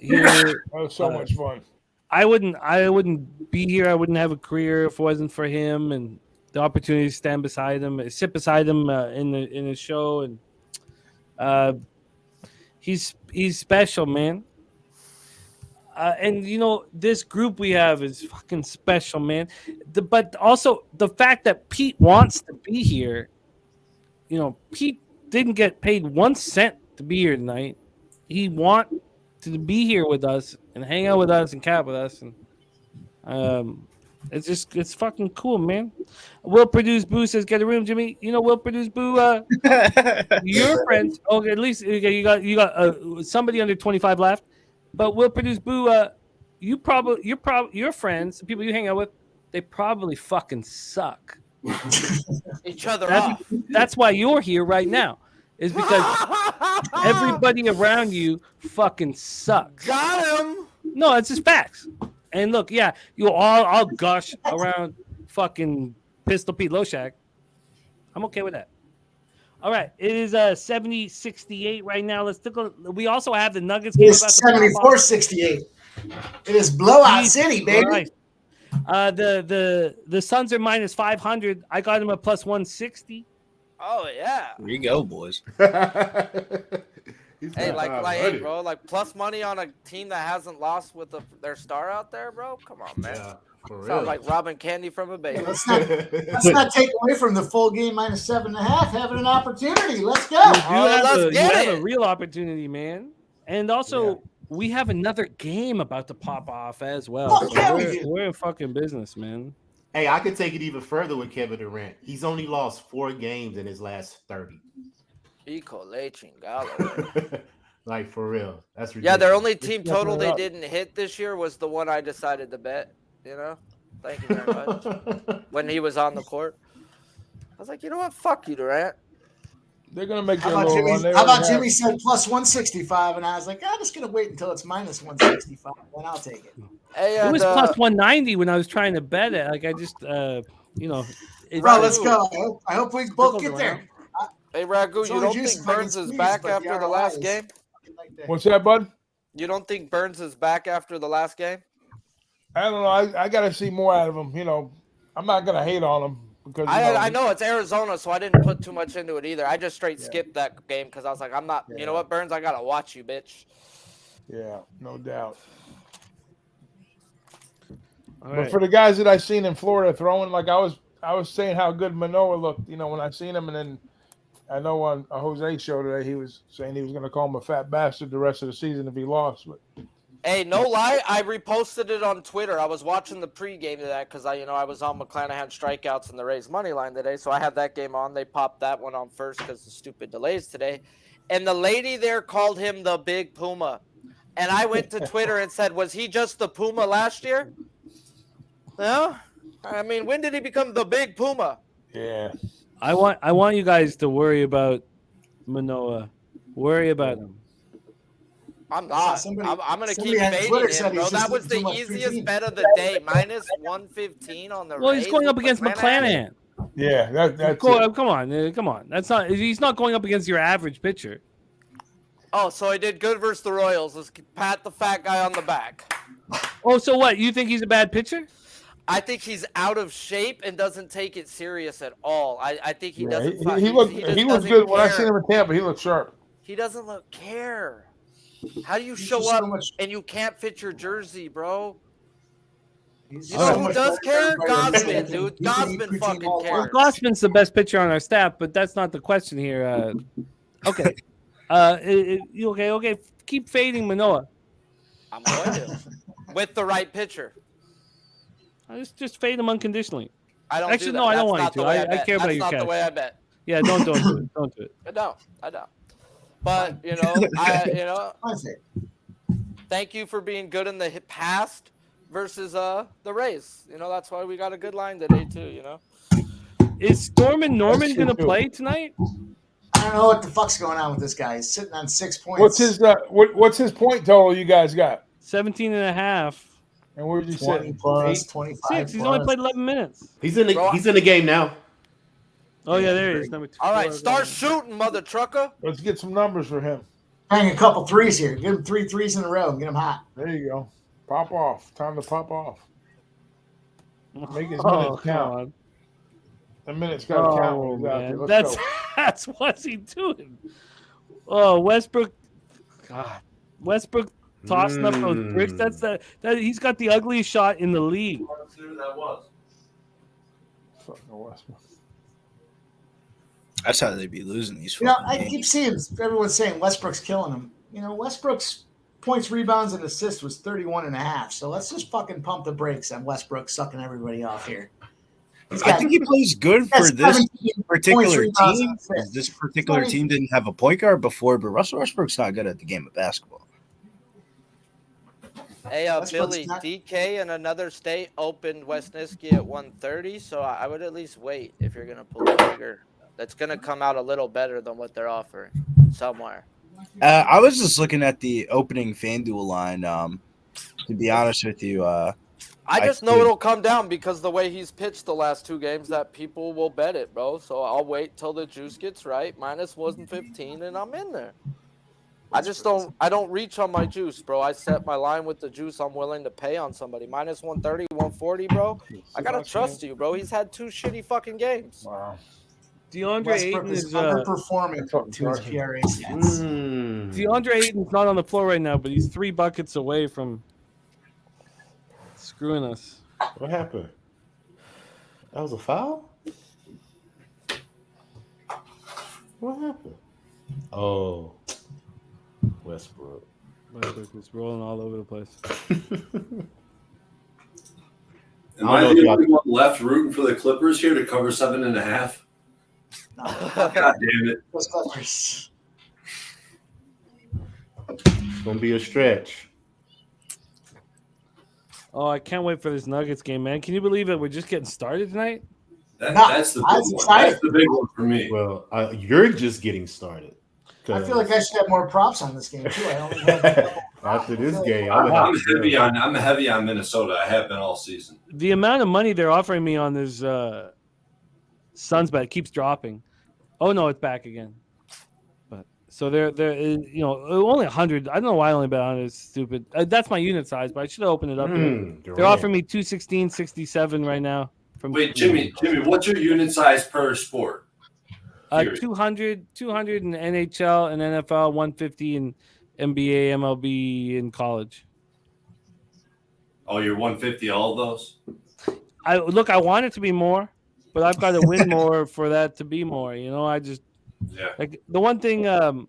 Speaker 1: here.
Speaker 6: That was so much fun.
Speaker 1: I wouldn't be here. I wouldn't have a career if it wasn't for him and the opportunity to stand beside him, sit beside him in the show, and he's special, man. And this group we have is fucking special, man. But also the fact that Pete wants to be here. Pete didn't get paid 1 cent to be here tonight. He want to be here with us and hang out with us and cap with us, and it's fucking cool, man. Will Produce Boo says, "Get a room, Jimmy." Will Produce Boo. Your friends. Okay, at least you got somebody under 25 left. But Will Produce Boo. Your friends, the people you hang out with, they probably fucking suck.
Speaker 8: Each other off.
Speaker 1: That's why you're here right now. Is because everybody around you fucking sucks.
Speaker 8: Got him.
Speaker 1: No, it's just facts. And look, yeah, I'll gush around fucking Pistol Pete Loshak. I'm okay with that. All right, it is 70-68 right now. Let's take a. We also have the Nuggets
Speaker 4: It
Speaker 1: game
Speaker 4: is
Speaker 1: about to pop off.
Speaker 4: 74-68. It is blowout
Speaker 1: Jesus
Speaker 4: city, baby.
Speaker 1: Christ. The Suns are minus 500. I got them at plus 160.
Speaker 8: Oh yeah.
Speaker 9: There you go, boys.
Speaker 8: Hey, hey, bro, like plus money on a team that hasn't lost with their star out there, bro. Come on, man.
Speaker 2: Yeah, for real.
Speaker 8: Sounds like robbing candy from a baby.
Speaker 4: Let's not take away from the full game minus 7.5 having an opportunity. Let's go.
Speaker 1: You have
Speaker 8: get
Speaker 1: a real opportunity, man. And also, we have another game about to pop off as well.
Speaker 4: Oh, yeah,
Speaker 1: We're in fucking business, man.
Speaker 2: Hey, I could take it even further with Kevin Durant. He's only lost 4 games in his last 30. Like, for real. That's ridiculous.
Speaker 8: Yeah, their only team total they didn't hit this year was the one I decided to bet, you know? Thank you very much. When he was on the court. I was like, you know what? Fuck you, Durant.
Speaker 6: They're going to make their
Speaker 4: How
Speaker 6: little run.
Speaker 4: about Jimmy said plus 165, and I was like, I'm just going to wait until it's minus 165, then I'll take it.
Speaker 8: Hey,
Speaker 1: It was plus 190 when I was trying to bet it. Like, I just, you know.
Speaker 4: Bro, let's go. I hope we both get there.
Speaker 8: Hey, Ragu, you don't think Burns is back after the last game?
Speaker 6: What's that, bud?
Speaker 8: You don't think Burns is back after the last game?
Speaker 6: I don't know. I got to see more out of him. You know, I'm not going to hate on him. Because
Speaker 8: I know it's Arizona, so I didn't put too much into it either. I just straight skipped that game because I was like, I'm not, you know what, Burns, I got to watch you, bitch.
Speaker 6: Yeah, no doubt.
Speaker 1: All
Speaker 6: but
Speaker 1: right.
Speaker 6: for the guys that I seen in Florida throwing, like I was saying how good Manoah looked, you know, when I seen him, and then I know on a Jose show today he was saying he was going to call him a fat bastard the rest of the season if he lost. But
Speaker 8: hey, no lie, I reposted it on Twitter. I was watching the pregame to that because I was on McClanahan strikeouts and the Rays money line today, so I had that game on. They popped that one on first because the stupid delays today, and the lady there called him the Big Puma, and I went to Twitter and said, was he just the Puma last year? No, I mean, when did he become the Big Puma?
Speaker 6: yeah,
Speaker 1: I want you guys to worry about Manoah. Worry about him.
Speaker 8: I'm not. I'm going to keep fading him, bro. That was the easiest bet of the day. Minus 115 on the
Speaker 1: Well, he's going up against McClanahan.
Speaker 6: yeah, that's
Speaker 1: Come on. That's not. He's not going up against your average pitcher.
Speaker 8: Oh, so I did good versus the Royals. Let's pat the fat guy on the back.
Speaker 1: Oh, so what? You think he's a bad pitcher?
Speaker 8: I think he's out of shape and doesn't take it serious at all. I think he doesn't.
Speaker 6: He looked good when I seen him in Tampa. He looked sharp.
Speaker 8: He doesn't care. How do you show up and you can't fit your jersey, bro? You know who does care? Gosman, dude. Gosman fucking cares.
Speaker 1: Gosman's the best pitcher on our staff, but that's not the question here. Okay. Okay. Keep fading Manoah.
Speaker 8: I'm going to. With the right pitcher.
Speaker 1: I just fade him unconditionally.
Speaker 8: I don't
Speaker 1: Actually,
Speaker 8: do that.
Speaker 1: no, I don't
Speaker 8: That's
Speaker 1: want you
Speaker 8: not
Speaker 1: to.
Speaker 8: the way
Speaker 1: I care about
Speaker 8: That's
Speaker 1: your
Speaker 8: not
Speaker 1: cash.
Speaker 8: the way I bet.
Speaker 1: Yeah, don't do it. Don't do it.
Speaker 8: I don't. But thank you for being good in the past versus the Rays. You know, that's why we got a good line today too. You know,
Speaker 1: is Norman gonna play tonight?
Speaker 4: I don't know what the fuck's going on with this guy. He's sitting on 6 points.
Speaker 6: What's his point total you guys got?
Speaker 1: 17.5.
Speaker 6: And where did you
Speaker 4: 20
Speaker 6: sit?
Speaker 4: plus 25.
Speaker 1: 6. He's only played 11 minutes.
Speaker 2: He's in the game now.
Speaker 1: Oh yeah, there he is. Number 2.
Speaker 8: all right, start shooting, mother trucker.
Speaker 6: Let's get some numbers for him.
Speaker 4: Bang a couple threes here. Give him 3 threes in a row and get him hot.
Speaker 6: There you go. Pop off. Time to pop off. Make his
Speaker 1: Oh,
Speaker 6: minutes
Speaker 1: come
Speaker 6: count.
Speaker 1: on.
Speaker 6: The minutes got to count.
Speaker 1: Oh,
Speaker 6: When he's out there.
Speaker 1: man.
Speaker 6: Let's go.
Speaker 1: That's what's he doing. Oh, Westbrook. God. Westbrook tossing up those bricks. That's that he's got the ugliest shot in the league.
Speaker 5: That was.
Speaker 6: Fucking Westbrook.
Speaker 9: That's how they be losing these.
Speaker 4: You know,
Speaker 9: fucking
Speaker 4: I
Speaker 9: games.
Speaker 4: keep seeing everyone saying Westbrook's killing him. You know, Westbrook's points, rebounds, and assists was 31.5. So let's just fucking pump the brakes on Westbrook sucking everybody off here.
Speaker 9: I think he plays good for this particular
Speaker 4: points, rebounds,
Speaker 9: team.
Speaker 4: and assists.
Speaker 9: This particular team didn't have a point guard before, but Russell Westbrook's not good at the game of basketball.
Speaker 8: Hey,
Speaker 4: Westbrook's
Speaker 8: Billy,
Speaker 4: not-
Speaker 8: DK in another state opened West Niski at 130, so I would at least wait if you're going to pull the trigger. That's going to come out a little better than what they're offering somewhere.
Speaker 9: I was just looking at the opening FanDuel line. To be honest with you,
Speaker 8: I just know it'll come down because the way he's pitched the last 2 games that people will bet it, bro. So I'll wait till the juice gets right. Minus 115 and I'm in there. I don't reach on my juice, bro. I set my line with the juice I'm willing to pay on somebody. Minus 130, 140, bro. I got to trust you, bro. He's had 2 shitty fucking games.
Speaker 6: Wow.
Speaker 1: DeAndre
Speaker 4: Westbrook
Speaker 1: Ayton
Speaker 4: is
Speaker 1: is
Speaker 4: underperforming to his PRA stats.
Speaker 1: DeAndre Ayton's not on the floor right now, but he's 3 buckets away from screwing us.
Speaker 2: What happened? That was a foul? What happened? Oh, Westbrook.
Speaker 1: Westbrook is rolling all over the place.
Speaker 5: Am I the only one left rooting for the Clippers here to cover 7.5? God damn it.
Speaker 4: Those Clippers.
Speaker 2: It's going to be a stretch.
Speaker 1: Oh, I can't wait for this Nuggets game, man. Can you believe it? We're just getting started tonight?
Speaker 5: That's the big one. That's the big one for me.
Speaker 2: Well, you're just getting started.
Speaker 4: I feel like I should have more props on this game, too. I only have
Speaker 2: after this game,
Speaker 5: I'm heavy on Minnesota. I have been all season.
Speaker 1: The amount of money they're offering me on this Suns bet keeps dropping. Oh, no, it's back again. But so they're only 100. I don't know why I only bet on it. It's stupid. That's my unit size, but I should have opened it up. They're offering me 216.67 right now.
Speaker 5: Wait, Jimmy, what's your unit size per sport?
Speaker 1: 200 in NHL and NFL, 150 in NBA, MLB, in college.
Speaker 5: Oh, you're 150 all of those?
Speaker 1: I want it to be more, but I've got to win more for that to be more. Like the one thing. Oh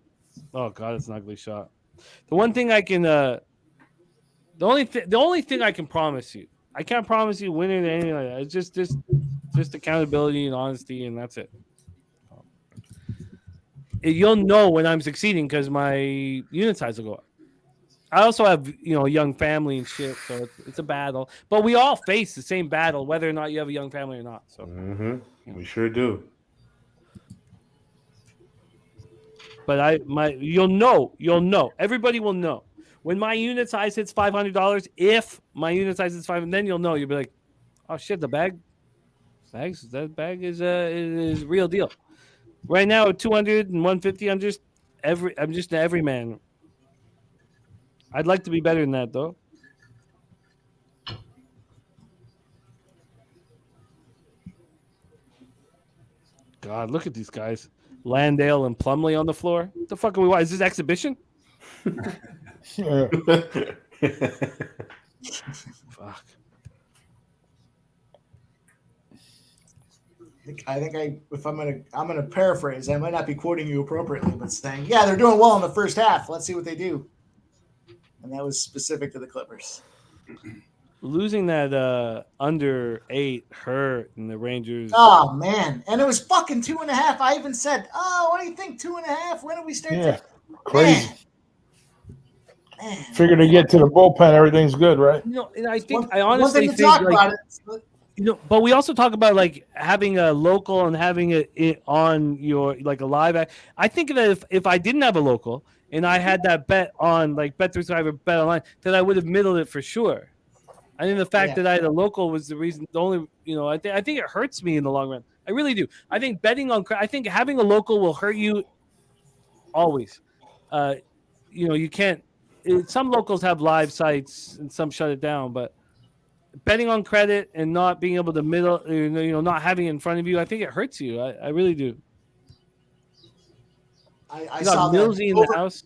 Speaker 1: God, it's an ugly shot. The one thing I can. The only thing I can promise you. I can't promise you winning or anything like that. It's just accountability and honesty, and that's it. You'll know when I'm succeeding because my unit size will go up. I also have, a young family and shit, so it's a battle. But we all face the same battle, whether or not you have a young family or not. So
Speaker 2: we sure do.
Speaker 1: But you'll know. Everybody will know when my unit size hits $500. If my unit size is $500, then you'll know. You'll be like, oh shit, that bag is real deal. Right now at 200 and 150, I'm just an everyman. I'd like to be better than that though. God, look at these guys. Landale and Plumlee on the floor. What the fuck are we watching? Is this exhibition? Fuck.
Speaker 4: I think I'm gonna paraphrase. I might not be quoting you appropriately, but saying, yeah, they're doing well in the first half. Let's see what they do. And that was specific to the Clippers.
Speaker 1: Losing that under 8 hurt, and the Rangers.
Speaker 4: Oh man, and it was fucking 2.5. I even said, "Oh, what do you think? 2.5? When do we start?"
Speaker 6: Yeah, crazy.
Speaker 4: Man.
Speaker 6: Figure to get to the bullpen, everything's good, right?
Speaker 1: And I think I honestly
Speaker 4: one thing to
Speaker 1: think
Speaker 4: talk about it.
Speaker 1: But we also talk about like having a local and having it on your like a live act. I think that if I didn't have a local and I had that bet on like Bet365 or Bet Online, that I would have middled it for sure. I think the fact that I had a local was the reason. The only, I think it hurts me in the long run. I really do. I think I think having a local will hurt you always. You can't. Some locals have live sites and some shut it down, but betting on credit and not being able to middle, not having it in front of you, I think it hurts you. I really do.
Speaker 4: I saw
Speaker 1: Millsy in the house.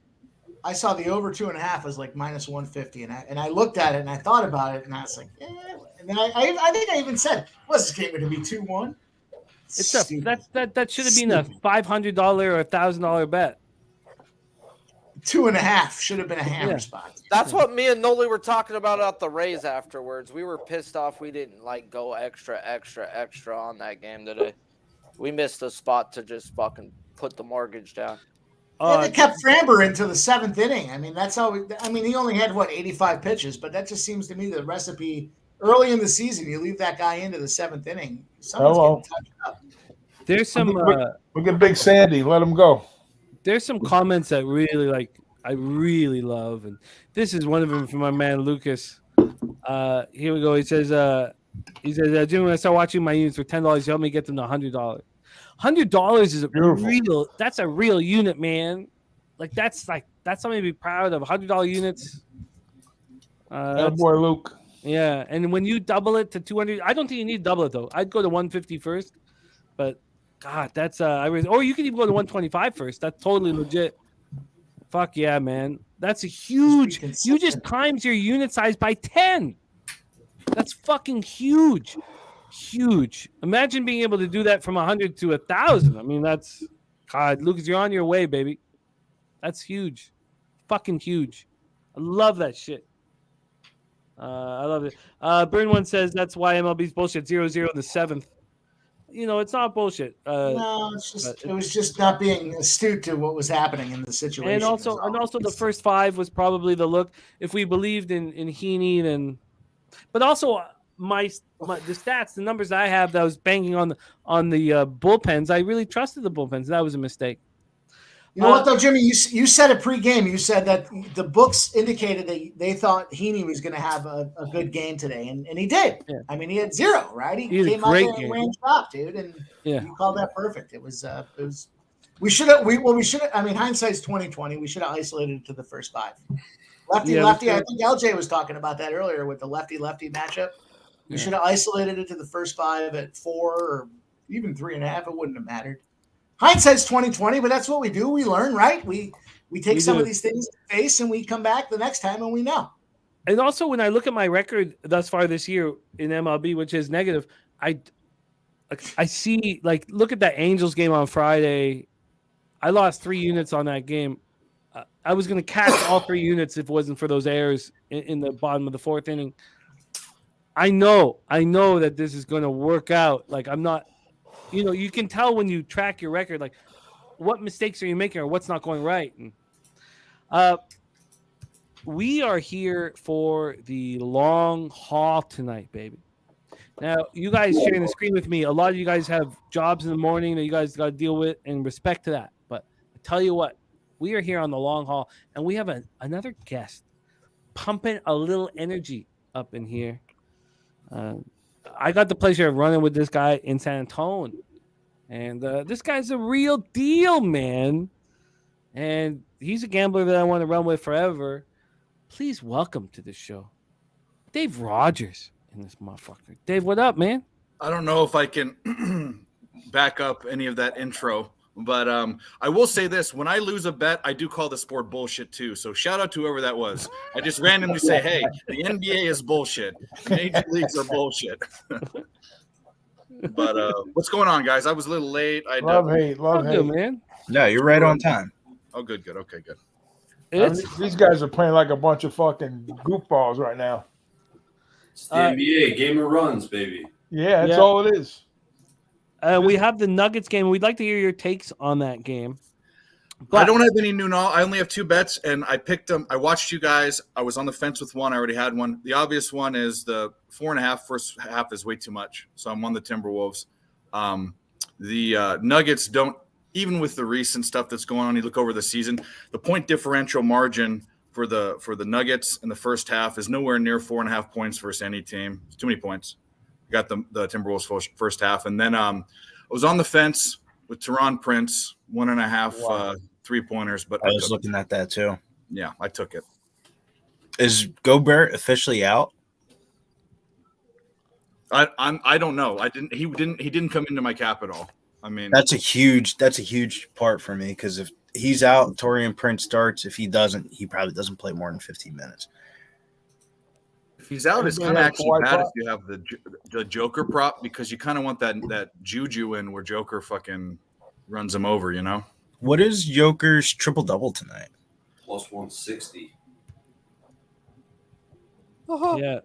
Speaker 4: I saw the over 2.5 was like minus 150, and I looked at it and I thought about it and I was like, and then I think I even said, "Was this game going to be 2-1?"
Speaker 1: That should have been a $500 or $1,000 bet.
Speaker 4: 2.5 should have been a hammer spot.
Speaker 8: That's what me and Noli were talking about at the Rays afterwards. We were pissed off we didn't go extra on that game today. We missed a spot to just fucking put the mortgage down.
Speaker 4: And they kept Framber into the 7th inning. I mean, that's how. He only had 85 pitches, but that just seems to me the recipe. Early in the season, you leave that guy into the 7th inning. Someone's getting touched up.
Speaker 1: There's some.
Speaker 6: We get Big Sandy. Let him go.
Speaker 1: There's some comments that I really love, and this is one of them from my man Lucas. Here we go. He says, Jimmy, when I start watching my units for $10, help me get them to $100. $100 is
Speaker 6: Beautiful.
Speaker 1: that's a real unit, man. That's something to be proud of. $100 units.
Speaker 6: Boy, Luke.
Speaker 1: Yeah, and when you double it to 200, I don't think you need to double it though. I'd go to 150 first, but God, that's or you can even go to 125 first. That's totally legit. Fuck yeah, man. That's a huge. You just times your unit size by 10. That's fucking huge. Huge. Imagine being able to do that from 100 to 1,000. I mean, that's God, Lucas, you're on your way, baby. That's huge. Fucking huge. I love that shit. I love it. Burn One says that's why MLB's bullshit 0-0 in the 7th. It's not bullshit.
Speaker 4: No, it was just not being astute to what was happening in the situation.
Speaker 1: And also the first 5 was probably the look. If we believed in Heaney, then, but also the stats, the numbers I have that I was banging on the bullpens. I really trusted the bullpens. That was a mistake.
Speaker 4: You know what, though, Jimmy? You said it pregame. You said that the books indicated that they thought Heaney was going to have a good game today, and he did. Yeah. I mean, he had 0, right? He came out there and ran top, dude, and you called that perfect. It was. We should have. I mean, hindsight's 20/20. We should have isolated it to the first 5. Lefty. I think LJ was talking about that earlier with the lefty matchup. We should have isolated it to the first 5 at 4 or even 3.5. It wouldn't have mattered. Hindsight's 20/20, but that's what we do. We learn, right? We take some of these things to face, and we come back the next time, and we know.
Speaker 1: And also, when I look at my record thus far this year in MLB, which is negative, I see, look at that Angels game on Friday. I lost 3 units on that game. I was going to catch all 3 units if it wasn't for those errors in the bottom of the 4th inning. I know that this is going to work out. I'm not. You can tell when you track your record, what mistakes are you making or what's not going right. And, we are here for the long haul tonight, baby. Now, you guys sharing the screen with me, a lot of you guys have jobs in the morning that you guys got to deal with, and respect to that. But I tell you what, we are here on the long haul, and we have another guest pumping a little energy up in here. I got the pleasure of running with this guy in San Antonio, and this guy's a real deal, man. And he's a gambler that I want to run with forever. Please welcome to the show, Dave Rogers in this motherfucker. Dave, what up, man?
Speaker 10: I don't know if I can back up any of that intro, but I will say this. When I lose a bet, I do call the sport bullshit too. So shout out to whoever that was. I just randomly say, hey, the NBA is bullshit. Major leagues are bullshit. But what's going on, guys? I was a little late.
Speaker 6: Love hate,
Speaker 1: man.
Speaker 9: No, you're right on time.
Speaker 10: Oh, good. Okay, good.
Speaker 6: These guys are playing like a bunch of fucking goofballs right now.
Speaker 5: It's the NBA, game of runs, baby.
Speaker 6: Yeah, that's all it is.
Speaker 1: We have the Nuggets game. We'd like to hear your takes on that game.
Speaker 10: But I don't have any new knowledge. I only have 2 bets, and I picked them. I watched you guys. I was on the fence with one. I already had one. The obvious one is the 4.5 first half is way too much, so I'm on the Timberwolves. The Nuggets don't, even with the recent stuff that's going on, you look over the season, the point differential margin for the Nuggets in the first half is nowhere near 4.5 points versus any team. It's too many points. You got the Timberwolves first half. And then I was on the fence with Torrance Prince, 1.5 3-pointers. But
Speaker 9: I was looking at that too.
Speaker 10: Yeah, I took it.
Speaker 9: Is Gobert officially out?
Speaker 10: I don't know. He didn't come into my cap at all. I mean,
Speaker 9: that's a huge part for me, because if he's out, Torrance Prince starts. If he doesn't, he probably doesn't play more than 15 minutes.
Speaker 10: If he's out, it's kind of actually bad if you have the Joker prop, because you kind of want that juju in where Joker fucking runs him over, you know?
Speaker 9: What is Joker's triple-double tonight?
Speaker 5: Plus 160.
Speaker 1: Yeah.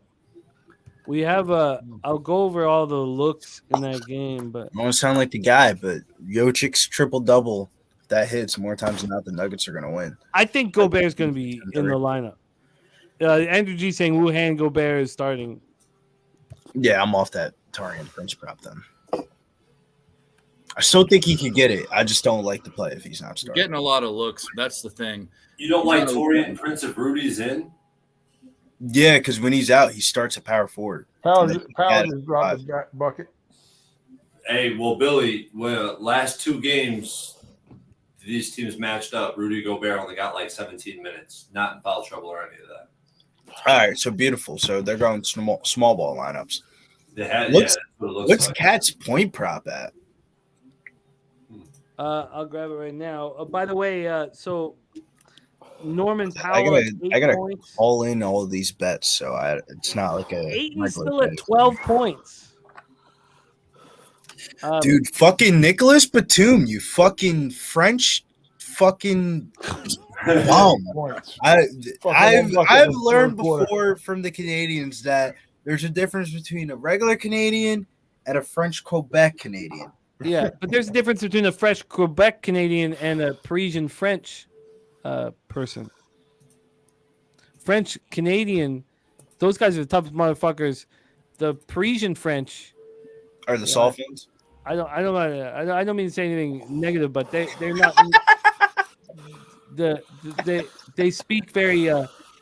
Speaker 1: We have I'll go over all the looks in that game, but
Speaker 9: I don't want to sound like the guy, but Jokic's triple-double, if that hits more times than not, the Nuggets are going to win.
Speaker 1: I think Gobert's going to be in the lineup. Andrew G saying Wuhan Gobert is starting.
Speaker 9: Yeah, I'm off that Torrance Prince prop then. I still think he could get it. I just don't like the play if he's not starting.
Speaker 10: Getting a lot of looks. That's the thing.
Speaker 5: You don't like Torrance Prince if Rudy's in?
Speaker 9: Yeah, because when he's out, he starts at power forward.
Speaker 6: Power
Speaker 9: And
Speaker 6: just
Speaker 9: then
Speaker 6: dropped the bucket.
Speaker 5: Hey, well, Billy, last 2 games, these teams matched up. Rudy Gobert only got like 17 minutes, not in foul trouble or any of that.
Speaker 9: All right, so beautiful. So they're going small ball lineups.
Speaker 5: That's
Speaker 9: What's
Speaker 5: what it looks
Speaker 9: what's
Speaker 5: like.
Speaker 9: Cat's point prop at?
Speaker 1: I'll grab it right now. By the way, so Norman
Speaker 9: I
Speaker 1: Powell at 8
Speaker 9: gotta
Speaker 1: points.
Speaker 9: all in all of these bets, so it's not like a
Speaker 1: Aiden is
Speaker 9: regular
Speaker 1: still at
Speaker 9: bet.
Speaker 1: 12 points.
Speaker 9: Dude, fucking Nicholas Batum, you fucking French fucking bum.
Speaker 6: Points.
Speaker 9: I've learned before from the Canadians that there's a difference between a regular Canadian and a French Quebec Canadian.
Speaker 1: Yeah, but there's a difference between a fresh Quebec Canadian and a Parisian French person. French Canadian, those guys are the toughest motherfuckers. The Parisian French
Speaker 9: Are the soft ones?
Speaker 1: I don't mean to say anything negative, but they're not. They speak very.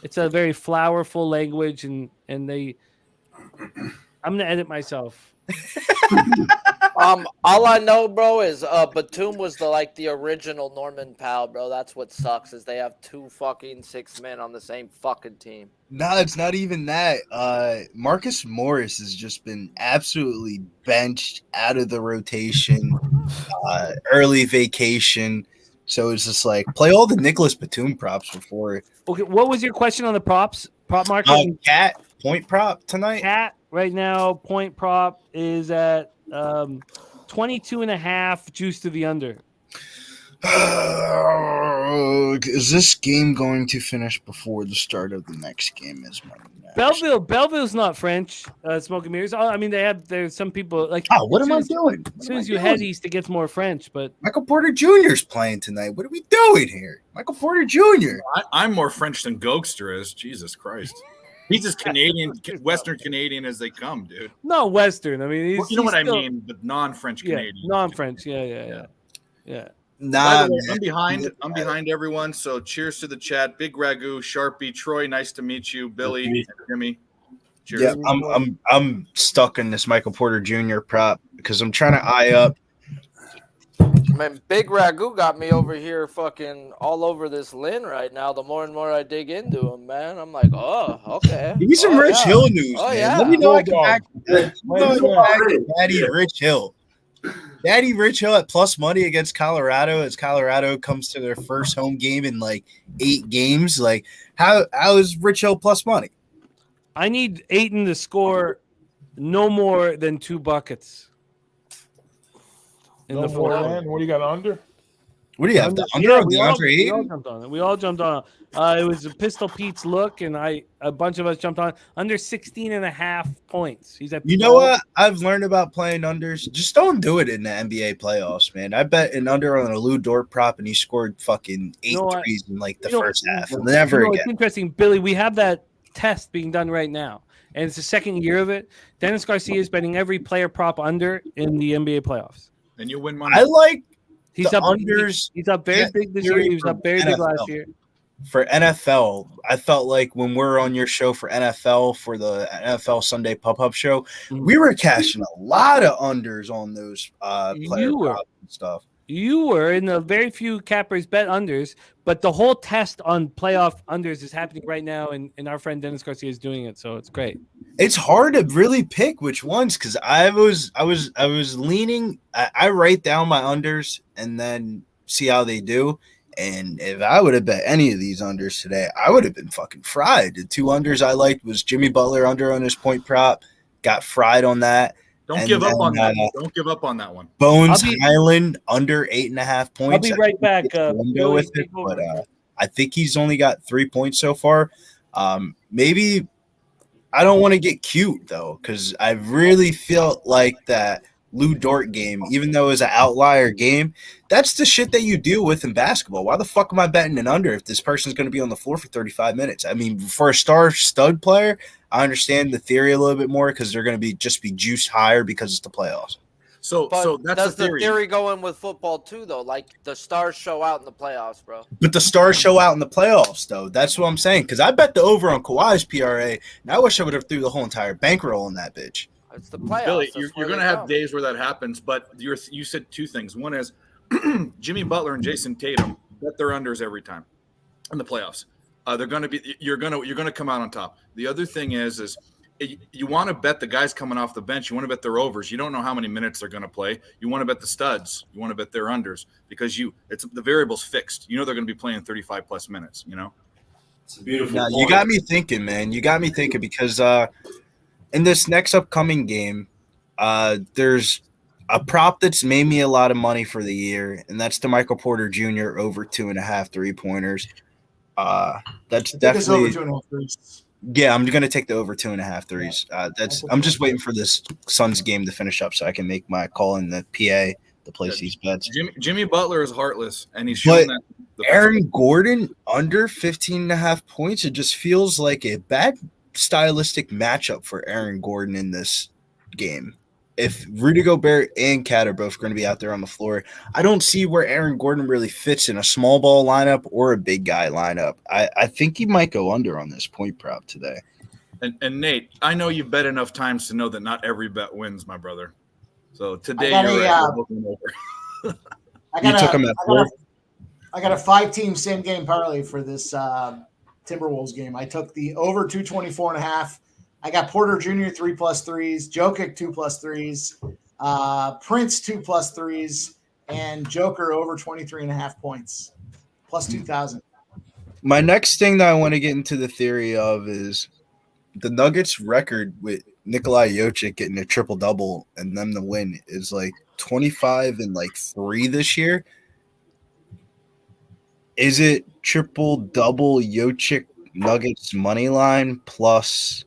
Speaker 1: It's a very flowerful language, and they. I'm gonna edit myself.
Speaker 8: All I know, bro, is Batum was the original Norman Powell, bro. That's what sucks is they have 2 fucking 6 men on the same fucking team.
Speaker 9: No, it's not even that. Marcus Morris has just been absolutely benched out of the rotation, early vacation. So it's just like play all the Nicholas Batum props before.
Speaker 1: Okay, what was your question on the prop market?
Speaker 9: Cat point prop tonight.
Speaker 1: Cat right now point prop is at 22.5 juice to the under.
Speaker 9: Is this game going to finish before the start of the next game? Is my
Speaker 1: Belleville's not French. Smoking mirrors. I mean, there's some people like.
Speaker 9: Oh, what am I doing?
Speaker 1: As soon as you head east, it gets more French. But
Speaker 9: Michael Porter Jr. is playing tonight. What are we doing here? Michael Porter Jr.
Speaker 10: I'm more French than Gokster is. Jesus Christ. He's as Canadian, Western Canadian as they come, dude.
Speaker 1: No Western. I mean,
Speaker 10: You know what I mean, but non-French Canadian.
Speaker 1: Non-French. Yeah.
Speaker 10: By the way, I'm behind everyone. So cheers to the chat. Big Ragu, Sharpie, Troy. Nice to meet you, Billy, and Jimmy. Cheers.
Speaker 9: Yeah, I'm stuck in this Michael Porter Jr. prop because I'm trying to eye up.
Speaker 8: Man, Big Ragu got me over here fucking all over this Lynn right now. The more and more I dig into him, man, I'm like, oh, okay.
Speaker 9: Give me some Rich Hill news,
Speaker 8: Oh,
Speaker 9: man.
Speaker 8: yeah.
Speaker 9: Let me know I can back Daddy Rich Hill. Daddy Rich Hill at plus money against Colorado as Colorado comes to their first home game in like 8 games. Like, how is Rich Hill plus money?
Speaker 1: I need Ayton to score no more than 2 buckets. In the fourth.
Speaker 6: What do you got under?
Speaker 9: What do you have? The under of DeAndre
Speaker 1: we all
Speaker 9: Ayton?
Speaker 1: jumped on it. We all jumped on it. It was a Pistol Pete's look, and a bunch of us jumped on it. Under 16.5 points. He's at.
Speaker 9: You know what I've learned about playing unders? Just don't do it in the NBA playoffs, man. I bet an under on a Lou Dort prop, and he scored fucking 8 threes in like the first half. Never again.
Speaker 1: It's interesting, Billy. We have that test being done right now, and it's the second year of it. Dennis Garcia is betting every player prop under in the NBA playoffs.
Speaker 10: And you win money.
Speaker 9: I like
Speaker 1: He's
Speaker 9: the
Speaker 1: up
Speaker 9: unders.
Speaker 1: He's up very big this year. He was up very big last year.
Speaker 9: For NFL, I felt like when we're on your show for NFL, for the NFL Sunday Pop-Up show, we were cashing a lot of unders on those player props and stuff.
Speaker 1: You were in the very few cappers bet unders, but the whole test on playoff unders is happening right now, and our friend Dennis Garcia is doing it, so it's great.
Speaker 9: It's hard to really pick which ones because I was leaning. I write down my unders and then see how they do. And if I would have bet any of these unders today, I would have been fucking fried. The 2 unders I liked was Jimmy Butler under on his point prop. Got fried on that.
Speaker 10: Don't give up on that. Don't give up on that one.
Speaker 9: Bones Highland under 8.5 points.
Speaker 1: I'll be right back.
Speaker 9: With it, but I think he's only got 3 points so far. Maybe I don't want to get cute though, because I really felt like that Lou Dort game, even though it was an outlier game, that's the shit that you deal with in basketball. Why the fuck am I betting an under if this person's going to be on the floor for 35 minutes? I mean, for a stud player, I understand the theory a little bit more because they're going to be juiced higher because it's the playoffs.
Speaker 10: So
Speaker 8: But
Speaker 10: that's
Speaker 8: does
Speaker 10: the theory.
Speaker 8: go in with football too, though? Like the stars show out in the playoffs, bro.
Speaker 9: But the stars show out in the playoffs, though. That's what I'm saying. Because I bet the over on Kawhi's PRA, and I wish I would have threw the whole entire bankroll in that bitch.
Speaker 8: It's the playoffs.
Speaker 10: Billy,
Speaker 8: That's
Speaker 10: you're
Speaker 8: where
Speaker 10: going
Speaker 8: they
Speaker 10: to have
Speaker 8: come.
Speaker 10: days where that happens, but you said two things. One is Jimmy Butler and Jason Tatum bet their unders every time in the playoffs. They're going to be you're going to come out on top. The other thing is you want to bet the guys coming off the bench. You want to bet their overs. You don't know how many minutes they're going to play. You want to bet the studs. You want to bet their unders because it's the variable's fixed. You know they're going to be playing 35 plus minutes. You know.
Speaker 5: It's a beautiful.
Speaker 9: Now, you got me thinking, man. You got me thinking because in this next upcoming game, there's a prop that's made me a lot of money for the year, and that's the Michael Porter Jr. over 2.5 3-pointers. That's definitely
Speaker 4: over 2.5 threes.
Speaker 9: Yeah, I'm gonna take the over 2.5 threes. I'm just waiting for this Suns game to finish up so I can make my call in the PA to place these bets.
Speaker 10: Jimmy Butler is heartless, and he's shown that.
Speaker 9: Aaron Gordon under 15.5 points. It just feels like a bad stylistic matchup for Aaron Gordon in this game. If Rudy Gobert and Cat are both going to be out there on the floor, I don't see where Aaron Gordon really fits in a small ball lineup or a big guy lineup. I think he might go under on this point prop today.
Speaker 10: And Nate, I know you've bet enough times to know that not every bet wins, my brother. So today
Speaker 4: I got a 5-team same game parlay for this Timberwolves game. I took the over 224.5. I got Porter Jr. 3+ threes, Jokic 2+ threes, Prince 2+ threes, and Joker over 23.5 points, plus 2,000.
Speaker 9: My next thing that I want to get into the theory of is the Nuggets record with Nikola Jokic getting a triple-double and them to win is like 25 and like 3 this year. Is it triple-double Jokic Nuggets money line plus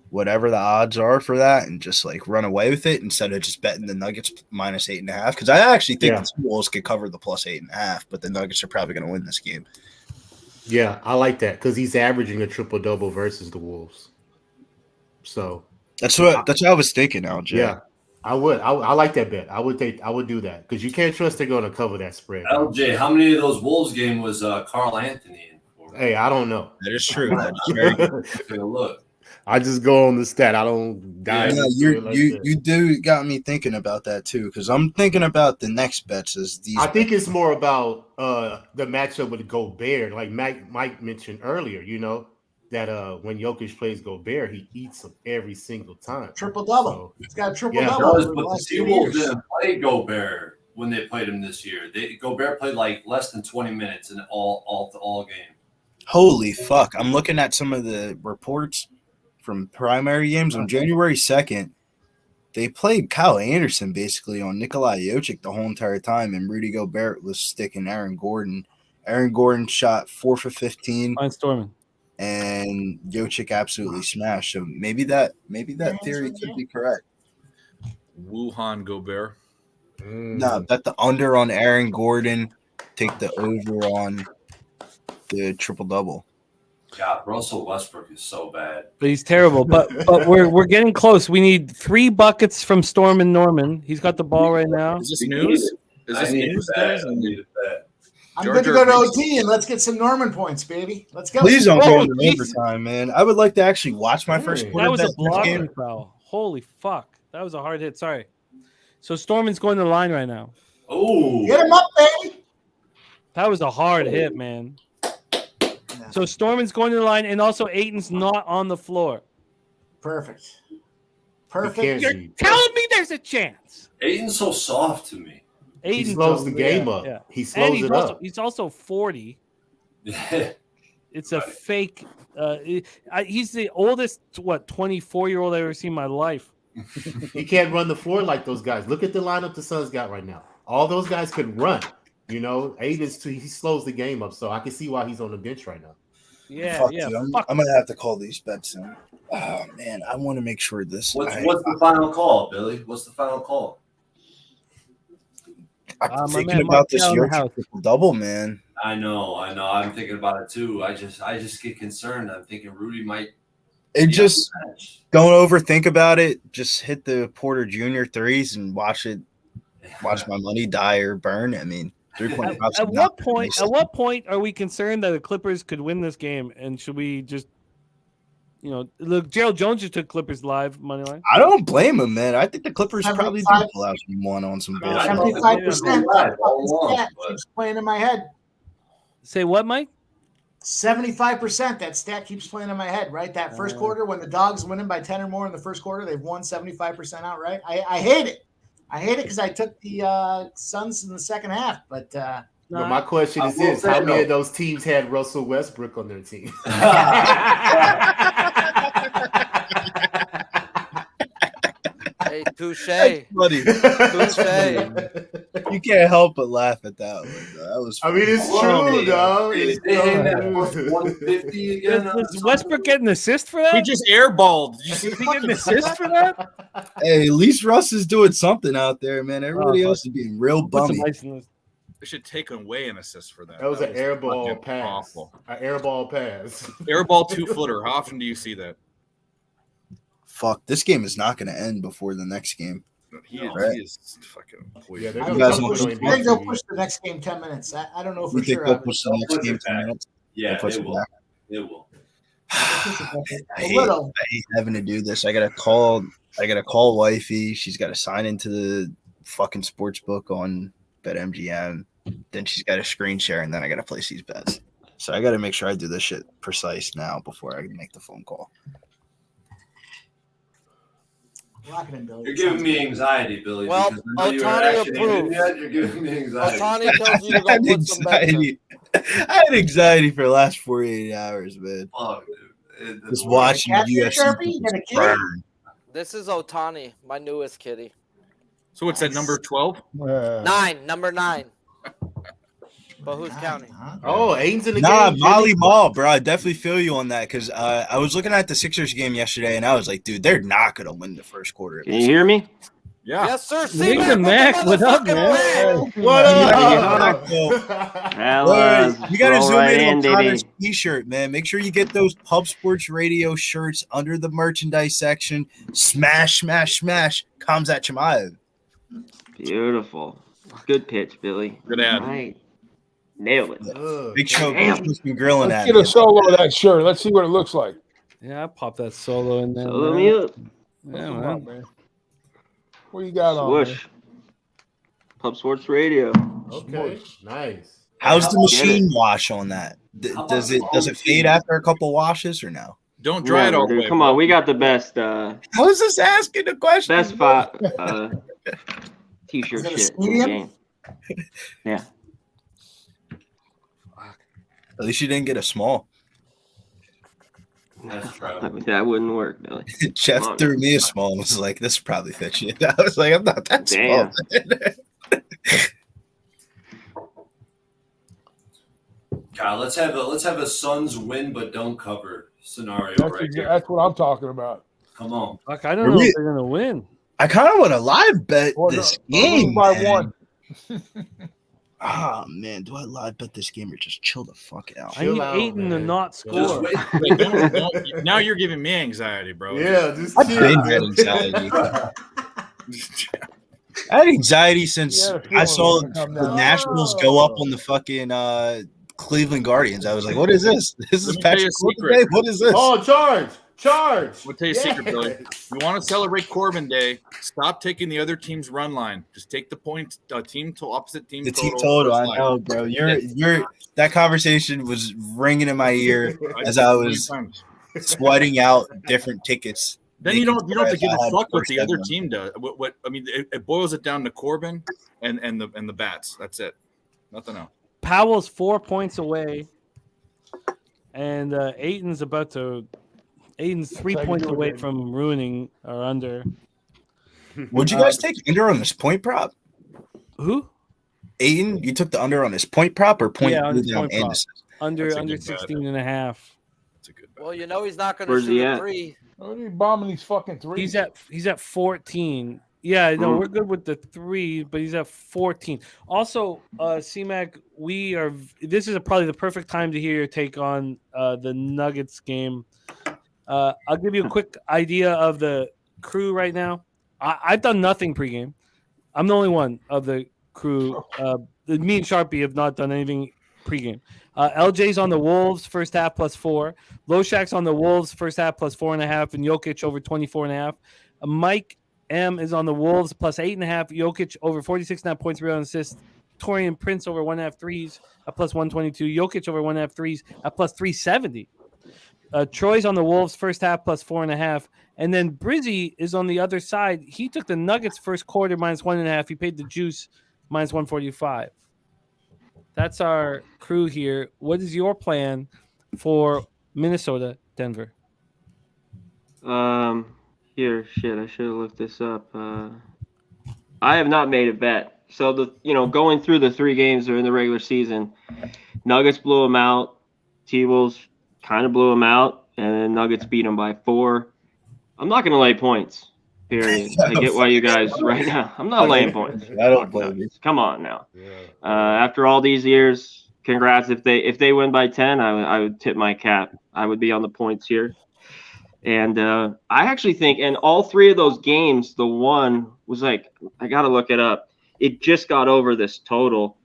Speaker 9: whatever the odds are for that and just like run away with it instead of just betting the Nuggets minus 8.5? Because I actually think the Timberwolves could cover the plus 8.5, but the Nuggets are probably going to win this game.
Speaker 2: Yeah, I like that because he's averaging a triple-double versus the Wolves. So
Speaker 9: that's what I was thinking, LJ.
Speaker 2: Yeah, I would. I like that bet. I would do that because you can't trust they're going to cover that spread.
Speaker 5: LJ, how many of those Wolves games was Carl Anthony in for?
Speaker 2: Hey, I don't know.
Speaker 9: That is true. That's very good.
Speaker 5: Look.
Speaker 2: I just go on the stat. I don't dive.
Speaker 9: Yeah, you do got me thinking about that too because I'm thinking about the next bets as these.
Speaker 2: I think it's more about the matchup with Gobert, like Mike mentioned earlier. You know that when Jokic plays Gobert, he eats them every single time.
Speaker 4: Triple-double.
Speaker 2: So,
Speaker 4: it's got a triple-double.
Speaker 5: But the T-Wolves didn't play Gobert when they played him this year. Gobert played like less than 20 minutes in all game.
Speaker 9: Holy fuck! I'm looking at some of the reports from primary games on January 2nd. They played Kyle Anderson basically on Nikola Jokic the whole entire time, and Rudy Gobert was sticking Aaron Gordon. Aaron Gordon shot 4 for 15.
Speaker 1: Fine Storman.
Speaker 9: And Jokic absolutely smashed. So maybe that theory could be correct.
Speaker 10: Wuhan Gobert.
Speaker 9: No, bet the under on Aaron Gordon. Take the over on the triple-double.
Speaker 5: God, Russell Westbrook is so bad.
Speaker 1: But he's terrible. But we're getting close. We need 3 buckets from Storm and Norman. He's got the ball right now.
Speaker 10: Is this news? Is this news, guys?
Speaker 4: I'm good to go to OT and let's get some Norman points, baby. Let's go.
Speaker 9: Please don't go into overtime, man. I would like to actually watch my first quarter.
Speaker 1: That was a blocking foul. Holy fuck. That was a hard hit. Sorry. So Storman's going to the line right now.
Speaker 5: Oh.
Speaker 4: Get him up, baby.
Speaker 1: That was a hard hit, man. So Storman's going to the line, and also Ayton's not on the floor.
Speaker 4: Perfect.
Speaker 1: You're telling me there's a chance.
Speaker 5: Ayton's so soft to me.
Speaker 2: He slows the game up. Yeah. He slows it up.
Speaker 1: He's also 40. It's a fake. He's the oldest, 24-year-old I've ever seen in my life.
Speaker 2: He can't run the floor like those guys. Look at the lineup the Suns got right now. All those guys could run. You know, Aiden's he slows the game up, so I can see why he's on the bench right now.
Speaker 1: Yeah,
Speaker 9: I'm gonna have to call these bets in. Oh man, I want to make sure this.
Speaker 5: What's the final call, Billy? What's the final call?
Speaker 9: I'm thinking about this triple-double, man.
Speaker 5: I know. I'm thinking about it too. I just get concerned. I'm thinking Rudy might.
Speaker 9: It just don't overthink about it. Just hit the Porter Jr. threes and watch my money die or burn. I mean, 3-point props.
Speaker 1: At what point are we concerned that the Clippers could win this game? And should we just, look, Gerald Jones just took Clippers live money line.
Speaker 9: I don't blame him, man. I think the Clippers probably do pull out game one on some bullshit.
Speaker 4: 75% keeps playing in my head.
Speaker 1: Say what, Mike?
Speaker 4: 75%. That stat keeps playing in my head, right? That first quarter when the Dogs winning by 10 or more in the first quarter, they've won 75% outright. I hate it. I hate it because I took the Suns in the second half. But
Speaker 2: my question is this: how many of those teams had Russell Westbrook on their team?
Speaker 8: Hey, touche.
Speaker 9: Buddy, you can't help but laugh at that one. That was.
Speaker 2: I mean, it's true, though. It's
Speaker 5: true. 150 again.
Speaker 1: Does Westbrook get an assist for that?
Speaker 10: He just airballed.
Speaker 1: Did he get an assist for that?
Speaker 9: Hey, at least Russ is doing something out there, man. Everybody else is being real bummy.
Speaker 10: They should take away an assist for that.
Speaker 2: That was an airball pass.
Speaker 10: Awful.
Speaker 2: An airball pass.
Speaker 10: Airball 2-footer. How often do you see that?
Speaker 9: Fuck, this game is not going to end before the next game.
Speaker 10: He is fucking poison.
Speaker 2: Yeah, they're
Speaker 4: I think they'll push the next game 10 minutes. I don't know for sure.
Speaker 9: They'll push the next game 10 minutes?
Speaker 5: Yeah, it will. It will.
Speaker 9: I hate having to do this. I gotta call wifey. She's got to sign into the fucking sports book on BetMGM. Then she's got to screen share, and then I got to place these bets. So I got to make sure I do this shit precise now before I make the phone call.
Speaker 4: Lock it in, Billy.
Speaker 5: You're giving me anxiety, Billy.
Speaker 8: Well,
Speaker 5: Otani
Speaker 8: approved.
Speaker 5: You're giving me anxiety.
Speaker 8: Otani tells you to go put some bets in.
Speaker 9: I had anxiety for the last 48 hours, man.
Speaker 5: Fuck, dude.
Speaker 9: Just watching UFC burn.
Speaker 8: This is Otani, my newest kitty.
Speaker 10: So what's that, number 12?
Speaker 8: Number 9. But who's counting?
Speaker 2: Oh, Aiden's in the
Speaker 9: game.
Speaker 2: Nah,
Speaker 9: Molly Mall, bro. I definitely feel you on that because I was looking at the Sixers game yesterday, and I was like, dude, they're not going to win the first quarter.
Speaker 11: Can you hear me?
Speaker 10: Yeah.
Speaker 8: Yes, sir.
Speaker 1: Mac, what up, man?
Speaker 2: What up?
Speaker 9: You got to zoom in on Connor's t-shirt, man. Make sure you get those Pub Sports Radio shirts under the merchandise section. Smash, smash, smash. Comes at Chimaev.
Speaker 11: Beautiful. Good pitch, Billy.
Speaker 10: Good ad.
Speaker 11: Right. Nailed it.
Speaker 9: Big Show has been grilling
Speaker 6: Let's
Speaker 9: at
Speaker 6: get
Speaker 9: me.
Speaker 6: a solo of that shirt. Let's see what it looks like.
Speaker 1: Yeah, I popped that solo in there.
Speaker 11: Solo me up.
Speaker 1: Yeah,
Speaker 6: Come
Speaker 1: man.
Speaker 6: on, man. What you got on?
Speaker 11: Swoosh. Pub Sports Radio.
Speaker 2: Okay, nice.
Speaker 9: How's the machine wash on that? Does it fade after a couple washes or no?
Speaker 10: Don't dry it all the way.
Speaker 11: Come on, we got the best.
Speaker 9: How is this asking the question?
Speaker 11: Best spot. T-shirt shit in the game. Yeah.
Speaker 9: At least you didn't get a small.
Speaker 5: That's true.
Speaker 11: That wouldn't work, Billy.
Speaker 9: Jeff threw me a small and was like, this probably fits you. I was like, I'm not that
Speaker 11: Damn.
Speaker 9: small.
Speaker 5: God, let's have a Suns win but don't cover scenario here.
Speaker 6: That's what I'm talking about.
Speaker 5: Come on.
Speaker 1: Fuck, I don't know if they're gonna win.
Speaker 9: I kind of want to live bet this game.
Speaker 6: By
Speaker 9: man.
Speaker 6: one.
Speaker 9: Oh man, do I live bet this game or just chill the fuck out?
Speaker 1: I need Aiden to not score.
Speaker 10: Wait, don't, now you're giving me anxiety, bro.
Speaker 2: Yeah, just
Speaker 9: I've been had anxiety. I had anxiety since I saw the Nationals go up on the fucking Cleveland Guardians. I was like, what is this? This is Patrick Corbin. What is this?
Speaker 2: Oh, charge.
Speaker 10: We'll tell you a secret, Billy. You want to celebrate Corbin Day? Stop taking the other team's run line. Just take the points, opposite team.
Speaker 9: The team total. I know, bro. You're that conversation was ringing in my ear as I was sweating out different tickets.
Speaker 10: Then you don't have to give a fuck what the other team does. What I mean, it boils it down to Corbin and the bats. That's it. Nothing else.
Speaker 1: Powell's 4 points away, and Aiden's 3 points away from ruining or under.
Speaker 9: Would you guys take under on this point prop?
Speaker 1: Who?
Speaker 9: Aiden, you took the under on his point prop or point
Speaker 1: on his
Speaker 9: down
Speaker 1: point prop.
Speaker 9: and
Speaker 1: Under 16 and a half.
Speaker 10: That's a good
Speaker 8: Well, you know he's not going to shoot a 3.
Speaker 6: What are you bombing these fucking threes?
Speaker 1: He's at 14. Yeah, no, we're good with the 3, but he's at 14. Also, C-Mac, this is probably the perfect time to hear your take on the Nuggets game. I'll give you a quick idea of the crew right now. I've done nothing pregame. I'm the only one of the crew. Me and Sharpie have not done anything pregame. LJ's on the Wolves first half +4. Loshak's on the Wolves first half +4.5, and Jokic over 24.5. Mike M is on the Wolves +8.5. Jokic over 46.5 points, rebounds, assists. Torian Prince over 1.5 threes at +122. Jokic over 1.5 threes at +370. Troy's on the Wolves first half +4.5. And then Brizzy is on the other side. He took the Nuggets first quarter -1.5. He paid the juice -145. That's our crew here. What is your plan for Minnesota, Denver?
Speaker 11: Here, shit, I should have looked this up. I have not made a bet. So going through the 3 games during the regular season, Nuggets blew them out. T-Wolves kind of blew them out, and then Nuggets beat them by 4. I'm not going to lay points, period. I get why you guys right now. I'm not laying points.
Speaker 9: I don't blame you.
Speaker 11: Come on now. After all these years, congrats. If they win by 10, I would tip my cap. I would be on the points here. And I actually think in all 3 of those games, the one was like, I got to look it up. It just got over this total.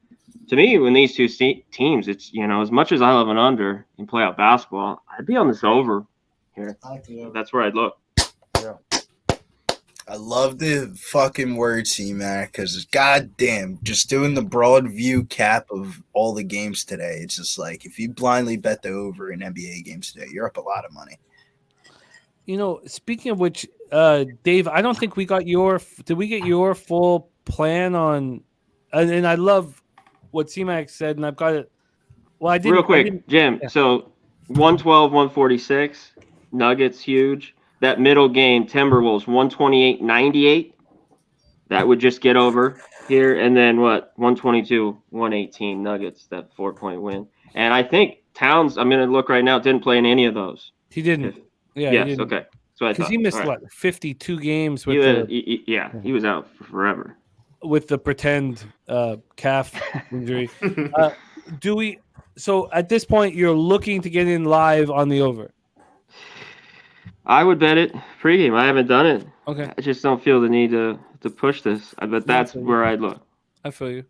Speaker 11: To me, when these 2 teams, it's, as much as I love an under in playoff basketball, I'd be on this over here. That's where I'd look.
Speaker 9: I love the fucking word C-Mac because goddamn, just doing the broad view cap of all the games today. It's just like if you blindly bet the over in NBA games today, you're up a lot of money.
Speaker 1: Speaking of which, Dave, I don't think we got did we get your full plan on, and I love what C-Mac said, and I've got it. Well, I didn't.
Speaker 11: Real quick, Jim. Yeah. So 112, 146, Nuggets huge. That middle game, Timberwolves 128-98. That would just get over here. And then 122, 118 Nuggets, that 4-point win. And I think Towns, I'm going to look right now, didn't play in any of those.
Speaker 1: He didn't.
Speaker 11: Yes, okay. So
Speaker 1: because he missed 52 games with
Speaker 11: he was out forever
Speaker 1: with the pretend calf injury. So at this point you're looking to get in live on the over?
Speaker 11: I would bet it pregame. I haven't done it.
Speaker 1: Okay.
Speaker 11: I just don't feel the need to push this. But that's where I'd look.
Speaker 1: I feel you.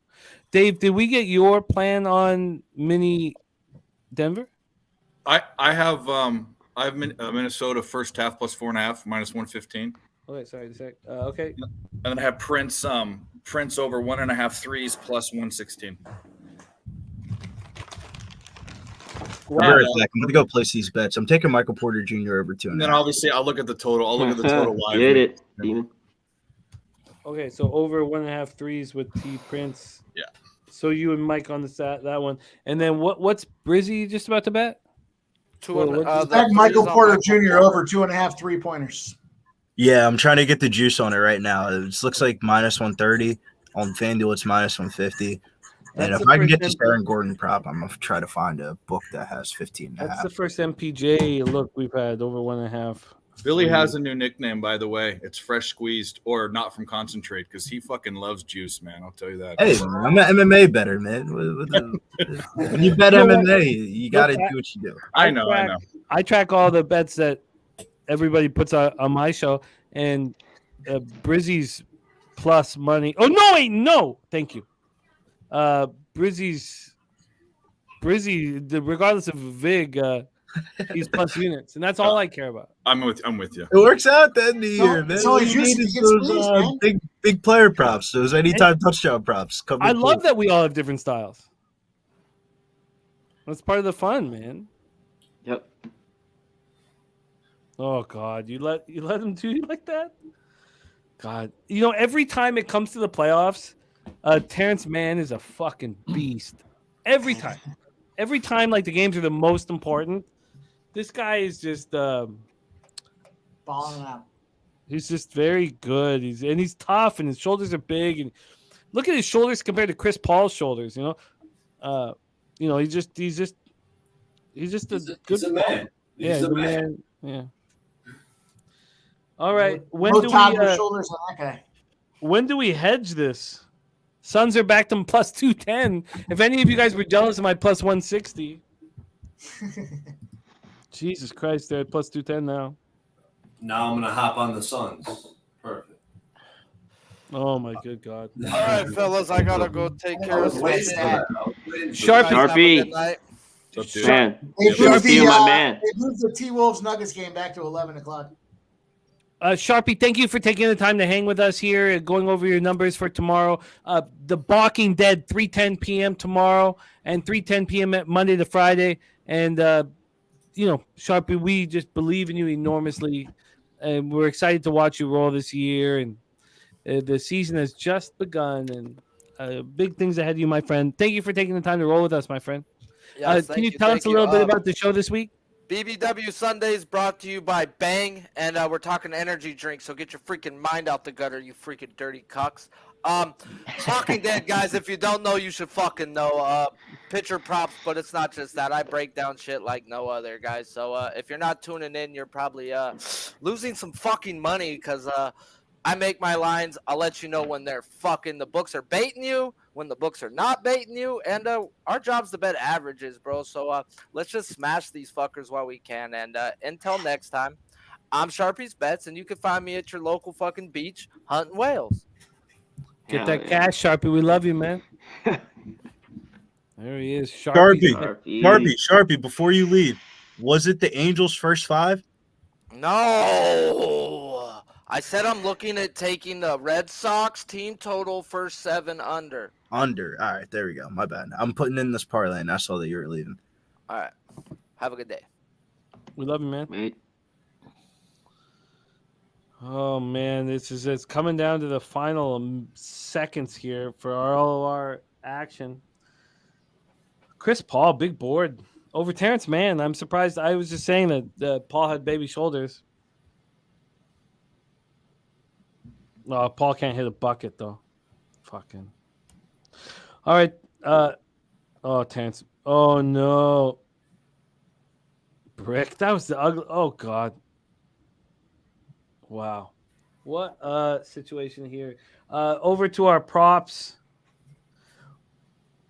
Speaker 1: Dave, did we get your plan on mini Denver?
Speaker 10: I have Minnesota first half +4.5 -115.
Speaker 1: Okay, sorry a sec. Okay.
Speaker 10: And then I have Prince over 1.5 threes +116.
Speaker 9: Wow. I'm going to go place these bets. I'm taking Michael Porter Jr. over 2.5.
Speaker 10: And then obviously I'll look at the total. I'll look at the total live.
Speaker 11: Get it, Steven.
Speaker 1: Okay, so over 1.5 threes with T Prince.
Speaker 10: Yeah.
Speaker 1: So you and Mike on that one. And then what's Brizzy just about to bet?
Speaker 4: Michael Porter Jr. over 2.5 3-pointers.
Speaker 9: Yeah, I'm trying to get the juice on it right now. It looks like -130 on FanDuel. It's -150. And if I can get this Aaron Gordon prop, I'm gonna try to find a book that has 15.5.
Speaker 1: That's the first MPJ look we've had over 1.5.
Speaker 10: Billy has a new nickname, by the way. It's Fresh Squeezed, or not from concentrate, because he fucking loves juice, man. I'll tell you that.
Speaker 9: Hey, man, I'm an MMA better, man. When you bet MMA, you got to do what you do.
Speaker 10: I know.
Speaker 1: I track all the bets that everybody puts on my show, and Brizzy's plus money. Oh, no. Thank you. Brizzy, regardless of VIG, he's plus units, and that's all I care about.
Speaker 10: I'm with you.
Speaker 9: It works out then the year, man. All you need is those big player props, those anytime touchdown props.
Speaker 1: I love that we all have different styles. That's part of the fun, man.
Speaker 11: Yep.
Speaker 1: Oh God, you let him do you like that? God, every time it comes to the playoffs, Terrence Mann is a fucking beast. Every time, like the games are the most important, this guy is just
Speaker 4: balling out.
Speaker 1: He's just very good. He's tough, and his shoulders are big. And look at his shoulders compared to Chris Paul's shoulders. He's a good
Speaker 5: man.
Speaker 1: He's a man. Yeah. All right.
Speaker 4: When
Speaker 1: do we hedge this? Suns are back to plus 210. If any of you guys were jealous of my plus 160. Jesus Christ, they're at plus 210 now.
Speaker 5: Now I'm gonna hop on the Suns. Perfect.
Speaker 1: Oh my good God.
Speaker 8: All right, fellas, I gotta go take
Speaker 5: I
Speaker 8: care of
Speaker 5: was
Speaker 8: some
Speaker 5: waiting
Speaker 8: shit.
Speaker 5: for that. I was waiting for
Speaker 1: Sharp-
Speaker 8: You guys have a
Speaker 11: Sharpie.
Speaker 8: good night.
Speaker 10: What's up, dude?
Speaker 11: Man,
Speaker 4: They moved
Speaker 11: Sharpie, my man.
Speaker 4: They moved the T-Wolves Nuggets game back to 11 o'clock.
Speaker 1: Sharpie, thank you for taking the time to hang with us here, going over your numbers for tomorrow. The Walking Dead, 3:10 p.m. tomorrow and 3:10 p.m. at Monday to Friday. And, Sharpie, we just believe in you enormously. And we're excited to watch you roll this year. And the season has just begun. And big things ahead of you, my friend. Thank you for taking the time to roll with us, my friend.
Speaker 8: Yes,
Speaker 1: Can you tell us a little bit about the show this week?
Speaker 8: BBW Sundays brought to you by Bang, and we're talking energy drinks, so get your freaking mind out the gutter, you freaking dirty cucks. Walking Dead, guys, if you don't know, you should fucking know. Pitcher props, but it's not just that. I break down shit like no other, guys. So if you're not tuning in, you're probably losing some fucking money because I make my lines. I'll let you know when they're fucking the books are baiting you, when the books are not baiting you, and our job's to bet averages, bro. So let's just smash these fuckers while we can. And until next time, I'm Sharpie's Bets, and you can find me at your local fucking beach hunting whales.
Speaker 1: Get
Speaker 11: Hell
Speaker 1: that
Speaker 11: yeah.
Speaker 1: cash, Sharpie. We love you, man. There he is, Sharpie.
Speaker 9: Sharpie, before you leave, was it the Angels' first 5?
Speaker 8: No, I said I'm looking at taking the Red Sox team total first 7 under.
Speaker 9: Under. All right, there we go. My bad. I'm putting in this parlay, and I saw that you were leaving.
Speaker 8: All right, have a good day.
Speaker 1: We love you, man.
Speaker 11: Wait.
Speaker 1: Oh man, it's coming down to the final seconds here for all our action. Chris Paul, big board over Terrence Mann. I'm surprised. I was just saying that Paul had baby shoulders. No, Paul can't hit a bucket though. Fucking. All right. Oh, Terrence. Oh no. Brick. That was the ugly. Oh God. Wow. What a situation here. Over to our props.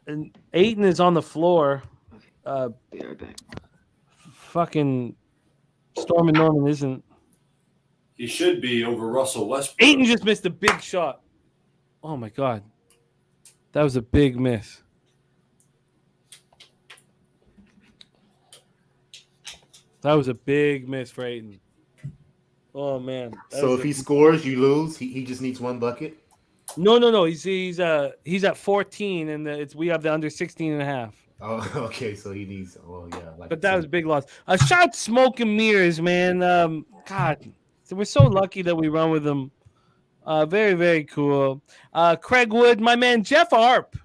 Speaker 1: And Ayton is on the floor.
Speaker 11: Be right back.
Speaker 1: Fucking Storm and Norman isn't.
Speaker 5: He should be over Russell Westbrook.
Speaker 1: Ayton just missed a big shot. Oh my God. That was a big miss. That was a big miss for Ayton. Oh man.
Speaker 2: So if he scores, you lose. He just needs 1 bucket.
Speaker 1: No. He's at 14 and we have the under 16 and a half.
Speaker 2: Oh, okay. So he needs. Oh yeah.
Speaker 1: But that was a big loss. Shout smoke and mirrors, man. God, so we're so lucky that we run with them. Very, very cool. Craig Wood, my man, Jeff Arp.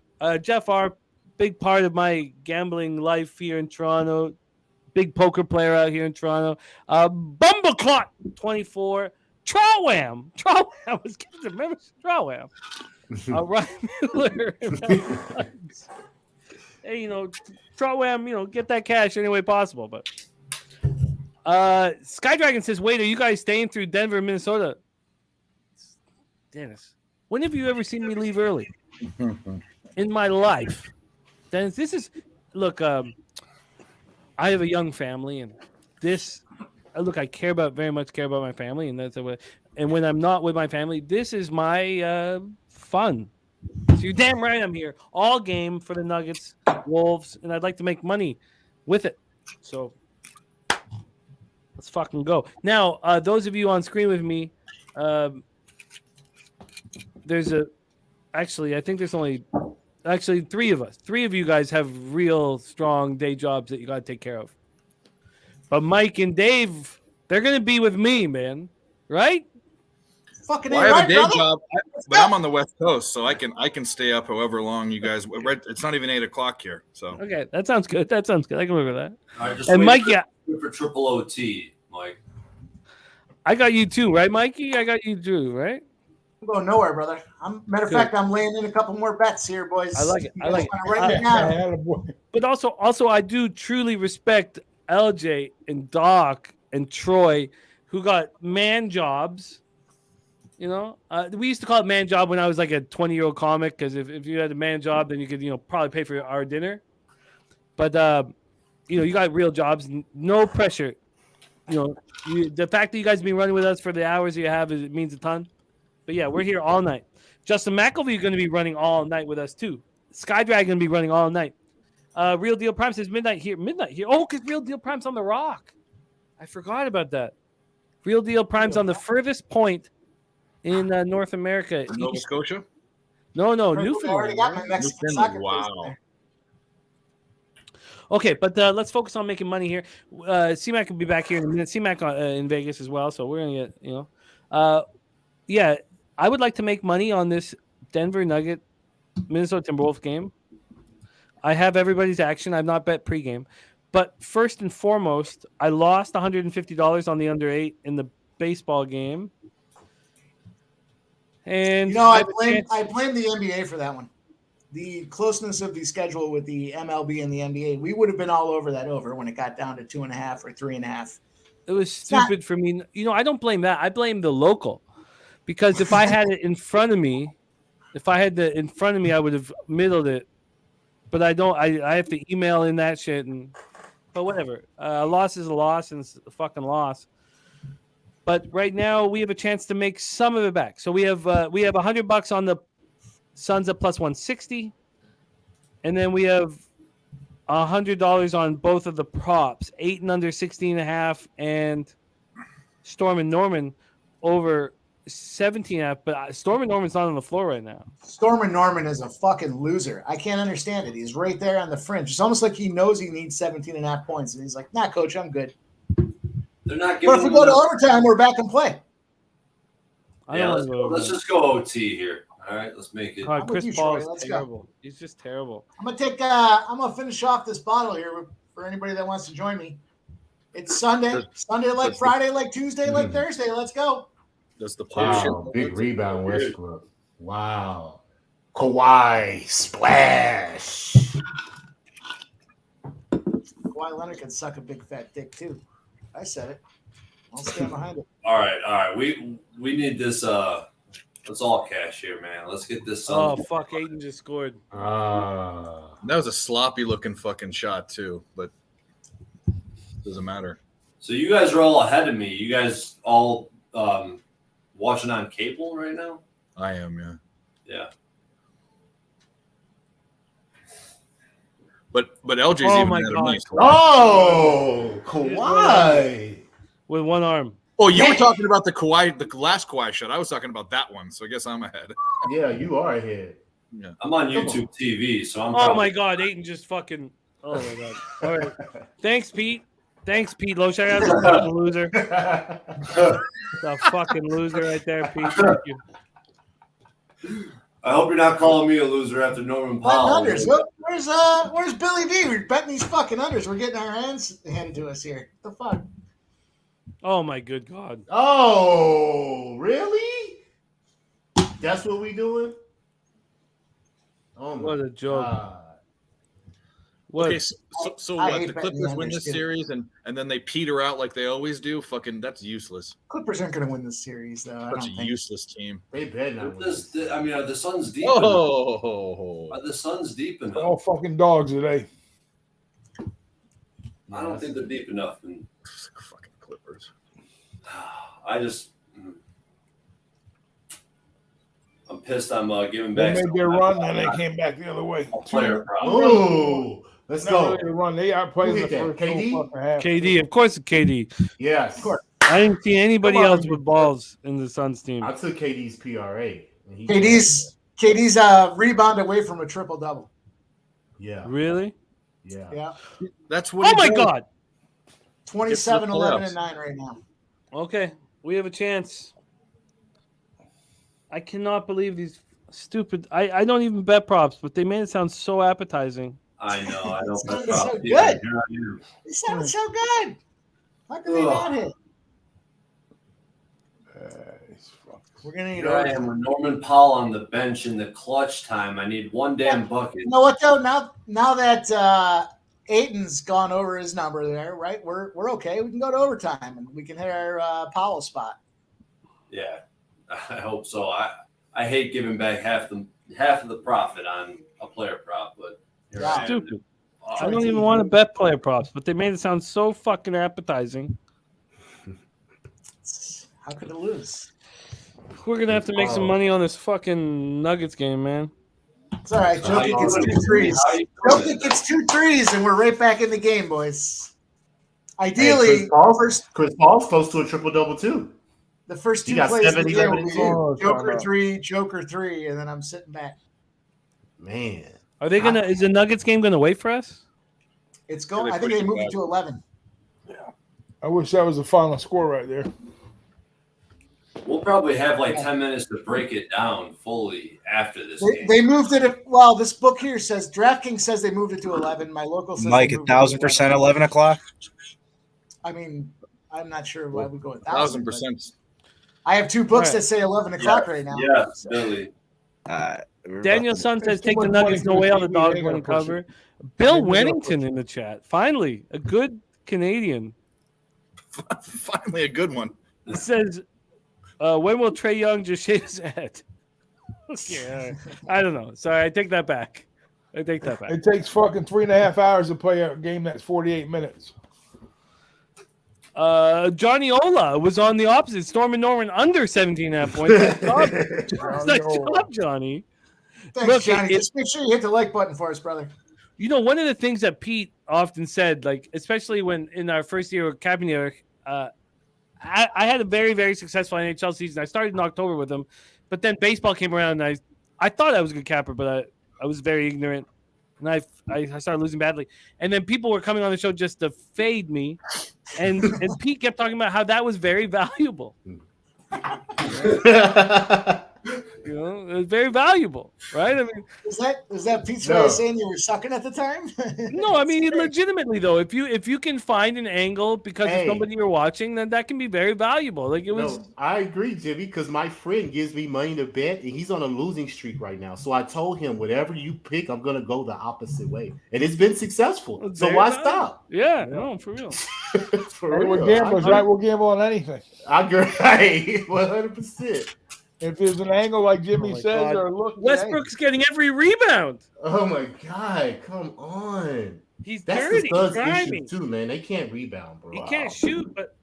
Speaker 1: Jeff Arp, big part of my gambling life here in Toronto. Big poker player out here in Toronto. Bumbleclot 24. Trowham was Captain. Remember Trowham? Ryan Miller. Hey, Trowham, get that cash any way possible. But Skydragon says, wait, are you guys staying through Denver, Minnesota? Dennis, when have you ever seen me leave early in my life? Dennis, this is, look, I have a young family, and this, I very much care about my family, and and when I'm not with my family, this is my fun. So you're damn right I'm here all game for the Nuggets, Wolves, and I'd like to make money with it. So let's fucking go. Now, those of you on screen with me, I think there's only 3 of us. 3 of you guys have real strong day jobs that you got to take care of. But Mike and Dave, they're going to be with me, man. Right?
Speaker 4: Fucking
Speaker 10: Well, I have
Speaker 4: right,
Speaker 10: a day
Speaker 4: brother.
Speaker 10: job, but I'm on the West Coast, so I can stay up however long you guys. It's not even 8 o'clock here, so
Speaker 1: Okay, that sounds good. I can work with that.
Speaker 5: All right, just
Speaker 1: And
Speaker 5: wait
Speaker 1: Mike,
Speaker 5: for triple OT, Mike.
Speaker 1: I got you too, right, Mikey? I got you too, right?
Speaker 4: I'm going nowhere, brother. Matter of fact, I'm laying in a couple more bets here, boys.
Speaker 1: I like it.
Speaker 4: You guys wanna write it down?
Speaker 1: But also, I do truly respect LJ and Doc and Troy, who got man jobs. We used to call it man job when I was like a 20-year-old comic, because if you had a man job, then you could probably pay for our dinner. But you got real jobs, no pressure. The fact that you guys have been running with us for the hours you have it means a ton. But yeah, we're here all night. Justin McElvey is going to be running all night with us too. Skydragon going to be running all night. Real Deal Prime says midnight here. Oh, because Real Deal Prime's on the Rock. I forgot about that. Real Deal Prime's on the furthest point in North America.
Speaker 10: Nova Scotia?
Speaker 1: No,
Speaker 4: I already
Speaker 1: Newfoundland.
Speaker 4: got my Mexican soccer
Speaker 10: Wow.
Speaker 4: place there.
Speaker 1: Okay, but let's focus on making money here. C-Mac will be back here in a minute. C-Mac in Vegas as well, so we're going to get, yeah, I would like to make money on this Denver Nugget Minnesota Timberwolves game. I have everybody's action. I've not bet pregame. But first and foremost, I lost $150 on the under 8 in the baseball game. And
Speaker 4: I blame the NBA for that one. The closeness of the schedule with the MLB and the NBA, we would have been all over that over when it got down to 2.5 or 3.5.
Speaker 1: It was stupid for me. I don't blame that. I blame the local. Because if I had it in front of me, I would have middled it. But I don't. I have to email in that shit. But whatever. A loss is a loss, and it's a fucking loss. But right now we have a chance to make some of it back. So we have $100 on the Suns at plus 160, and then we have $100 on both of the props, 8 and under 16.5, and Storm and Norman over 17.5. But Storm and Norman's not on the floor right now.
Speaker 4: Storm and Norman is a fucking loser. I can't understand it. He's right there on the fringe. It's almost like he knows he needs 17.5 points, and he's like, "Nah, coach, I'm good."
Speaker 5: They're not
Speaker 4: But if we go to overtime, we're back in play.
Speaker 5: Let's just go OT here. All right, let's make it.
Speaker 1: Chris Paul is terrible. He's just terrible.
Speaker 4: I'm gonna finish off this bottle here for anybody that wants to join me. It's Sunday like Friday, like Tuesday, like Thursday. Let's go.
Speaker 10: Does the
Speaker 2: big rebound Westbrook. Wow. Kawhi splash.
Speaker 4: Kawhi Leonard can suck a big fat dick too. I said it. I'll stand behind it.
Speaker 5: All right. We need this. Let's all cash here, man. Let's get this.
Speaker 1: Oh fuck! Aiden just scored.
Speaker 10: That was a sloppy looking fucking shot too, but doesn't matter.
Speaker 5: So you guys are all ahead of me. You guys all watching on cable right now?
Speaker 10: I am, yeah.
Speaker 5: Yeah.
Speaker 10: But LJ's even better than me.
Speaker 2: Oh, Kawhi
Speaker 1: with one arm.
Speaker 10: Oh, you were talking about the last Kawhi shot. I was talking about that one, so I guess I'm ahead.
Speaker 2: Yeah, you are ahead.
Speaker 10: Yeah.
Speaker 5: I'm on YouTube TV, so I'm.
Speaker 1: Oh my god, Aiden just fucking. Oh my god. All right. Thanks, Pete. Low shout out to the fucking loser. The fucking loser right there, Pete. Thank you.
Speaker 5: I hope you're not calling me a loser after Norman Powell.
Speaker 4: Unders. Where's Billy V? We're betting these fucking unders. We're getting our hands handed to us here. What the fuck?
Speaker 1: Oh my good god.
Speaker 2: Oh, really? That's what we doing? Oh my
Speaker 1: what a joke.
Speaker 2: God.
Speaker 1: What?
Speaker 10: Okay, so what? The Clippers win this series and then they peter out like they always do? Fucking, that's useless.
Speaker 4: Clippers aren't going to win this series, though.
Speaker 10: Such a useless team.
Speaker 2: They bet not.
Speaker 5: Are the Suns deep?
Speaker 10: Oh,
Speaker 5: are the Suns deep enough?
Speaker 6: All fucking dogs today.
Speaker 5: I don't think they're deep enough.
Speaker 10: Fucking Clippers.
Speaker 5: I'm pissed. I'm giving back.
Speaker 6: They made their run and they came back the other way.
Speaker 2: Oh, let's go.
Speaker 6: Really run. They outplayed the first half.
Speaker 1: KD, of course, KD.
Speaker 2: Yes, of course.
Speaker 1: I didn't see anybody else with balls in the Suns team.
Speaker 2: I took KD's PRA.
Speaker 4: KD's rebound away from a triple double.
Speaker 2: Yeah.
Speaker 1: Really?
Speaker 2: Yeah.
Speaker 10: That's what.
Speaker 1: Oh my god.
Speaker 4: 27, 11, and 9 right now.
Speaker 1: Okay, we have a chance. I cannot believe these stupid. I don't even bet props, but they made it sound so appetizing.
Speaker 5: I know. I don't bet
Speaker 4: It's
Speaker 5: props
Speaker 4: so
Speaker 5: either.
Speaker 4: good. It sounded so good. How can they not hit? We're gonna need.
Speaker 5: Here I am with Norman Powell on the bench in the clutch time. I need one damn bucket.
Speaker 4: You know what though? Now that Aiton's gone over his number there, right? We're okay. We can go to overtime and we can hit our Powell spot.
Speaker 5: Yeah, I hope so. I hate giving back half of the profit on a player prop, but
Speaker 1: stupid. I don't even want to bet player props, but they made it sound so fucking appetizing.
Speaker 4: How could it lose?
Speaker 1: We're gonna have to make some money on this fucking Nuggets game, man.
Speaker 4: It's all right. Jokic gets 2 threes. Jokic gets 2 threes, and we're right back in the game, boys. Ideally,
Speaker 2: Chris Paul's close to a triple-double too.
Speaker 4: the first 2
Speaker 2: got
Speaker 4: plays of
Speaker 2: 7,
Speaker 4: the game
Speaker 2: 11,
Speaker 4: will be
Speaker 2: and 2.
Speaker 4: Joker 3, Joker 3, and then I'm sitting back.
Speaker 2: Man,
Speaker 1: are they gonna? Is the Nuggets game gonna wait for us?
Speaker 4: It's going. I think they moved it to 11.
Speaker 6: Yeah, I wish that was the final score right there.
Speaker 5: We'll probably have like 10 minutes to break it down fully after this game.
Speaker 4: They moved it. Well, this book here says DraftKings says they moved it to 11. My local says
Speaker 9: Mike, 1,000% 11 o'clock.
Speaker 4: I mean, I'm not sure why we go
Speaker 10: 1,000%.
Speaker 4: I have 2 books that say 11 o'clock right now.
Speaker 5: Yeah, Billy.
Speaker 1: Daniel Sun says take the Nuggets, no way on the dogs winning cover. Bill Wennington in the chat. Finally, a good Canadian.
Speaker 10: Finally, a good one.
Speaker 1: It says, when will Trae Young just shave his head? Okay, I don't know. Sorry, I take that back.
Speaker 6: It takes fucking 3.5 hours to play a game that's 48 minutes.
Speaker 1: Johnny Ola was on the opposite. Storm and Norman under 17.5 points. Nice job, Johnny.
Speaker 4: Thanks,
Speaker 1: Look,
Speaker 4: Johnny. Just make sure you hit the like button for us, brother.
Speaker 1: You know, one of the things that Pete often said, like, especially when in our first year of Kaepernick, I had a very, very successful NHL season. I started in October with him, but then baseball came around, and I thought I was a good capper, but I was very ignorant, and I started losing badly. And then people were coming on the show just to fade me, and Pete kept talking about how that was very valuable. You know, it was very valuable, right? I mean,
Speaker 4: is that Pete's way of saying you were sucking at the time?
Speaker 1: No, I mean legitimately though. If you can find an angle because of somebody you're watching, then that can be very valuable. Like it was.
Speaker 2: No, I agree, Jimmy, because my friend gives me money to bet, and he's on a losing streak right now. So I told him, whatever you pick, I'm gonna go the opposite way, and it's been successful. So why stop?
Speaker 1: Yeah, no, for real.
Speaker 2: For real.
Speaker 6: We're gamblers, right? We'll gamble on anything.
Speaker 2: I agree, 100%.
Speaker 6: If there's an angle like Jimmy says, or look,
Speaker 1: Westbrook's getting every rebound.
Speaker 2: Oh my God, come on.
Speaker 1: He's
Speaker 2: That's
Speaker 1: dirty,
Speaker 2: the Suns'
Speaker 1: grimy.
Speaker 2: issue too, man. They can't rebound, bro.
Speaker 1: He can't shoot, but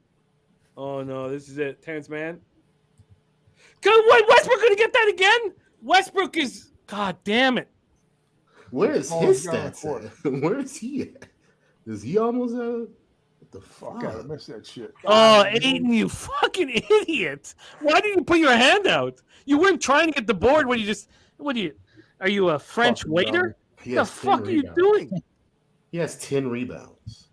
Speaker 1: oh no, this is it, Terrence Mann. What? Westbrook gonna get that again? Westbrook is God damn it.
Speaker 2: Where is his stats at? Where is he at? Is he almost at? The fuck?
Speaker 6: I missed that shit.
Speaker 1: Oh, Aiden, you fucking idiot! Why did you put your hand out? You weren't trying to get the board when you just. Are you a French waiter? What the fuck are you doing?
Speaker 2: He has 10 rebounds.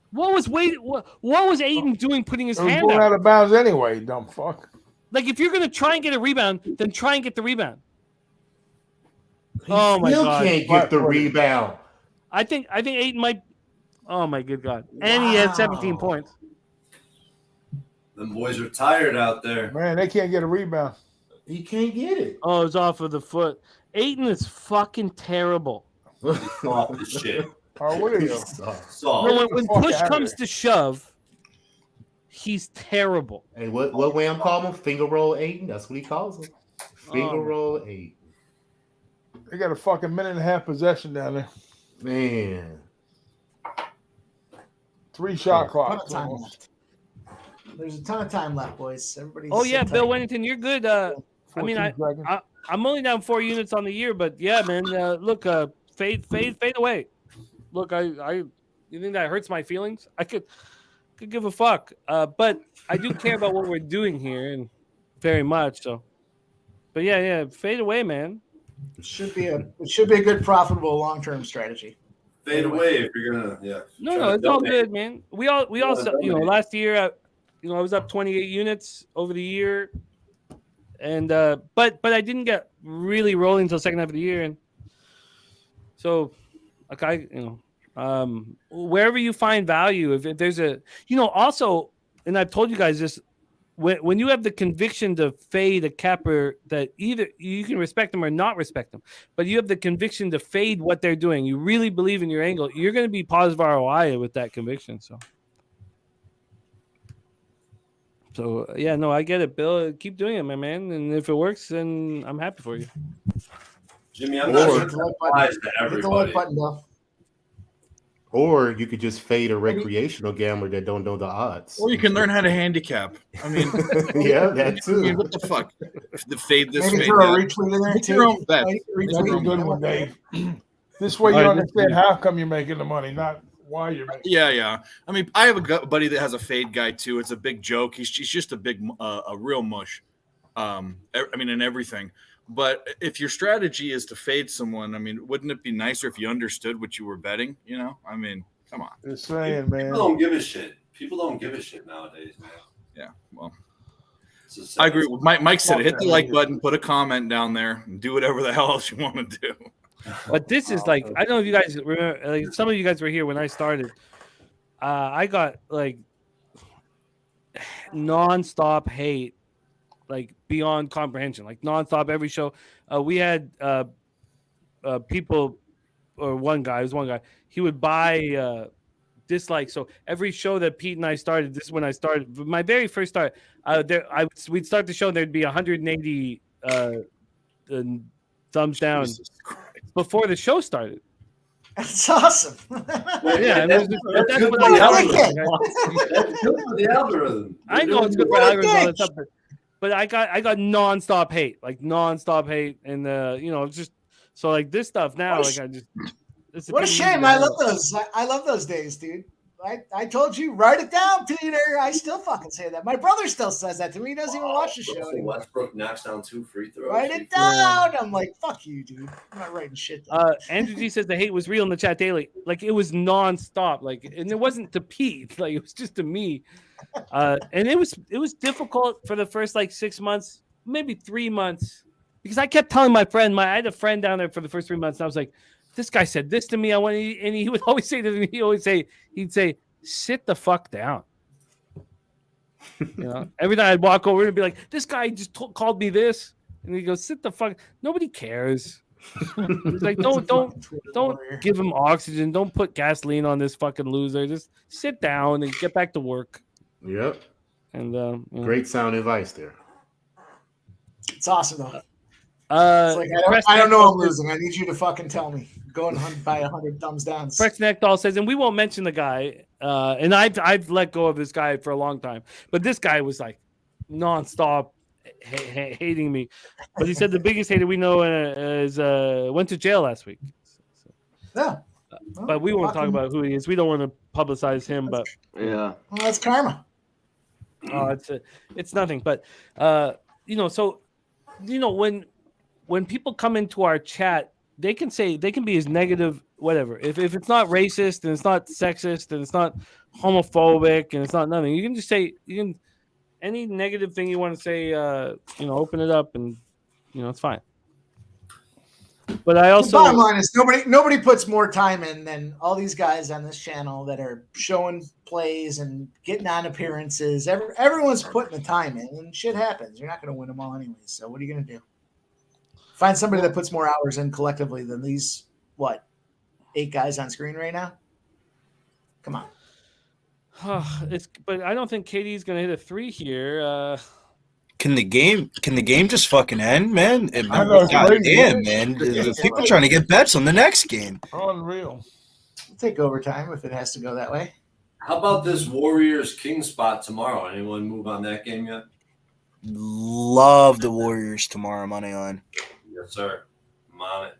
Speaker 1: What was Aiden doing putting his hand
Speaker 6: out of bounds anyway, dumb fuck.
Speaker 1: Like if you're gonna try and get a rebound, then try and get the rebound.
Speaker 2: He still can't get the rebound.
Speaker 1: I think Aiden might. Oh my good God! And he had 17 points.
Speaker 5: Them boys are tired out there.
Speaker 6: Man, they can't get a rebound.
Speaker 2: He can't get it.
Speaker 1: Oh, it's off of the foot. Aiden is fucking terrible.
Speaker 5: Off the shit.
Speaker 6: Oh, what are you?
Speaker 1: No, when push comes to shove, he's terrible.
Speaker 2: Hey, what Wham call him? Finger roll Aiden. That's what he calls him. Finger roll Aiden.
Speaker 6: They got a fucking 1.5 possession down there.
Speaker 2: Man.
Speaker 6: 3 shot clock.
Speaker 4: There's a ton of time left, boys. Everybody.
Speaker 1: Oh yeah, Bill Wennington, you're good. I mean, I'm only down 4 units on the year, but yeah, man. Look, fade away. Look, you think that hurts my feelings? I could give a fuck. But I do care about what we're doing here, and very much so. But yeah, fade away, man.
Speaker 4: It should be a good, profitable long-term strategy.
Speaker 5: Fade away if you're gonna,
Speaker 1: No, it's all good, man. We all, last year, I was up 28 units over the year, and but I didn't get really rolling until second half of the year, and so, wherever you find value, if there's also, and I've told you guys this. When you have the conviction to fade a capper that either you can respect them or not respect them, but you have the conviction to fade what they're doing, you really believe in your angle, you're going to be positive ROI with that conviction. So yeah, no, I get it, Bill. Keep doing it, my man. And if it works, then I'm happy for you.
Speaker 5: Jimmy, I'm not sure to everybody.
Speaker 4: Hit the like button, Bill.
Speaker 2: Or you could just fade a recreational gambler that don't know the odds.
Speaker 10: Or you can learn how to handicap. I mean,
Speaker 2: yeah, that
Speaker 10: I mean,
Speaker 2: too.
Speaker 10: what the fuck? The fade this,
Speaker 4: Maybe
Speaker 10: fade
Speaker 4: throw a
Speaker 10: that.
Speaker 4: retweet in there
Speaker 10: Make
Speaker 4: too.
Speaker 10: your own bet.
Speaker 4: Right?
Speaker 6: That's a
Speaker 4: Retweet.
Speaker 6: good one, Dave. This way you
Speaker 1: All right,
Speaker 6: understand how come you're making the money, not why you're making.
Speaker 10: Yeah. I mean, I have a buddy that has a fade guy too. It's a big joke. He's just a big, a real mush. I mean, in everything. But if your strategy is to fade someone, I mean, wouldn't it be nicer if you understood what you were betting? You know, I mean, come on.
Speaker 6: Just saying, man.
Speaker 5: People don't give a shit. People don't give a shit nowadays, man.
Speaker 10: Yeah, well,
Speaker 5: It's just
Speaker 10: I agree with Mike said it. Hit the like button, put a comment down there, and do whatever the hell else you want to do.
Speaker 1: But this is like, I don't know if you guys remember, like some of you guys were here when I started. I got like nonstop hate, like beyond comprehension, like nonstop every show. We had people, or one guy, he would buy dislike. So every show that Pete and I started, this is when I started, my very first start, we'd start the show, and there'd be 180 thumbs down before the show started.
Speaker 4: That's awesome.
Speaker 1: Yeah, that's
Speaker 5: good
Speaker 1: what
Speaker 5: for
Speaker 1: the
Speaker 5: the
Speaker 1: algorithm.
Speaker 5: That's good for the algorithm.
Speaker 1: I know it's good for algorithms and all that stuff, but I got nonstop hate, and it's just so like this stuff now, like I just.
Speaker 4: What a shame! I love those. I love those days, dude. I told you, write it down, Peter. I still fucking say that. My brother still says that to me. He doesn't even watch the show anymore.
Speaker 5: Westbrook knocks down 2 free throws.
Speaker 4: Write it down. I'm like, fuck you, dude. I'm not writing shit down.
Speaker 1: Andrew G says the hate was real in the chat daily. Like it was nonstop. Like, and it wasn't to Pete. Like it was just to me. And it was difficult for the first like 6 months, maybe 3 months, because I kept telling my friend, I had a friend down there for the first 3 months, and I was like, this guy said this to me. And he would always say to me, he'd say, sit the fuck down. Every time I'd walk over and be like, this guy just called me this. And he goes, sit the fuck. Nobody cares. He's like, don't give him oxygen. Don't put gasoline on this fucking loser. Just sit down and get back to work.
Speaker 2: Yep.
Speaker 1: And
Speaker 2: great sound advice there.
Speaker 4: It's awesome though. It's like, I don't know I'm losing. I need you to fucking tell me. Go and buy 100 thumbs down.
Speaker 1: Frex Neckdoll says, and we won't mention the guy. And I've let go of this guy for a long time, but this guy was like nonstop hating me. But he said the biggest hater we know is went to jail last week.
Speaker 4: Yeah.
Speaker 1: But we won't talk about who he is. We don't want to publicize him. But
Speaker 11: yeah,
Speaker 4: well, that's karma.
Speaker 1: Oh, it's nothing. But when people come into our chat, they can be as negative, whatever. If it's not racist and it's not sexist and it's not homophobic and it's not nothing, you can just say, any negative thing you want to say, open it up and it's fine. But I also,
Speaker 4: the bottom line is nobody puts more time in than all these guys on this channel that are showing plays and getting on appearances. Everyone's putting the time in, and shit happens. You're not going to win them all anyways. So what are you going to do? Find somebody that puts more hours in collectively than these 8 guys on screen right now. Come on.
Speaker 1: But I don't think KD's going to hit a 3 here.
Speaker 9: Can the game just fucking end, man?
Speaker 6: I know,
Speaker 9: Damn, man. People trying to get bets on the next game.
Speaker 6: Unreal.
Speaker 4: We'll take overtime if it has to go that way.
Speaker 5: How about this Warriors King spot tomorrow? Anyone move on that game yet?
Speaker 9: Love the Warriors tomorrow, money on.
Speaker 5: Yes, sir. I'm on it.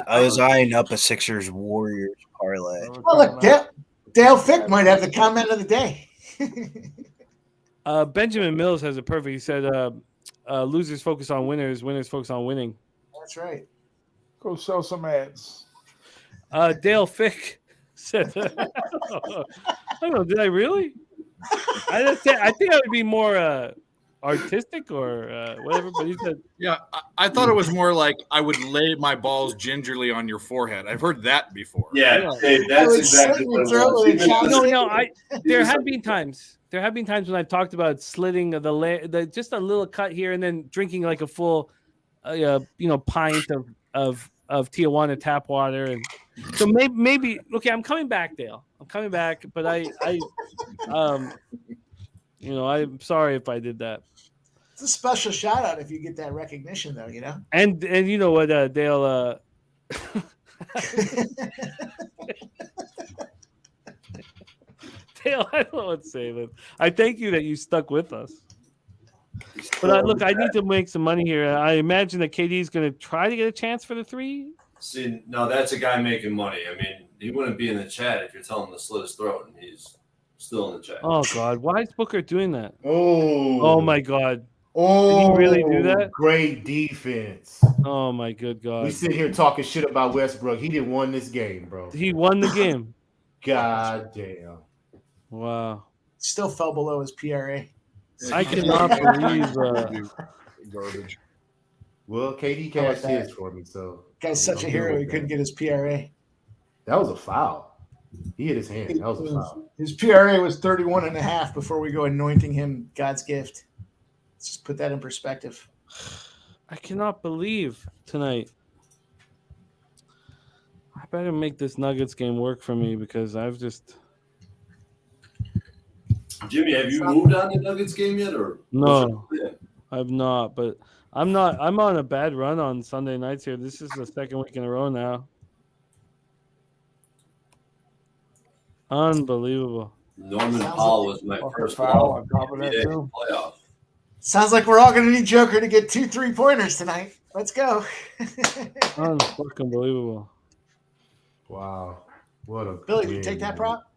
Speaker 9: I was eyeing up a Sixers Warriors parlay.
Speaker 4: Well, look, Dale Fick might have the comment of the day.
Speaker 1: Benjamin Mills has it perfect. He said, losers focus on winners, winners focus on winning.
Speaker 4: That's right.
Speaker 6: Go sell some ads.
Speaker 1: Dale Fick said, I don't know, did I really? I think I would be more artistic or whatever, but he said,
Speaker 10: yeah, I thought it was more like I would lay my balls gingerly on your forehead. I've heard that before.
Speaker 5: Yeah, Dave, that's exactly what it was.
Speaker 1: No, there have been times. There have been times when I've talked about slitting the just a little cut here and then drinking like a full, pint of Tijuana tap water, and so maybe okay. I'm coming back, Dale. I'm coming back, but I'm sorry if I did that.
Speaker 4: It's a special shout out if you get that recognition, though.
Speaker 1: And you know what, Dale? Dale, I don't know what to say, but I thank you that you stuck with us. But look, I need to make some money here. I imagine that KD is going to try to get a chance for the 3.
Speaker 5: See, no, that's a guy making money. I mean, he wouldn't be in the chat if you're telling him to slit his throat, and he's still in the chat.
Speaker 1: Oh God, why is Booker doing that?
Speaker 2: Oh
Speaker 1: my God.
Speaker 2: Oh,
Speaker 1: did he really do that?
Speaker 2: Great defense.
Speaker 1: Oh my good God.
Speaker 2: We sit here talking shit about Westbrook. He didn't won this game, bro.
Speaker 1: He won the game.
Speaker 2: God damn.
Speaker 1: Wow.
Speaker 4: Still fell below his PRA.
Speaker 1: I cannot believe
Speaker 10: garbage.
Speaker 2: Well, KD cashed his for me, so
Speaker 4: guy's such a hero. He couldn't get his PRA.
Speaker 2: That was a foul. He hit his hand. That was a foul.
Speaker 4: His PRA was 31.5 before we go anointing him God's gift. Let's just put that in perspective.
Speaker 1: I cannot believe tonight. I better make this Nuggets game work for me because I've just.
Speaker 5: Jimmy, have you moved on the Nuggets game yet, or
Speaker 1: no? I've not, but I'm not. I'm on a bad run on Sunday nights here. This is the second week in a row now. Unbelievable.
Speaker 5: Norman Powell was my first
Speaker 6: foul on top of that too.
Speaker 5: Playoff.
Speaker 4: Sounds like we're all going to need Joker to get 2 3-pointers tonight. Let's go.
Speaker 1: Unfucking believable.
Speaker 2: Wow. What a
Speaker 4: Billy, did you take that prop?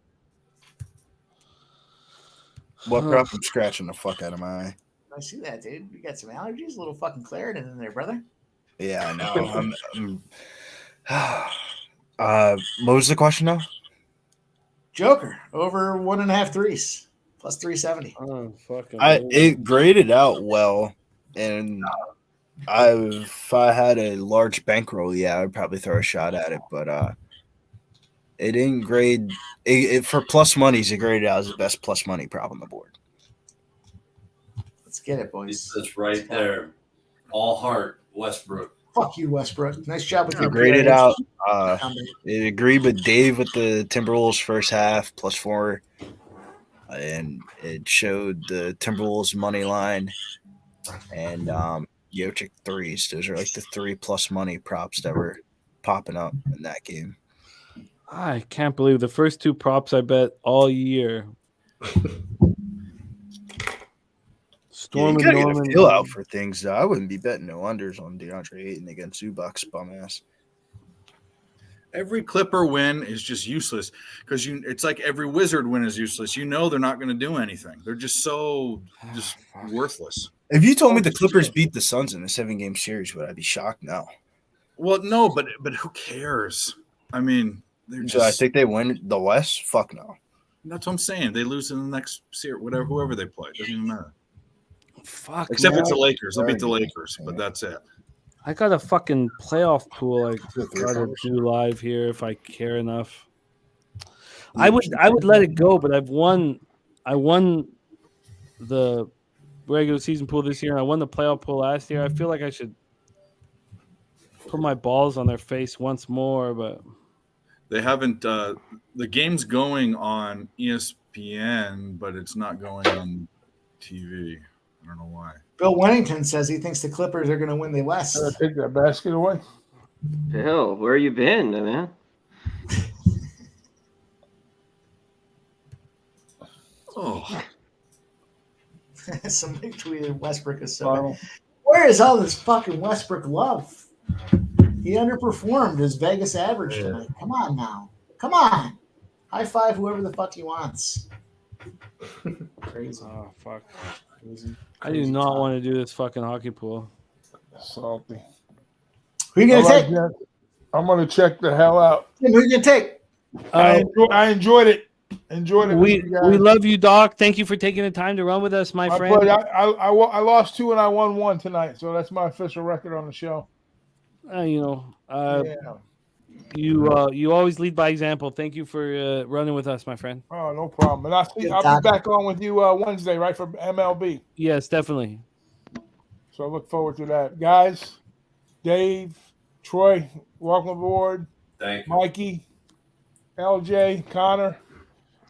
Speaker 9: What prop? I'm scratching the fuck out of my eye.
Speaker 4: I see that, dude. You got some allergies, a little fucking Claritin in there, brother.
Speaker 9: Yeah, I know. What was the question now?
Speaker 4: Joker over 1.5 threes plus 370.
Speaker 1: Oh, fucking.
Speaker 9: It graded out well, and if I had a large bankroll, yeah, I'd probably throw a shot at it, but it didn't grade. It for plus monies, it graded out as the best plus money prop on the board.
Speaker 4: Let's get it, boys.
Speaker 5: That's right there. All heart, Westbrook.
Speaker 4: Fuck you, Westbrook. Nice job with your
Speaker 9: Graded out. It agreed with Dave with the Timberwolves first half +4, and it showed the Timberwolves money line and Jokic threes. Those are like the 3+ money props that were popping up in that game.
Speaker 1: I can't believe the first 2 props I bet all year.
Speaker 9: Storm you gotta get a feel out for things. Though. I wouldn't be betting no unders on DeAndre Ayton against Zubac's bum ass.
Speaker 10: Every Clipper win is just useless because it's like every Wizard win is useless. You know they're not going to do anything. They're just worthless.
Speaker 9: If you told me the Clippers beat the Suns in a 7-game series, would I be shocked? No.
Speaker 10: Well, no, but who cares? I mean,
Speaker 9: so I think they win the West. Fuck no.
Speaker 10: That's what I'm saying. They lose in the next series, whoever they play. It doesn't even matter.
Speaker 1: Fuck.
Speaker 10: Except it's the Lakers. They'll beat the Lakers, but that's it.
Speaker 1: I got a fucking playoff pool I gotta do live here if I care enough. I would let it go, but I won the regular season pool this year and I won the playoff pool last year. I feel like I should put my balls on their face once more, but
Speaker 10: they haven't the game's going on ESPN, but it's not going on TV. I don't know why.
Speaker 4: Bill Wennington says he thinks the Clippers are going to win the West.
Speaker 6: Take that basket away.
Speaker 11: Bill, where you been, man?
Speaker 10: Oh.
Speaker 4: Somebody tweeted Westbrook is so. Where is all this fucking Westbrook love? He underperformed his Vegas average tonight. Come on now. Come on. High five whoever the fuck he wants. Crazy.
Speaker 1: Oh, fuck. I do not want to do this fucking hockey pool.
Speaker 6: Salty.
Speaker 4: Who are you going to take?
Speaker 6: I'm going to check the hell out.
Speaker 4: Who are you going to take?
Speaker 6: I enjoyed it.
Speaker 1: We love you, Doc. Thank you for taking the time to run with us, my friend.
Speaker 6: I lost 2 and I won 1 tonight, so that's my official record on the show.
Speaker 1: You always lead by example. Thank you for running with us, my friend.
Speaker 6: Oh, no problem. And I'll be back on with you Wednesday, right, for MLB.
Speaker 1: Yes, definitely.
Speaker 6: So I look forward to that. Guys, Dave, Troy, welcome aboard.
Speaker 5: Thank you.
Speaker 6: Mikey, LJ, Connor,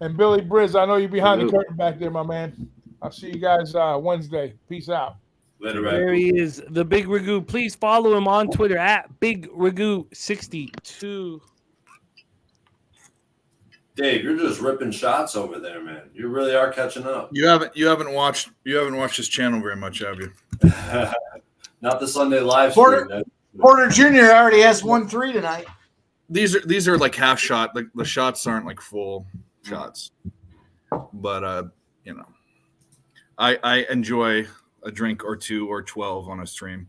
Speaker 6: and Billy Briz. I know you're behind the curtain back there, my man. I'll see you guys Wednesday. Peace out.
Speaker 5: Later,
Speaker 1: There
Speaker 5: Ragu.
Speaker 1: he is, the Big Ragu. Please follow him on Twitter at Big Ragu62.
Speaker 5: Dave, you're just ripping shots over there, man. You really are catching up.
Speaker 10: You haven't watched his channel very much, have you?
Speaker 5: Not the Sunday live
Speaker 4: Porter-
Speaker 5: stream.
Speaker 4: Porter Jr. already has 1-3 tonight.
Speaker 10: These are like half shot. The shots aren't like full shots. But I enjoy a drink or two or 12 on a stream.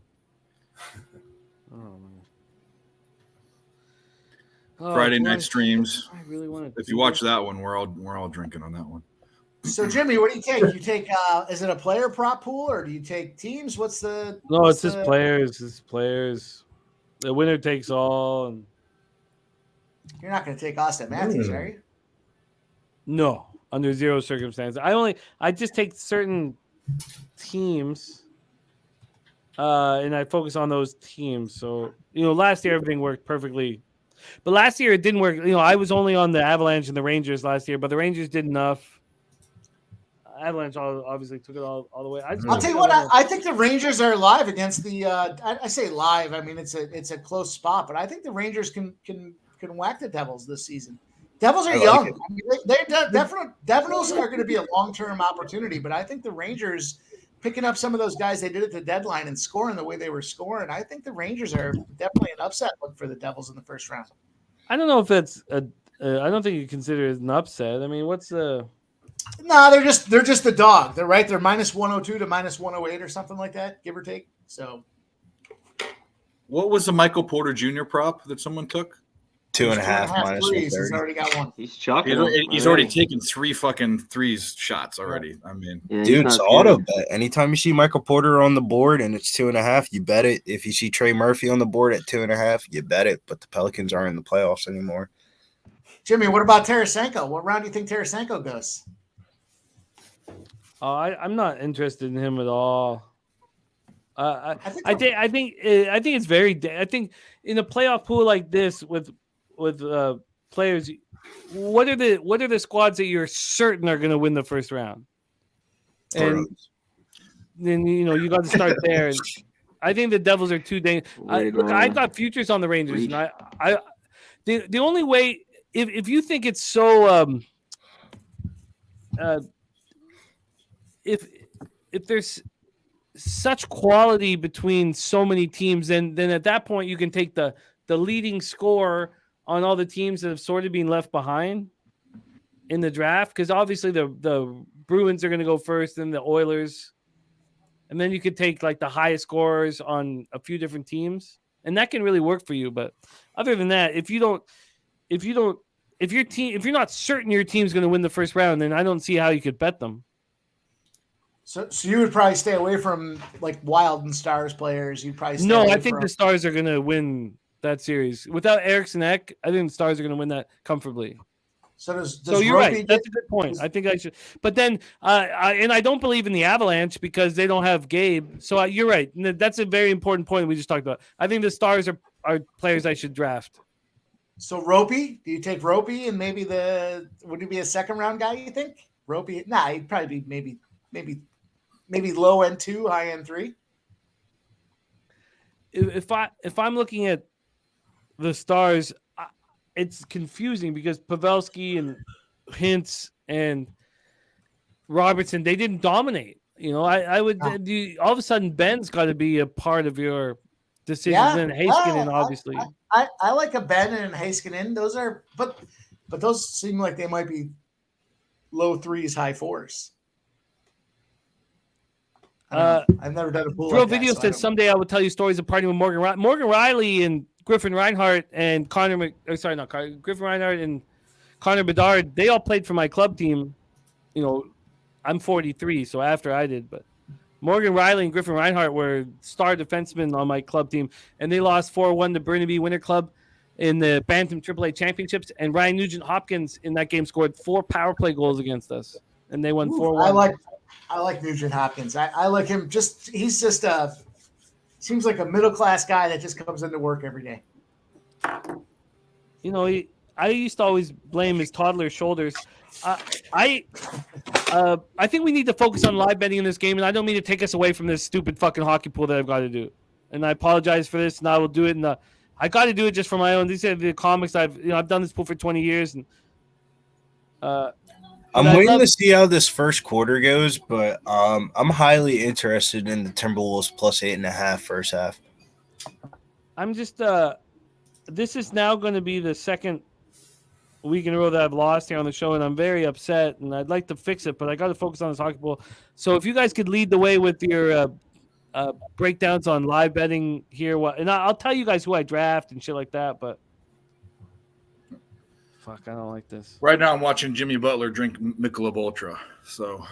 Speaker 10: Friday night streams.
Speaker 1: I really want to.
Speaker 10: If you watch that one, we're all drinking on that one.
Speaker 4: So Jimmy, what do you take? You take is it a player prop pool or do you take teams? What's the
Speaker 1: No, it's just players. It's players. The winner takes all. And
Speaker 4: You're not going to take Austin Matthews, are you?
Speaker 1: no, under zero circumstances. I just take certain teams, and I focus on those teams. So last year everything worked perfectly, but last year it didn't work. I was only on the Avalanche and the Rangers last year, but the Rangers did enough. Avalanche obviously took it all the way.
Speaker 4: I'll tell you what, I think the Rangers are live against the. I say live. I mean it's a close spot, but I think the Rangers can whack the Devils this season. Devils are young. I mean, Devils are going to be a long-term opportunity, but I think the Rangers picking up some of those guys they did at the deadline and scoring the way they were scoring. I think the Rangers are definitely an upset look for the Devils in the first round.
Speaker 1: I don't know if that's I don't think you consider it an upset. I mean, what's the?
Speaker 4: No, they're just the dog. They're right. They're minus 102 to minus 108 or something like that, give or take. So,
Speaker 10: what was the Michael Porter Jr. prop that someone took?
Speaker 9: 2.5 minus
Speaker 4: threes.
Speaker 9: 130.
Speaker 4: He's already got one.
Speaker 11: He's chucking.
Speaker 10: He's already taken 3 fucking threes shots already. I mean,
Speaker 11: Yeah, he's
Speaker 9: Dude,
Speaker 11: not
Speaker 9: it's
Speaker 11: good.
Speaker 9: auto bet. Anytime you see Michael Porter on the board and it's 2.5, you bet it. If you see Trey Murphy on the board at 2.5, you bet it. But the Pelicans aren't in the playoffs anymore.
Speaker 4: Jimmy, what about Tarasenko? What round do you think Tarasenko goes?
Speaker 1: I'm not interested in him at all. I think it's very. I think in a playoff pool like this with players, what are the squads that you're certain are going to win the first round? And then you got to start there. And I think the Devils are too dangerous. Look, I've got futures on the Rangers, and I the only way if you think it's so if there's such quality between so many teams, then at that point you can take the leading scorer on all the teams that have sort of been left behind in the draft, because obviously the Bruins are going to go first, and the Oilers, and then you could take like the highest scorers on a few different teams, and that can really work for you. But other than that, if you're not certain your team's going to win the first round, then I don't see how you could bet them.
Speaker 4: So you would probably stay away from like Wild and Stars players. You'd probably stay away
Speaker 1: I think the Stars are going to win that series without Eriksson Ek. I think the Stars are going to win that comfortably.
Speaker 4: So
Speaker 1: you're right. That's a good point. I think I should, but then I don't believe in the Avalanche because they don't have Gabe. So you're right. That's a very important point we just talked about. I think the Stars are players I should draft.
Speaker 4: So Ropey, do you take Ropey and maybe would he be a second round guy? You think Ropey? Nah, he'd probably be maybe low end 2, high end 3.
Speaker 1: If I'm looking at the Stars, it's confusing because Pavelski and Hintz and Robertson, they didn't dominate. I would all of a sudden Ben's got to be a part of your decisions, and Heiskanen obviously.
Speaker 4: I like a Ben and Heiskanen. Those are, but those seem like they might be low 3s, high 4s. I've never done a pool.
Speaker 1: Bro
Speaker 4: like
Speaker 1: Video
Speaker 4: that,
Speaker 1: says someday I will tell you stories of partying with Morgan Riley and Griffin Reinhart and Griffin Reinhart and Connor Bedard. They all played for my club team. I'm 43, so after I did, but Morgan Riley and Griffin Reinhart were star defensemen on my club team, and they lost 4-1 to Burnaby Winter Club in the Bantam AAA Championships. And Ryan Nugent-Hopkins in that game scored 4 power play goals against us, and they won 4-1.
Speaker 4: I like Nugent-Hopkins. I like him. He's just seems like a middle class guy that just comes into work every day.
Speaker 1: I used to always blame his toddler shoulders. I think we need to focus on live betting in this game, and I don't mean to take us away from this stupid fucking hockey pool that I've got to do. And I apologize for this, and I will do it. I got to do it just for my own. These are the comics I've done this pool for 20 years, and
Speaker 9: I'm waiting to see how this first quarter goes, but I'm highly interested in the Timberwolves plus 8.5 first half.
Speaker 1: I'm just this is now going to be the second week in a row that I've lost here on the show, and I'm very upset, and I'd like to fix it, but I got to focus on this hockey pool. So if you guys could lead the way with your breakdowns on live betting here, and I'll tell you guys who I draft and shit like that, but fuck, I don't like this.
Speaker 10: Right now, I'm watching Jimmy Butler drink Michelob Ultra. So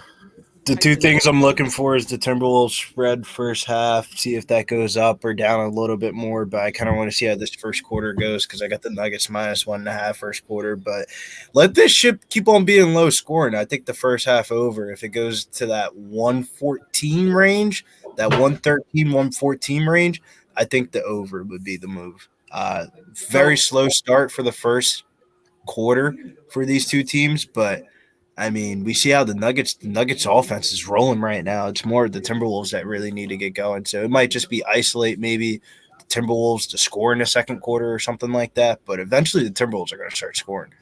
Speaker 9: the two things I'm looking for is the Timberwolves spread first half, see if that goes up or down a little bit more. But I kind of want to see how this first quarter goes because I got the Nuggets minus 1.5 first quarter. But let this ship keep on being low scoring. I think the first half over, if it goes to that 114 range, that 113, 114 range, I think the over would be the move. Very slow start for the first quarter for these two teams, but I mean, we see how the Nuggets offense is rolling right now. It's more the Timberwolves that really need to get going. So it might just be isolate maybe the Timberwolves to score in the second quarter or something like that. But eventually the Timberwolves are going to start scoring.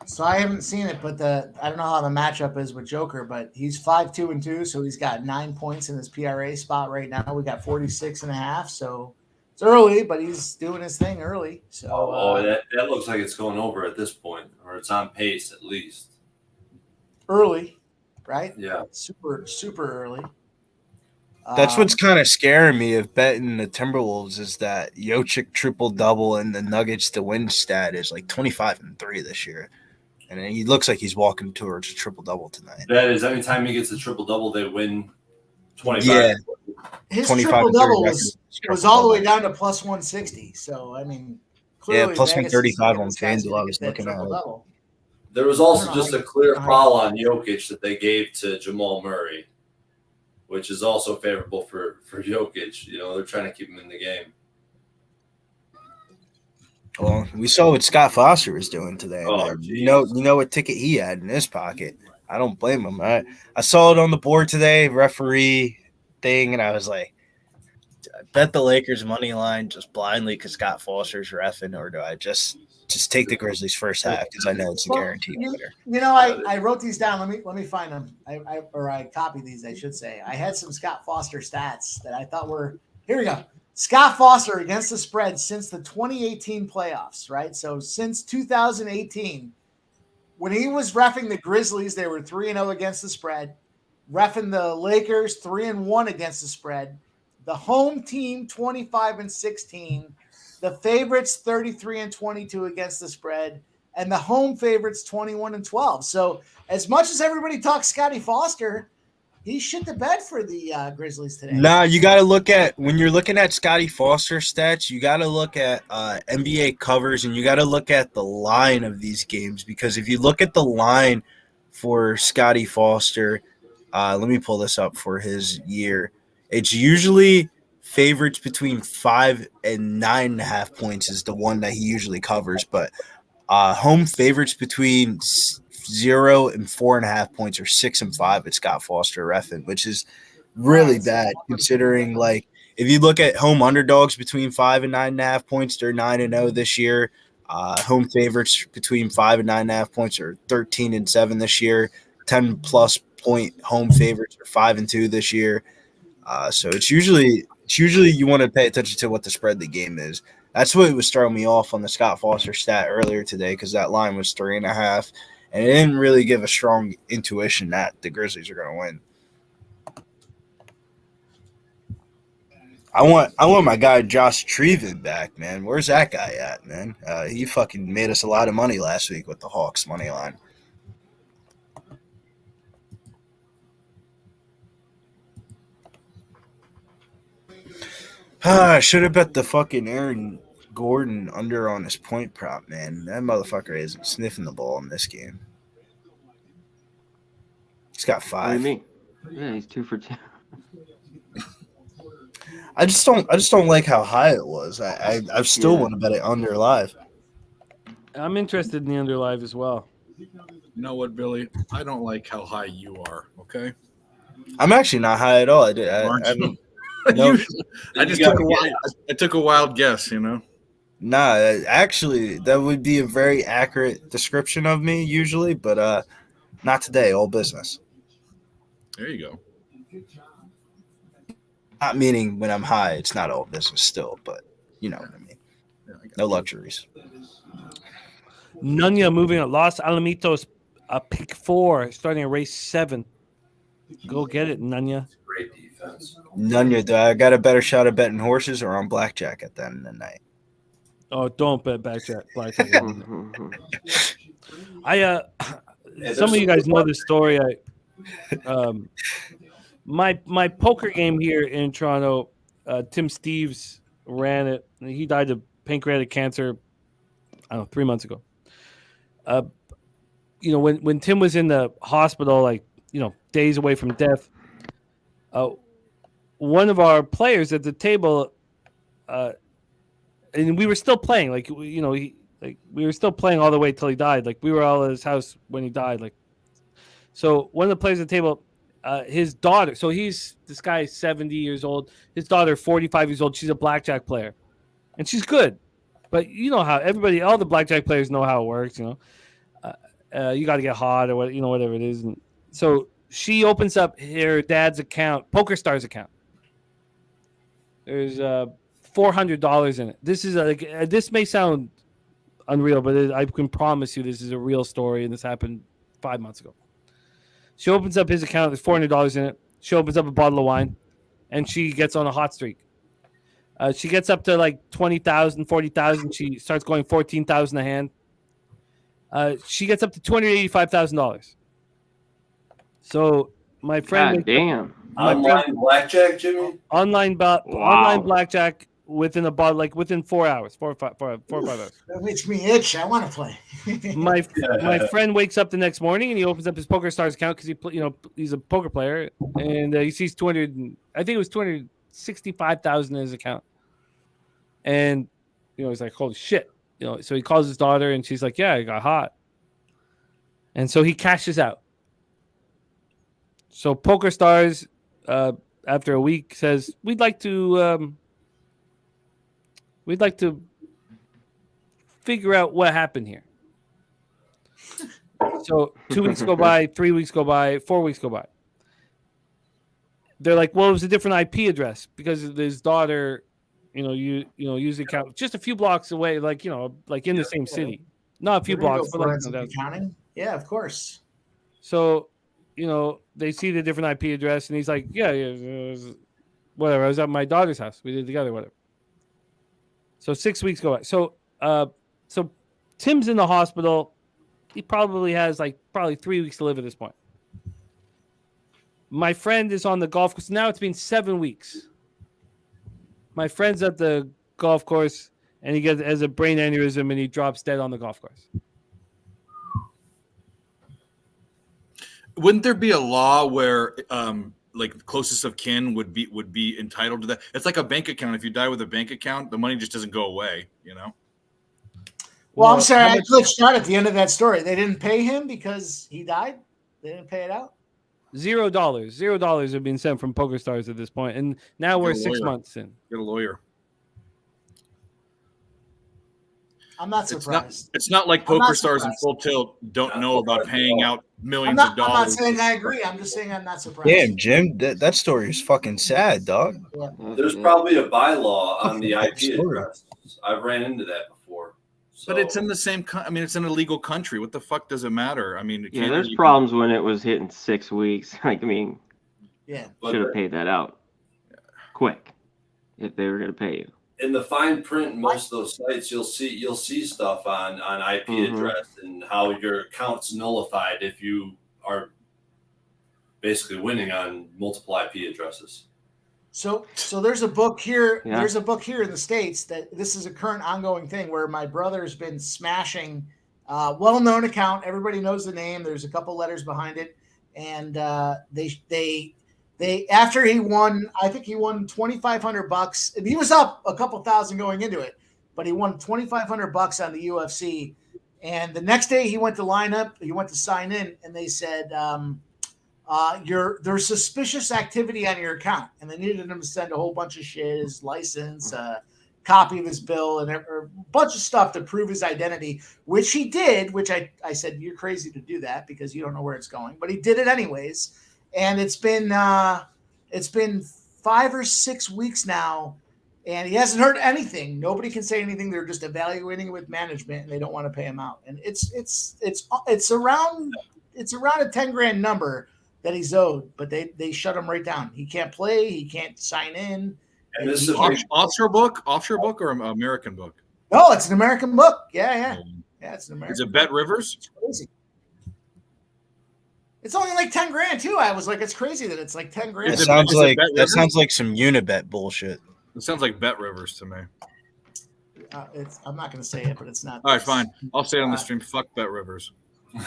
Speaker 4: So I haven't seen it, but I don't know how the matchup is with Joker, but he's 5-2-2, so he's got 9 points in his PRA spot right now. We got 46.5, so it's early, but he's doing his thing early. So
Speaker 5: that looks like it's going over at this point, or it's on pace at least.
Speaker 4: Early, right?
Speaker 5: Yeah.
Speaker 4: Super, super early.
Speaker 9: That's what's kind of scaring me of betting the Timberwolves is that Jokic triple-double and the Nuggets to win stat is like 25-3 this year. And he looks like he's walking towards a triple-double tonight.
Speaker 5: That is, anytime he gets a triple-double, they win 25.
Speaker 9: Yeah.
Speaker 4: His triple-double was all the way down to plus 160. So, I mean, clearly
Speaker 9: plus
Speaker 4: Vegas
Speaker 9: 135 on
Speaker 4: is gonna
Speaker 9: FanDuel. I was
Speaker 4: get that
Speaker 9: looking at it.
Speaker 4: triple-double.
Speaker 5: There was also just a clear foul on Jokic that they gave to Jamal Murray, which is also favorable for Jokic. They're trying to keep him in the game.
Speaker 9: Well, we saw what Scott Foster was doing today.
Speaker 5: Oh,
Speaker 9: you know what ticket he had in his pocket. I don't blame him. I saw it on the board today, referee thing, and I was like, do I bet the Lakers money line just blindly because Scott Foster's reffing, or do I just take the Grizzlies first half because I know it's a guaranteed winner?
Speaker 4: I wrote these down. Let me find them. I copied these, I should say. I had some Scott Foster stats that I thought were – here we go. Scott Foster against the spread since the 2018 playoffs, right? So since 2018, when he was reffing the Grizzlies, they were 3-0 against the spread. Reffing the Lakers, 3-1 against the spread. The home team, 25-16. The favorites, 33-22 against the spread. And the home favorites, 21-12. So as much as everybody talks Scotty Foster, he shit the bed for the Grizzlies today.
Speaker 9: Nah, you got to look at – when you're looking at Scotty Foster stats, you got to look at NBA covers and you got to look at the line of these games because if you look at the line for Scotty Foster, let me pull this up for his year. It's usually favorites between 5 and 9.5 points is the one that he usually covers, but home favorites between 0 and 4.5 points or 6 and 5 at Scott Foster reffing, which is really bad considering like if you look at home underdogs between 5 and 9.5 points, they're 9-0 this year. Home favorites between 5 and 9.5 points are 13-7 this year. 10+ point home favorites are 5-2 this year. So it's usually you want to pay attention to what the spread of the game is. That's what was throwing me off on the Scott Foster stat earlier today because that line was 3.5, and it didn't really give a strong intuition that the Grizzlies are going to win. I want my guy Josh Treven back, man. Where's that guy at, man? He fucking made us a lot of money last week with the Hawks money line. I should have bet the fucking Aaron Gordon under on his point prop, man. That motherfucker isn't sniffing the ball in this game. He's got 5.
Speaker 11: What do you mean? Yeah, he's 2 for 2.
Speaker 9: I just don't like how high it was. I still want to bet it under live.
Speaker 1: I'm interested in the underlive as well.
Speaker 10: You know what, Billy? I don't like how high you are. Okay.
Speaker 9: I'm actually not high at all. I did.
Speaker 10: Aren't
Speaker 9: I
Speaker 10: you?
Speaker 9: mean, no,
Speaker 10: I just took a wild. I took a wild guess. You know.
Speaker 9: nah. Actually, that would be a very accurate description of me usually, but not today. All business.
Speaker 10: There you go.
Speaker 9: Not meaning when I'm high, it's not all business still, but you know what I mean.
Speaker 10: Yeah, I got
Speaker 9: No
Speaker 10: you.
Speaker 9: luxuries.
Speaker 1: Nunya moving at Los Alamitos, pick 4, starting at race 7. Go get it, Nunya.
Speaker 5: Great defense.
Speaker 9: Nunya, do I got a better shot at betting horses or on blackjack at the end of the night?
Speaker 1: Oh, don't bet blackjack.
Speaker 11: Mhm.
Speaker 1: I
Speaker 5: there's
Speaker 1: some of you
Speaker 5: some
Speaker 1: guys
Speaker 5: good
Speaker 1: know
Speaker 5: luck.
Speaker 1: this story. My poker game here in Toronto, Tim Steves ran it. He died of pancreatic cancer, I don't know, 3 months ago. When Tim was in the hospital, like, days away from death, one of our players at the table, and we were still playing, we were still playing all the way till he died. Like, we were all at his house when he died. Like, so one of the players at the table, his daughter, so this guy is 70 years old. His daughter, 45 years old. She's a blackjack player, and she's good. But you know how all the blackjack players know how it works. You got to get hot or whatever it is. And so she opens up her dad's account, PokerStars account. There's $400 in it. This may sound unreal, but I can promise you this is a real story, and this happened 5 months ago. She opens up his account. There's $400 in it. She opens up a bottle of wine, and she gets on a hot streak. She gets up to like 20,000, 40,000. She starts going 14,000 a hand. She gets up to $285,000. So my friend,
Speaker 11: God damn.
Speaker 5: Online blackjack, Jimmy.
Speaker 1: online
Speaker 11: Wow.
Speaker 1: blackjack within a bottle, like within 4 hours, 4 or 5 hours.
Speaker 4: That makes me itch. I want to play.
Speaker 1: My friend wakes up the next morning and he opens up his PokerStars account because he's a poker player, and he sees 200. I think it was 265,000 in his account, and he's like, holy shit. So he calls his daughter and she's like, yeah, I got hot. And so he cashes out. So PokerStars, after a week, says, we'd like to figure out what happened here. So 2 weeks go by, 3 weeks go by, 4 weeks go by. They're like, well, it was a different IP address because his daughter, used the account just a few blocks away, like in the same city, not a few blocks, but
Speaker 4: accounting. Yeah, of course.
Speaker 1: So, they see the different IP address, and he's like, yeah, whatever. I was at my daughter's house. We did it together, whatever. So 6 weeks go by. So Tim's in the hospital. He probably has 3 weeks to live at this point. My friend is on the golf course. Now it's been 7 weeks. My friend's at the golf course, and he has a brain aneurysm, and he drops dead on the golf course.
Speaker 10: Wouldn't there be a law where closest of kin would be entitled to that? It's like a bank account. If you die with a bank account, the money just doesn't go away,
Speaker 4: Well, I'm sorry, I glitched out at the end of that story. They didn't pay him because he died? They didn't pay it out?
Speaker 1: $0. $0 have been sent from PokerStars at this point, and now we're 6 months in.
Speaker 10: Get a lawyer.
Speaker 4: I'm not surprised.
Speaker 10: It's not like PokerStars and Full Tilt don't know about paying out millions of dollars.
Speaker 4: I'm not saying I agree. I'm just saying I'm not surprised.
Speaker 9: Damn, Jim, that story is fucking sad, dog.
Speaker 4: Yeah.
Speaker 5: There's probably a bylaw on the IP address. I've ran into that before. So,
Speaker 10: But it's in the same. It's in a legal country. What the fuck does it matter?
Speaker 11: There's problems when it was hitting 6 weeks.
Speaker 4: Yeah,
Speaker 11: should have paid that out quick if they were going to pay you.
Speaker 5: In the fine print, most of those sites you'll see stuff on IP address and how your account's nullified if you are basically winning on multiple IP addresses.
Speaker 4: So there's a book here.
Speaker 11: Yeah.
Speaker 4: There's a book here in the States that this is a current ongoing thing where my brother's been smashing well-known account. Everybody knows the name. There's a couple letters behind it. And they after he won, I think he won $2,500, and he was up a couple thousand going into it, but he won $2,500 on the UFC. And the next day he went to line up, he went to sign in, and they said, there's suspicious activity on your account. And they needed him to send a whole bunch of shit, his license, copy of his bill, and a bunch of stuff to prove his identity, which he did, which I said, you're crazy to do that because you don't know where it's going. But he did it anyways. And it's been 5 or 6 weeks now, and he hasn't heard anything. Nobody can say anything. They're just evaluating it with management, and they don't want to pay him out. And it's around a $10,000 number that he's owed, but they shut him right down. He can't play. He can't sign in.
Speaker 10: And this is offshore book or American book?
Speaker 4: No, it's an American book. Yeah, it's an American.
Speaker 10: Is it Bet Rivers?
Speaker 4: It's crazy. It's only like $10,000 too. I was like, it's crazy that it's like $10,000.
Speaker 9: That sounds like some Unibet bullshit.
Speaker 10: It sounds like Bet Rivers to me.
Speaker 4: I'm not going to say it, but it's not.
Speaker 10: All right, fine. I'll say it on the stream. Fuck Bet Rivers.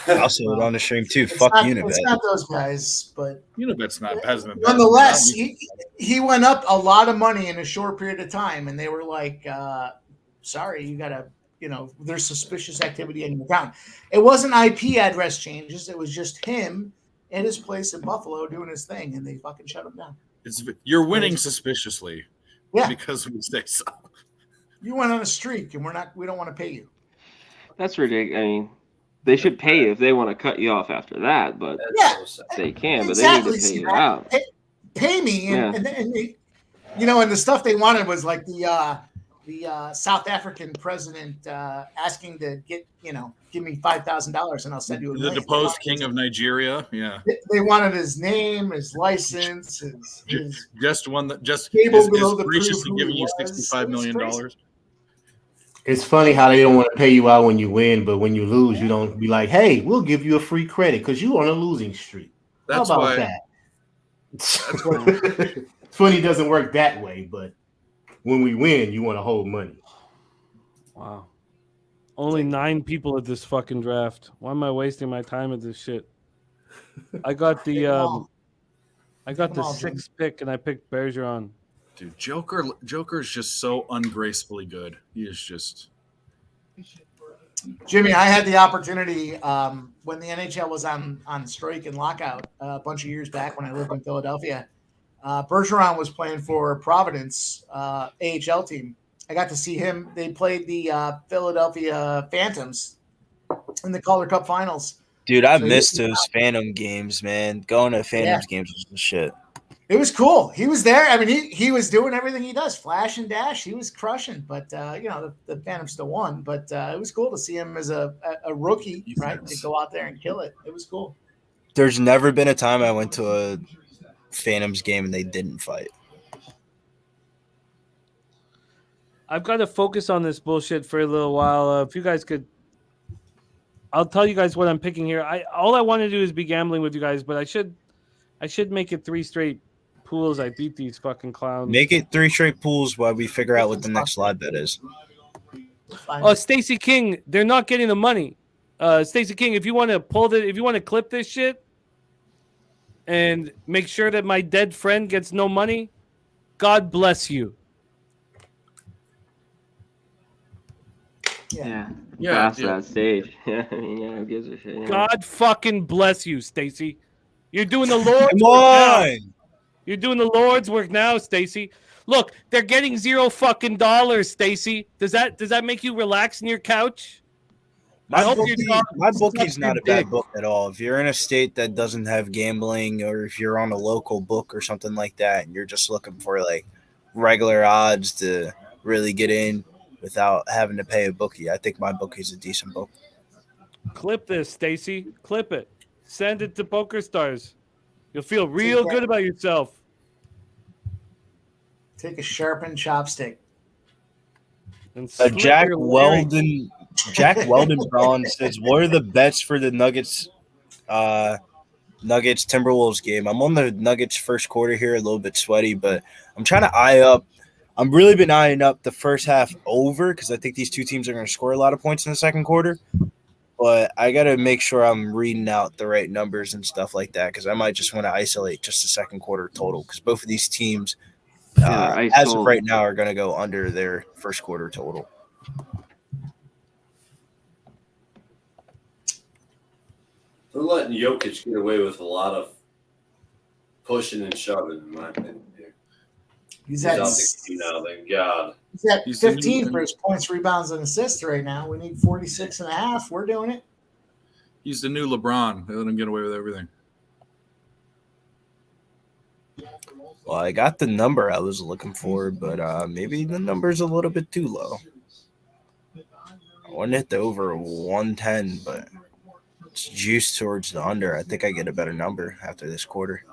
Speaker 9: I'll say it on the stream too. Fuck Unibet.
Speaker 4: It's not those guys, but
Speaker 10: Unibet's hasn't been.
Speaker 4: Nonetheless, he went up a lot of money in a short period of time, and they were like, "Sorry, you got to." There's suspicious activity in your account. It wasn't IP address changes. It was just him at his place in Buffalo doing his thing, and they fucking shut him down.
Speaker 10: You're winning suspiciously.
Speaker 4: Yeah.
Speaker 10: Because we say so.
Speaker 4: You went on a streak, and we don't want to pay you.
Speaker 11: That's ridiculous. I mean, they should pay you if they want to cut you off after that, but they can,
Speaker 4: exactly.
Speaker 11: But they need to pay you out.
Speaker 4: Pay me, and they, and the stuff they wanted was like the South African president asking to give me $5,000 and I'll send you
Speaker 10: the deposed king of Nigeria. Yeah,
Speaker 4: they wanted his name, his license, his
Speaker 10: one that just
Speaker 4: is
Speaker 10: graciously giving you $65 million.
Speaker 2: It's funny how they don't want to pay you out when you win, but when you lose, you don't be like, "Hey, we'll give you a free credit because you on a losing streak."
Speaker 10: That's
Speaker 2: how about
Speaker 10: why,
Speaker 2: that? It's funny, it doesn't work that way, but when we win, you want to hold money.
Speaker 1: Wow. Only 9 people at this fucking draft. Why am I wasting my time at this shit? I got the 6th pick, and I picked Bergeron.
Speaker 10: Dude, Joker is just so ungracefully good. He is just.
Speaker 4: Jimmy, I had the opportunity when the NHL was on strike and lockout a bunch of years back when I lived in Philadelphia. Bergeron was playing for Providence AHL team. I got to see him. They played the Philadelphia Phantoms in the Calder Cup Finals.
Speaker 9: Dude, I missed those Phantom games, man. Going to Phantoms games was the shit.
Speaker 4: It was cool. He was there. I mean, he was doing everything he does, flash and dash. He was crushing, but the Phantoms still won. But it was cool to see him as a rookie, right? To go out there and kill it. It was cool.
Speaker 9: There's never been a time I went to a Phantoms game and they didn't fight.
Speaker 1: I've got to focus on this bullshit for a little while. If you guys could, I'll tell you guys what I'm picking here. All I want to do is be gambling with you guys, but I should make it 3 straight pools. I beat these fucking clowns.
Speaker 9: Make it 3 straight pools while we figure out what the next live bet is.
Speaker 1: Oh, Stacey King, they're not getting the money. Stacey King, if you want to clip this shit and make sure that my dead friend gets no money, God bless you.
Speaker 11: Yeah. Past that stage. Yeah, who gives a shit? Yeah.
Speaker 1: God fucking bless you, Stacey. You're doing the Lord's
Speaker 9: Come
Speaker 1: work
Speaker 9: on.
Speaker 1: now. You're doing the Lord's work now, Stacey. Look, they're getting $0 fucking dollars, Stacey. Does that make you relax in your couch?
Speaker 9: My bookie's not a bad book at all. If you're in a state that doesn't have gambling, or if you're on a local book or something like that, and you're just looking for like regular odds to really get in without having to pay a bookie, I think my bookie's a decent book.
Speaker 1: Clip this, Stacey. Clip it. Send it to PokerStars. You'll feel real good about yourself.
Speaker 4: Take a sharpened chopstick.
Speaker 1: And
Speaker 9: Jack Weldon Braun says, "What are the bets for the Nuggets Timberwolves game?" I'm on the Nuggets first quarter here, a little bit sweaty, but I'm trying to eye up. I'm really been eyeing up the first half over because I think these two teams are going to score a lot of points in the second quarter. But I got to make sure I'm reading out the right numbers and stuff like that because I might just want to isolate just the second quarter total because both of these teams, as of right now, are going to go under their first quarter total.
Speaker 5: They're letting Jokic get away with a lot of pushing and shoving, in my opinion. Here.
Speaker 4: He's
Speaker 5: Out
Speaker 4: at
Speaker 5: the key now, thank God.
Speaker 4: He's at
Speaker 10: He's the
Speaker 4: 15
Speaker 10: new-
Speaker 4: for his points, rebounds, and assists right now. We need 46 and a half. We're doing it.
Speaker 10: He's the new LeBron. They let him get away with everything.
Speaker 9: Well, I got the number I was looking for, but maybe the number's a little bit too low. I want to hit the over 110, but it's juiced towards the under. I think I get a better number after this quarter.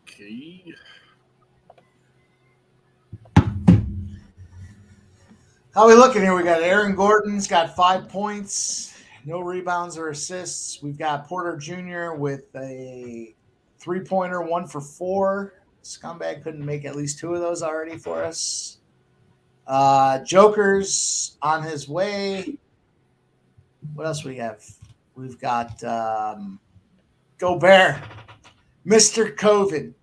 Speaker 10: Okay.
Speaker 4: How are we looking here? We got Aaron Gordon's got 5 points, no rebounds or assists. We've got Porter Jr. with a 3-pointer, 1 for 4. Scumbag couldn't make at least 2 of those already for us. Joker's on his way. What else we have? We've got Gobert, Mr. COVID,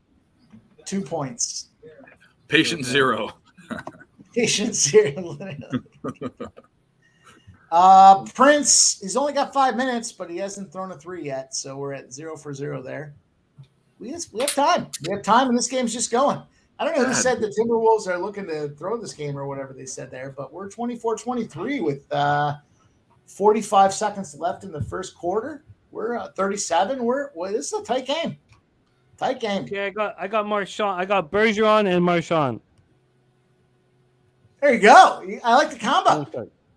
Speaker 4: 2 points.
Speaker 10: Patient 0.
Speaker 4: Patience here. Prince, he's only got 5 minutes, but he hasn't thrown a 3 yet, so we're at 0 for 0 there. We have time. We have time, and this game's just going. I don't know who said the Timberwolves are looking to throw this game or whatever they said there, but we're 24-23 with 45 seconds left in the first quarter. We're 37. This is a tight game. Tight game.
Speaker 1: Yeah, I got Marchand. I got Bergeron and Marchand.
Speaker 4: There you go. I like the combo.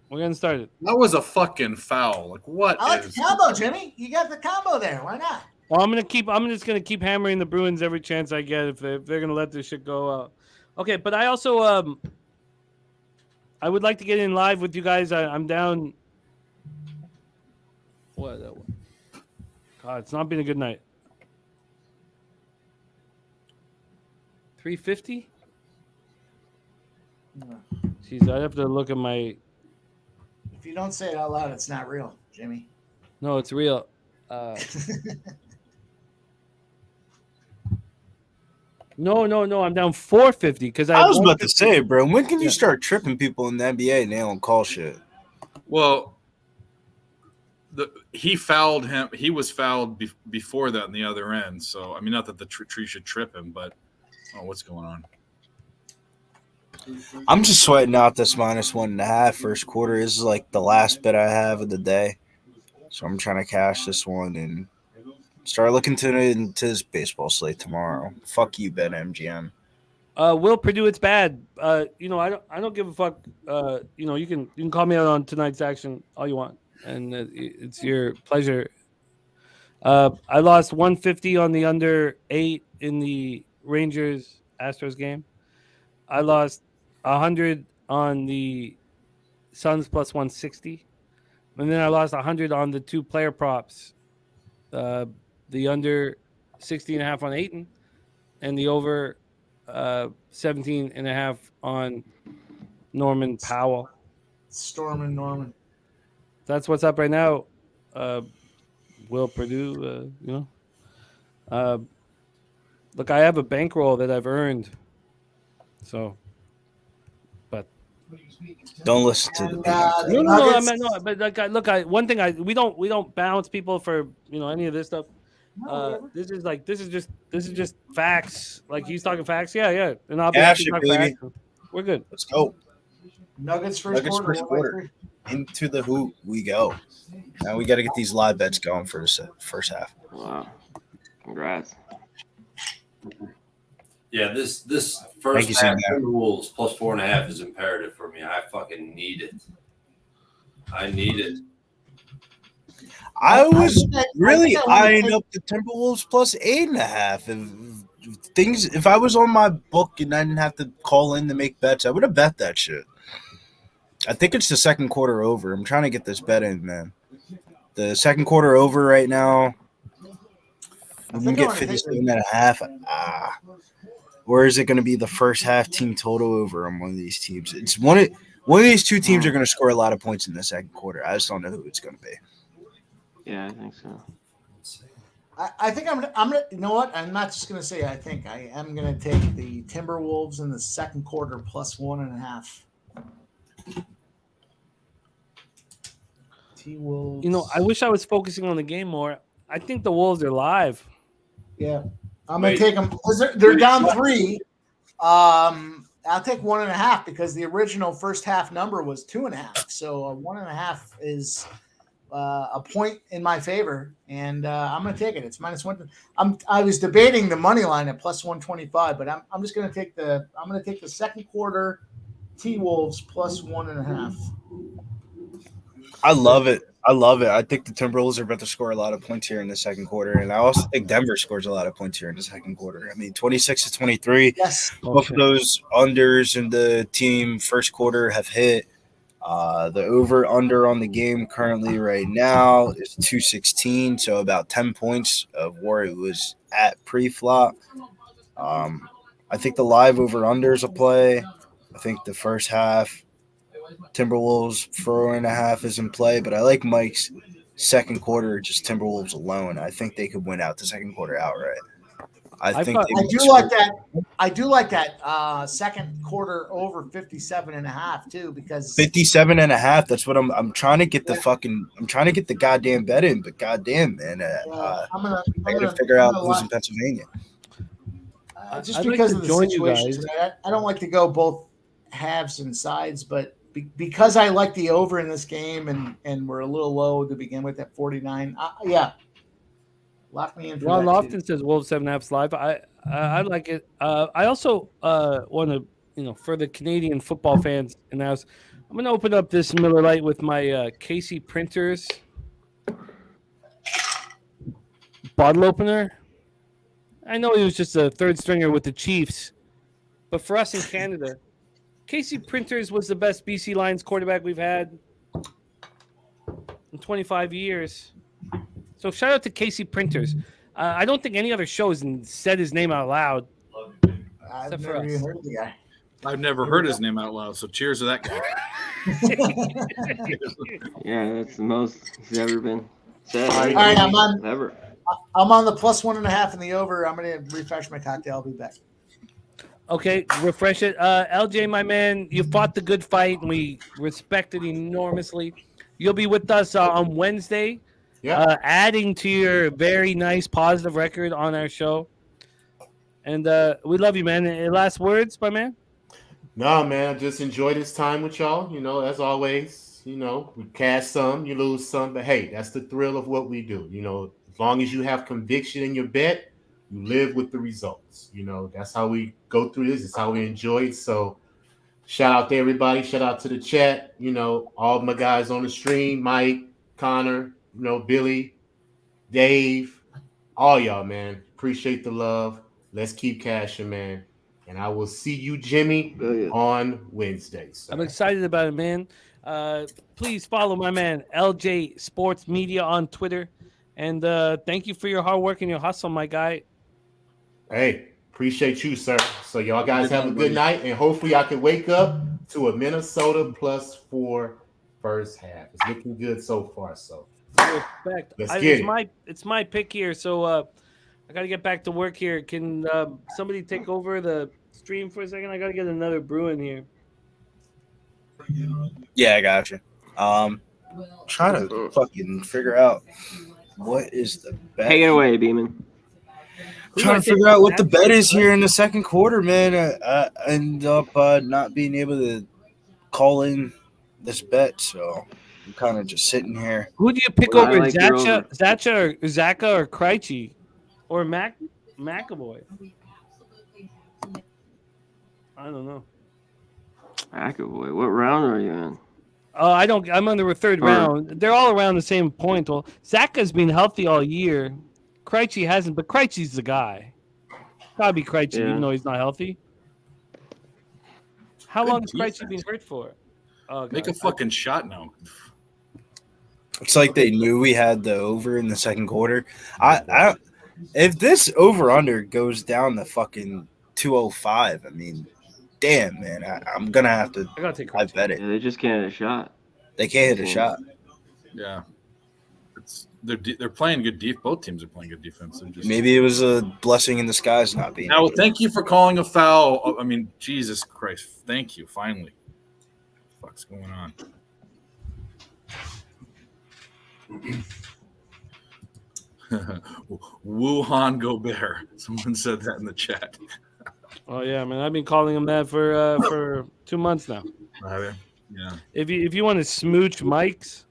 Speaker 1: We're getting started.
Speaker 10: That was a fucking foul. Like what?
Speaker 4: I like the combo, Jimmy. You got the combo there. Why not?
Speaker 1: Well, I'm just gonna keep hammering the Bruins every chance I get if they're gonna let this shit go out. Okay, but I also I would like to get in live with you guys. I'm down. What? God, it's not been a good night. 350. Jeez, I'd have to look at my.
Speaker 4: If you don't say it out loud, it's not real, Jimmy.
Speaker 1: No, it's real. No. I'm down 450 because
Speaker 9: I was about to say, bro. When can you start tripping people in the NBA and they don't call shit?
Speaker 10: Well, he fouled him. He was fouled before that on the other end. So I mean, not that the tree should trip him, but what's going on?
Speaker 9: I'm just sweating out this -1.5 first quarter. This is like the last bet I have of the day. So I'm trying to cash this one and start looking into this baseball slate tomorrow. Fuck you, BetMGM.
Speaker 1: Will Purdue, it's bad. I don't give a fuck. You can call me out on tonight's action all you want, and it's your pleasure. I lost 150 on the under 8 in the Rangers Astros game. I lost 100 on the Suns plus 160, and then I lost 100 on the 2 player props. The under 60.5 on Ayton, and the over 17.5 on Norman Powell.
Speaker 4: Storm and Norman.
Speaker 1: That's what's up right now. Will Purdue, look, I have a bankroll that I've earned. So, but
Speaker 9: don't listen to the
Speaker 1: no. But look, one thing we don't balance people for any of this stuff. This is just facts. Like he's talking facts. Yeah. And I'll be
Speaker 9: baby.
Speaker 1: We're good.
Speaker 9: Let's go.
Speaker 4: Nuggets first quarter.
Speaker 9: Into the hoop we go. Now we got to get these live bets going for the first half.
Speaker 11: Wow. Congrats.
Speaker 5: Yeah, this first half Timberwolves plus 4.5 is imperative for me. I fucking need it. I need it.
Speaker 9: I was really eyeing up the Timberwolves plus 8.5. If I was on my book and I didn't have to call in to make bets, I would have bet that shit. I think it's the second quarter over. I'm trying to get this bet in, man. The second quarter over right now. We get 57.5. Or is it going to be the first half team total over on one of these teams? It's one of these two teams are going to score a lot of points in the second quarter. I just don't know who it's going to be.
Speaker 11: Yeah, I think so.
Speaker 4: I think I'm gonna. You know what? I'm not just gonna say. I think I am gonna take the Timberwolves in the second quarter plus 1.5. T-Wolves.
Speaker 1: You know, I wish I was focusing on the game more. I think the Wolves are live.
Speaker 4: Yeah, I'm gonna take them because they're down 3. I'll take 1.5 because the original first half number was 2.5. So 1.5 is a point in my favor, and I'm going to take it. It's -1. I was debating the money line at plus 125, but I'm just going to take the second quarter T-Wolves plus 1.5.
Speaker 9: I love it. I think the Timberwolves are about to score a lot of points here in the second quarter, and I also think Denver scores a lot of points here in the second quarter. I mean, 26-23.
Speaker 4: Yes.
Speaker 9: Both of those unders in the team first quarter have hit. The over-under on the game currently right now is 216, so about 10 points of where it was at pre-flop. I think the live over-under is a play. I think the first half Timberwolves 4.5 is in play, but I like Mike's second quarter, just Timberwolves alone. I think they could win out the second quarter outright. I
Speaker 4: do like that second quarter over 57.5 too, because
Speaker 9: 57.5. That's what I'm trying to get I'm trying to get the goddamn bet in, but goddamn, man, I gotta figure out who's in Pennsylvania.
Speaker 4: Just
Speaker 1: I'd
Speaker 4: because
Speaker 1: like
Speaker 4: of
Speaker 1: to
Speaker 4: the
Speaker 1: join
Speaker 4: situation,
Speaker 1: you guys.
Speaker 4: I don't like to go both halves and sides, but because I like the over in this game, and we're a little low to begin with at 49. Yeah, lock me in for
Speaker 1: Ron
Speaker 4: that
Speaker 1: Lofton
Speaker 4: too.
Speaker 1: says Wolves 7.5 live. I like it. I also want to, for the Canadian football fans in the house, I'm going to open up this Miller Lite with my Casey Printers bottle opener. I know he was just a third stringer with the Chiefs, but for us in Canada, Casey Printers was the best BC Lions quarterback we've had in 25 years. So shout out to Casey Printers. I don't think any other show has said his name out loud.
Speaker 4: I've never even heard of the guy.
Speaker 10: I've never heard his name out loud, so cheers to that guy.
Speaker 11: Yeah, that's the most he's ever been said.
Speaker 4: All right,
Speaker 11: Ever.
Speaker 4: I'm on the plus 1.5 in the over. I'm going to refresh my cocktail. I'll be back.
Speaker 1: Okay, refresh it. LJ, my man, you fought the good fight, and we respect it enormously. You'll be with us on Wednesday, adding to your very nice positive record on our show. And we love you, man. Any last words, my man?
Speaker 2: No, man, I just enjoy this time with y'all. As always, we cash some, you lose some, but hey, that's the thrill of what we do. As long as you have conviction in your bet, you live with the results. That's how we go through this. It's how we enjoy it. So shout out to everybody. Shout out to the chat. All my guys on the stream, Mike, Connor, Billy, Dave, all y'all, man. Appreciate the love. Let's keep cashing, man. And I will see you, Jimmy, on Wednesday.
Speaker 1: I'm excited about it, man. Please follow my man, LJ Sports Media on Twitter. And thank you for your hard work and your hustle, my guy.
Speaker 2: Hey, appreciate you, sir. So y'all guys have a good night, and hopefully I can wake up to a Minnesota +4 first half. It's looking good so far. So
Speaker 1: respect.
Speaker 2: Let's get it.
Speaker 1: It's my pick here. So I got to get back to work here. Can somebody take over the stream for a second? I got to get another brew in here.
Speaker 9: Yeah, I got you. Trying to fucking figure out what is the bet.
Speaker 11: Take it away, Beeman.
Speaker 9: Trying to figure out what the bet is here in the second quarter, man. I end up not being able to call in this bet, so I'm kind of just sitting here.
Speaker 1: Who do you pick over, Zaka or Krejci or McAvoy? I don't know.
Speaker 11: McAvoy, what round are you in?
Speaker 1: I don't. I'm on the third round. They're all around the same point. Well, Zaka's been healthy all year. Krejci hasn't, but Krejci's the guy. Gotta be Krejci, even though he's not healthy. How long has Krejci been hurt for? Oh,
Speaker 10: Make a fucking shot now.
Speaker 9: It's like they knew we had the over in the second quarter. I if this over under goes down to fucking 205, I mean, damn, man, I'm gonna have to.
Speaker 1: I gotta take.
Speaker 9: I bet it.
Speaker 11: Yeah, they just can't hit a shot.
Speaker 9: They can't hit a shot.
Speaker 10: Yeah. they're playing good defense. Both teams are playing good defense.
Speaker 9: Maybe it was a blessing in disguise not being.
Speaker 10: Now, thank you for calling a foul. I mean, Jesus Christ! Thank you. Finally, what the fuck's going on? Wuhan Gobert. Someone said that in the chat.
Speaker 1: Oh yeah, man. I've been calling him that for 2 months now.
Speaker 10: Yeah.
Speaker 1: If you want to smooch mics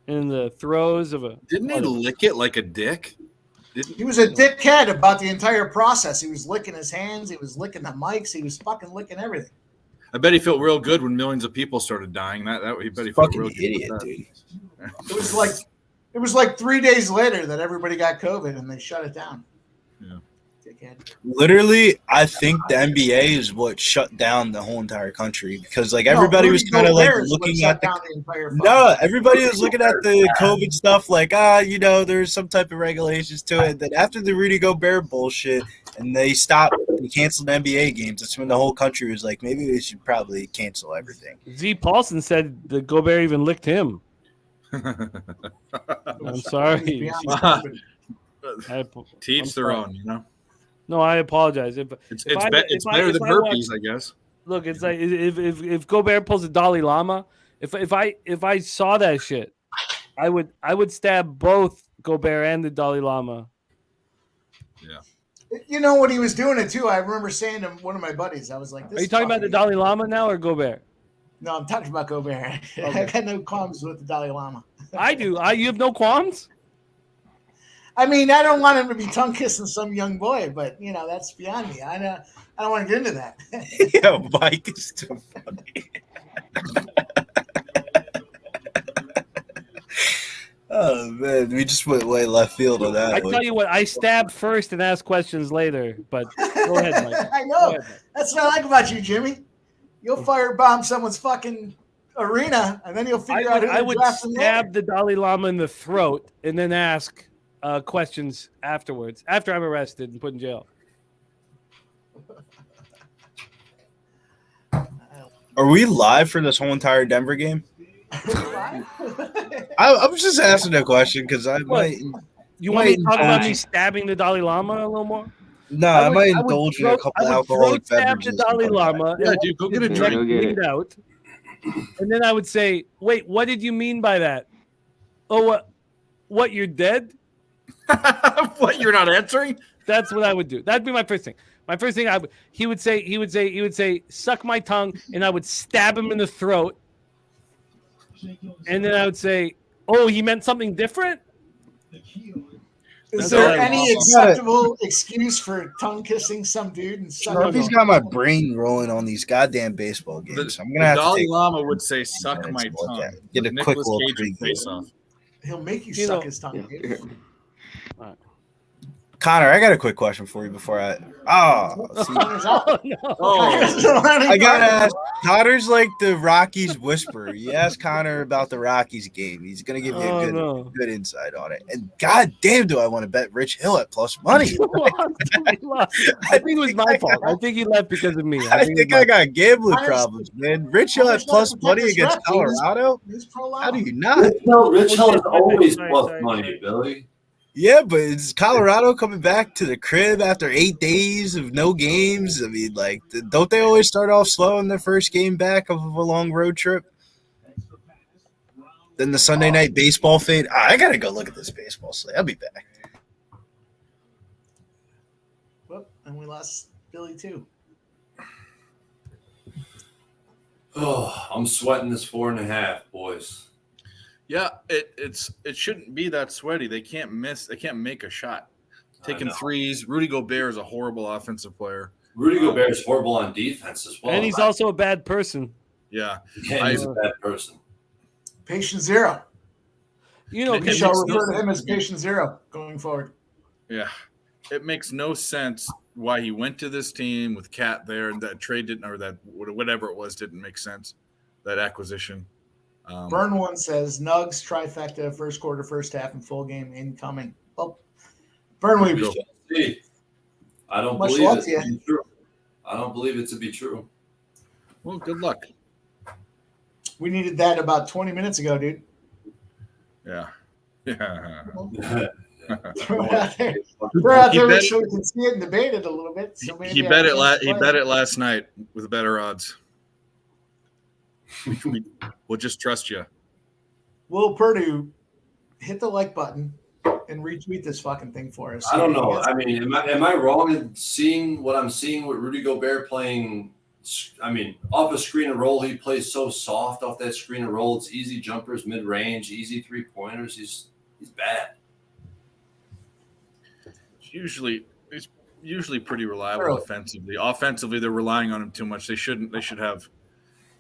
Speaker 1: in the throes of a,
Speaker 10: Didn't he lick it like a dick?
Speaker 4: He was a dickhead about the entire process. He was licking his hands. He was licking the mics. He was fucking licking everything.
Speaker 10: I bet he felt real good when millions of people started dying. He bet he felt real good.
Speaker 9: Idiot, dude.
Speaker 4: It was like 3 days later that everybody got COVID and they shut it down.
Speaker 10: Yeah.
Speaker 4: Dickhead.
Speaker 9: Literally, I think the NBA is what shut down the whole entire country because everybody was kind of looking at everybody was looking at the COVID stuff like there's some type of regulations to it. Then after the Rudy Gobert bullshit and they canceled NBA games, that's when the whole country was like, maybe we should probably cancel everything.
Speaker 1: Z Paulson said that Gobert even licked him. I'm sorry.
Speaker 10: Teach their own, you know.
Speaker 1: No, I apologize.
Speaker 10: It's better than herpes, I guess.
Speaker 1: Look, it's like if Gobert pulls a Dalai Lama, if I saw that shit, I would stab both Gobert and the Dalai Lama.
Speaker 10: Yeah.
Speaker 4: You know what he was doing it too. I remember saying to one of my buddies, I was like,
Speaker 1: "Are you talking about the Dalai Lama now or Gobert?"
Speaker 4: No, I'm talking about Gobert. Okay. I got no qualms with the Dalai Lama.
Speaker 1: I do. You have no qualms?
Speaker 4: I mean, I don't want him to be tongue kissing some young boy, but that's beyond me. I don't want to get into that.
Speaker 9: Yeah, Mike is too funny. Oh man, we just went way left field on that.
Speaker 1: I tell you what, I stab first and ask questions later. But go ahead, Mike.
Speaker 4: I know. That's what I like about you, Jimmy. You'll firebomb someone's fucking arena, and then you'll figure out who
Speaker 1: I would stab the Dalai Lama in the throat and then ask questions afterwards, after I'm arrested and put in jail.
Speaker 9: Are we live for this whole entire Denver game? I'm just asking a question because I might.
Speaker 1: You want me to talk about me stabbing the Dalai Lama a little more?
Speaker 9: No, I might indulge in a couple alcoholic beverages.
Speaker 1: The Dalai Lama.
Speaker 10: Yeah, dude, go get a drink.
Speaker 1: Out, and then I would say, "Wait, what did you mean by that? Oh, what? You're dead?
Speaker 10: What? You're not answering?"
Speaker 1: That's what I would do. That'd be my first thing. My first thing, he would say, "Suck my tongue," and I would stab him in the throat. And then I would say, "Oh, he meant something different."
Speaker 4: Is there any acceptable excuse for tongue kissing some dude? And
Speaker 9: Sharpie's got my brain rolling on these goddamn baseball games. I'm gonna have
Speaker 10: Dalai
Speaker 9: to take
Speaker 10: Lama would say, "Suck my tongue."
Speaker 9: Get a quick little face off.
Speaker 4: He'll make you suck his tongue. Dude.
Speaker 1: All right.
Speaker 9: Connor, I got a quick question for you before I. I gotta ask. Connor's like the Rockies whisperer. You ask Connor about the Rockies game. He's gonna give you a good insight on it. And goddamn, do I want to bet Rich Hill at plus money?
Speaker 1: I think it was my fault. I think he left because of me.
Speaker 9: I think I got gambling problems, man. Rich Hill at plus money against Colorado. How do you not?
Speaker 5: Rich Hill is always plus money, Billy.
Speaker 9: Yeah, but it's Colorado coming back to the crib after 8 days of no games. I mean, don't they always start off slow in their first game back of a long road trip? Then the Sunday night baseball fade. I got to go look at this baseball slate. I'll be back.
Speaker 4: Well, and we lost Billy, too.
Speaker 5: Oh, I'm sweating this 4.5, boys.
Speaker 10: Yeah, it shouldn't be that sweaty. They can't miss. They can't make a shot. Taking threes. Rudy Gobert is a horrible offensive player.
Speaker 5: Rudy Gobert is horrible on defense as well.
Speaker 1: And he's also a bad person.
Speaker 10: Yeah.
Speaker 5: He's a bad person.
Speaker 4: Patient zero. We shall refer to him as patient zero going forward.
Speaker 10: Yeah. It makes no sense why he went to this team with Cat there, and that trade didn't, or that whatever it was didn't make sense. That acquisition.
Speaker 4: Burn one says Nugs trifecta, first quarter, first half, and full game incoming. Well, Burn, we
Speaker 5: see. I don't believe it to be true. I don't believe it to be true.
Speaker 10: Well, good luck.
Speaker 4: We needed that about 20 minutes ago, dude.
Speaker 10: Yeah. Yeah.
Speaker 4: Throw it out there. Throw it out there so we can see it and debate it a little bit. So maybe
Speaker 10: He bet it last night with better odds. We'll just trust you.
Speaker 4: Will Purdue, hit the like button and retweet this fucking thing for us.
Speaker 5: I don't know. I mean, am I wrong in seeing what I'm seeing with Rudy Gobert playing? I mean, off a screen and roll, he plays so soft off that screen and roll. It's easy jumpers, mid range, easy 3-pointers. He's bad.
Speaker 10: It's usually pretty reliable defensively. Offensively, they're relying on him too much. They shouldn't. They should have.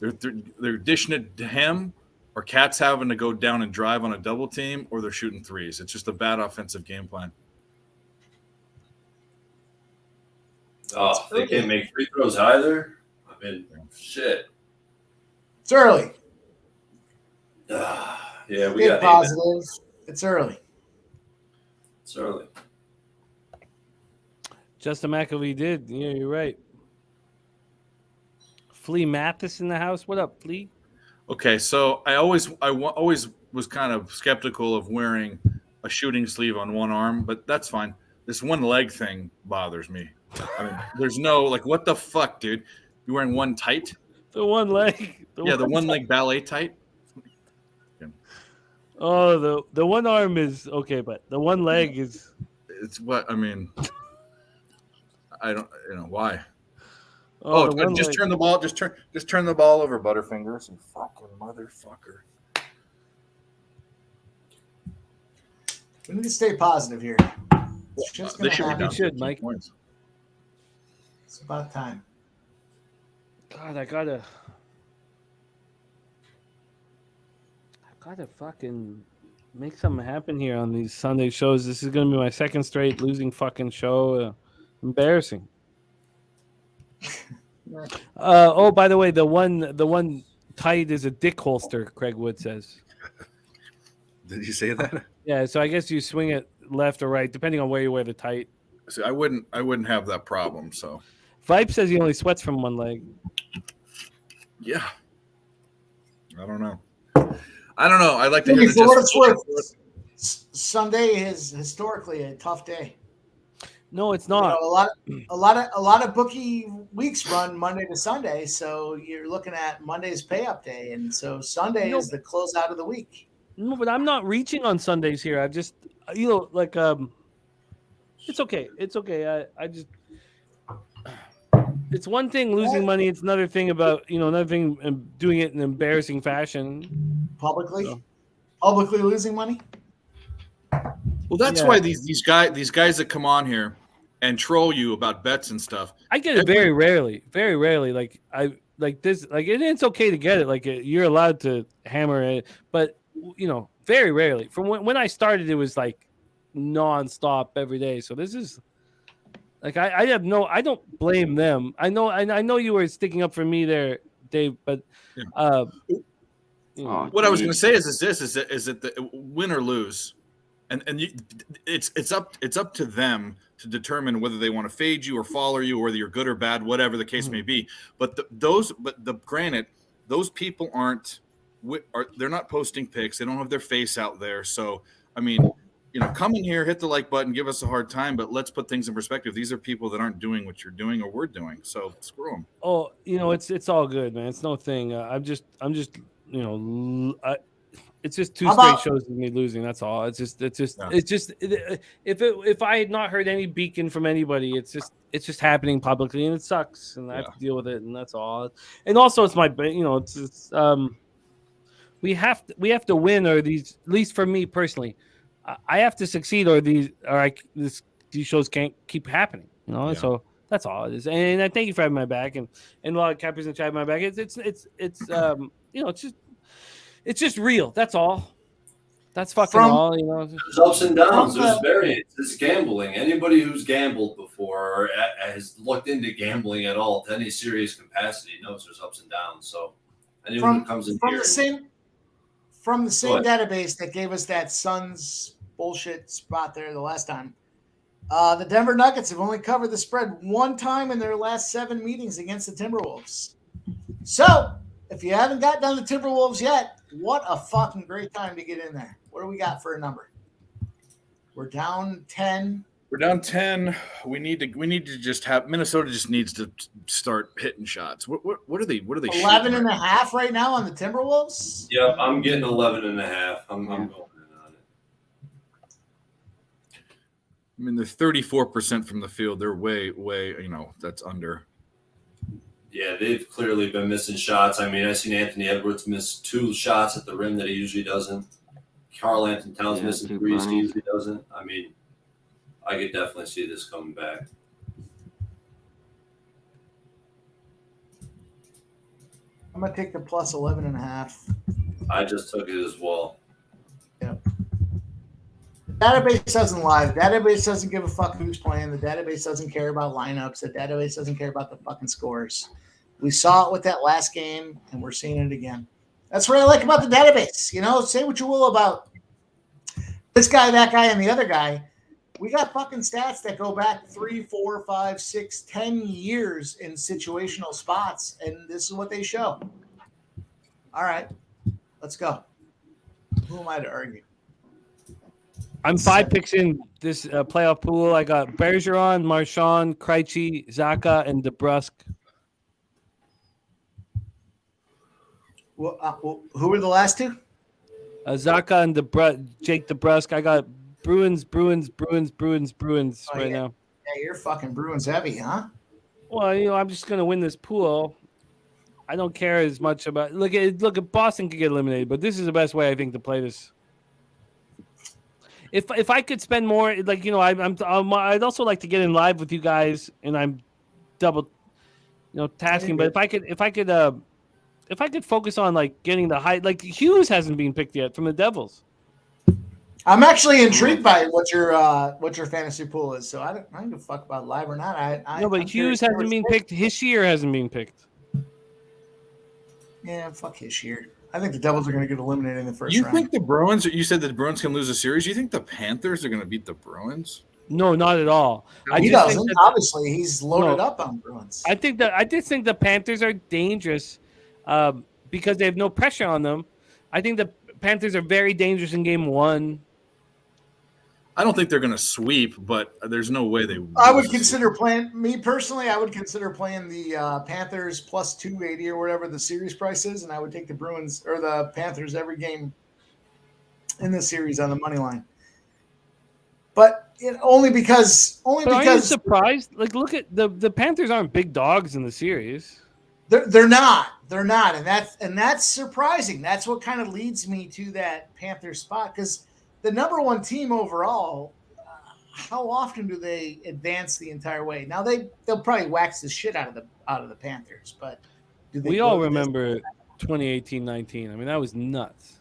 Speaker 10: They're dishing it to him, or Cat's having to go down and drive on a double team, or they're shooting threes. It's just a bad offensive game plan.
Speaker 5: Oh, they can't make free throws either. I mean, shit.
Speaker 4: It's early.
Speaker 5: Yeah, we got
Speaker 4: positive. It's early.
Speaker 5: It's early.
Speaker 1: Justin McAvee did. Yeah, you're right. Flea Mathis in the house. What up, Flea?
Speaker 10: Okay, so I always was kind of skeptical of wearing a shooting sleeve on one arm, but that's fine. This one leg thing bothers me. I mean, there's no what the fuck, dude? You wearing one tight?
Speaker 1: The one leg.
Speaker 10: The one leg ballet tight.
Speaker 1: Oh, the one arm is okay, but the one leg is.
Speaker 10: It's what I mean. I don't, why? Just turn the ball. Just turn the ball over, Butterfingers. You fucking motherfucker.
Speaker 4: We need to stay positive here. It's just
Speaker 10: They should be down.
Speaker 1: Should, Mike.
Speaker 10: Points.
Speaker 4: It's about time.
Speaker 1: God, I gotta fucking make something happen here on these Sunday shows. This is gonna be my second straight losing fucking show. Embarrassing. Oh, by the way, the one tight is a dick holster. Craig Wood says.
Speaker 10: Did you say that?
Speaker 1: Yeah, so I guess you swing it left or right depending on where you wear the tight.
Speaker 10: See, I wouldn't have that problem. So,
Speaker 1: Vipe says he only sweats from one leg.
Speaker 10: Yeah, I don't know. I'd like to hear
Speaker 4: for what it's worth. Sunday is historically a tough day.
Speaker 1: No, it's not.
Speaker 4: A lot of bookie weeks run Monday to Sunday, so you're looking at Monday's pay up day, and so Sunday is the closeout of the week.
Speaker 1: No, but I'm not reaching on Sundays here. I've just, it's okay. It's okay. I just, it's one thing losing money. It's another thing about, another thing doing it in an embarrassing fashion.
Speaker 4: Publicly losing money.
Speaker 10: Well, that's why these guys that come on here and troll you about bets and stuff.
Speaker 1: I get it very rarely. Like it's okay to get it. Like you're allowed to hammer it, but very rarely. From when I started, it was like nonstop every day. So this is like I don't blame them. I know you were sticking up for me there, Dave, but
Speaker 10: what I was going to say is that the win or lose. And it's up to them to determine whether they want to fade you or follow you, or whether you're good or bad, whatever the case may be. But granted, those people they're not posting pics. They don't have their face out there. So I mean, come in here, hit the like button, give us a hard time, but let's put things in perspective. These are people that aren't doing what you're doing or we're doing. So screw them.
Speaker 1: Oh, it's all good, man. It's no thing. I'm just it's just two straight shows of me losing. That's all. It's just if I had not heard any beacon from anybody, it's just happening publicly, and it sucks, and I have to deal with it, and that's all. And also, it's my we have to win, or these, at least for me personally, I have to succeed, or these shows can't keep happening. So that's all it is. And I thank you for having my back, and a lot of cappers in the chat have my back. It's just real. That's all. That's fucking all.
Speaker 5: There's ups and downs. There's variance. It's gambling. Anybody who's gambled before or has looked into gambling at all to any serious capacity knows there's ups and downs. So anyone who comes in here
Speaker 4: from the same database that gave us that Suns bullshit spot there the last time, the Denver Nuggets have only covered the spread one time in their last 7 meetings against the Timberwolves. So if you haven't got done the Timberwolves yet, what a fucking great time to get in there. What do we got for a number? We're down 10.
Speaker 10: We're down 10. We need to just have Minnesota just needs to start hitting shots. What are they
Speaker 4: 11
Speaker 10: shooting
Speaker 4: and a half right now on the Timberwolves.
Speaker 5: Yep, I'm getting 11 and a half. I'm going in on it.
Speaker 10: I mean, they're 34% from the field. They're way, that's under.
Speaker 5: Yeah, they've clearly been missing shots. I mean, I've seen Anthony Edwards miss 2 shots at the rim that he usually doesn't. Karl Anthony Towns missing 3 he usually doesn't. I mean, I could definitely see this coming back.
Speaker 4: I'm going to take the plus 11 and a half.
Speaker 5: I just took it as well.
Speaker 4: Yep. Database doesn't lie. The database doesn't give a fuck who's playing. The database doesn't care about lineups. The database doesn't care about the fucking scores. We saw it with that last game, and we're seeing it again. That's what I like about the database. You know, say what you will about this guy, that guy, and the other guy. We got fucking stats that go back 3, 4, 5, 6, 10 years in situational spots, and this is what they show. All right, let's go. Who am I to argue?
Speaker 1: I'm 5 picks in this playoff pool. I got Bergeron, Marchand, Krejci, Zaka, and DeBrusque.
Speaker 4: Well, who were the last 2?
Speaker 1: Zaka and Jake DeBrusque. I got Bruins right now.
Speaker 4: Yeah, you're fucking Bruins heavy, huh?
Speaker 1: Well, you know, I'm just gonna win this pool. I don't care as much about look at Boston could get eliminated, but this is the best way I think to play this. If I could spend more, like, you know, I'd also like to get in live with you guys, and I'm double, you know, tasking. But if I could focus on like getting the high, like Hughes hasn't been picked yet from the Devils.
Speaker 4: I'm actually intrigued by what your fantasy pool is. So I don't give a fuck about live or not.
Speaker 1: But Hughes hasn't been picked. Hischier hasn't been picked.
Speaker 4: Yeah, fuck Hischier. I think the Devils are going to get eliminated in the first round.
Speaker 10: You think the Bruins? You said the Bruins can lose a series. You think the Panthers are going to beat the Bruins?
Speaker 1: No, not at all.
Speaker 4: He doesn't. Obviously, he's loaded up on Bruins.
Speaker 1: I just think the Panthers are dangerous because they have no pressure on them. I think the Panthers are very dangerous in game 1.
Speaker 10: I don't think they're going to sweep, but there's no way they.
Speaker 4: I would consider playing. Me personally, I would consider playing the Panthers plus 280 or whatever the series price is, and I would take the Bruins or the Panthers every game in the series on the money line. But only because.
Speaker 1: Are you surprised? Like, look at the Panthers aren't big dogs in the series.
Speaker 4: They're not, and that's surprising. That's what kind of leads me to that Panthers spot because. The number 1 team overall, how often do they advance the entire way? Now they'll probably wax the shit out of the Panthers, but do they?
Speaker 1: We all remember 2018-19. I mean, that was nuts.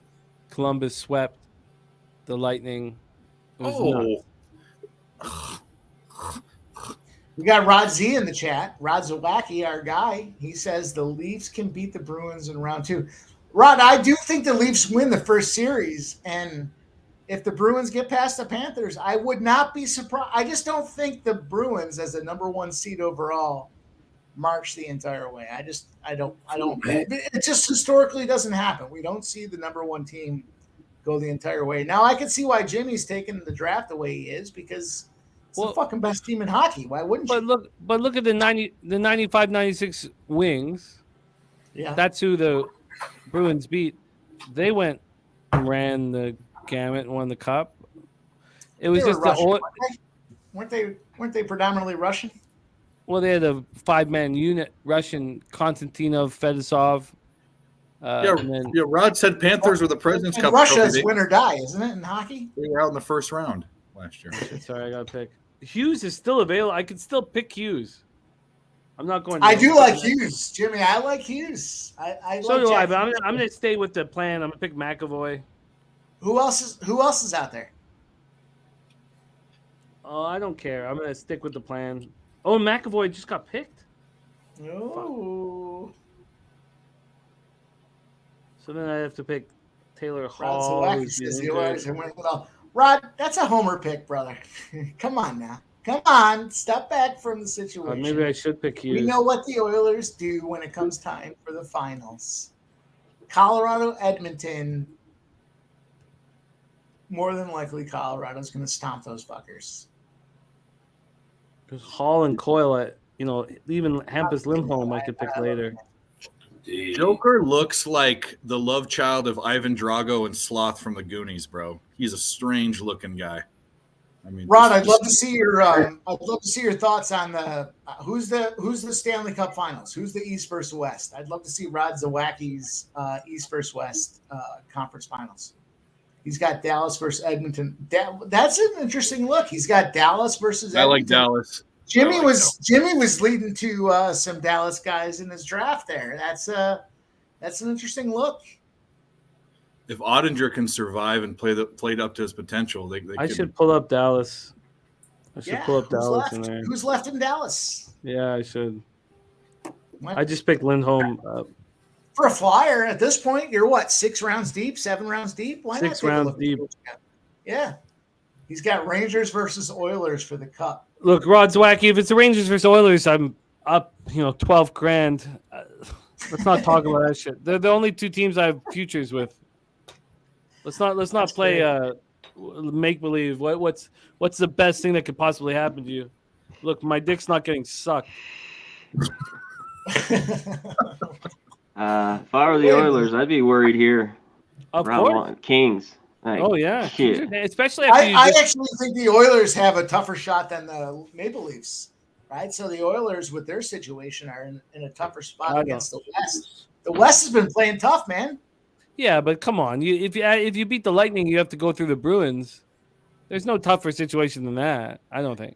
Speaker 1: Columbus swept the Lightning. It was nuts.
Speaker 4: We got Rod Z in the chat. Rod Zawacki, our guy, he says the Leafs can beat the Bruins in round 2. Rod, I do think the Leafs win the first series, and if the Bruins get past the Panthers, I would not be surprised. I just don't think the Bruins, as a number 1 seed overall, march the entire way. I don't. It just historically doesn't happen. We don't see the number 1 team go the entire way. Now I can see why Jimmy's taking the draft the way he is because it's the fucking best team in hockey. Why wouldn't you?
Speaker 1: But look at the 95-96 Wings.
Speaker 4: Yeah,
Speaker 1: that's who the Bruins beat. They ran the gamut and won the cup. It was just
Speaker 4: Russian, weren't they predominantly Russian?
Speaker 1: Well, they had a 5-man unit: Russian, Konstantinov, Fedosov.
Speaker 10: Rod said Panthers were the President's Cup.
Speaker 4: Russia's win or die, isn't it, in hockey?
Speaker 10: They were out in the first round last year.
Speaker 1: Sorry, I got to pick. Hughes is still available. I could still pick Hughes. I'm not going.
Speaker 4: I do like Hughes, Jimmy. I like Hughes.
Speaker 1: So do I. But I'm going to stay with the plan. I'm going to pick McAvoy.
Speaker 4: Who else is out there?
Speaker 1: Oh, I don't care. I'm going to stick with the plan. Oh, McAvoy just got picked.
Speaker 4: No.
Speaker 1: So then I have to pick Taylor Hall.
Speaker 4: Rod, that's a homer pick, brother. Come on now. Come on. Step back from the situation.
Speaker 1: Maybe I should pick Hughes.
Speaker 4: We know what the Oilers do when it comes time for the finals. Colorado, Edmonton. more than likely Colorado's going to stomp those fuckers.
Speaker 1: There's Hall and Coyle, even Hampus Lindholm I could pick later.
Speaker 10: Joker looks like the love child of Ivan Drago and Sloth from the Goonies, bro. He's a strange looking guy. I mean,
Speaker 4: Rod, I'd love to see your thoughts on the who's the Stanley Cup Finals? Who's the East versus West? I'd love to see Rod Zawacki's East versus West Conference Finals. He's got Dallas versus Edmonton. That's an interesting look. He's got Dallas versus Edmonton.
Speaker 10: I like Dallas.
Speaker 4: Jimmy was leading to some Dallas guys in his draft there. That's an interesting look.
Speaker 10: If Ottinger can survive and played up to his potential,
Speaker 1: I should pull up Dallas. Pull up Dallas in there.
Speaker 4: Who's left in Dallas?
Speaker 1: Yeah, I should. I just picked Lindholm up.
Speaker 4: For a flyer at this point, you're what, 6 rounds deep, 7 rounds deep? Why not
Speaker 1: 6 rounds deep?
Speaker 4: Yeah. He's got Rangers versus Oilers for the Cup.
Speaker 1: Look, Rod's wacky. If it's the Rangers versus Oilers, I'm up, $12,000. Let's not talk about that shit. They're the only 2 teams I have futures with. Let's not play make believe. What's the best thing that could possibly happen to you? Look, my dick's not getting sucked.
Speaker 11: If I were the Oilers, I'd be worried here.
Speaker 1: Of
Speaker 11: Round
Speaker 1: course.
Speaker 11: 1. Kings. Like,
Speaker 1: Oh yeah,
Speaker 11: shit.
Speaker 1: especially after
Speaker 4: I actually think the Oilers have a tougher shot than the Maple Leafs, right? So the Oilers, with their situation, are in a tougher spot against the West. The West has been playing tough, man.
Speaker 1: Yeah, but come on, if you beat the Lightning, you have to go through the Bruins. There's no tougher situation than that. I don't think.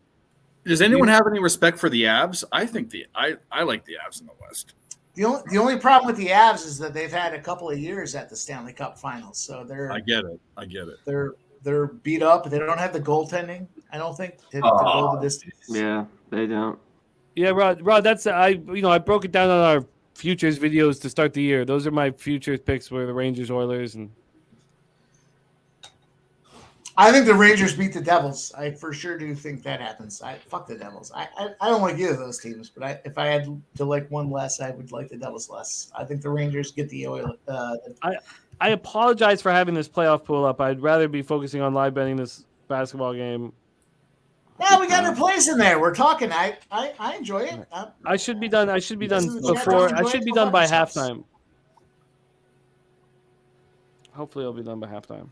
Speaker 10: Does anyone have any respect for the Avs? I think I like the Avs in the West.
Speaker 4: The only problem with the Avs is that they've had a couple of years at the Stanley Cup Finals, so
Speaker 10: I get it.
Speaker 4: They're beat up. They don't have the goaltending, I don't think, to go the distance.
Speaker 11: Yeah, they don't.
Speaker 1: Yeah, Rod, that's I broke it down on our futures videos to start the year. Those are my futures picks were the Rangers, Oilers, and
Speaker 4: I think the Rangers beat the Devils. I for sure do think that happens. Fuck the Devils. I don't like either of those teams, but if I had to like one less, I would like the Devils less. I think the Rangers get the Oilers.
Speaker 1: I apologize for having this playoff pool up. I'd rather be focusing on live betting this basketball game.
Speaker 4: Yeah, we got our plays in there. We're talking. I enjoy it.
Speaker 1: I should be done. I should be done before. I should be done by halftime. Hopefully, I'll be done by halftime.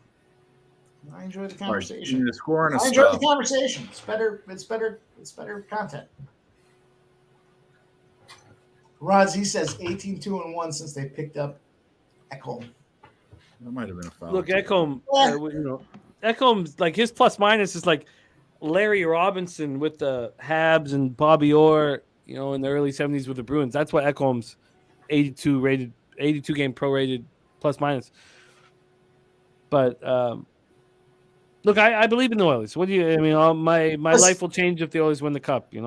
Speaker 4: I enjoy the conversation.
Speaker 10: The score and
Speaker 4: I enjoy the conversation. It's better. It's better content. Rods, he says 18-2-1 since they picked up Ekholm.
Speaker 10: That might have been a foul.
Speaker 1: Look, Ekholm. Ekholm's like his plus minus is like Larry Robinson with the Habs and Bobby Orr, in the early 70s with the Bruins. That's what Ekholm's 82 game prorated plus minus. But look, I believe in the Oilers. What do you? I mean, my life will change if the Oilers win the cup.
Speaker 4: You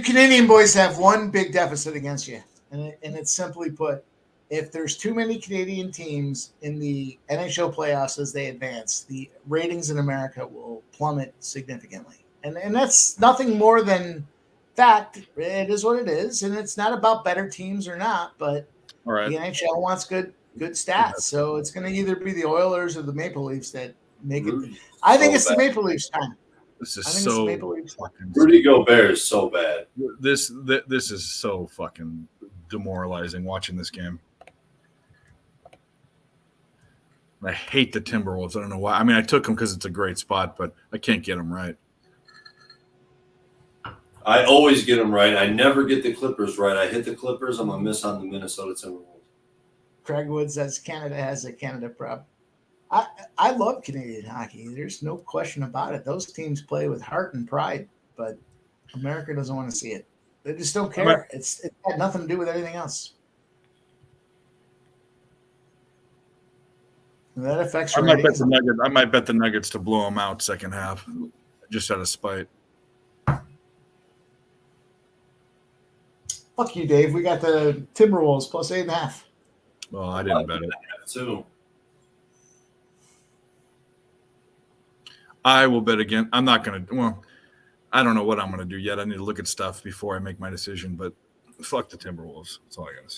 Speaker 4: Canadian boys have one big deficit against you, and it's simply put: if there's too many Canadian teams in the NHL playoffs as they advance, the ratings in America will plummet significantly. And that's nothing more than fact. It is what it is, and it's not about better teams or not, but the NHL wants good stats. So it's going to either be the Oilers or the Maple Leafs that make it. I think it's the Maple Leafs time.
Speaker 10: This is so
Speaker 5: fucking. Rudy Gobert is so bad.
Speaker 10: This is so fucking demoralizing watching this game. I hate the Timberwolves. I don't know why. I mean, I took them because it's a great spot, but I can't get them right.
Speaker 5: I always get them right. I never get the Clippers right. I hit the Clippers. I'm going to miss on the Minnesota Timberwolves.
Speaker 4: Craig Wood says Canada has a Canada prop. I love Canadian hockey. There's no question about it. Those teams play with heart and pride, but America doesn't want to see it. They just don't care. It had nothing to do with anything else. And that affects.
Speaker 10: I might bet the Nuggets to blow them out second half, just out of spite.
Speaker 4: Fuck you, Dave. We got the Timberwolves plus 8.5.
Speaker 10: Well, I didn't bet it.
Speaker 5: Too.
Speaker 10: I will bet again. I'm not going to. Well, I don't know what I'm going to do yet. I need to look at stuff before I make my decision. But fuck the Timberwolves. That's all I got to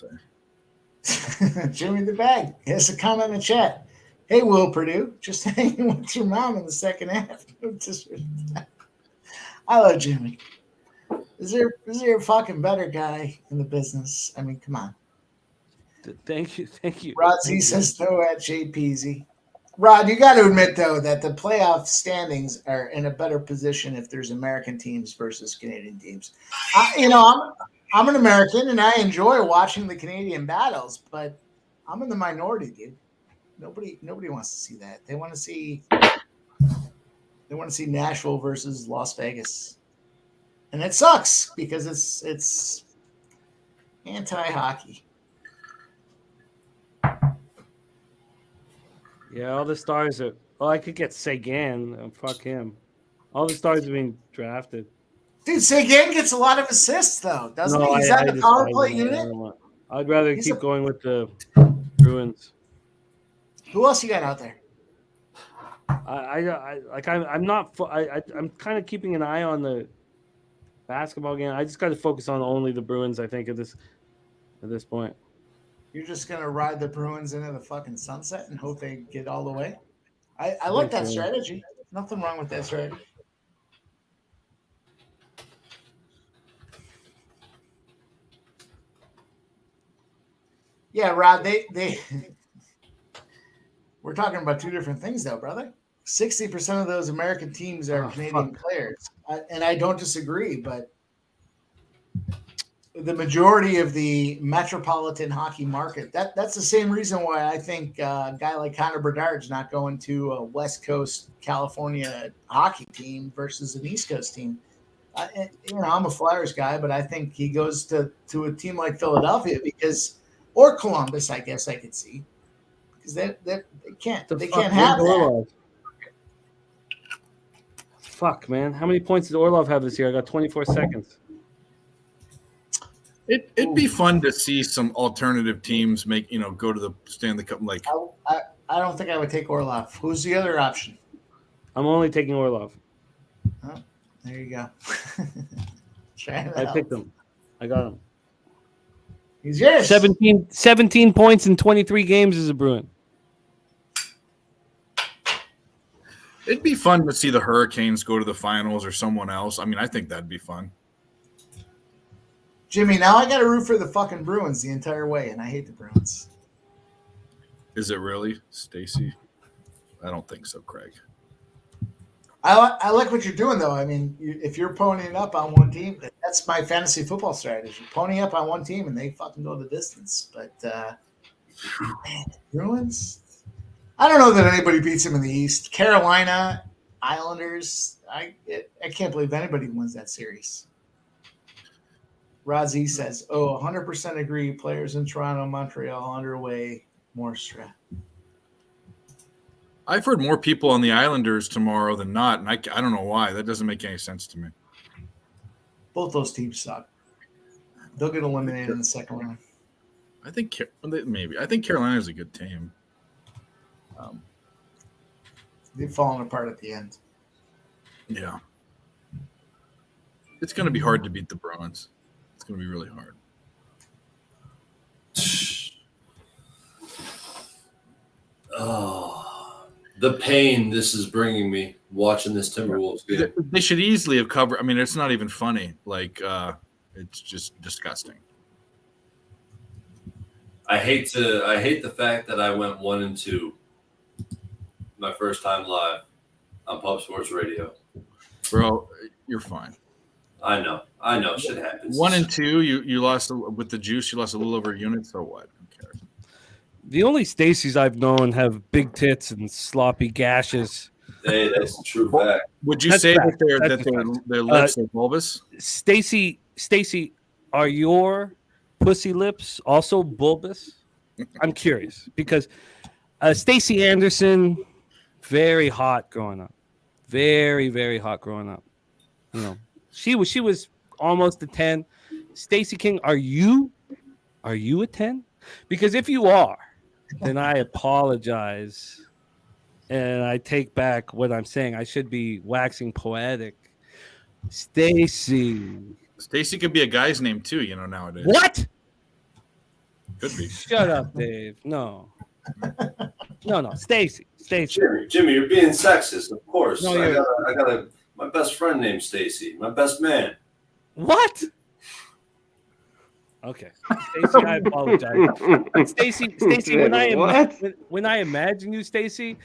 Speaker 10: say.
Speaker 4: Jimmy the Bag. He has a comment in the chat. Hey, Will Purdue, just hanging with your mom in the second half. I love Jimmy. Is there a fucking better guy in the business? I mean, come on.
Speaker 1: Thank you.
Speaker 4: Rod Z says no at JPZ. Rod, you got to admit though that the playoff standings are in a better position if there's American teams versus Canadian teams. I'm an American and I enjoy watching the Canadian battles, but I'm in the minority, dude. Nobody wants to see that. They want to see Nashville versus Las Vegas, and it sucks because it's anti-hockey.
Speaker 1: Yeah, all the stars are. Oh, I could get Sagan. Fuck him. All the stars are being drafted.
Speaker 4: Dude, Sagan gets a lot of assists though, doesn't he? He's on the power play unit.
Speaker 1: I'd rather keep going with the Bruins.
Speaker 4: Who else you got out there?
Speaker 1: I'm kind of keeping an eye on the basketball game. I just got to focus on only the Bruins. I think at this point.
Speaker 4: You're just gonna ride the Bruins into the fucking sunset and hope they get all the way. I like that strategy. Nothing wrong with that strategy. Yeah, Rod, they we're talking about two different things though, brother. 60% of those American teams are Canadian players. And I don't disagree, but the majority of the metropolitan hockey market, that's the same reason why I think a guy like Connor Bedard's not going to a West Coast California hockey team versus an East Coast team. I'm a Flyers guy, but I think he goes to a team like Philadelphia or Columbus, I guess I could see, because they can't have that.
Speaker 1: Fuck, man. How many points did Orlov have this year? I got 24 seconds.
Speaker 10: It'd be fun to see some alternative teams go to the Stanley Cup. Like
Speaker 4: I don't think I would take Orlov. Who's the other option?
Speaker 1: I'm only taking Orlov.
Speaker 4: Oh, there you go.
Speaker 1: I picked him. I got him.
Speaker 4: He's yours.
Speaker 1: 17 points in 23 games as a Bruin.
Speaker 10: It'd be fun to see the Hurricanes go to the finals or someone else. I mean, I think that'd be fun.
Speaker 4: Jimmy, now I got to root for the fucking Bruins the entire way, and I hate the Bruins.
Speaker 10: Is it really, Stacy? I don't think so, Craig.
Speaker 4: I like what you're doing, though. I mean, if you're ponying up on one team, that's my fantasy football strategy. Pony up on one team, and they fucking go the distance. But, man, Bruins? I don't know that anybody beats them in the East. Carolina, Islanders, I can't believe anybody wins that series. Razi says, 100% agree. Players in Toronto, Montreal, underway, more stress.
Speaker 10: I've heard more people on the Islanders tomorrow than not, and I don't know why. That doesn't make any sense to me.
Speaker 4: Both those teams suck. They'll get eliminated in the second round.
Speaker 10: I think maybe. I think Carolina's a good team.
Speaker 4: They've fallen apart at the end.
Speaker 10: Yeah. It's going to be hard to beat the Bruins. It's going to be really hard.
Speaker 5: Oh, the pain this is bringing me watching this Timberwolves game.
Speaker 10: They should easily have covered. I mean, it's not even funny. Like, it's just disgusting.
Speaker 5: I hate the fact that I went 1-2 my first time live on Pub Sports Radio.
Speaker 10: Bro, you're fine.
Speaker 5: I know. Shit happens.
Speaker 10: 1-2, you lost with the juice. You lost a little over a unit. So what? Who cares?
Speaker 1: The only Stacys I've known have big tits and sloppy gashes.
Speaker 5: Hey, that's a true fact.
Speaker 10: Would you say that their lips are bulbous?
Speaker 1: Stacy, are your pussy lips also bulbous? I'm curious because Stacey Anderson, very hot growing up, very, very hot growing up. You know, she was almost a 10. Stacey King, are you a 10? Because if you are, then I apologize and I take back what I'm saying. I should be waxing poetic. Stacey
Speaker 10: could be a guy's name too, nowadays.
Speaker 1: What?
Speaker 10: Could be.
Speaker 1: Shut up, Dave. No. No, Stacy.
Speaker 5: Jimmy, you're being sexist. Of course,
Speaker 1: No,
Speaker 5: I got my best friend named Stacy. My best man.
Speaker 1: What? Okay, Stacy, I apologize. Stacy, when I imagine you, Stacy,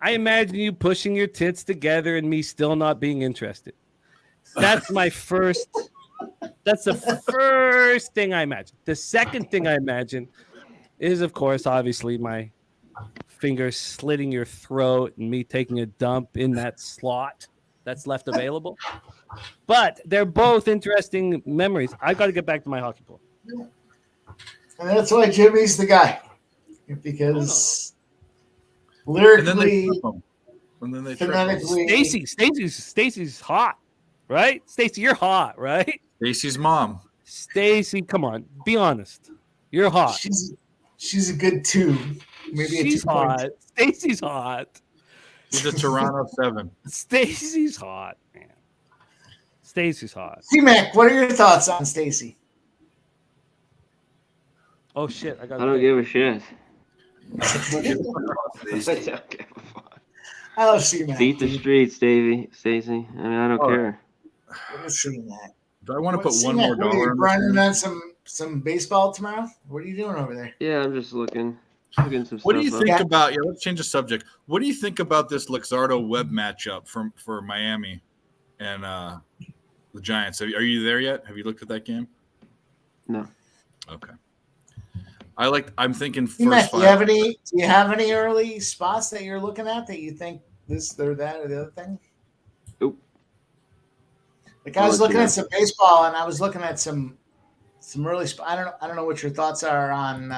Speaker 1: I imagine you pushing your tits together and me still not being interested. That's my first. That's the first thing I imagine. The second thing I imagine is, of course, obviously my fingers slitting your throat and me taking a dump in that slot that's left available. But they're both interesting memories. I got to get back to my hockey pool.
Speaker 4: And that's why Jimmy's the guy. Because lyrically,
Speaker 10: and then they
Speaker 4: phonetically,
Speaker 1: Stacy's hot, right? Stacy, you're hot, right?
Speaker 10: Stacy's mom.
Speaker 1: Stacy, come on, be honest. You're hot.
Speaker 4: She's a good 2. Maybe
Speaker 1: she's hot. Stacy's hot.
Speaker 10: She's a Toronto 7.
Speaker 1: Stacy's hot, man. Stacy's hot.
Speaker 4: C-Mac, what are your thoughts on Stacy?
Speaker 1: Oh shit! I
Speaker 11: don't give a shit.
Speaker 4: I love C-Mac.
Speaker 11: Beat the streets, Stacy. I mean, I don't care.
Speaker 4: What is C-Mac?
Speaker 10: Do I want to put
Speaker 4: C-Mac,
Speaker 10: one more dollar in
Speaker 4: running on some baseball tomorrow? What are you doing over there?
Speaker 11: Yeah, I'm just looking some
Speaker 10: What do you
Speaker 11: stuff
Speaker 10: think
Speaker 11: up.
Speaker 10: about? Yeah, let's change the subject. What do you think about this Luxardo Webb matchup for Miami and the Giants? Are you there yet? Have you looked at that game?
Speaker 11: No.
Speaker 10: Okay. I'm thinking first
Speaker 4: C-Mac,
Speaker 10: five.
Speaker 4: do you have any early spots that you're looking at that you think this or that or the other thing?
Speaker 11: Nope.
Speaker 4: Like I was looking at some baseball and I was looking at some early I don't know what your thoughts are on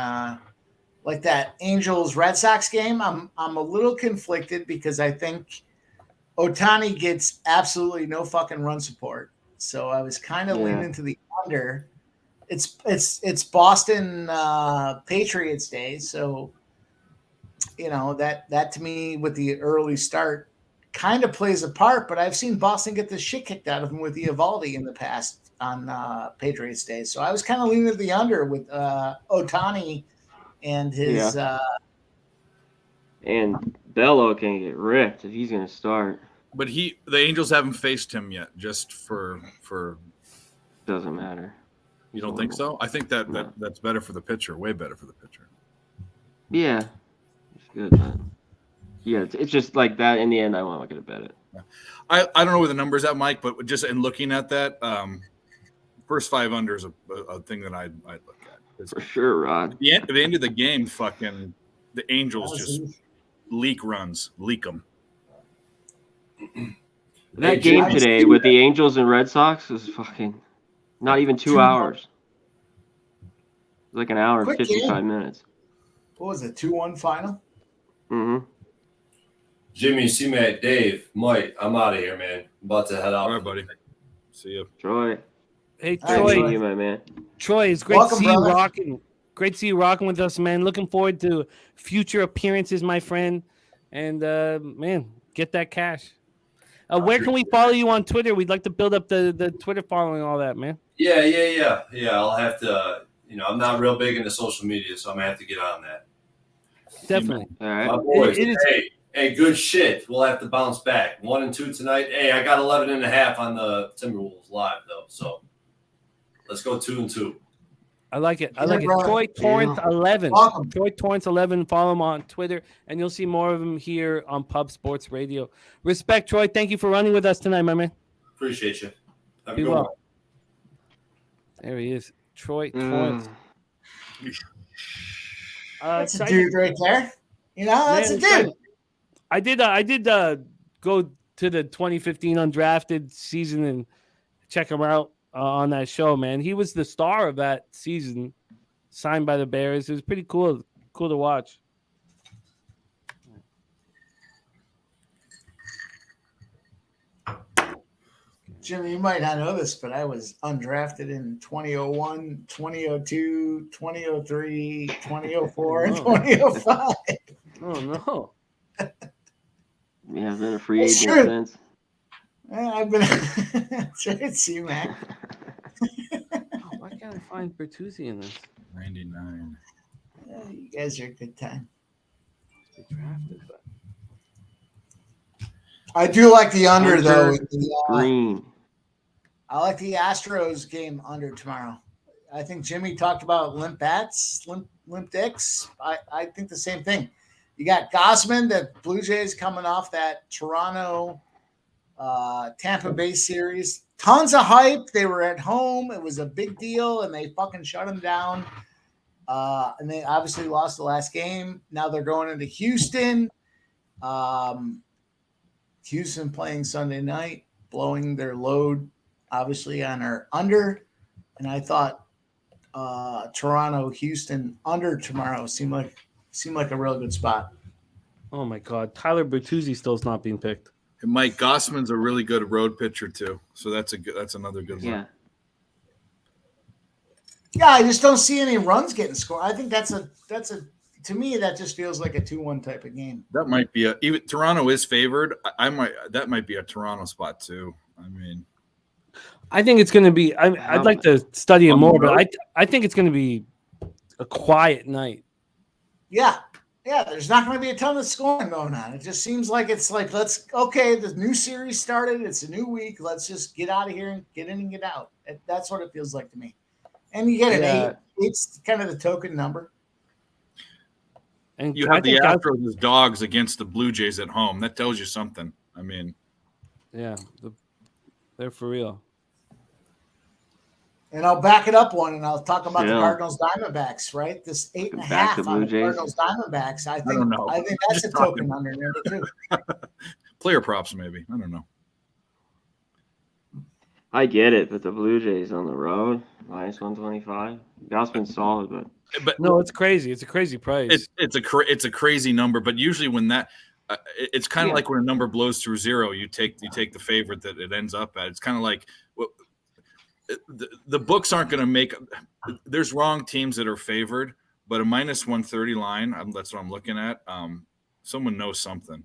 Speaker 4: like that Angels Red Sox game. I'm a little conflicted because I think Ohtani gets absolutely no fucking run support. So I was kind of leaning to the under. It's Boston Patriots Day, so you know that to me with the early start kind of plays a part. But I've seen Boston get the shit kicked out of them with Eovaldi in the past on Patriots Day, so I was kind of leaning to the under with Ohtani and his.
Speaker 11: And Bello can get ripped if he's going to start.
Speaker 10: But the Angels haven't faced him yet. Just for
Speaker 11: doesn't matter.
Speaker 10: You don't think so? I think that's better for the pitcher. Way better for the pitcher.
Speaker 11: Yeah, it's good, man. Yeah, it's just like that. In the end, I'm not going to bet it.
Speaker 10: I don't know where the number's at, Mike, but just in looking at that, first 5 under is a thing that I'd look at.
Speaker 11: For sure, Rod.
Speaker 10: At the end of the game, fucking the Angels just leak them.
Speaker 11: That game today with the Angels and Red Sox was fucking not even 2 hours. Like an hour and 55 minutes.
Speaker 4: What was it? 2-1 final.
Speaker 11: Mm-hmm.
Speaker 5: Jimmy, C-Mac, Dave, Mike, I'm out of here, man. I'm about to head out.
Speaker 10: All right, buddy. See you,
Speaker 11: Troy.
Speaker 1: Hey,
Speaker 11: Troy.
Speaker 1: Troy.
Speaker 11: See you, my man.
Speaker 1: Troy, it's great
Speaker 4: Welcome,
Speaker 1: to see you
Speaker 4: brother.
Speaker 1: rocking. Great to see you rocking with us, man. Looking forward to future appearances, my friend. And man, get that cash. Where can we follow you on Twitter? We'd like to build up the Twitter following, all that, man.
Speaker 5: Yeah. I'll have to. I'm not real big into social media, so I'm gonna have to get on that.
Speaker 1: Definitely.
Speaker 11: All right.
Speaker 5: My boys,
Speaker 1: It is-
Speaker 5: hey, good shit. We'll have to bounce back. 1 and 2 tonight. Hey, I got 11.5 on the Timberwolves live though, so let's go 2 and 2.
Speaker 1: I like it.
Speaker 4: Yeah, bro.
Speaker 1: Troy Torrance 11.
Speaker 4: Welcome.
Speaker 1: Troy Torrance 11. Follow him on Twitter, and you'll see more of him here on Pub Sports Radio. Respect, Troy. Thank you for running with us tonight, my man.
Speaker 5: Appreciate you. Have a
Speaker 1: Be
Speaker 5: good
Speaker 1: well.
Speaker 5: one.
Speaker 1: There he is, Troy Torrance.
Speaker 4: That's a dude right there. That's a dude.
Speaker 1: I did go to the 2015 undrafted season and check him out on that show, man. He was the star of that season, signed by the Bears. It was pretty cool to watch.
Speaker 4: Jimmy, you might not know this, but I was undrafted in 2001, 2002, 2003, 2004, and 2005.
Speaker 1: Oh, no.
Speaker 11: Yeah, I've been a free
Speaker 4: That's
Speaker 11: agent
Speaker 4: true.
Speaker 11: since.
Speaker 4: I've been that's right, C-Mac.
Speaker 1: Why can't I find Bertuzzi in this?
Speaker 10: 99.
Speaker 4: You guys are a good time.
Speaker 1: they drafted, but
Speaker 4: I do like the under though.
Speaker 11: Hunter Green.
Speaker 4: I like the Astros game under tomorrow. I think Jimmy talked about limp bats, limp dicks. I think the same thing. You got Gausman, the Blue Jays coming off that Toronto Tampa Bay series. Tons of hype. They were at home. It was a big deal, and they fucking shut them down. And they obviously lost the last game. Now they're going into Houston. Houston playing Sunday night, blowing their load, obviously, on our under. And I thought Toronto, Houston under tomorrow seemed like a real good spot.
Speaker 1: oh my God, Tyler Bertuzzi still's not being picked.
Speaker 10: And Mike Gossman's a really good road pitcher too, so that's another good one.
Speaker 11: Yeah.
Speaker 4: Yeah, I just don't see any runs getting scored. I think that's a to me that just feels like a 2-1 type of game.
Speaker 10: That might be even Toronto is favored. That might be a Toronto spot too. I mean,
Speaker 1: I think it's going to be. I'd like to study it more, but I think it's going to be a quiet night.
Speaker 4: Yeah. There's not going to be a ton of scoring going on. It just seems like it's like the new series started. It's a new week. Let's just get out of here and get in and get out. That's what it feels like to me. And you get an 8. It's kind of the token number.
Speaker 10: And you have the Astros as dogs against the Blue Jays at home. That tells you something. I mean,
Speaker 1: yeah, they're for real.
Speaker 4: And I'll back it up one, and I'll talk about the Cardinals Diamondbacks, right? This 8.5 on the Cardinals Diamondbacks. I think that's a token under there too.
Speaker 10: Player props, maybe. I don't know.
Speaker 11: I get it, but the Blue Jays on the road, -125. Gossman's solid,
Speaker 10: but
Speaker 1: no, it's crazy. It's a crazy price.
Speaker 10: It's a crazy number, but usually when that it's kind of like when a number blows through zero, you take the favorite that it ends up at. It's kind of like the books aren't going to make. There's wrong teams that are favored, but a -130 line. That's what I'm looking at. Someone knows something.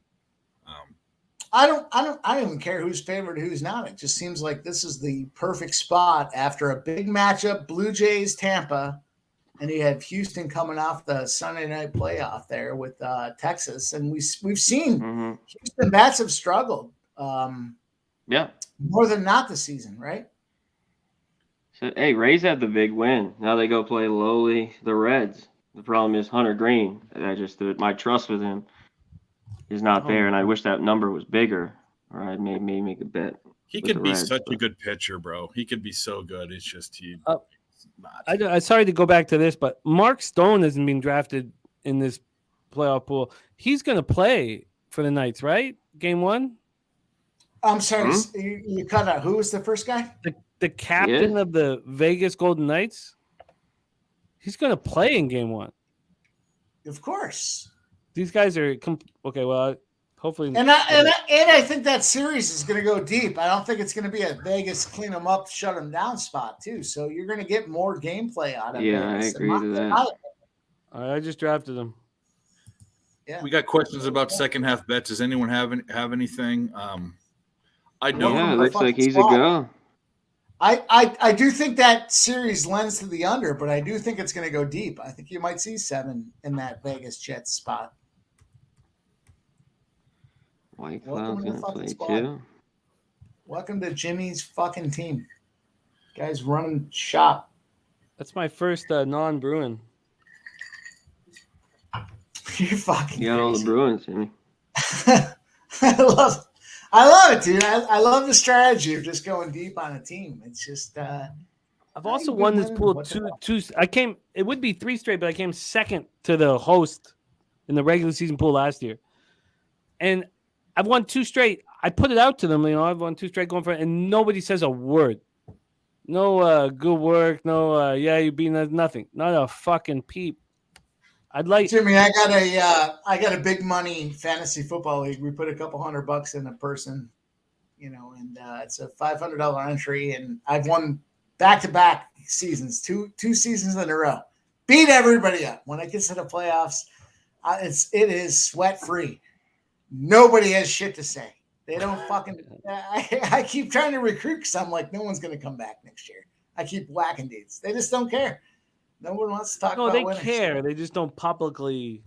Speaker 4: I don't even care who's favored, who's not. It just seems like this is the perfect spot after a big matchup, Blue Jays, Tampa, and you have Houston coming off the Sunday night playoff there with Texas, and we've seen Houston bats have struggled. More than not this season, right?
Speaker 11: So, hey, Rays had the big win. Now they go play lowly the Reds. The problem is Hunter Green. My trust with him is not there, and I wish that number was bigger, or I'd maybe make a bet.
Speaker 10: He could be such a good pitcher, bro. He could be so good. It's just
Speaker 1: I'm sorry to go back to this, but Mark Stone hasn't been drafted in this playoff pool. He's going to play for the Knights, right? Game 1?
Speaker 4: I'm sorry, you cut out. Who was the first guy?
Speaker 1: The captain of the Vegas Golden Knights. He's going to play in Game 1.
Speaker 4: Of course.
Speaker 1: These guys are okay. Well, hopefully,
Speaker 4: and I think that series is going to go deep. I don't think it's going to be a Vegas clean them up, shut them down spot too. So you're going to get more gameplay out of it.
Speaker 11: Yeah, I agree to that.
Speaker 1: I just drafted them.
Speaker 10: Yeah, we got questions about second half bets. Does anyone have anything? I don't.
Speaker 11: Yeah, it looks like he's a go.
Speaker 4: I do think that series lends to the under, but I do think it's going to go deep. I think you might see 7 in that Vegas Jets spot.
Speaker 11: White Cloud's going to play too.
Speaker 4: Welcome to Jimmy's fucking team. Guys running shop.
Speaker 1: That's my first non-Bruin.
Speaker 4: You're fucking.
Speaker 11: You got all the Bruins, Jimmy.
Speaker 4: I love it, dude. I love the strategy of just going deep on a team. It's just.
Speaker 1: I've also won this pool two. It would be 3 straight, but I came second to the host in the regular season pool last year, and I've won 2 straight. I put it out to them. I've won 2 straight going for it, and nobody says a word. No good work. No you beat nothing. Not a fucking peep. I'd like
Speaker 4: Jimmy. I got a big money fantasy football league. We put a couple $100 in a person, and it's a $500 entry, and I've won back-to-back seasons, two seasons in a row. Beat everybody up. When it gets to the playoffs, it is sweat-free. Nobody has shit to say. They don't fucking. I keep trying to recruit because I'm like, no one's going to come back next year. I keep whacking dudes. They just don't care. No one wants to talk about
Speaker 1: they
Speaker 4: winners.
Speaker 1: care. They just don't publicly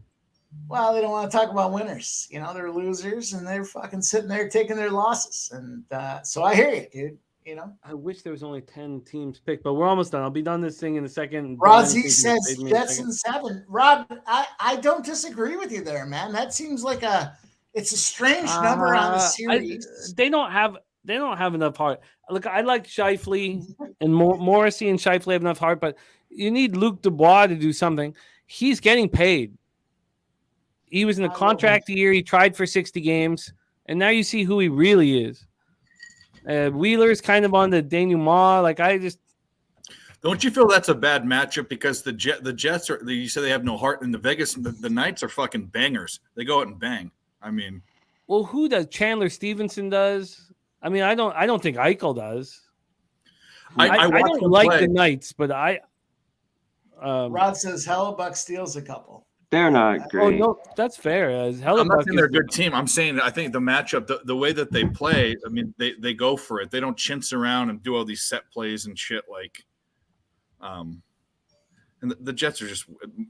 Speaker 4: Well, they don't want to talk about winners. You know, they're losers and they're fucking sitting there taking their losses. And so I hear you, dude. You know,
Speaker 1: I wish there was only 10 teams picked, but we're almost done. I'll be done this thing in a second.
Speaker 4: Rozzy says Jets in 7. Rod, I don't disagree with you there, man. That seems like it's a strange number on the series.
Speaker 1: They don't have enough heart. Look, I like Scheifele and Morrissey and Scheifele have enough heart, but you need Luc Dubois to do something. He's getting paid. He was in a contract year. He tried for 60 games, and now you see who he really is. Wheeler's kind of on the denouement. Like, I just
Speaker 10: don't you feel that's a bad matchup because the Jets are. You say they have no heart, and the Vegas the Knights are fucking bangers. They go out and bang. I mean,
Speaker 1: well, who does? Chandler Stevenson does. I mean, I don't think Eichel does. I don't like the Knights, but
Speaker 4: Rod says Hellebuck steals a couple.
Speaker 11: They're not great.
Speaker 1: Oh no, that's fair.
Speaker 10: I'm not saying they're a good team. I'm saying I think the matchup, the way that they play, I mean, they go for it. They don't chintz around and do all these set plays and shit like. And the Jets are just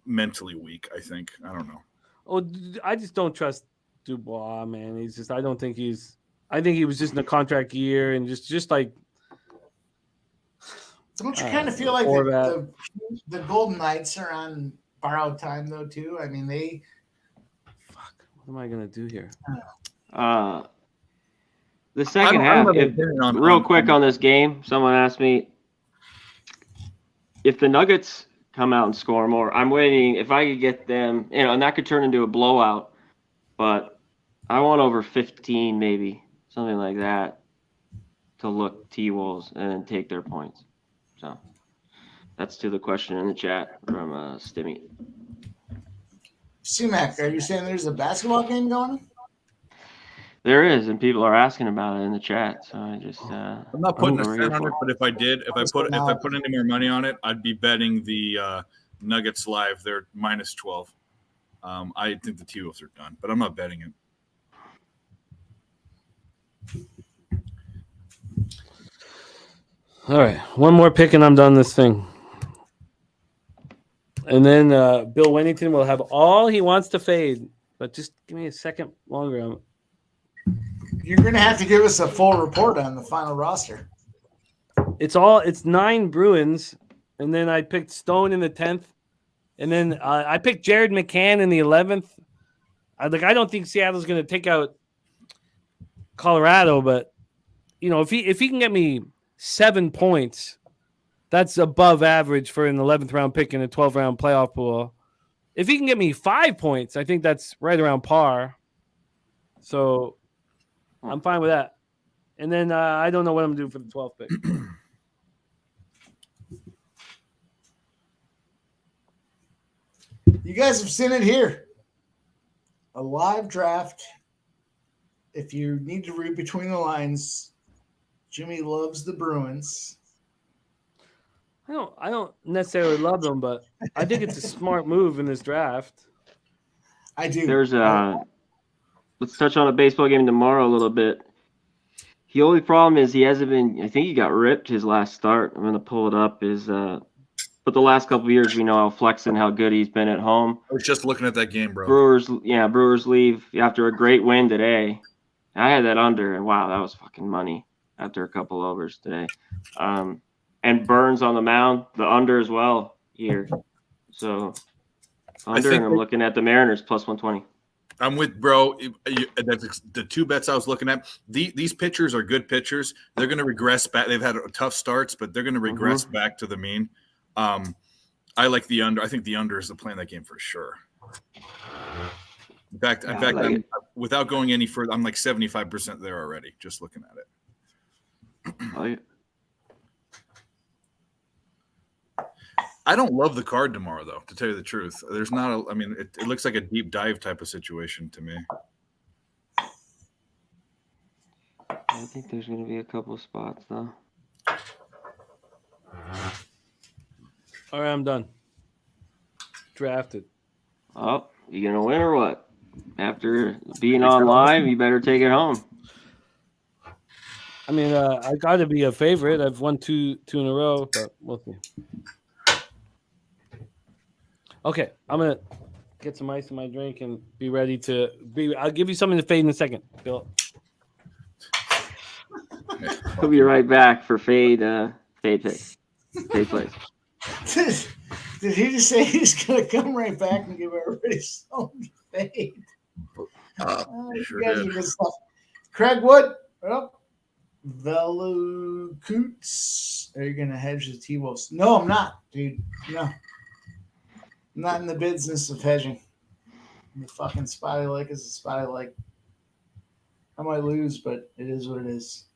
Speaker 10: mentally weak. I think. I don't know.
Speaker 1: Oh, I just don't trust Dubois, man. He's just. I don't think he's. I think he was just in a contract year and just like.
Speaker 4: Don't you kind of feel like the Golden Knights are on borrowed time though too? I mean, they.
Speaker 1: Fuck. What am I gonna do here?
Speaker 11: The second half. Real quick on this game, someone asked me if the Nuggets come out and score more. I'm waiting if I could get them, and that could turn into a blowout. But I want over 15, maybe something like that, to look T-Wolves and then take their points. So that's to the question in the chat from Stimmy.
Speaker 4: C-Mac, are you saying there's a basketball game going?
Speaker 11: There is, and people are asking about it in the chat. So I just
Speaker 10: I'm not putting a cent on it, but if I put any more money on it, I'd be betting the Nuggets live. They're minus 12. I think the T-Wolves are done, but I'm not betting it.
Speaker 1: All right, one more pick and I'm done this thing. And then Bill Wennington will have all he wants to fade, but just give me a second longer.
Speaker 4: You're going to have to give us a full report on the final roster.
Speaker 1: It's 9 Bruins, and then I picked Stone in the 10th, and then I picked Jared McCann in the 11th. I don't think Seattle's going to take out Colorado, but if he can get me 7 points, that's above average for an 11th round pick in a 12 round playoff pool. If he can get me 5 points, I think that's right around par. So I'm fine with that. And then I don't know what I'm doing for the 12th pick.
Speaker 4: You guys have seen it here. A live draft. If you need to read between the lines, Jimmy loves the Bruins.
Speaker 1: I don't necessarily love them, but I think it's a smart move in this draft.
Speaker 4: I do.
Speaker 11: Let's touch on a baseball game tomorrow a little bit. The only problem is he hasn't been. I think he got ripped his last start. I'm going to pull it up. But the last couple of years, we know how flexing, how good he's been at home.
Speaker 10: I was just looking at that game, bro.
Speaker 11: Brewers leave after a great win today. I had that under, and wow, that was fucking money after a couple overs today. And Burns on the mound, the under as well here. So under, and I'm looking at the Mariners plus 120.
Speaker 10: I'm with bro. That's the two bets I was looking at. These pitchers are good pitchers. They're going to regress back. They've had tough starts, but they're going to regress back to the mean. I like the under. I think the under is the play in that game for sure. In fact, without going any further, I'm like 75% there already. Just looking at it. I don't love the card tomorrow, though. To tell you the truth, there's not. It looks like a deep dive type of situation to me.
Speaker 11: I think there's going to be a couple spots, though.
Speaker 1: All right, I'm done. Drafted.
Speaker 11: Oh, you going to win or what? After being on live, you better take it home.
Speaker 1: I mean, I got to be a favorite. I've won two in a row, but we'll see. Okay, I'm gonna get some ice in my drink and be ready to be. I'll give you something to fade in a second, Bill.
Speaker 11: We'll be right back for fade picks. Fade plays.
Speaker 4: Did he just say he's going to come right back and give everybody some fade?
Speaker 10: Sure
Speaker 4: you guys
Speaker 10: did.
Speaker 4: are good stuff. Craig Wood. Well, Velo Coots. Are you going to hedge the T-Wolves? No, I'm not, dude. No. I'm not in the business of hedging. The fucking spotty like is a spotty like. I might lose, but it is what it is.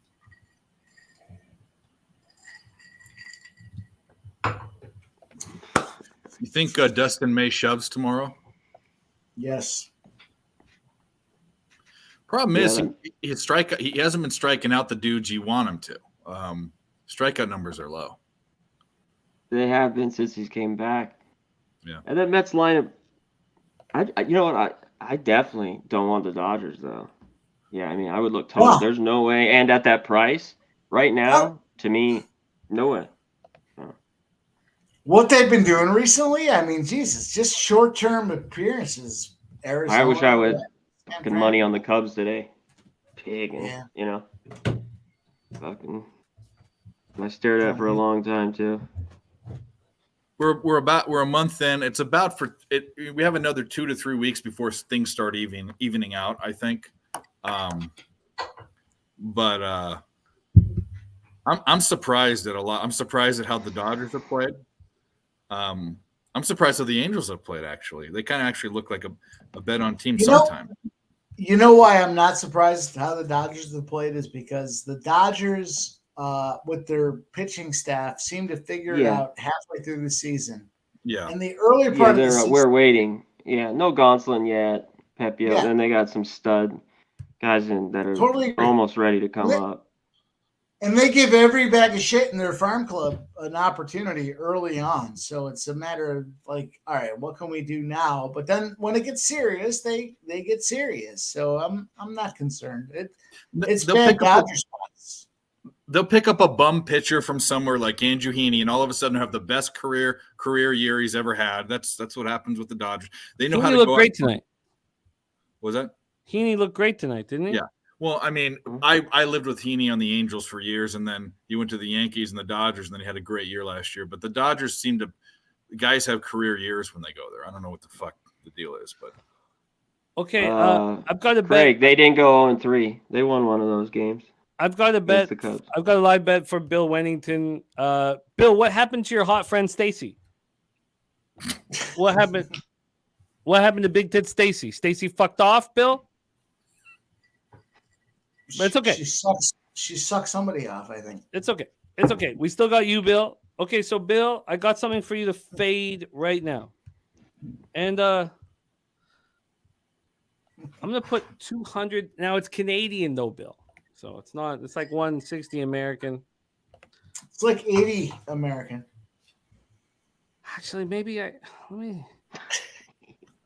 Speaker 10: You think Dustin May shoves tomorrow?
Speaker 4: Yes.
Speaker 10: Problem is, he hasn't been striking out the dudes you want him to. Strikeout numbers are low.
Speaker 11: They have been since he's came back.
Speaker 10: Yeah.
Speaker 11: And that Mets lineup, you know what? I definitely don't want the Dodgers though. Yeah, I mean, I would look total. There's no way, and at that price right now, to me, no way.
Speaker 4: What they've been doing recently, I mean, Jesus, just short-term appearances. Arizona,
Speaker 11: I wish I would fucking money on the Cubs today. Pig,
Speaker 4: Yeah.
Speaker 11: you know. Fucking, I stared at it for a long time too.
Speaker 10: We're a month in. It's about for it. We have another 2 to 3 weeks before things start evening out, I think. But I'm surprised at a lot. I'm surprised at how the Dodgers have played. I'm surprised how the Angels have played. Actually, they kind of actually look like a bet on team sometimes.
Speaker 4: You know why I'm not surprised how the Dodgers have played is because the Dodgers, with their pitching staff, seem to figure it out halfway through the season.
Speaker 10: Yeah.
Speaker 4: In the earlier part of the season,
Speaker 11: we're waiting. Yeah, no Gonsolin yet. Pepio.
Speaker 4: Yeah.
Speaker 11: Then they got some stud guys that are
Speaker 4: Totally agree.
Speaker 11: almost ready to come up.
Speaker 4: And they give every bag of shit in their farm club an opportunity early on. So it's a matter of like, all right, what can we do now? But then when it gets serious, they get serious. So I'm not concerned. It's bad Dodger spots.
Speaker 10: They'll pick up a bum pitcher from somewhere like Andrew Heaney, and all of a sudden have the best career year he's ever had. That's what happens with the Dodgers. They know how to
Speaker 1: look
Speaker 10: go
Speaker 1: great tonight.
Speaker 10: Was that?
Speaker 1: Heaney looked great tonight, didn't he?
Speaker 10: Yeah. Well, I mean, I lived with Heaney on the Angels for years, and then he went to the Yankees and the Dodgers, and then he had a great year last year. But the Dodgers guys have career years when they go there. I don't know what the fuck the deal is, but
Speaker 1: okay. I've got a bet.
Speaker 11: They didn't go 0-3. They won one of those games.
Speaker 1: I've got a bet.
Speaker 11: The Cubs.
Speaker 1: I've got a live bet for Bill Wennington. Bill, what happened to your hot friend Stacy? What happened? What happened to Big Tit Stacy? Stacy fucked off, Bill? But it's okay.
Speaker 4: She sucks somebody off, I think.
Speaker 1: It's okay. It's okay. We still got you, Bill. Okay, so Bill, I got something for you to fade right now. And I'm gonna put 200. Now it's Canadian though, Bill. So it's like 160 American.
Speaker 4: It's like 80 American.
Speaker 1: Actually,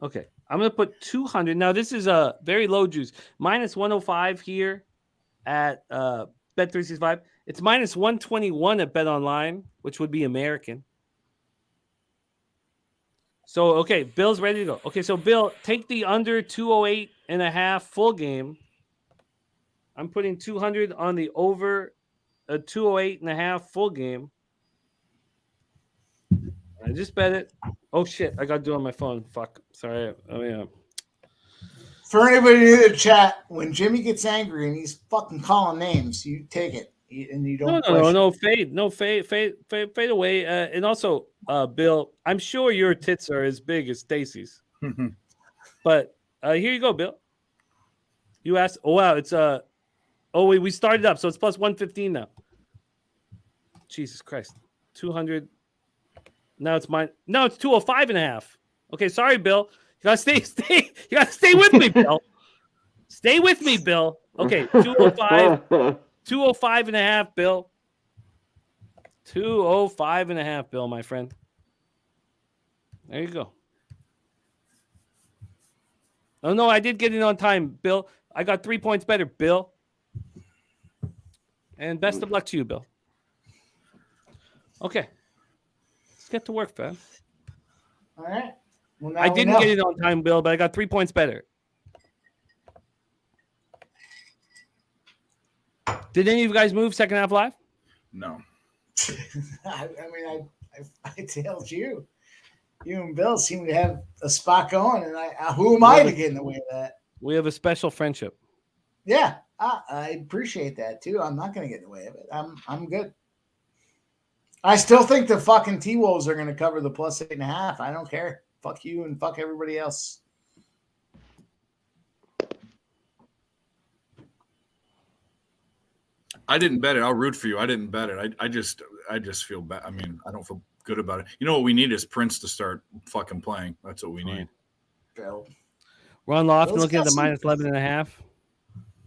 Speaker 1: okay. I'm gonna put 200. Now this is a very low juice. Minus 105 here at Bet365. It's minus 121 at Bet Online, which would be American. So okay, Bill's ready to go. Okay, so Bill, take the under 208.5 full game. I'm putting 200 on the over a 208.5 full game. I just bet it. Oh shit! I got to do it on my phone. Fuck. Sorry. Oh yeah.
Speaker 4: For anybody in the chat, when Jimmy gets angry and he's fucking calling names, you take it and you don't.
Speaker 1: No. Fade away. And also, Bill, I'm sure your tits are as big as Stacy's. But here you go, Bill. You asked. Oh wow, it's Oh wait, we started up, so it's plus 115 now. Jesus Christ, 200. Now it's mine. No, it's 205.5. Okay, sorry, Bill. You gotta stay. You gotta stay with me, Bill. Stay with me, Bill. Okay, 205. 205.5, Bill. 205.5, Bill, my friend. There you go. Oh no, I did get it on time, Bill. I got 3 points better, Bill. And best of luck to you, Bill. Okay. Let's get to work, fam.
Speaker 4: All right. Well, now
Speaker 1: I
Speaker 4: we
Speaker 1: didn't
Speaker 4: know.
Speaker 1: get it on time, Bill, but I got 3 points better. Did any of you guys move second half live?
Speaker 10: No.
Speaker 4: I mean, I told you. You and Bill seem to have a spot going, and who am I to get in the way of that?
Speaker 1: We have a special friendship.
Speaker 4: Yeah, I appreciate that too. I'm not going to get in the way of it. I'm good. I still think the fucking T-Wolves are going to cover the +8.5. I don't care. Fuck you and fuck everybody else.
Speaker 10: I didn't bet it. I'll root for you. I didn't bet it. I just feel bad. I mean, I don't feel good about it. You know what we need is Prince to start fucking playing. That's what we need.
Speaker 4: Bill.
Speaker 1: Ron Lofton
Speaker 4: Bill's
Speaker 1: looking at
Speaker 4: got
Speaker 1: the
Speaker 4: some-
Speaker 1: -11.5.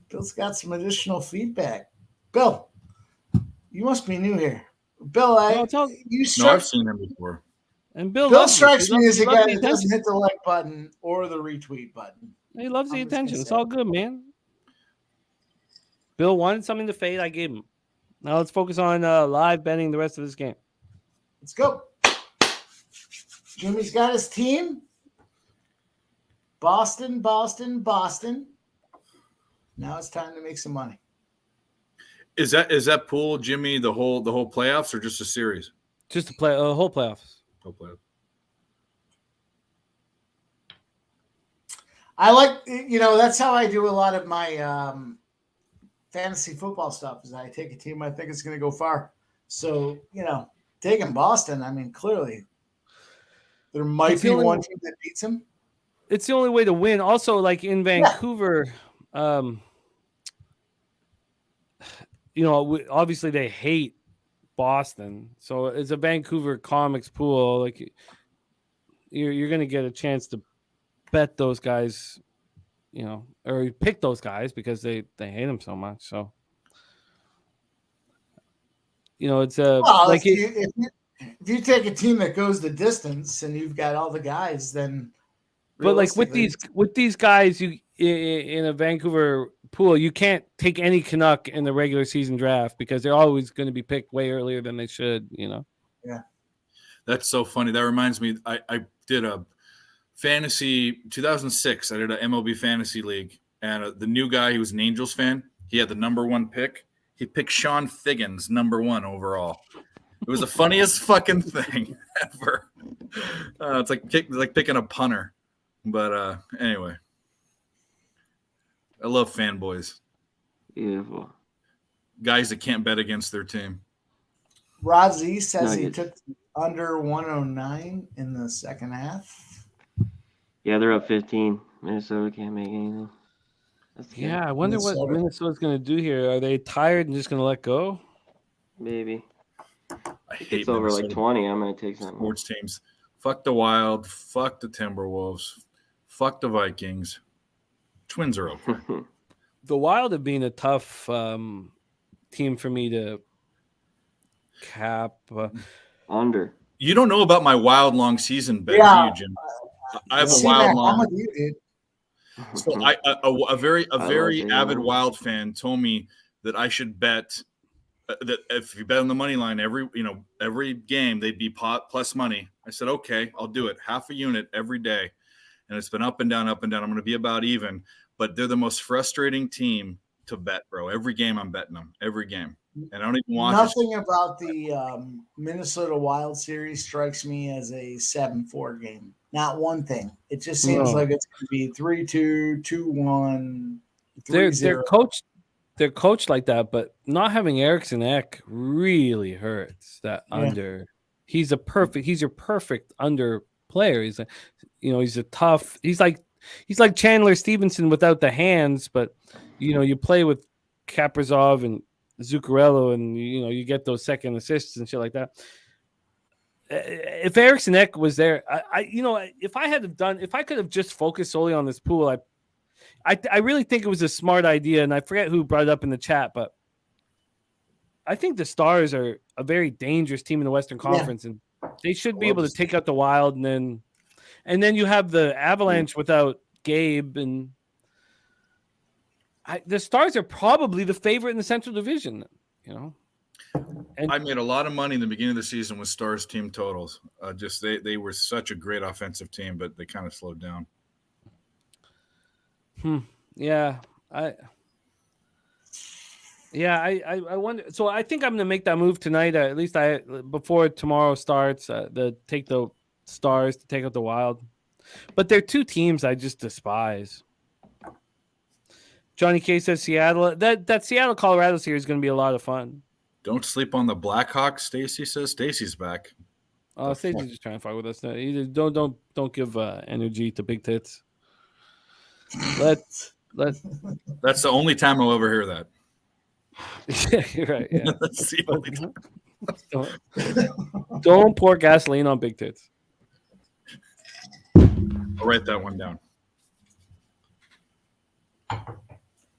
Speaker 4: Bill's got some additional feedback. Bill, you must be new here. Bill,
Speaker 1: No,
Speaker 10: I've seen him before.
Speaker 1: And Bill
Speaker 4: Bill
Speaker 1: loves it.
Speaker 4: strikes
Speaker 1: He
Speaker 4: me
Speaker 1: loves-
Speaker 4: as
Speaker 1: he
Speaker 4: a
Speaker 1: loves
Speaker 4: guy
Speaker 1: the
Speaker 4: that doesn't
Speaker 1: attention.
Speaker 4: hit the like button or the retweet button.
Speaker 1: He loves the
Speaker 4: I'm just gonna
Speaker 1: attention. It's
Speaker 4: say
Speaker 1: all
Speaker 4: it.
Speaker 1: good, man. Bill wanted something to fade. I gave him. Now let's focus on live betting the rest of this game.
Speaker 4: Let's go. Jimmy's got his team. Boston, Boston, Boston. Now it's time to make some money.
Speaker 10: Is that pool, Jimmy, the whole playoffs or just a series?
Speaker 1: Just to play whole playoffs.
Speaker 10: Whole playoffs.
Speaker 4: I like, that's how I do a lot of my fantasy football stuff. Is I take a team I think it's going to go far. So taking Boston, I mean, clearly there might be one team that beats them.
Speaker 1: It's the only way to win. Also, like in Vancouver, obviously they hate Boston. So it's a Vancouver comics pool. Like you're going to get a chance to bet those guys, or pick those guys because they hate them so much. So, it's
Speaker 4: if you take a team that goes the distance and you've got all the guys, then.
Speaker 1: But like with these guys, you in a Vancouver pool, you can't take any Canuck in the regular season draft because they're always going to be picked way earlier than they should.
Speaker 4: Yeah.
Speaker 10: That's so funny. That reminds me, I did a fantasy 2006. I did an MLB fantasy league, and the new guy, he was an Angels fan. He had the number 1 pick. He picked Sean Figgins, number 1 overall. It was the funniest fucking thing ever. It's like picking a punter. But anyway, I love fanboys.
Speaker 11: Beautiful.
Speaker 10: Guys that can't bet against their team.
Speaker 4: Rod Z says he took under 109 in the second half.
Speaker 11: Yeah, they're up 15. Minnesota can't make anything.
Speaker 1: I wonder what Minnesota's going to do here. Are they tired and just going to let go?
Speaker 11: Maybe.
Speaker 10: I hate
Speaker 11: it's over
Speaker 10: Minnesota.
Speaker 11: like 20. I'm going to take something.
Speaker 10: Sports teams. Fuck the Wild. Fuck the Timberwolves. Fuck the Vikings. Twins are okay.
Speaker 1: The Wild have been a tough team for me to cap.
Speaker 11: Under.
Speaker 10: You don't know about my Wild long season bet, do you, Jim? I have a Wild long.
Speaker 4: I'm with you, dude.
Speaker 10: So a very avid Wild fan told me that I should bet that if you bet on the money line every game they'd be plus money. I said okay, I'll do it, half a unit every day, and it's been up and down, up and down. I'm going to be about even, but they're the most frustrating team to bet, bro. Every game I'm betting them, every game, and I don't even watch.
Speaker 4: Nothing about the Minnesota Wild series strikes me as a 7-4 game. Not one thing. It just seems like it's going to be 3-2, 2-1, 3-0.
Speaker 1: They're coached like that, but not having Eriksson Ek really hurts that under. He's your perfect under player. He's he's a tough. He's like Chandler Stevenson without the hands, but you play with Kaprizov and Zuccarello, and you get those second assists and shit like that. If Eriksson Ek was there, if I could have just focused solely on this pool, I really think it was a smart idea, and I forget who brought it up in the chat, but I think the Stars are a very dangerous team in the Western Conference, and they should be able to take out the Wild, and then you have the Avalanche without Gabe, and the Stars are probably the favorite in the Central Division. And
Speaker 10: I made a lot of money in the beginning of the season with Stars team totals. Just they were such a great offensive team, but they kind of slowed down.
Speaker 1: yeah, I wonder. So I think I'm gonna make that move tonight. At least before tomorrow starts. Take the Stars to take out the Wild, but they're two teams I just despise. Johnny K says Seattle. That Seattle Colorado series is gonna be a lot of fun.
Speaker 10: Don't sleep on the Blackhawks. Stacy says Stacy's back.
Speaker 1: Oh, Stacy's just trying to fight with us. Don't give energy to big tits. Let.
Speaker 10: That's the only time I'll ever hear that.
Speaker 1: Yeah, you're right. Yeah.
Speaker 10: That's the only time.
Speaker 1: Don't pour gasoline on big tits.
Speaker 10: I'll write that one down.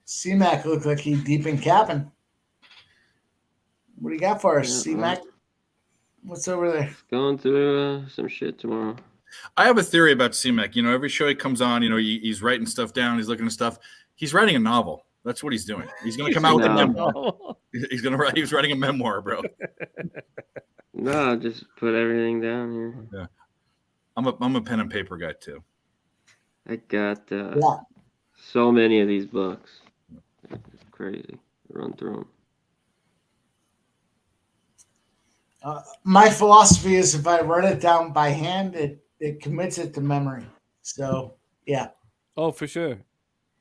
Speaker 4: C-Mac looked like he deep in capping. What do you got for us, C-Mac? What's over there?
Speaker 11: Going through some shit tomorrow.
Speaker 10: I have a theory about C-Mac. Every show he comes on, he's writing stuff down. He's looking at stuff. He's writing a novel. That's what he's doing. He's going to come out with a memoir. He's writing a memoir, bro.
Speaker 11: No, just put everything down here.
Speaker 10: Yeah, I'm a pen and paper guy too.
Speaker 11: I got so many of these books. It's crazy. Run through them.
Speaker 4: My philosophy is if I write it down by hand, it commits it to memory. So, yeah.
Speaker 1: Oh, for sure.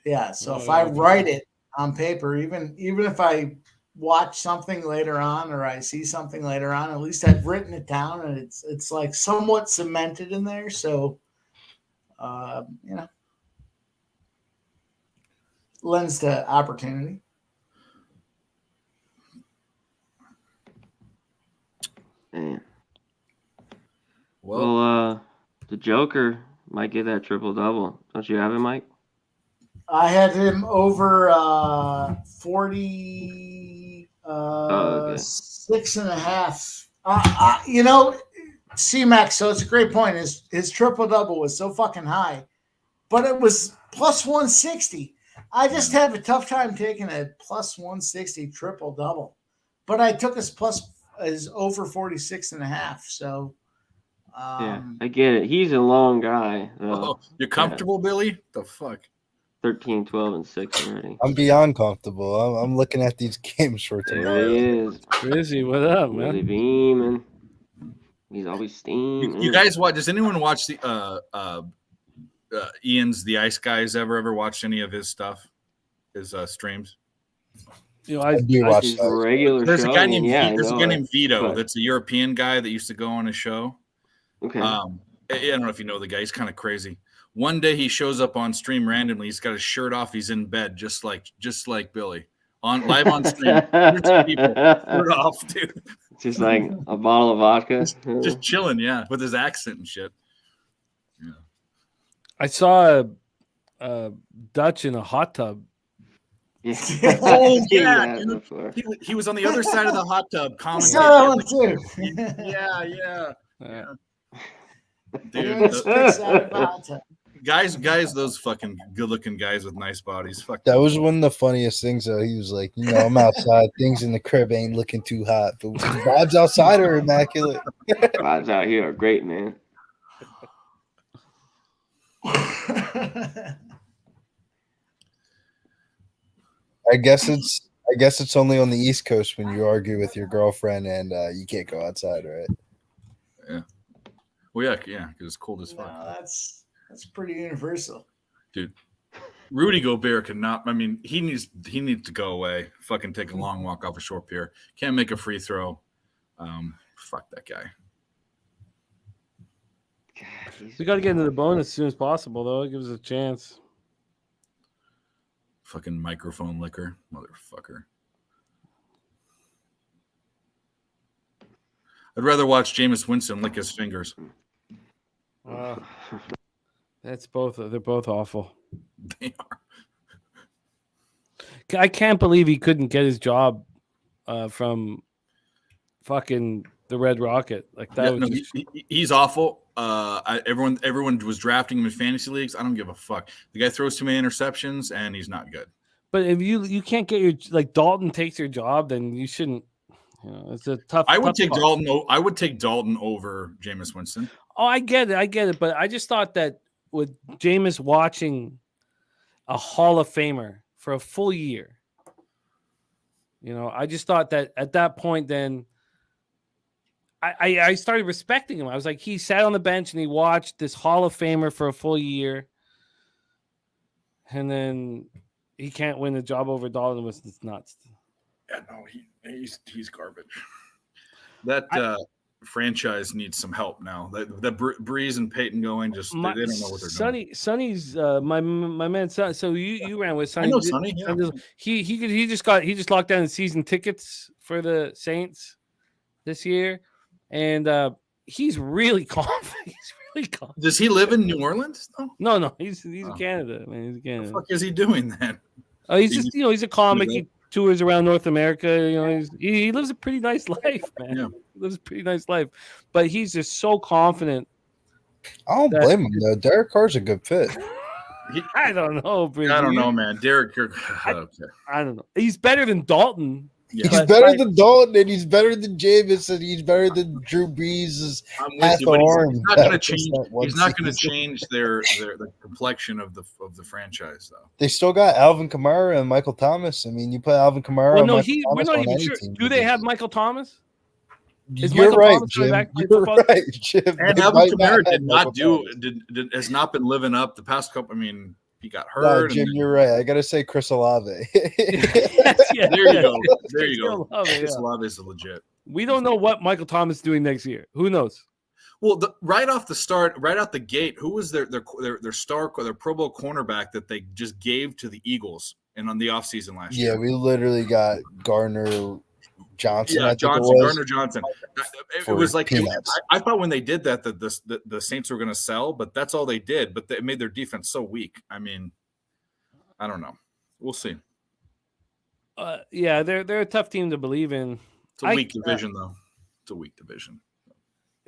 Speaker 4: Yeah. So if I write it on paper, even if I watch something later on or I see something later on, at least I've written it down and it's like somewhat cemented in there. So, lends to opportunity.
Speaker 11: Man. Well, the Joker might get that triple double. Don't you have it, Mike?
Speaker 4: I had him over 46.5. C-Mac, so it's a great point. His triple double was so fucking high, but it was plus 160. I just have a tough time taking a plus 160 triple double, but I took his over 46.5. So,
Speaker 11: yeah, I get it. He's a long guy.
Speaker 10: Oh, you're comfortable, Billy? The fuck?
Speaker 11: 13, 12, and 6 already.
Speaker 9: I'm beyond comfortable. I'm looking at these games for tomorrow.
Speaker 11: There he is.
Speaker 1: Rizzy, what up, man?
Speaker 11: Really beaming. He's always steaming.
Speaker 10: You guys watch? Does anyone watch the Ian's The Ice Guys ever watched any of his stuff? His streams?
Speaker 1: I
Speaker 9: do watch
Speaker 11: regular.
Speaker 10: There's a guy named
Speaker 11: there's
Speaker 10: a guy named Vito. That's a European guy that used to go on his show.
Speaker 11: Okay.
Speaker 10: I don't know if you know the guy. He's kind of crazy. One day he shows up on stream randomly. He's got his shirt off. He's in bed, just like Billy, live on stream. People, shirt off, dude.
Speaker 11: Just like a bottle of vodka.
Speaker 10: Just chilling, yeah, with his accent and shit. Yeah.
Speaker 1: I saw a Dutch in a hot tub.
Speaker 11: Yeah.
Speaker 10: Oh yeah, he was on the other side of the hot tub commentating.
Speaker 4: I saw that one too.
Speaker 10: Yeah. Dude, guys, those fucking good-looking guys with nice bodies. Fuck.
Speaker 9: That was one of the funniest things. Though he was like, I'm outside. Things in the crib ain't looking too hot, but the vibes outside are immaculate.
Speaker 11: Vibes out here are great, man.
Speaker 9: I guess it's only on the East Coast when you argue with your girlfriend and you can't go outside, right?
Speaker 10: Yeah. Well, yeah, because it's cold as fuck.
Speaker 4: No, that's pretty universal,
Speaker 10: dude. Rudy Gobert cannot. I mean, he needs to go away. Fucking take a long walk off a short pier. Can't make a free throw. Fuck that guy.
Speaker 1: We got to get into the bonus as soon as possible, though. It gives us a chance.
Speaker 10: Fucking microphone licker, motherfucker. I'd rather watch Jameis Winston lick his fingers.
Speaker 1: They're both awful.
Speaker 10: They are.
Speaker 1: I can't believe he couldn't get his job from fucking the Red Rocket. Like that
Speaker 10: he's awful. Everyone was drafting him in fantasy leagues. I don't give a fuck. The guy throws too many interceptions and he's not good.
Speaker 1: But if you can't get your Dalton takes your job, then you shouldn't. It's a tough.
Speaker 10: I would
Speaker 1: tough
Speaker 10: take
Speaker 1: call.
Speaker 10: Dalton. I would take Dalton over Jameis Winston.
Speaker 1: Oh, I get it. But I just thought that with Jameis watching a Hall of Famer for a full year, I just thought that at that point, then I started respecting him. I was like, he sat on the bench and he watched this Hall of Famer for a full year, and then he can't win the job over Dalton. Was nuts.
Speaker 10: Yeah, no, he's garbage. That franchise needs some help now. The Breeze and Peyton going, they don't know what they're doing.
Speaker 1: Sonny's my man. So you ran with Sonny.
Speaker 10: I know Sonny. Yeah.
Speaker 1: He just locked down the season tickets for the Saints this year, and he's really confident. He's really confident.
Speaker 10: Does he live in New Orleans?
Speaker 1: No. He's in Canada, man. He's in Canada.
Speaker 10: What the fuck is he doing then?
Speaker 1: Oh, he's just he's a comic. He tours around North America. He lives a pretty nice life, man. Yeah. He lives a pretty nice life, but he's just so confident.
Speaker 9: I don't blame him though. Derek Carr's a good fit.
Speaker 1: I don't know, Bridge.
Speaker 10: I don't know, man. Derek, okay.
Speaker 1: I don't know. He's better than Dalton.
Speaker 9: Yeah. He's better than Dalton, and he's better than Jameis, and he's better than Drew Brees' half arm.
Speaker 10: He's not going to change. He's not going to change the complexion of the franchise, though.
Speaker 9: They still got Alvin Kamara and Michael Thomas. I mean, you put Alvin Kamara.
Speaker 1: Well, no, we're not even sure. Do they have Michael Thomas?
Speaker 9: You're right, Jim. You're right, Jim.
Speaker 10: And Alvin Kamara has not been living up the past couple. I mean, he got hurt.
Speaker 9: No, Jim, you're right. I gotta say, Chris Olave.
Speaker 10: There you go. There you go. Chris Olave is legit.
Speaker 1: We don't know what Michael Thomas is doing next year. Who knows?
Speaker 10: Well, right off the gate, who was their Pro Bowl cornerback that they just gave to the Eagles and on the offseason last year?
Speaker 9: Yeah, we literally got Gardner Johnson.
Speaker 10: Yeah, Gardner Johnson. It was like I thought when they did that the Saints were going to sell, but that's all they did. But they made their defense so weak. I mean, I don't know. We'll see.
Speaker 1: Yeah, they're a tough team to believe in.
Speaker 10: It's a weak division, though. It's a weak division.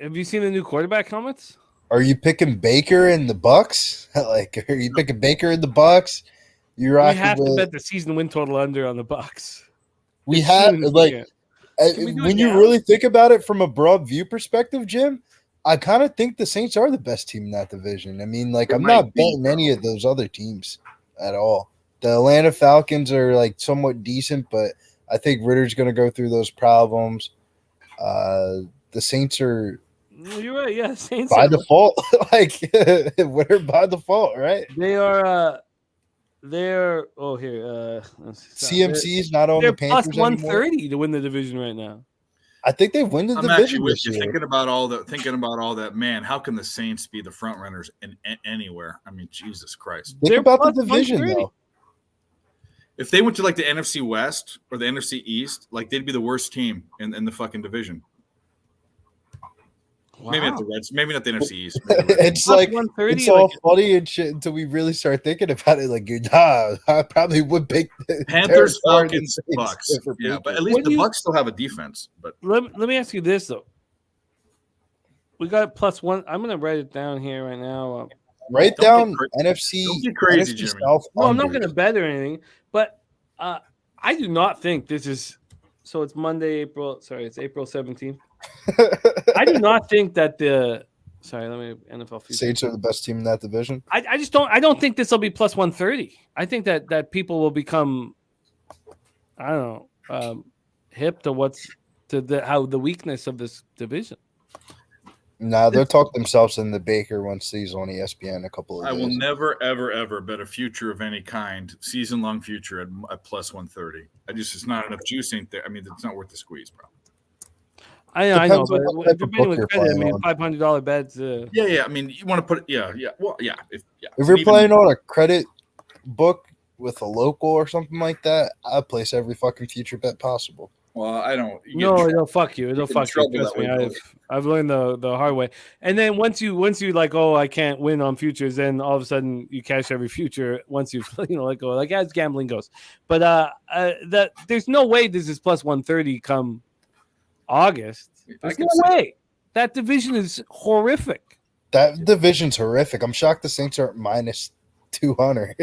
Speaker 1: Have you seen the new quarterback helmets?
Speaker 9: Are you picking Baker in the Bucks? Are you picking Baker in the Bucks?
Speaker 1: We have to bet the season win total under on the Bucks.
Speaker 9: We have when you really think about it from a broad view perspective, Jim, I kind of think the Saints are the best team in that division. I mean, I'm not betting any of those other teams at all. The Atlanta Falcons are somewhat decent, but I think Ritter's going to go through those problems. The Saints are.
Speaker 1: You're right. Yeah, Saints
Speaker 9: by default, winner by default, right?
Speaker 1: They are. They're here.
Speaker 9: CMC's not on the Panthers
Speaker 1: plus 130 to win the division right now.
Speaker 9: I think they win the division.
Speaker 10: Actually with you. Thinking about all that. Man, how can the Saints be the front runners in anywhere? I mean, Jesus Christ.
Speaker 9: Think about the division though.
Speaker 10: If they went to the NFC West or the NFC East, they'd be the worst team in the fucking division. Wow. Maybe not the Reds. Maybe not the NFC East.
Speaker 9: It's it's all funny and shit until we really start thinking about it. I probably would pick
Speaker 10: Panthers, Falcons, Bucks. Yeah, but at least the Bucks still have a defense. But
Speaker 1: let me ask you this though: we got +1. I'm going to write it down here right now.
Speaker 9: Write down NFC.
Speaker 10: Don't be crazy,
Speaker 9: NFC
Speaker 10: Jimmy.
Speaker 9: South.
Speaker 1: No, I'm not going to bet or anything. But I do not think this is. So it's Monday, it's April 17th. I do not think that NFL future.
Speaker 9: Saints are the best team in that division.
Speaker 1: I just don't. I don't think this will be plus 130. I think that people will become, I don't know, hip to how the weakness of this division.
Speaker 9: No, they'll talk themselves in the Baker once he's on ESPN a couple of days.
Speaker 10: I will never, ever, ever bet a future of any kind, season-long future at plus 130. It's not enough juice ain't there. I mean, it's not worth the squeeze, bro.
Speaker 1: I know, but if you're betting with credit, $500 bets.
Speaker 10: Yeah. I mean, you want to put it. Yeah. Well, yeah. If
Speaker 9: you're playing on a credit book with a local or something like that, I place every fucking future bet possible.
Speaker 10: Well, I don't.
Speaker 1: No, fuck you. It'll fuck you. Trust me, I've learned the hard way. And then once you I can't win on futures, then all of a sudden you cash every future once you've let go. As gambling goes. But there's no way this is plus 130 come August. There's no way. That division is horrific.
Speaker 9: That division's horrific. I'm shocked the Saints aren't minus 200.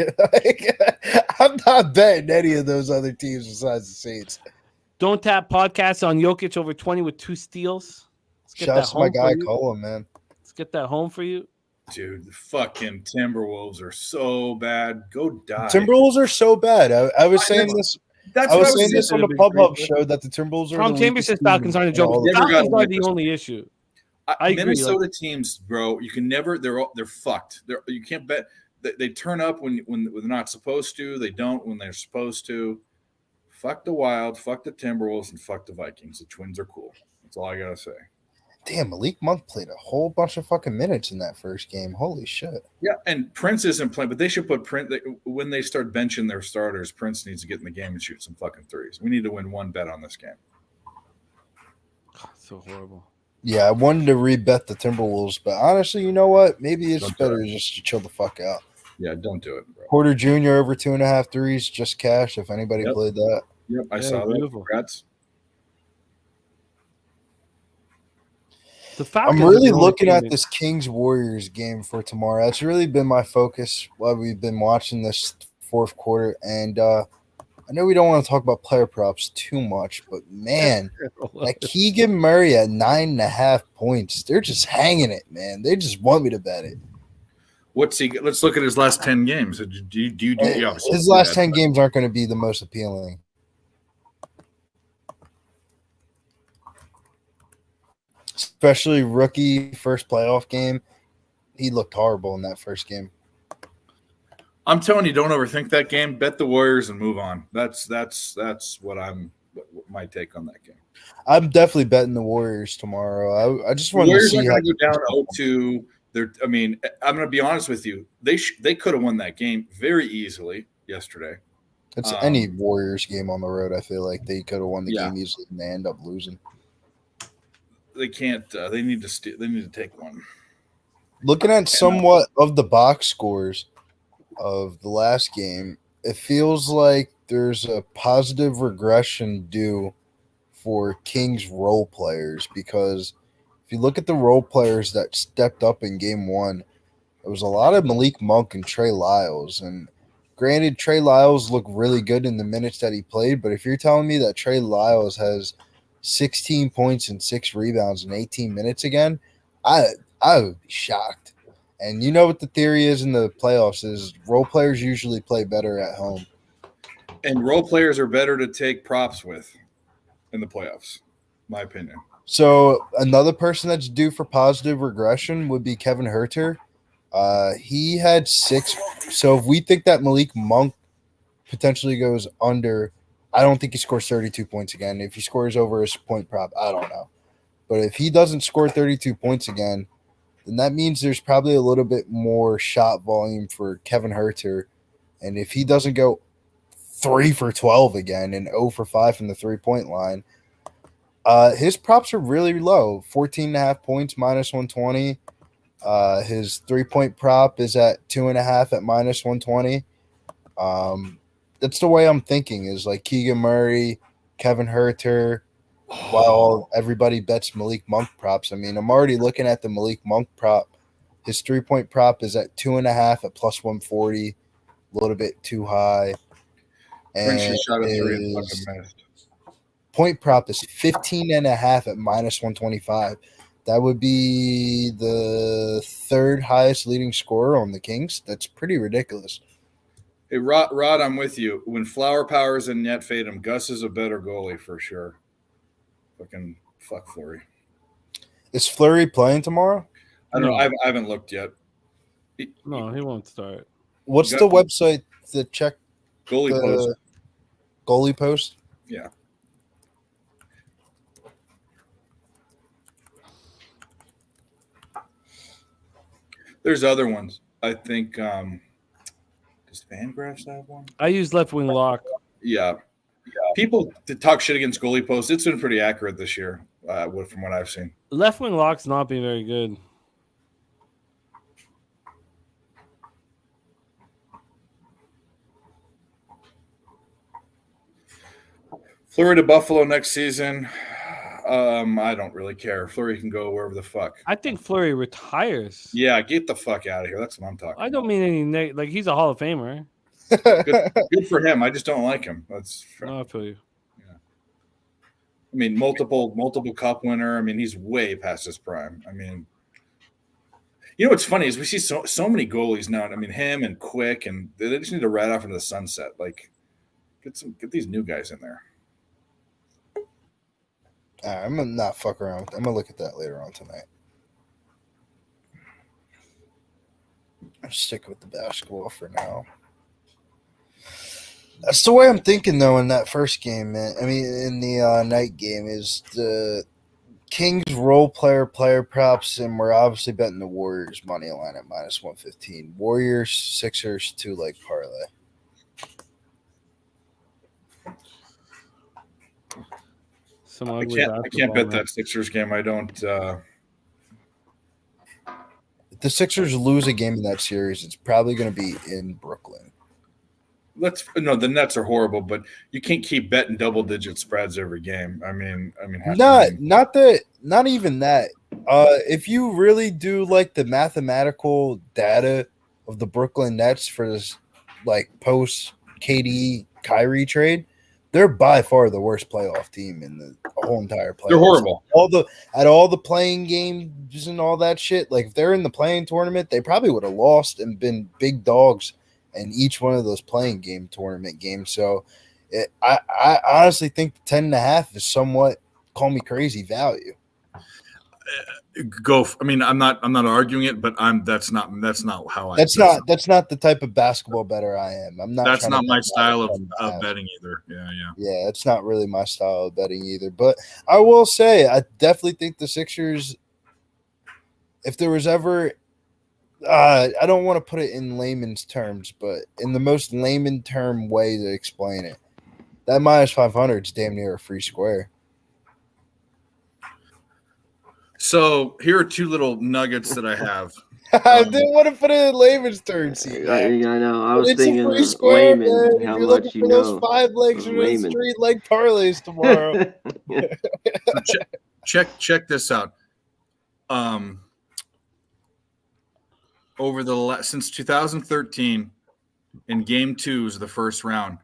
Speaker 9: I'm not betting any of those other teams besides the Saints.
Speaker 1: Don't Tap podcast on Jokic over 20 with 2 steals. Let's get
Speaker 9: Shouts
Speaker 1: that
Speaker 9: to my
Speaker 1: home
Speaker 9: guy
Speaker 1: for you.
Speaker 9: Colin, man.
Speaker 1: Let's get that home for you.
Speaker 10: Dude, the fucking Timberwolves are so bad. Go die.
Speaker 9: Timberwolves are so bad. I was saying this.
Speaker 10: That's
Speaker 9: I
Speaker 10: what
Speaker 9: was saying this on the
Speaker 1: Big
Speaker 9: Pub
Speaker 1: three.
Speaker 9: Hub show that the Timberwolves are
Speaker 1: Tom
Speaker 9: the
Speaker 1: Chambers says
Speaker 9: weakest
Speaker 1: Falcons
Speaker 9: team
Speaker 1: aren't a
Speaker 9: in
Speaker 1: joke.
Speaker 9: all
Speaker 1: The
Speaker 9: of
Speaker 10: Never
Speaker 1: Falcons
Speaker 10: gotta
Speaker 1: are
Speaker 10: win
Speaker 1: the
Speaker 10: this
Speaker 1: only issue. I agree.
Speaker 10: Minnesota teams, bro, you can never. They're fucked. You can't bet. They turn up when they're not supposed to. They don't when they're supposed to. Fuck the Wild. Fuck the Timberwolves, and fuck the Vikings. The Twins are cool. That's all I gotta say.
Speaker 9: Damn, Malik Monk played a whole bunch of fucking minutes in that first game. Holy shit.
Speaker 10: Yeah, and Prince isn't playing, but they should put Prince when they start benching their starters. Prince needs to get in the game and shoot some fucking threes. We need to win one bet on this game.
Speaker 1: God, so horrible.
Speaker 9: Yeah, I wanted to rebet the Timberwolves, but honestly, you know what? Maybe it's
Speaker 10: Don't do
Speaker 9: better
Speaker 10: it.
Speaker 9: just to chill the fuck out.
Speaker 10: Yeah, don't do it, bro.
Speaker 9: Porter Jr. over 2.5 threes, just cash. If anybody
Speaker 10: Yep.
Speaker 9: played that,
Speaker 10: Yep, I
Speaker 1: Yeah,
Speaker 10: saw that.
Speaker 1: beautiful.
Speaker 10: Congrats.
Speaker 1: The Falcons
Speaker 9: I'm
Speaker 1: are
Speaker 9: really
Speaker 1: the only
Speaker 9: looking
Speaker 1: team
Speaker 9: at
Speaker 1: that-
Speaker 9: this Kings Warriors game for tomorrow. That's really been my focus while we've been watching this fourth quarter. And I know we don't want to talk about player props too much, but man, that Keegan Murray at 9.5 points, they're just hanging it, man. They just want me to bet it.
Speaker 10: What's he? Let's look at his last 10 games. Do you obviously
Speaker 9: His
Speaker 10: do
Speaker 9: last
Speaker 10: that,
Speaker 9: 10
Speaker 10: but-
Speaker 9: games aren't going to be the most appealing. Especially rookie first playoff game. He looked horrible in that first game.
Speaker 10: I'm telling you, don't overthink that game. Bet the Warriors and move on. That's what my take on that game.
Speaker 9: I'm definitely betting the Warriors tomorrow. I just
Speaker 10: The
Speaker 9: want to
Speaker 10: Warriors
Speaker 9: see
Speaker 10: are
Speaker 9: how
Speaker 10: going to go down 0-2. I mean, I'm going to be honest with you. They could have won that game very easily yesterday.
Speaker 9: it's any Warriors game on the road. I feel like they could have won the
Speaker 10: Yeah.
Speaker 9: game easily and they end up losing.
Speaker 10: They can't. They need to take one.
Speaker 9: Looking at somewhat of the box scores of the last game, it feels like there's a positive regression due for Kings role players, because if you look at the role players that stepped up in game one, it was a lot of Malik Monk and Trey Lyles. And granted, Trey Lyles looked really good in the minutes that he played, but if you're telling me that Trey Lyles has 16 points and 6 rebounds in 18 minutes again, I would be shocked. And you know what the theory is in the playoffs is role players usually play better at home.
Speaker 10: And role players are better to take props with in the playoffs, my opinion.
Speaker 9: So another person that's due for positive regression would be Kevin Huerter. He had 6. So if we think that Malik Monk potentially goes under, I don't think he scores 32 points again. If he scores over his point prop, I don't know. But if he doesn't score 32 points again, then that means there's probably a little bit more shot volume for Kevin Huerter. And if he doesn't go 3 for 12 again and 0 for 5 from the 3-point line, his props are really low. 14.5 points, minus 120. His 3-point prop is at 2.5 at minus 120. That's the way I'm thinking is like Keegan Murray, Kevin Huerter, while everybody bets Malik Monk props. I mean, I'm already looking at the Malik Monk prop. His 3-point prop is at 2.5 at plus 140, a little bit too high. And
Speaker 10: Prince shot a 3 and
Speaker 9: his
Speaker 10: fucking missed.
Speaker 9: point prop is 15.5 at minus 125. That would be the 3rd highest leading scorer on the Kings. That's pretty ridiculous.
Speaker 10: Hey, Rod, I'm with you. When Flower Power's in net, fade him. Gus is a better goalie for sure. Fucking fuck Fleury.
Speaker 9: Is Fleury playing tomorrow?
Speaker 10: I don't know. I haven't looked yet.
Speaker 1: No, he won't start.
Speaker 9: What's
Speaker 10: Got-
Speaker 9: the website to check
Speaker 10: Goalie
Speaker 9: the
Speaker 10: post.
Speaker 9: goalie post?
Speaker 10: Yeah. There's other ones. I think does Fangraphs have one?
Speaker 1: I use left wing lock.
Speaker 10: Yeah. People to talk shit against goalie posts. It's been pretty accurate this year, from what I've seen.
Speaker 1: Left wing lock's not been very good.
Speaker 10: Fleury to Buffalo next season. I don't really care. Fleury can go wherever the fuck.
Speaker 1: I think Fleury retires.
Speaker 10: Yeah, get the fuck out of here. That's what I'm talking
Speaker 1: I don't mean any like he's a Hall of Famer.
Speaker 10: about. Good for him. I just don't like him. That's
Speaker 1: No, I feel you.
Speaker 10: I mean, multiple cup winner. I mean, he's way past his prime. I mean, you know what's funny is we see so many goalies now. I mean, him and Quick, and they just need to ride off into the sunset. Like, get these new guys in there.
Speaker 9: I'm gonna not fuck around with that. I'm gonna look at that later on tonight. I'm sticking with the basketball for now. That's the way I'm thinking, though, in that first game, man. I mean, in the night game, is the Kings role player props, and we're obviously betting the Warriors money line at -115. Warriors, Sixers, 2-leg parlay.
Speaker 10: I can't bet that Sixers game. I don't.
Speaker 9: If the Sixers lose a game in that series, it's probably going to be in Brooklyn.
Speaker 10: The Nets are horrible, but you can't keep betting double-digit spreads every game. I mean, not even that. If you really do like the mathematical data of the Brooklyn Nets for this, like post KD Kyrie trade, they're by far the worst playoff team in the whole entire playoffs. They're horrible.
Speaker 9: All the playing games and all that shit. Like if they're in the playing tournament, they probably would have lost and been big dogs in each one of those playing game tournament games. So I honestly think the 10.5 is somewhat, call me crazy, value.
Speaker 10: I mean, I'm not arguing it, but that's not how I.
Speaker 9: That's not the type of basketball bettor I am. I'm not.
Speaker 10: That's not my style of betting either. Yeah.
Speaker 9: Yeah, it's not really my style of betting either. But I will say, I definitely think the Sixers, if there was ever, I don't want to put it in layman's terms, but in the most layman term way to explain it, that -500 is damn near a free square.
Speaker 10: So here are two little nuggets that I have.
Speaker 9: I didn't want to put it in layman's terms.
Speaker 11: I know. I was
Speaker 9: It's
Speaker 11: thinking
Speaker 9: a free square, man.
Speaker 11: layman.
Speaker 9: If
Speaker 11: How
Speaker 9: you're
Speaker 11: much
Speaker 9: looking
Speaker 11: you
Speaker 9: for those
Speaker 11: know?
Speaker 9: 5 legs or those
Speaker 11: Layman.
Speaker 9: 3-leg parlays tomorrow.
Speaker 10: So check this out. Since 2013, in Game 2 of the first round,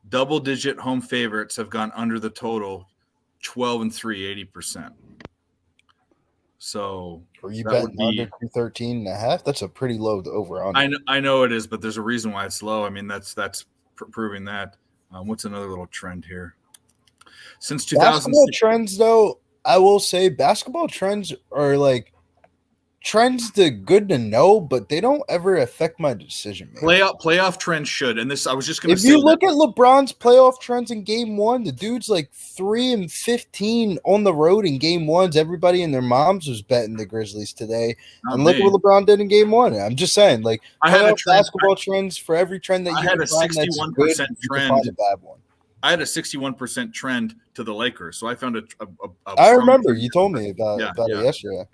Speaker 10: double-digit home favorites have gone under the total 12-3, 80%. So
Speaker 9: are you betting under 213.5? That's a pretty low over under.
Speaker 10: I know it is, but there's a reason why it's low. I mean, that's proving that. What's another little trend here? Since 2000,
Speaker 9: basketball trends, though, I will say basketball trends are like trends to good to know, but they don't ever affect my decision making.
Speaker 10: Playoff trends should, and this I was just going to say.
Speaker 9: If you look at LeBron's playoff trends in Game 1, the dude's like 3-15 on the road in Game 1s. Everybody and their moms was betting the Grizzlies today, and look what LeBron did in Game 1. I'm just saying, like basketball trends for every trend that you
Speaker 10: had
Speaker 9: can
Speaker 10: a
Speaker 9: find
Speaker 10: 61%
Speaker 9: that's good,
Speaker 10: trend.
Speaker 9: find a bad one.
Speaker 10: I had a 61% trend to the Lakers, so I found a
Speaker 9: I remember you told me about it yesterday.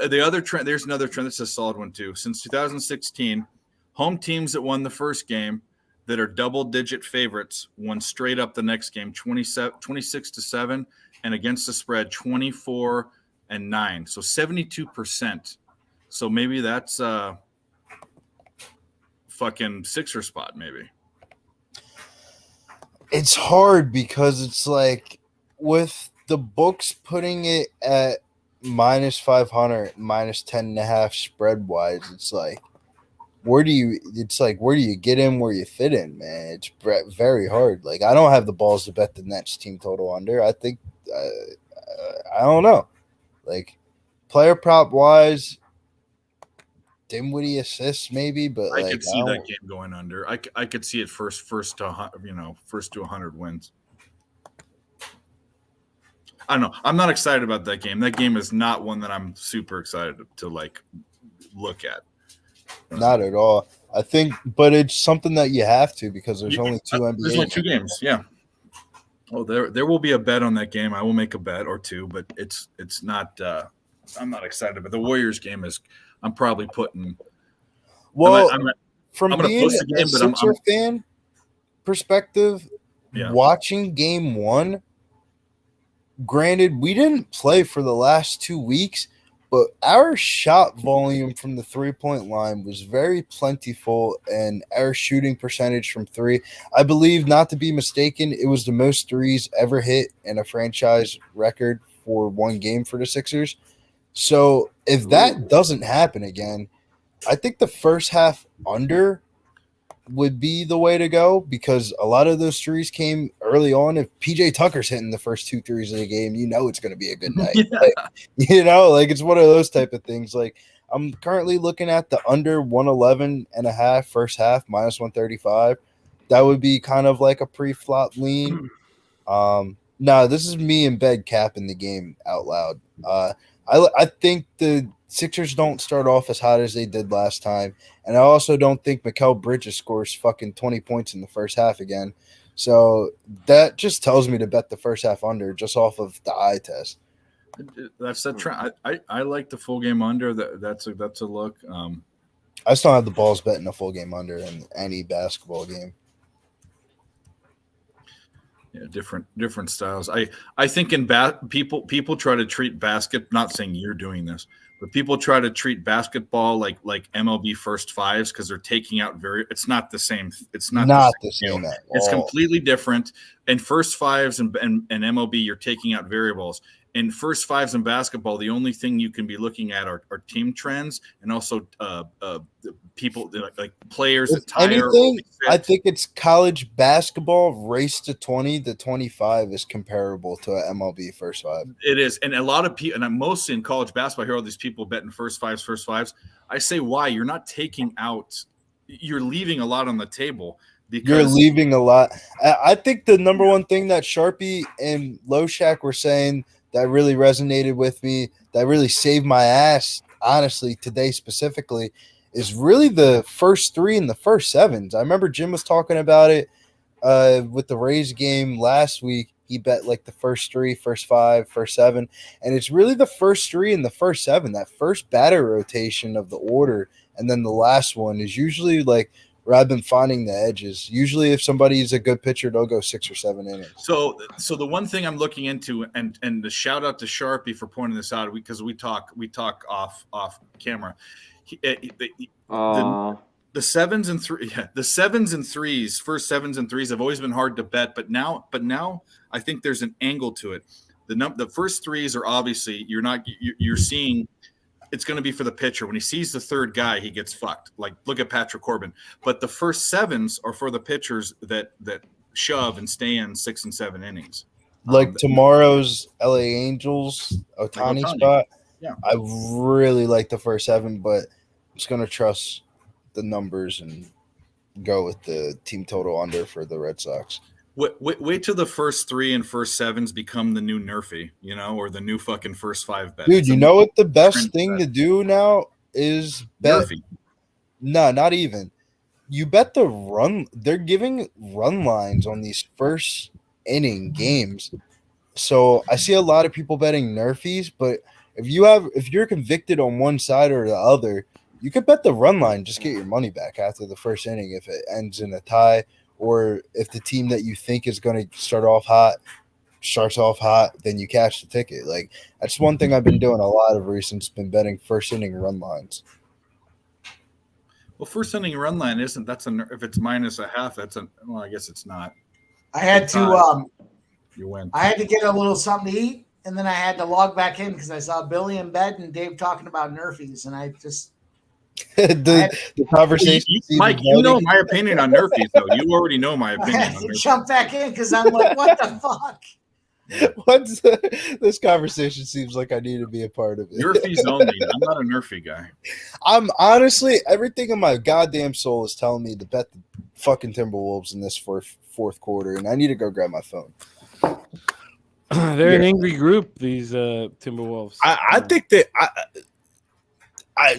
Speaker 10: The other trend, there's another trend that's a solid one too. Since 2016, home teams that won the first game that are double-digit favorites won straight up the next game, 26-7, and against the spread, 24-9. So 72%. So maybe that's a fucking Sixer spot, maybe.
Speaker 9: It's hard because it's like with the books putting it at -500, -10.5 spread wise, it's like where do you get in where you fit in, man? It's very hard. Like I don't have the balls to bet the Nets team total under. I think I don't know. Like player prop wise, Dinwiddie assists maybe, but
Speaker 10: I could see that game going under. I could see it first to 100 wins. I don't know. I'm not excited about that game. That game is not one that I'm super excited to like look at.
Speaker 9: Not at all. I think, but it's something that you have to because there's only two NBA.
Speaker 10: There's only 2 games. Yeah. Oh, there will be a bet on that game. I will make a bet or 2, but it's not. I'm not excited. But the Warriors game is. I'm probably putting.
Speaker 9: Well,
Speaker 10: from
Speaker 9: being a Sixer fan perspective, watching Game 1. Granted, we didn't play for the last 2 weeks, but our shot volume from the 3-point line was very plentiful, and our shooting percentage from three, I believe, not to be mistaken, it was the most threes ever hit in a franchise record for one game for the Sixers. So if that doesn't happen again, I think the first half under would be the way to go, because a lot of those threes came early on. If PJ Tucker's hitting the first 2 threes of the game, it's going to be a good night. Like, it's one of those type of things. Like, I'm currently looking at the under 111.5 first half, minus 135. That would be kind of like a pre-flop lean. No, this is me in bed capping the game out loud. I think the Sixers don't start off as hot as they did last time, and I also don't think Mikal Bridges scores fucking 20 points in the first half again. So that just tells me to bet the first half under just off of the eye test.
Speaker 10: That's the trend. I like the full game under. That's a look.
Speaker 9: I still have the balls betting a full game under in any basketball game.
Speaker 10: Yeah, different styles. I think in people try to treat not saying you're doing this, but people try to treat basketball like MLB first fives because they're taking out it's not the same. It's not the same. It's completely different. In first fives and MLB, you're taking out variables. In first fives in basketball, the only thing you can be looking at are team trends and also people like players that tire.
Speaker 9: I think it's college basketball race to 20 to 25 is comparable to an MLB first five.
Speaker 10: It is, and a lot of people, and I'm mostly in college basketball. I hear all these people betting first fives. I say, why? You're not taking out. You're leaving a lot on the table. Because
Speaker 9: you're leaving a lot. I think the number one thing that Sharpie and Loshak were saying that really resonated with me, that really saved my ass, honestly, today specifically, is really the first 3 and the first 7s. I remember Jim was talking about it with the Rays game last week. He bet like the first 3, first 5, first 7. And it's really the first 3 and the first 7, that first batter rotation of the order. And then the last one is usually like where I've been finding the edges. Usually if somebody's a good pitcher, they'll go 6 or 7 innings.
Speaker 10: So the one thing I'm looking into, and the shout out to Sharpie for pointing this out, because we talk off camera. The 7s and 3, the 7s and 3s, first 7s and 3s have always been hard to bet, but now I think there's an angle to it. The first 3s are obviously you're seeing. It's going to be for the pitcher. When he sees the third guy, he gets fucked. Like, look at Patrick Corbin. But the first 7s are for the pitchers that shove and stay in 6 and 7 innings.
Speaker 9: Like tomorrow's LA Angels Ohtani spot.
Speaker 10: Yeah.
Speaker 9: I really like the first 7, but I'm just going to trust the numbers and go with the team total under for the Red Sox.
Speaker 10: Wait till the first 3 and first 7s become the new Nerfy, or the new fucking first 5 bet.
Speaker 9: Dude, you know what the best thing to do now is bet?
Speaker 10: Nerfy.
Speaker 9: No, not even. You bet the run. They're giving run lines on these first inning games. So I see a lot of people betting Nerfies, but if you're convicted on one side or the other, you could bet the run line. Just get your money back after the first inning if it ends in a tie. Or if the team that you think is going to starts off hot, then you cash the ticket. Like, that's one thing I've been doing a lot of recently, been betting first inning run lines.
Speaker 10: Well, first inning run line isn't. If it's minus a half, I guess it's not.
Speaker 4: I had to
Speaker 10: you win.
Speaker 4: I had to get a little something to eat, and then I had to log back in because I saw Billy in bed and Dave talking about Nerfies, and I just.
Speaker 9: the conversation,
Speaker 10: Mike. You know my opinion on Nerfies, though. You already know my opinion.
Speaker 4: I had to jump back in because I'm like, what the fuck?
Speaker 9: This conversation seems like I need to be a part of it.
Speaker 10: Nerfies only. I'm not a Nerfy guy.
Speaker 9: I'm honestly, everything in my goddamn soul is telling me to bet the fucking Timberwolves in this fourth quarter, and I need to go grab my phone.
Speaker 1: They're an angry group, these Timberwolves.
Speaker 9: I think that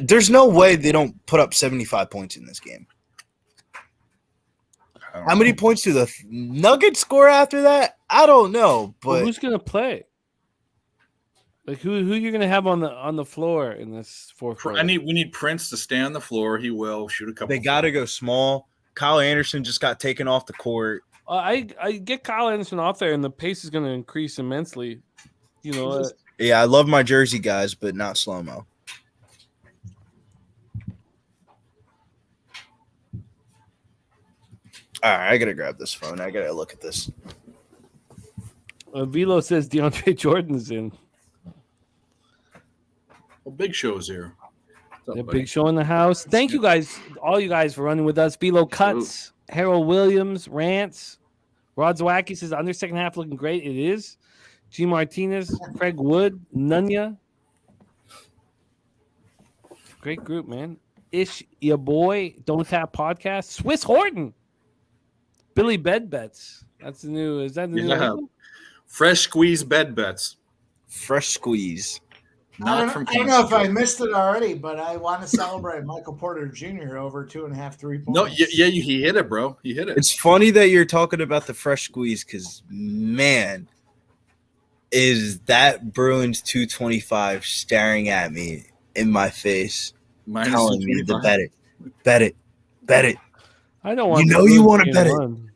Speaker 9: there's no way they don't put up 75 points in this game. How many points do the Nuggets score after that? I don't know, but
Speaker 1: who's gonna play? Like who you're gonna have on the floor in this fourth quarter?
Speaker 10: We need Prince to stay on the floor. He will shoot a couple.
Speaker 9: They got to go small. Kyle Anderson just got taken off the court.
Speaker 1: I get Kyle Anderson off there, and the pace is going to increase immensely.
Speaker 9: Yeah, I love my jersey guys, but not slow-mo. All right, I gotta grab this phone. I gotta look at this.
Speaker 1: Velo says DeAndre Jordan's in.
Speaker 10: Well, Big Show's here. What's up,
Speaker 1: The
Speaker 10: buddy?
Speaker 1: big show in the house. Thank you guys, all you guys, for running with us. Velo Cuts, Harold Williams, Rants. Rod Zwacky says under second half looking great. It is. G Martinez, Craig Wood, Nunya. Great group, man. Ish, your boy, Don't Tap Podcast. Swiss Horton. Billy Bedbets. That's the new. Is that the new?
Speaker 10: Yeah.
Speaker 1: one?
Speaker 10: Fresh squeeze bed bets.
Speaker 9: Fresh squeeze.
Speaker 10: Not from
Speaker 4: I don't know if I missed it already, but I want to celebrate Michael Porter Jr. over 2.5 3 points.
Speaker 10: No, he hit it, bro. He hit it.
Speaker 9: It's funny that you're talking about the fresh squeeze because, man, is that Bruins 225 staring at me in my face,
Speaker 10: Minus
Speaker 9: telling me to
Speaker 10: 225.
Speaker 9: bet it, bet it, bet it.
Speaker 1: I don't want.
Speaker 9: You know
Speaker 1: the
Speaker 9: you
Speaker 1: Bruins
Speaker 9: wanna
Speaker 1: game
Speaker 9: bet it.
Speaker 1: one.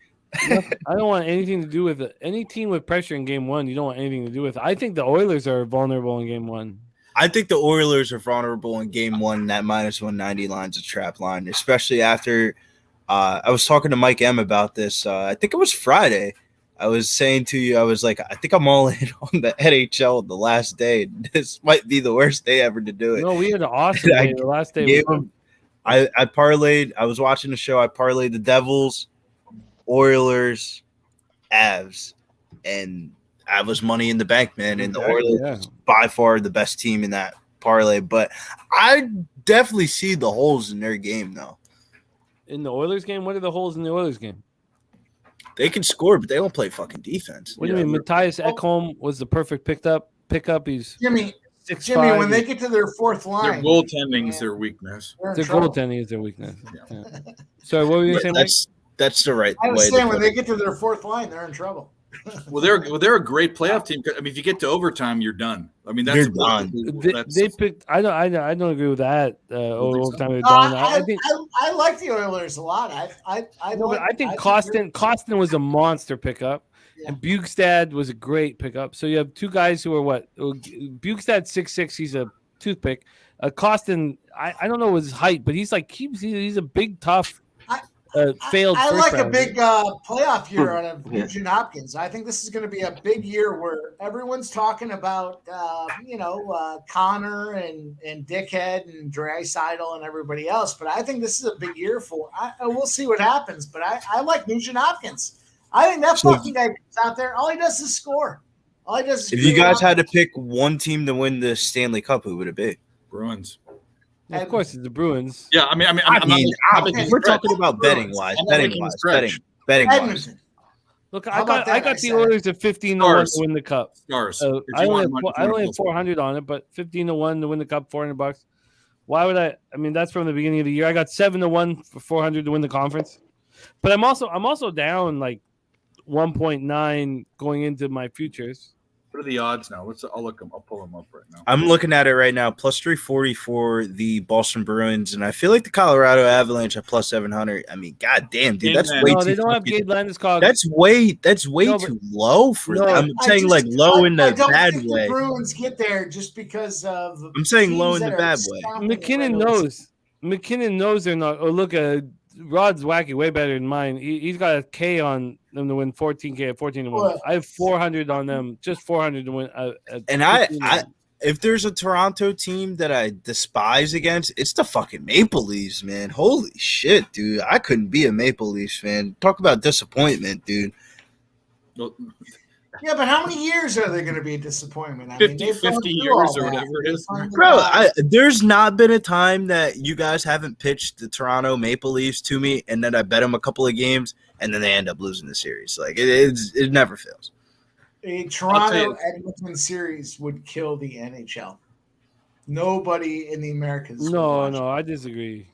Speaker 1: I don't want anything to do with it. Any team with pressure in game one, you don't want anything to do with. I think the Oilers are vulnerable in game one.
Speaker 9: I think the Oilers are vulnerable in game one. That minus 190 line's a trap line, especially after I was talking to Mike M about this. I think it was Friday. I was saying to you, I was like, I think I'm all in on the NHL the last day. This might be the worst day ever to do it.
Speaker 1: No, we had an awesome day. The last day.
Speaker 9: Gave him, I parlayed. I was watching the show. I parlayed the Devils, Oilers, Avs, and I was money in the bank, man. And the Oilers by far the best team in that parlay. But I definitely see the holes in their game, though.
Speaker 1: In the Oilers game, what are the holes in the Oilers game?
Speaker 9: They can score, but they don't play fucking defense.
Speaker 1: What do you mean? Matthias Ekholm was the perfect pickup. He's
Speaker 4: Jimmy.
Speaker 1: 6'5".
Speaker 4: When they get to their fourth
Speaker 10: Their
Speaker 4: line,
Speaker 10: goaltending is their weakness.
Speaker 1: Their goaltending is their weakness. Yeah. So what were you saying?
Speaker 9: That's the right
Speaker 4: I
Speaker 9: way.
Speaker 4: understand when they get to their fourth line, they're in trouble.
Speaker 10: Well, they're a great playoff team. I mean, if you get to overtime, you're done. I mean, that's
Speaker 9: You're done.
Speaker 1: They picked. I don't agree with that. Overtime they're
Speaker 4: No,
Speaker 1: done.
Speaker 4: I like the Oilers a lot. I
Speaker 1: think Costin was a monster pickup, and Bugstad was a great pickup. So you have two guys who are what? Bugstad 6'6", he's a toothpick. Costin, I don't know his height, but he's a big tough. Failed.
Speaker 4: I
Speaker 1: first
Speaker 4: like a
Speaker 1: round.
Speaker 4: big playoff year out of Nugent Hopkins. I think this is going to be a big year where everyone's talking about, Connor and Dickhead and Draisaitl and everybody else. But I think this is a big year for. We'll see what happens. But I like Nugent Hopkins. I think that fucking guy comes out there. All he does is score. All he does is.
Speaker 9: If you guys had to pick one team to win the Stanley Cup, who would it be?
Speaker 10: Bruins.
Speaker 1: Yeah, of course, it's the Bruins.
Speaker 10: Yeah, I'm
Speaker 9: we're talking about betting wise.
Speaker 1: Look, I got the Oilers at 15-1 to win the cup.
Speaker 10: Stars.
Speaker 1: I only have 400 on it, but 15-1 to win the cup, $400. Why would I? I mean, that's from the beginning of the year. I got 7-1 for 400 to win the conference, but I'm also down like 1.9 going into my futures.
Speaker 10: What are the odds now? I'll pull them up right now.
Speaker 9: I'm looking at it right now. Plus 340 for the Boston Bruins, and I feel like the Colorado Avalanche at plus 700. I mean, goddamn, dude, that's way too.
Speaker 1: They don't have Gabe Landeskog.
Speaker 9: That's way too low for them. I'm saying like low in the bad way.
Speaker 4: The Bruins get there just because of.
Speaker 9: I'm saying low in the bad way.
Speaker 1: McKinnon knows they're not. Oh, look, Rod's wacky, way better than mine. He's got a K on them to win 14K at 14-1. I have 400 on them, just 400 to win.
Speaker 9: And if there's a Toronto team that I despise against, it's the fucking Maple Leafs, man. Holy shit, dude! I couldn't be a Maple Leafs fan. Talk about disappointment, dude.
Speaker 4: Yeah, but how many years are they going to be a disappointment?
Speaker 10: 50 years or whatever it is.
Speaker 9: Bro, there's not been a time that you guys haven't pitched the Toronto Maple Leafs to me, and then I bet them a couple of games, and then they end up losing the series. Like, it never fails.
Speaker 4: A Toronto-Edmonton series would kill the NHL. Nobody in the Americas.
Speaker 1: No, I disagree.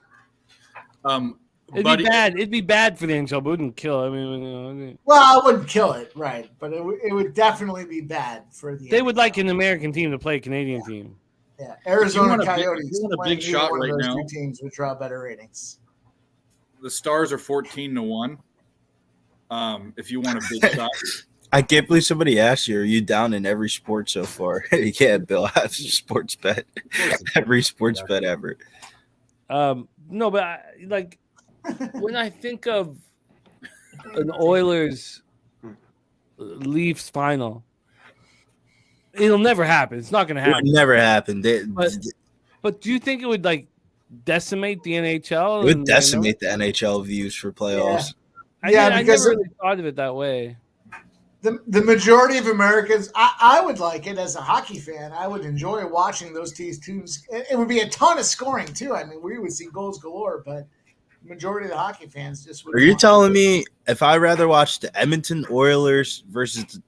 Speaker 1: It'd be bad for the NHL, but it wouldn't kill. I mean,
Speaker 4: well, I wouldn't kill it, right? But it would definitely be bad for the.
Speaker 1: They would like an American team to play a Canadian team.
Speaker 4: Yeah, Arizona
Speaker 10: Coyotes. You want a big shot right now?
Speaker 4: Two teams would draw better ratings.
Speaker 10: The Stars are 14-1. If you want a big shot,
Speaker 9: I can't believe somebody asked you, are you down in every sport so far? Yeah, Bill, I have a sports bet. Every sports bet ever.
Speaker 1: No, but when I think of an Oilers Leafs final, it'll never happen. It's not going to
Speaker 9: It
Speaker 1: happen.
Speaker 9: never happened.
Speaker 1: But do you think it would decimate the NHL?
Speaker 9: It would decimate the NHL views for playoffs.
Speaker 4: Yeah,
Speaker 1: I
Speaker 4: because
Speaker 1: never really thought of it that way.
Speaker 4: The majority of Americans, I would like it as a hockey fan. I would enjoy watching those teams. It would be a ton of scoring too. I mean, we would see goals galore, but the majority of the hockey fans just would.
Speaker 9: Are you telling me if I'd rather watch the Edmonton Oilers versus the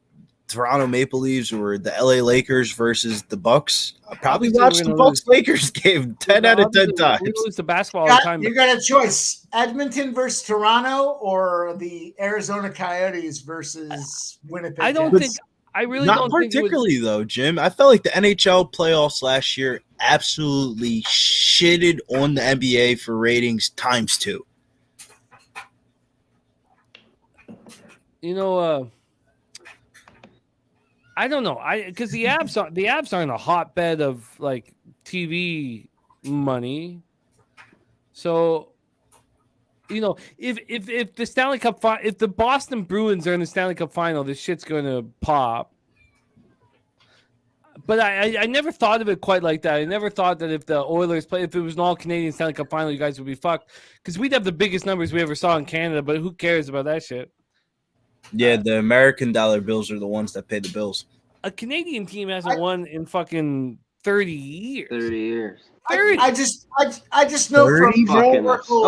Speaker 9: Toronto Maple Leafs or the LA Lakers versus the Bucks, I'll probably watch the Bucks-Lakers game 10 out of 10 times.
Speaker 1: We lose the basketball all the time.
Speaker 4: You got a choice: Edmonton versus Toronto or the Arizona Coyotes versus Winnipeg.
Speaker 1: I don't think. I really
Speaker 9: Not
Speaker 1: don't
Speaker 9: particularly
Speaker 1: think
Speaker 9: though, Jim. I felt like the NHL playoffs last year absolutely shitted on the NBA for ratings times 2.
Speaker 1: I don't know. Because the Avs aren't a hotbed of TV money. So, if the Stanley Cup if the Boston Bruins are in the Stanley Cup final, this shit's going to pop. But I never thought of it quite like that. I never thought that if the Oilers if it was an all Canadian Stanley Cup final, you guys would be fucked because we'd have the biggest numbers we ever saw in Canada. But who cares about that shit?
Speaker 9: Yeah, the American dollar bills are the ones that pay the bills.
Speaker 1: A Canadian team hasn't won in fucking 30 years.
Speaker 11: 30 years.
Speaker 1: 30.
Speaker 4: I just know from historical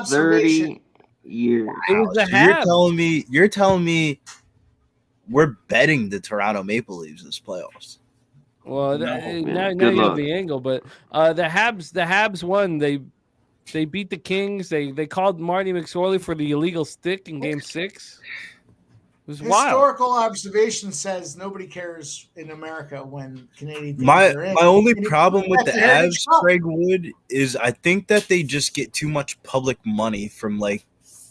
Speaker 4: observation.
Speaker 11: 30 years.
Speaker 1: It was the
Speaker 9: So
Speaker 1: Habs.
Speaker 9: you're telling me we're betting the Toronto Maple Leafs this playoffs.
Speaker 1: Well,
Speaker 11: No,
Speaker 1: now
Speaker 11: man.
Speaker 1: you
Speaker 11: Good
Speaker 1: have
Speaker 11: luck.
Speaker 1: the angle, but the Habs won. They beat the Kings. They called Marty McSorley for the illegal stick in Game 6. It was wild.
Speaker 4: Historical observation says nobody cares in America when Canadian teams
Speaker 9: My
Speaker 4: are in.
Speaker 9: only
Speaker 4: And
Speaker 9: problem with the
Speaker 4: that's Heritage
Speaker 9: Avs,
Speaker 4: Cup.
Speaker 9: Craig Wood, is I think that they just get too much public money from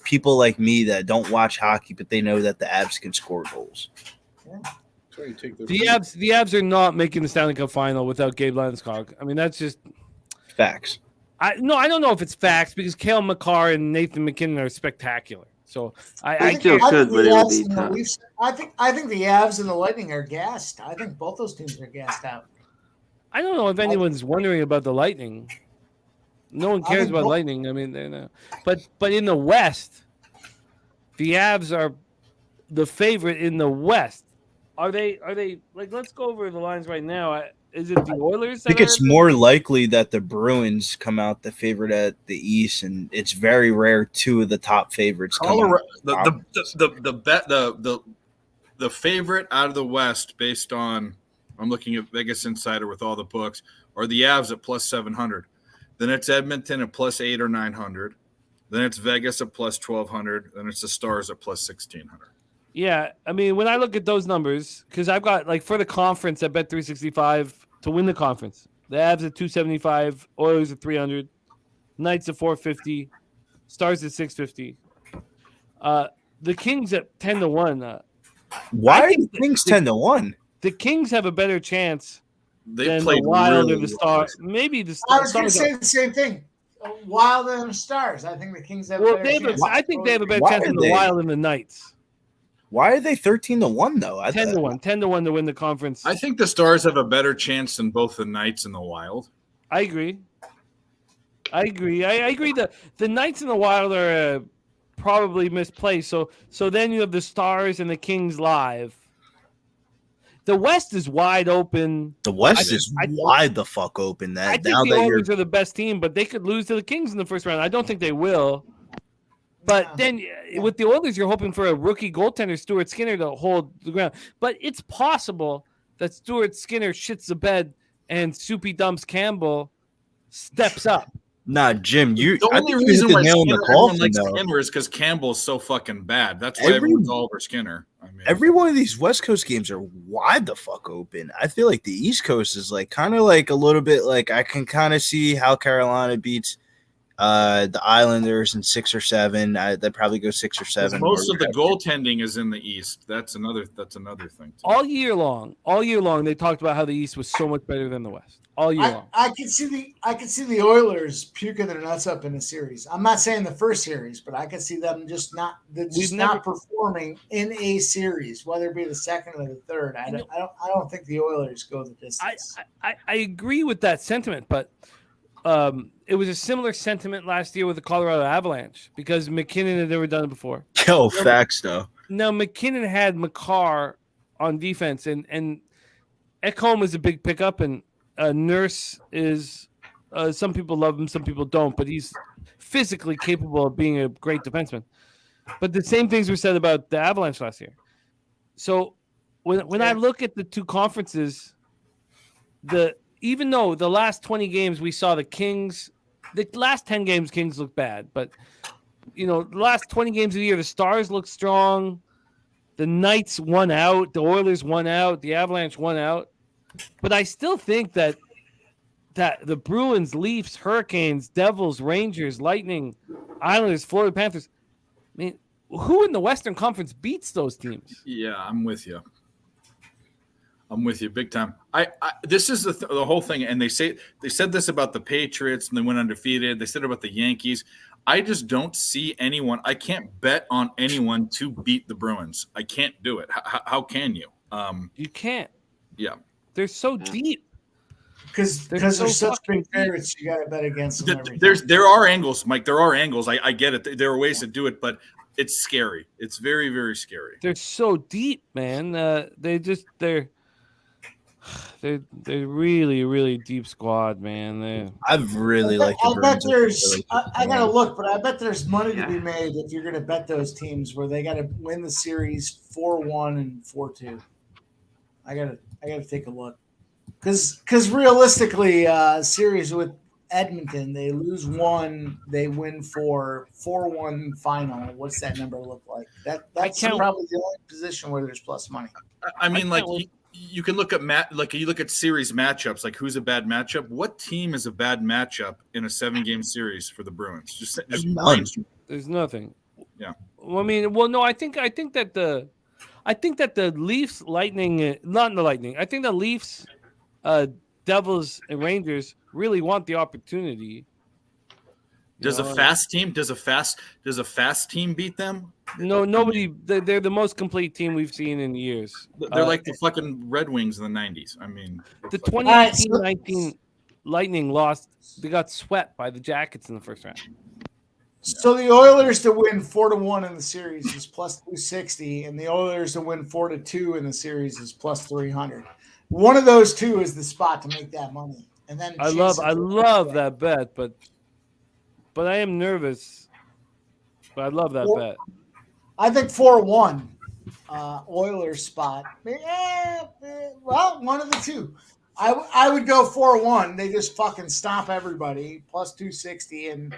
Speaker 9: people like me that don't watch hockey, but they know that the Avs can score goals.
Speaker 1: The Avs are not making the Stanley Cup final without Gabe Landeskog. I mean, that's just
Speaker 9: facts.
Speaker 1: I don't know if it's facts because Cale Makar and Nathan McKinnon are spectacular. So I
Speaker 11: still could, but it would be tough.
Speaker 4: I think the Avs and the Lightning are gassed. I think both those teams are gassed out.
Speaker 1: I don't know if anyone's wondering about the Lightning. No one cares
Speaker 4: think
Speaker 1: about
Speaker 4: both-
Speaker 1: Lightning. I mean, they're not. But in the West, the Avs are the favorite in the West. Are they let's go over the lines right now. Is it the Oilers?
Speaker 9: I think it's more likely that the Bruins come out the favorite at the East, and it's very rare 2 of the top favorites come out.
Speaker 10: The favorite out of the West, based on I'm looking at Vegas Insider with all the books, are the Avs at plus 700. Then it's Edmonton at plus 800 or 900. Then it's Vegas at plus 1200. Then it's the Stars at plus 1600.
Speaker 1: Yeah, I mean, when I look at those numbers, because I've got for the conference, I bet 365 to win the conference. The Avs at 275, Oilers at 300, Knights at 450, Stars at 650. The Kings at 10-1.
Speaker 9: Why are the Kings 10-1
Speaker 1: The Kings have a better chance
Speaker 10: They
Speaker 1: than
Speaker 10: played
Speaker 1: the Wild
Speaker 10: really
Speaker 1: or the
Speaker 10: well.
Speaker 1: Stars. Maybe the
Speaker 4: I was going to
Speaker 1: Stars.
Speaker 4: say the same thing. Wild and the Stars. I think the Kings have.
Speaker 1: Well,
Speaker 4: a better chance.
Speaker 1: I think they have a better
Speaker 9: Why
Speaker 1: chance
Speaker 9: are
Speaker 1: than the
Speaker 9: they?
Speaker 1: Wild and the Knights.
Speaker 9: Why are they 13-1 though?
Speaker 1: 10-1 to win the conference.
Speaker 10: I think the Stars have a better chance than both the Knights and the Wild.
Speaker 1: I agree. I agree that the Knights and the Wild are probably misplaced. So then you have the Stars and the Kings live. The West is wide open.
Speaker 9: The West is wide the fuck open.
Speaker 1: I think the Oilers are the best team, but they could lose to the Kings in the first round. I don't think they will. But then with the Oilers, you're hoping for a rookie goaltender, Stuart Skinner, to hold the ground. But it's possible that Stuart Skinner shits the bed and Soupy Dumps Campbell steps up.
Speaker 9: Nah, Jim,
Speaker 10: The
Speaker 9: I
Speaker 10: only
Speaker 9: think you
Speaker 10: reason
Speaker 9: hit
Speaker 10: why
Speaker 9: the nail in the
Speaker 10: Skinner, everyone
Speaker 9: coffin,
Speaker 10: likes
Speaker 9: though.
Speaker 10: Skinner is because Campbell's so fucking bad. That's why
Speaker 9: Every-
Speaker 10: everyone's all over Skinner. I mean,
Speaker 9: Every one of these West Coast games are wide the fuck open. I feel like the East Coast is kind of a little bit I can kind of see how Carolina beats The Islanders in 6 or 7. They'd probably go 6 or 7.
Speaker 10: Most of the goaltending is in the East. That's another thing.
Speaker 1: All year long, they talked about how the East was so much better than the West. All year long.
Speaker 4: I could see the Oilers puking their nuts up in a series. I'm not saying the first series, but I could see them just not performing in a series, whether it be the second or the third. I don't think the Oilers go the distance.
Speaker 1: I agree with that sentiment, but it was a similar sentiment last year with the Colorado Avalanche because McKinnon had never done it before.
Speaker 9: Yo, facts though.
Speaker 1: No, McKinnon had Makar on defense, and Ekholm is a big pickup, and Nurse is some people love him, some people don't, but he's physically capable of being a great defenseman. But the same things were said about the Avalanche last year. So when I look at the two conferences, even though the last 20 games we saw the Kings, the last 10 games Kings look bad, but the last 20 games of the year the Stars look strong, the Knights won out, the Oilers won out, the Avalanche won out. But I still think that the Bruins, Leafs, Hurricanes, Devils, Rangers, Lightning, Islanders, Florida Panthers, I mean, who in the Western Conference beats those teams?
Speaker 10: Yeah, I'm with you. Big time. This is the whole thing, and they said this about the Patriots, and they went undefeated. They said it about the Yankees. I just don't see anyone. I can't bet on anyone to beat the Bruins. I can't do it. How can you?
Speaker 1: You can't.
Speaker 10: Yeah.
Speaker 1: They're so deep.
Speaker 4: Because they're such big favorites, you got to bet against them.
Speaker 10: There are angles, Mike. There are angles. I get it. There are ways to do it, but it's scary. It's very, very scary.
Speaker 1: They're so deep, man. They're really, really deep squad, man.
Speaker 9: I've really liked the
Speaker 4: Bruins. I got to look, but I bet there's money to be made if you're going to bet those teams where they got to win the series 4-1 and 4-2. I got to take a look. Because realistically, series with Edmonton, they lose 1, they win 4-1 final. What's that number look like? That's probably the only position where there's plus money.
Speaker 10: I mean, like you can look at you look at series matchups. Like, who's a bad matchup? What team is a bad matchup in a 7-game series for the Bruins? Just
Speaker 1: There's nothing.
Speaker 10: Yeah.
Speaker 1: No. I think that the Leafs, Lightning, not the Lightning. I think the Leafs, Devils, and Rangers really want the opportunity.
Speaker 10: Does a fast team beat them?
Speaker 1: No, nobody. They're the most complete team we've seen in years.
Speaker 10: They're like the fucking Red Wings in the 90s. I mean,
Speaker 1: the 2018-19 Lightning lost. They got swept by the Jackets in the first round.
Speaker 4: So the Oilers to win 4-1 in the series is plus 260, and the Oilers to win 4-2 in the series is plus 300. One of those two is the spot to make that money. And then
Speaker 1: I love that bet, but I am nervous. But I love that bet.
Speaker 4: I think 4-1 Oilers spot. Well, one of the two. I would go 4-1. They just fucking stomp everybody plus 260, and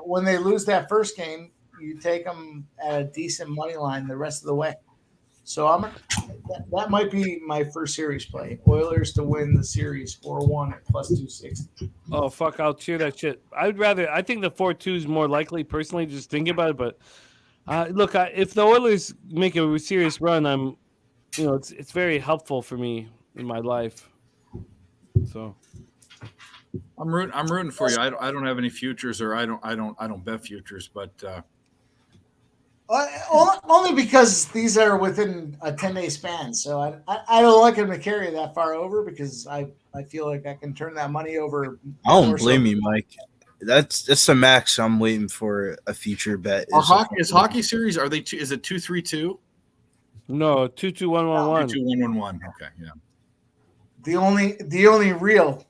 Speaker 4: when they lose that first game, you take them at a decent money line the rest of the way. So that might be my first series play. Oilers to win the series 4-1 at plus 260.
Speaker 1: Oh fuck! I'll cheer that shit. I think the 4-2 is more likely. Personally, just thinking about it. But look, if the Oilers make a serious run, it's very helpful for me in my life. So
Speaker 10: I'm rooting for you. I don't have any futures, or I don't bet futures, but.
Speaker 4: Only because these are within a 10-day span. So I don't like him to carry that far over because I feel like I can turn that money over.
Speaker 9: I don't blame you, Mike. That's the max I'm waiting for a future bet.
Speaker 10: Is hockey series, are they is it 2-3-2?
Speaker 1: No, 2-2-1-1-1.
Speaker 10: 2-2-1-1-1. Okay, yeah.
Speaker 4: The only real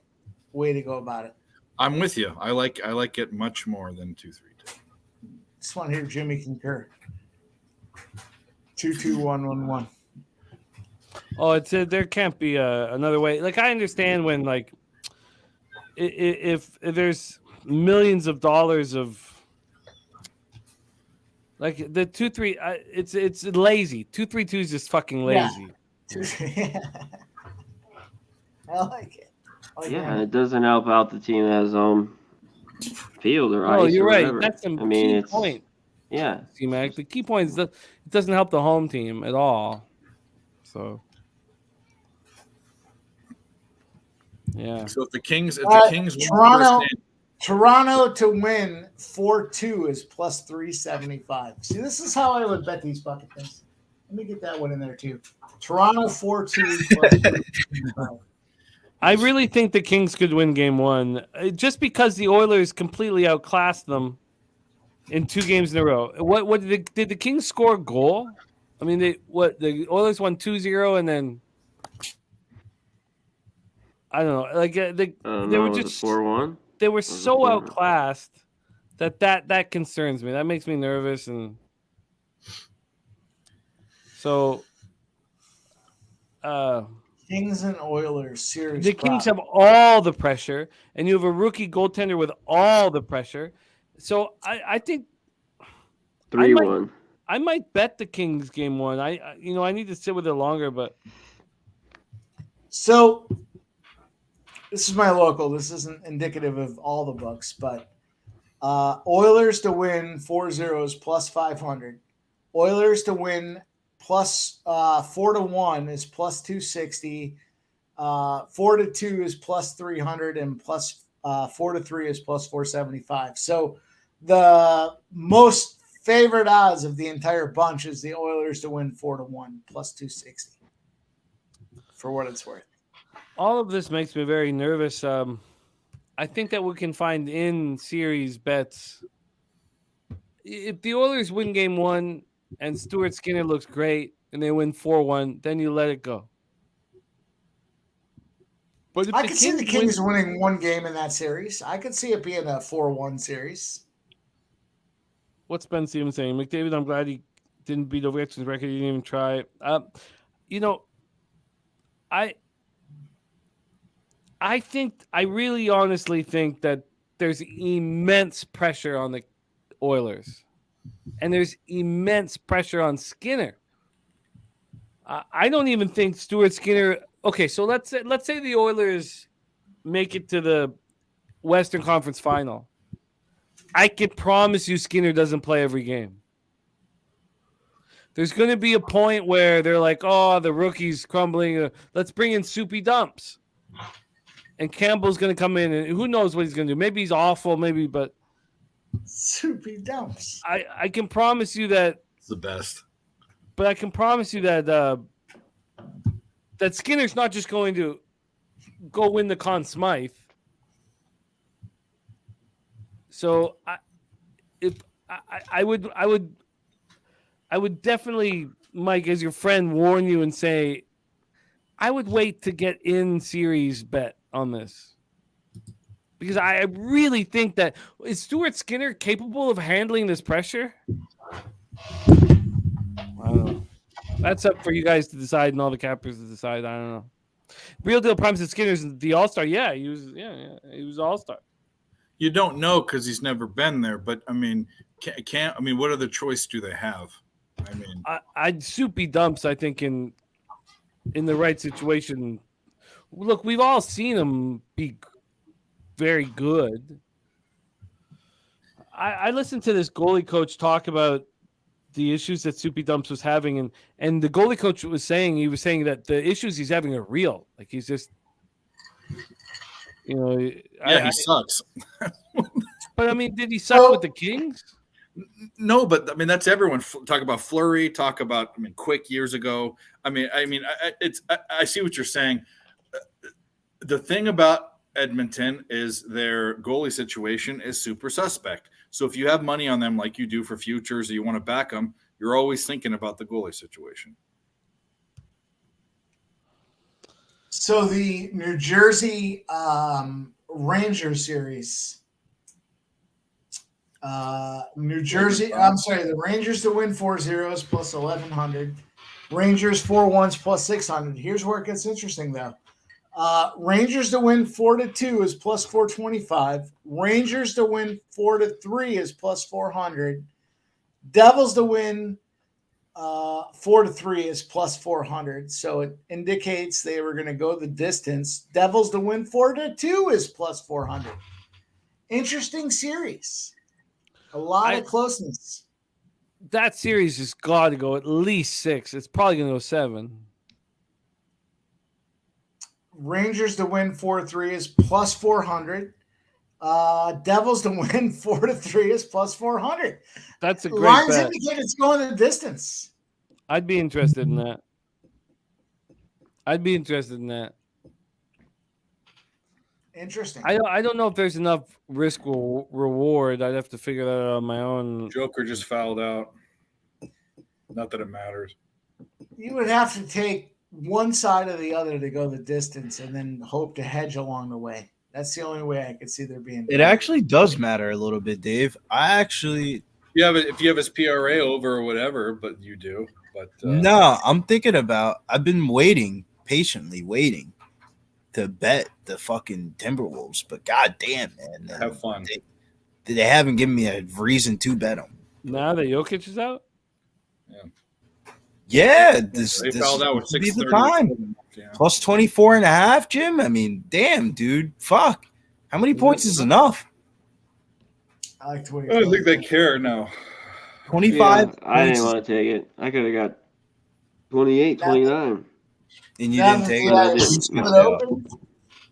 Speaker 4: way to go about it.
Speaker 10: I'm with you. I like it much more than 2-3-2.
Speaker 4: Just want to hear Jimmy concur. 2-2-1-1-1.
Speaker 1: Oh, there can't be another way. Like, I understand when, like, if there's millions of dollars of, like, the 2-3, it's lazy. 2-3-2 is just fucking lazy.
Speaker 4: Yeah. I like it.
Speaker 11: Yeah, it doesn't help out the team as field or
Speaker 1: Oh,
Speaker 11: ice
Speaker 1: you're
Speaker 11: or
Speaker 1: right.
Speaker 11: whatever.
Speaker 1: That's some
Speaker 11: I mean,
Speaker 1: key
Speaker 11: it's
Speaker 1: point.
Speaker 11: yeah.
Speaker 1: C-Mac. The key point is that it doesn't help the home team at all. So, yeah.
Speaker 10: So if the Kings win
Speaker 4: Toronto to win 4-2 is plus 375. See, this is how I would bet these fucking things. Let me get that one in there too. Toronto 4-2 plus 375.
Speaker 1: I really think the Kings could win game one just because the Oilers completely outclassed them in 2 games in a row. What did the Kings score a goal? I mean, the Oilers won 2-0 and then I don't know. Like they were just
Speaker 11: 4-1.
Speaker 1: They were so outclassed that concerns me. That makes me nervous, and so
Speaker 4: Kings and Oilers series.
Speaker 1: The Kings have all the pressure, and you have a rookie goaltender with all the pressure. So I think
Speaker 11: 3-1.
Speaker 1: I might bet the Kings game one. I need to sit with it longer, but
Speaker 4: so this is my local. This isn't indicative of all the books, but Oilers to win 4-0 is plus 500. Oilers to win plus 4-1 is plus 260. 4-2 is plus 300, and plus 4-3 is plus 475. So the most favorite odds of the entire bunch is the Oilers to win 4-1 plus 260. For what it's worth.
Speaker 1: All of this makes me very nervous. I think that we can find in series bets. If the Oilers win game one and Stuart Skinner looks great and they win 4-1, then you let it go. But
Speaker 4: I could see the Kings winning one game in that series. I could see it being a 4-1 series.
Speaker 1: What's Ben Stevens saying? McDavid, I'm glad he didn't beat Ovechkin's record. He didn't even try. I really honestly think that there's immense pressure on the Oilers, and there's immense pressure on Skinner. I don't even think Stuart Skinner. Okay, so let's say the Oilers make it to the Western Conference Final. I can promise you Skinner doesn't play every game. There's going to be a point where they're like, oh, the rookie's crumbling. Let's bring in Soupy Dumps. And Campbell's going to come in, and who knows what he's going to do. Maybe he's awful, maybe, but
Speaker 4: Soupy Dumps.
Speaker 1: I can promise you that
Speaker 10: it's the best.
Speaker 1: But I can promise you that that Skinner's not just going to go win the Conn Smythe. So I would definitely, Mike, as your friend, warn you and say I would wait to get in series bet on this. Because I really think that is Stuart Skinner capable of handling this pressure? I don't know. That's up for you guys to decide and all the cappers to decide. I don't know. Real Deal Prime said Skinner's the All-Star. Yeah, he was All-Star.
Speaker 10: You don't know because he's never been there, but I mean, what other choice do they have? I mean,
Speaker 1: I'd Soupy Dumps, I think, in the right situation. Look, we've all seen him be very good. I listened to this goalie coach talk about the issues that Soupy Dumps was having, and the goalie coach was saying that the issues he's having are real. Like he's just, he
Speaker 10: sucks.
Speaker 1: But I mean, did he suck with the Kings?
Speaker 10: No, but I mean that's everyone. Talk about Fleury. Talk about Quick years ago. I see what you're saying. The thing about Edmonton is their goalie situation is super suspect. So if you have money on them like you do for futures or you want to back them, you're always thinking about the goalie situation.
Speaker 4: So the New Jersey Rangers series. The Rangers to win 4-0 is plus 1,100. Rangers 4-1 plus 600. Here's where it gets interesting, though. Rangers to win 4-2 is plus 425. Rangers to win 4-3 is plus 400. Devils to win 4-3 is plus 400. So it indicates they were going to go the distance. Devils to win 4-2 is plus 400. Interesting series. A lot of closeness.
Speaker 1: That series has got to go at least 6. It's probably going to go 7.
Speaker 4: Rangers to win 4-3 is plus 400. Devils to win 4-3 is plus 400.
Speaker 1: That's a great
Speaker 4: Lines
Speaker 1: bet.
Speaker 4: indicate it's going the distance.
Speaker 1: I'd be interested in that.
Speaker 4: Interesting.
Speaker 1: I don't know if there's enough risk reward. I'd have to figure that out on my own.
Speaker 10: Joker just fouled out. Not that it matters.
Speaker 4: You would have to take one side or the other to go the distance and then hope to hedge along the way. That's the only way I could see there being.
Speaker 9: It actually does matter a little bit, Dave. If
Speaker 10: you have his PRA over or whatever, but you do. But
Speaker 9: no, I'm thinking about. I've been patiently waiting to bet the fucking Timberwolves, but goddamn, man,
Speaker 10: have fun.
Speaker 9: They haven't given me a reason to bet them.
Speaker 1: Now that Jokic is out.
Speaker 9: Yeah, this
Speaker 10: fouled out with
Speaker 9: would be the
Speaker 10: 6:30.
Speaker 9: time.
Speaker 10: Yeah.
Speaker 9: Plus 24.5, Jim. I mean, damn, dude. Fuck. How many points is enough?
Speaker 4: I like 20.
Speaker 10: I don't think they care now.
Speaker 9: 25.
Speaker 11: Yeah, I didn't want to take it. I could have got 28, 29.
Speaker 9: And you didn't take it.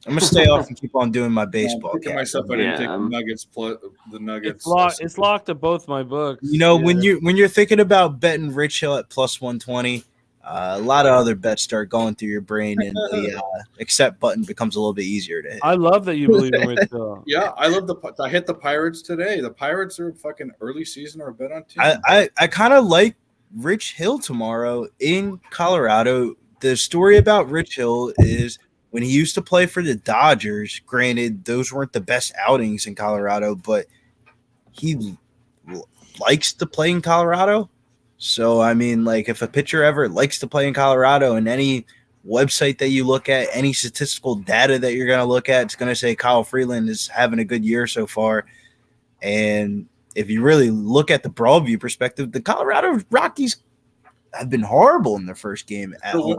Speaker 9: I'm gonna stay off and keep on doing my baseball.
Speaker 10: I'm myself. I didn't take the Nuggets. The Nuggets.
Speaker 1: It's locked to both my books.
Speaker 9: You know, when you're thinking about betting Rich Hill at plus 120, a lot of other bets start going through your brain, and the accept button becomes a little bit easier to hit.
Speaker 1: I love that you believe in Rich Hill.
Speaker 10: Yeah, I love I hit the Pirates today. The Pirates are fucking early season or a bet on team.
Speaker 9: I kind of like Rich Hill tomorrow in Colorado. The story about Rich Hill is when he used to play for the Dodgers. Granted, those weren't the best outings in Colorado, but he likes to play in Colorado. So, I mean, like, if a pitcher ever likes to play in Colorado, and any website that you look at, any statistical data that you're going to look at, it's going to say Kyle Freeland is having a good year so far. And if you really look at the Broadview perspective, the Colorado Rockies have been horrible in their first game at home.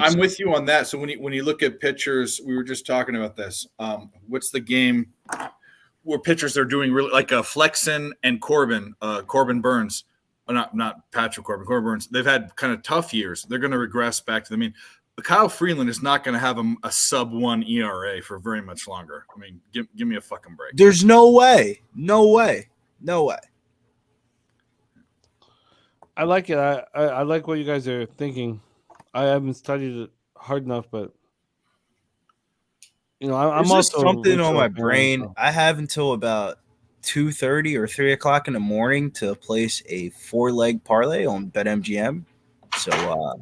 Speaker 10: I'm with you on that. So when you look at pitchers, we were just talking about this. What's the game where pitchers are doing really like Flexen and Corbin Burns? Not Patrick Corbin Burns. They've had kind of tough years. They're going to regress back to. I mean, Kyle Freeland is not going to have a sub-1 ERA for very much longer. I mean, give me a fucking break.
Speaker 9: There's no way.
Speaker 1: I like it. I like what you guys are thinking. I haven't studied it hard enough, but I'm
Speaker 9: There's just
Speaker 1: also
Speaker 9: something on my brain. So. I have until about 2:30 or 3 o'clock in the morning to place a 4-leg parlay on BetMGM. So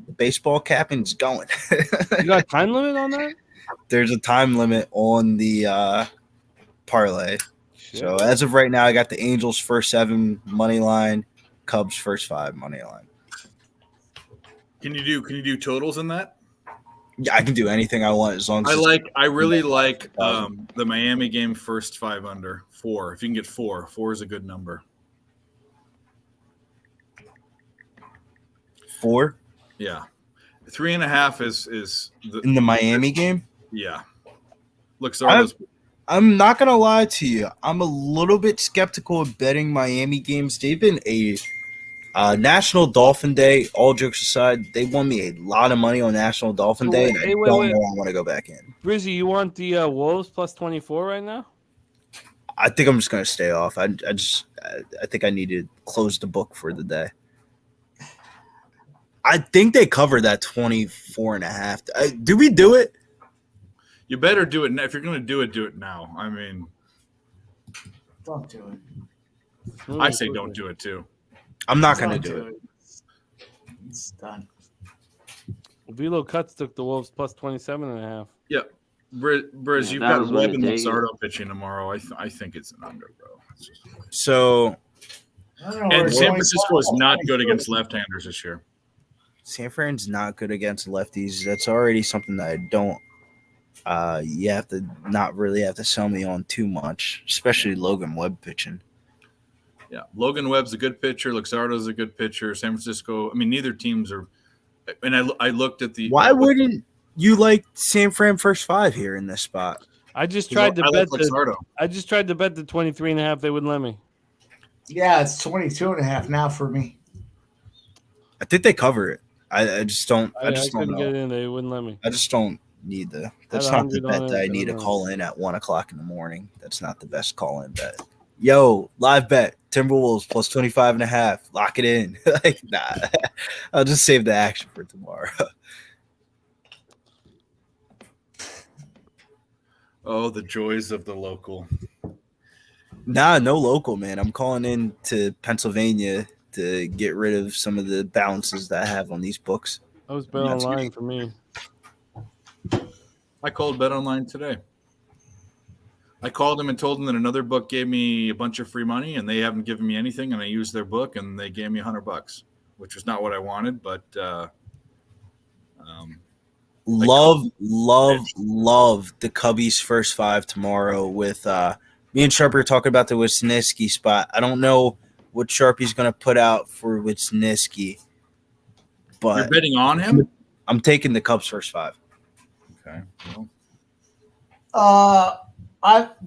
Speaker 9: the baseball capping's going.
Speaker 1: You got a time limit on that?
Speaker 9: There's a time limit on the parlay. Shit. So as of right now, I got the Angels first 7 money line, Cubs first 5 money line.
Speaker 10: Can you do totals in that?
Speaker 9: Yeah, I can do anything I want as long as
Speaker 10: I really like the Miami game first 5 under 4. If you can get 4 is a good number.
Speaker 9: 4?
Speaker 10: Yeah. 3.5 is
Speaker 9: in the Miami game?
Speaker 10: Yeah. Look,
Speaker 9: I'm not gonna lie to you. I'm a little bit skeptical of betting Miami games. They've been a National Dolphin Day. All jokes aside, they won me a lot of money on National Dolphin Day, and I don't know I want to go back in.
Speaker 1: Brizzy, you want the Wolves plus 24 right now?
Speaker 9: I think I'm just gonna stay off. I think I need to close the book for the day. I think they cover that 24.5. Do we do it?
Speaker 10: You better do it now. If you're going to do it now. I mean,
Speaker 4: don't do it.
Speaker 10: I say don't do it too.
Speaker 9: I'm not going to do it.
Speaker 4: It's done.
Speaker 1: Velo Cuts took the Wolves plus 27.5.
Speaker 10: Yeah. Briz, you've got Webb and Luzardo pitching tomorrow. I think it's an under, bro.
Speaker 9: So,
Speaker 10: and San Francisco is not good against left-handers this year.
Speaker 9: San Fran's not good against lefties. That's already something that I don't. You have to not really have to sell me on too much, especially Logan Webb pitching.
Speaker 10: Yeah, Logan Webb's a good pitcher. Luxardo's a good pitcher. San Francisco. I mean, neither teams are. And I looked at the.
Speaker 9: Why wouldn't you like San Fran first 5 here in this spot?
Speaker 1: I just tried to
Speaker 10: I
Speaker 1: bet
Speaker 10: like
Speaker 1: the.
Speaker 10: Luxardo.
Speaker 1: I just tried to bet the 23.5. They wouldn't let me.
Speaker 4: Yeah, it's 22.5 now for me.
Speaker 9: I think they cover it. I just don't. I
Speaker 1: I
Speaker 9: just don't
Speaker 1: couldn't get
Speaker 9: know.
Speaker 1: in. They wouldn't let me.
Speaker 9: I just don't need the. That's
Speaker 1: Had
Speaker 9: not the
Speaker 1: 100 on
Speaker 9: bet
Speaker 1: it,
Speaker 9: that I
Speaker 1: I
Speaker 9: need to
Speaker 1: don't know.
Speaker 9: call in at 1 o'clock in the morning. That's not the best call in bet. Yo, live bet Timberwolves plus 25.5. Lock it in. Like, nah, I'll just save the action for tomorrow.
Speaker 10: Oh, the joys of the local.
Speaker 9: Nah, no local, man. I'm calling in to Pennsylvania to get rid of some of the balances that I have on these books.
Speaker 1: I was bet online for me.
Speaker 10: I called Bet Online today. I called them and told them that another book gave me a bunch of free money, and they haven't given me anything. And I used their book, and they gave me $100, which was not what I wanted. But
Speaker 9: love the Cubbies first five tomorrow with me and Sharpie are talking about the Wisniewski spot. I don't know what Sharpie's going to put out for Wisniewski, but
Speaker 10: you're betting on him?
Speaker 9: I'm taking the Cubs first five.
Speaker 10: Okay. Well.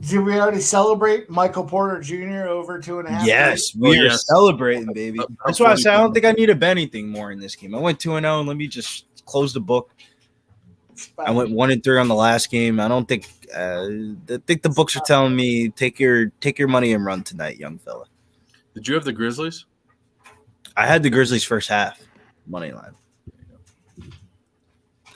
Speaker 4: Did we already celebrate Michael Porter Jr. over 2.5?
Speaker 9: Yes, we are celebrating, baby. That's why I said I don't think I need to bet anything more in this game. I went 2-0. Let me just close the book. I went 1-3 on the last game. I don't think I think the books are telling me take your money and run tonight, young fella.
Speaker 10: Did you have the Grizzlies?
Speaker 9: I had the Grizzlies first half money line.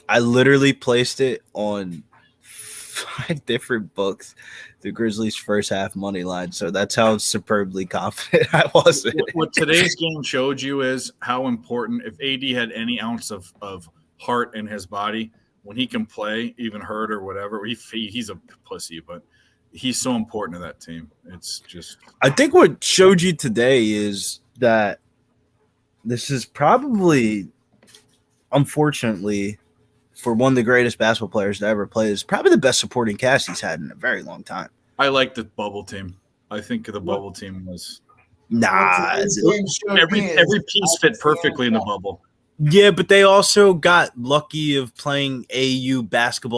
Speaker 9: I literally placed it on 5 different books, the Grizzlies first half money line. So that's how superbly confident I was.
Speaker 10: What today's game showed you is how important, if AD had any ounce of heart in his body, when he can play, even hurt or whatever, he's a pussy, but he's so important to that team. It's just.
Speaker 9: I think what showed you today is that this is probably, unfortunately, for one of the greatest basketball players to ever play, is probably the best supporting cast he's had in a very long time.
Speaker 10: I like the bubble team. I think the bubble team was.
Speaker 9: Nah.
Speaker 10: Every piece fit perfectly in the bubble.
Speaker 9: Yeah, but they also got lucky of playing AU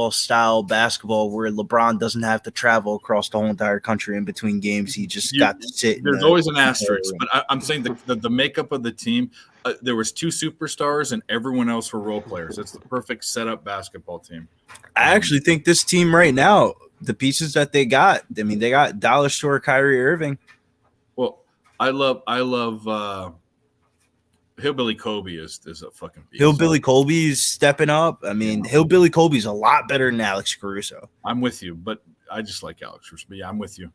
Speaker 9: style basketball where LeBron doesn't have to travel across the whole entire country in between games. He just got to sit.
Speaker 10: There's always an asterisk, but I'm saying the makeup of the team, there was 2 superstars and everyone else were role players. It's the perfect setup basketball team.
Speaker 9: I actually think this team right now, the pieces that they got, I mean, they got dollar store Kyrie Irving.
Speaker 10: Well, I love Hillbilly Kobe is a fucking beast.
Speaker 9: Hillbilly Kobe's stepping up. I mean, Hillbilly Kobe's a lot better than Alex Caruso.
Speaker 10: I'm with you, but I just like Alex Caruso. But yeah, I'm with you.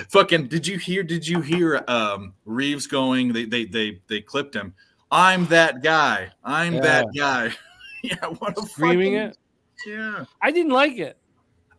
Speaker 10: Fucking, did you hear Reeves going? They clipped him. I'm that guy. That guy. Yeah, what a
Speaker 1: Screaming
Speaker 10: fucking,
Speaker 1: it.
Speaker 10: Yeah,
Speaker 1: I didn't like it.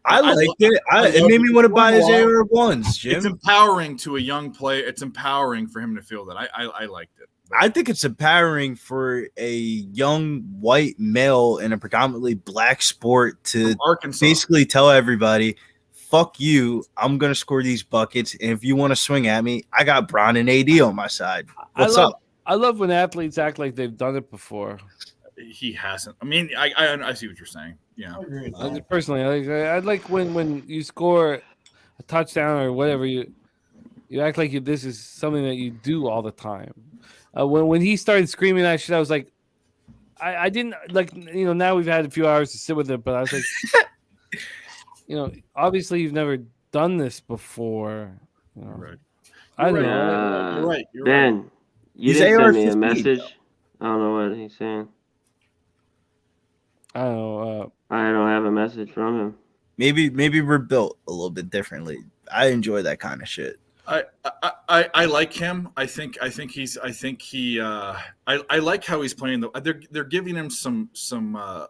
Speaker 9: I liked it. It made me want to buy his AR-1s, Jim.
Speaker 10: It's empowering to a young player. It's empowering for him to feel that. I liked it.
Speaker 9: I think it's empowering for a young white male in a predominantly black sport to basically tell everybody, fuck you, I'm going to score these buckets. And if you want to swing at me, I got Bron and AD on my side. What's up?
Speaker 1: I love when athletes act like they've done it before.
Speaker 10: He hasn't. I mean, I see what you're saying. Yeah.
Speaker 1: Personally, I like when you score a touchdown or whatever, you act like this is something that you do all the time. When he started screaming that shit, I was like, I didn't like, now we've had a few hours to sit with it, but I was like, obviously you've never done this before.
Speaker 10: Right.
Speaker 1: I don't know.
Speaker 10: You're right.
Speaker 11: Ben, you didn't send me a message. I don't know what he's saying.
Speaker 1: I don't know.
Speaker 11: I don't have a message from him.
Speaker 9: Maybe we're built a little bit differently. I enjoy that kind of shit.
Speaker 10: I like him. I like how he's playing. They're giving him some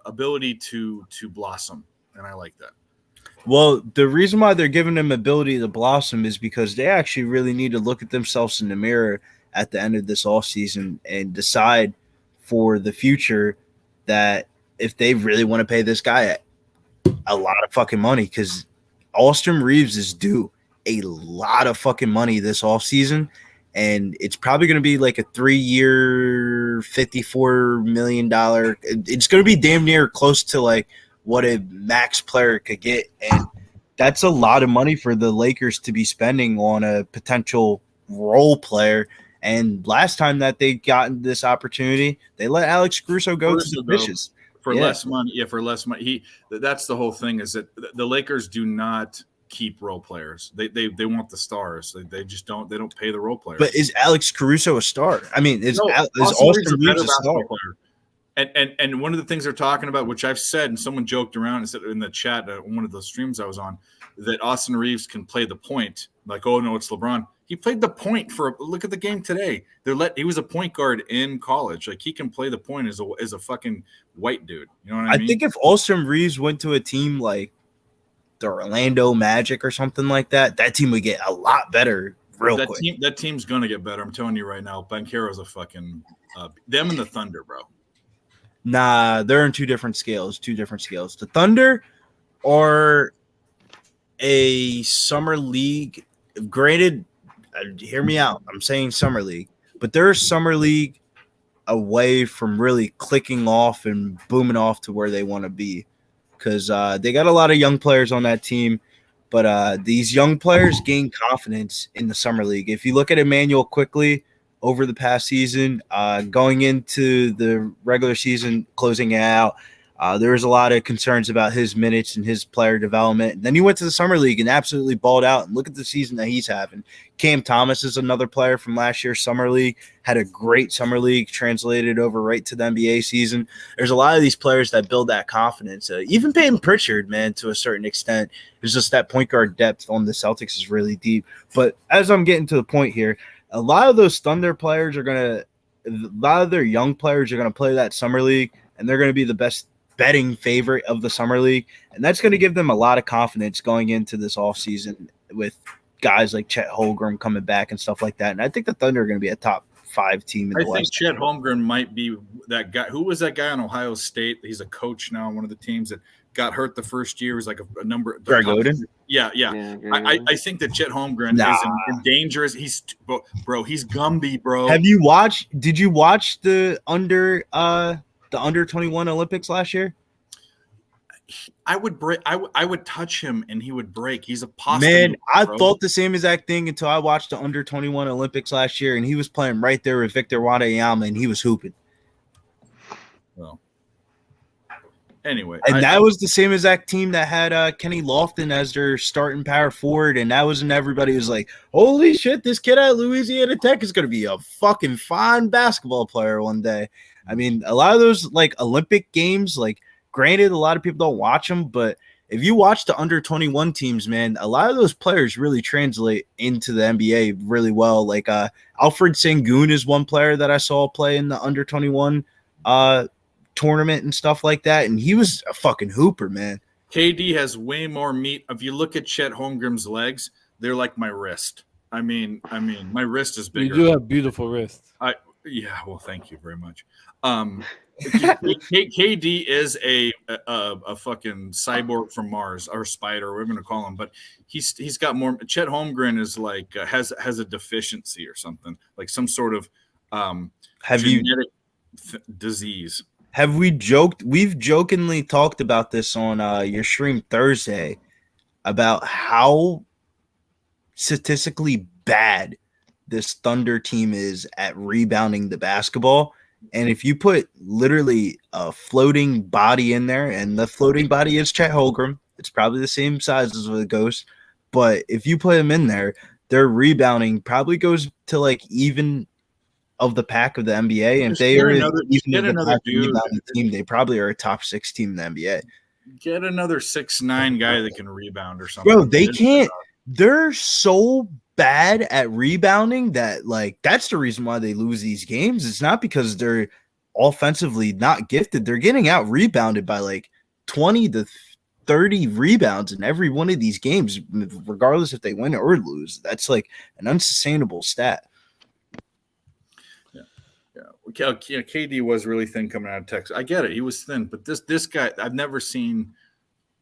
Speaker 10: ability to blossom, and I like that.
Speaker 9: Well, the reason why they're giving him ability to blossom is because they actually really need to look at themselves in the mirror at the end of this offseason and decide for the future that if they really want to pay this guy a lot of fucking money, because Austin Reeves is due a lot of fucking money this offseason, and it's probably going to be like a 3-year, $54 million. It's going to be damn near close to like what a max player could get. And that's a lot of money for the Lakers to be spending on a potential role player. And last time that they got this opportunity, they let Alex Caruso go to the Fishes.
Speaker 10: For less money. Yeah, for less money. That's the whole thing, is that the Lakers do not keep role players. They want the stars. They just don't. They don't pay the role players.
Speaker 9: But is Alex Caruso a star? I mean, is
Speaker 10: Austin
Speaker 9: Reeves a star?
Speaker 10: Player. And one of the things they're talking about, which I've said, and someone joked around and said in the chat one of those streams I was on, that Austin Reeves can play the point. Like, oh no, it's LeBron. He played the point look at the game today. He was a point guard in college. Like, he can play the point as a fucking white dude. You know what I mean?
Speaker 9: I think if Austin Reeves went to a team like the Orlando Magic or something like that, that team would get a lot better real quick.
Speaker 10: That team's gonna get better. I'm telling you right now. Banchero's a fucking them and the Thunder, bro.
Speaker 9: Nah, they're in two different scales. The Thunder are a summer league. Granted, hear me out. I'm saying summer league, but they're a summer league away from really clicking off and booming off to where they want to be, because they got a lot of young players on that team. But these young players gain confidence in the summer league. If you look at Emmanuel quickly over the past season, going into the regular season, closing it out, there was a lot of concerns about his minutes and his player development. And then he went to the summer league and absolutely balled out. And look at the season that he's having. Cam Thomas is another player from last year's summer league, had a great summer league, translated over right to the NBA season. There's a lot of these players that build that confidence. Even Peyton Pritchard, man, to a certain extent. It's just that point guard depth on the Celtics is really deep. But as I'm getting to the point here, a lot of those Thunder players a lot of their young players are going to play that summer league, and they're going to be the best betting favorite of the summer league. And that's going to give them a lot of confidence going into this offseason with guys like Chet Holmgren coming back and stuff like that. And I think the Thunder are going to be a top 5 team in the West.
Speaker 10: I think Chet Holmgren might be that guy. Who was that guy on Ohio State? He's a coach now on one of the teams that got hurt the first year. It was like a number.
Speaker 9: Greg Oden?
Speaker 10: Yeah. I think that Chet Holmgren is in dangerous. He's Gumby, bro.
Speaker 9: Did you watch the under 21 Olympics last year?
Speaker 10: I would break. I would touch him and he would break. He's a pasta.
Speaker 9: Man, I thought the same exact thing until I watched the under 21 Olympics last year, and he was playing right there with Victor Wembanyama, and he was hooping.
Speaker 10: Well, anyway,
Speaker 9: and that was the same exact team that had Kenny Lofton as their starting power forward, and that was when everybody was like, "Holy shit, this kid at Louisiana Tech is going to be a fucking fine basketball player one day." I mean, a lot of those like Olympic games, like, granted, a lot of people don't watch them, but if you watch the under 21 teams, man, a lot of those players really translate into the NBA really well. Like Alfred Sengun is one player that I saw play in the under 21 tournament and stuff like that, and he was a fucking hooper, man.
Speaker 10: KD has way more meat. If you look at Chet Holmgren's legs, they're like my wrist. I mean, my wrist is bigger.
Speaker 1: You do have beautiful wrists.
Speaker 10: Yeah, well, thank you very much. KD is a fucking cyborg from Mars, or spider, whatever we're going to call him, but he's got more. Chet Holmgren is like has a deficiency or something, like some sort of genetic disease.
Speaker 9: We've jokingly talked about this on your stream Thursday about how statistically bad this Thunder team is at rebounding the basketball. And if you put literally a floating body in there, and the floating body is Chet Holmgren, it's probably the same size as the Ghost, but if you put him in there, their rebounding probably goes to like even of the pack of the NBA. And if they are even the rebounding team, they probably are a top 6 team in the NBA.
Speaker 10: Get another 6'9" guy that can rebound or something.
Speaker 9: Bro, they can't. They're so bad at rebounding that, like, that's the reason why they lose these games. It's not because they're offensively not gifted. They're getting out rebounded by like 20 to 30 rebounds in every one of these games, regardless if they win or lose. That's like an unsustainable stat.
Speaker 10: Yeah, KD was really thin coming out of Texas. I get it. He was thin, but this guy, I've never seen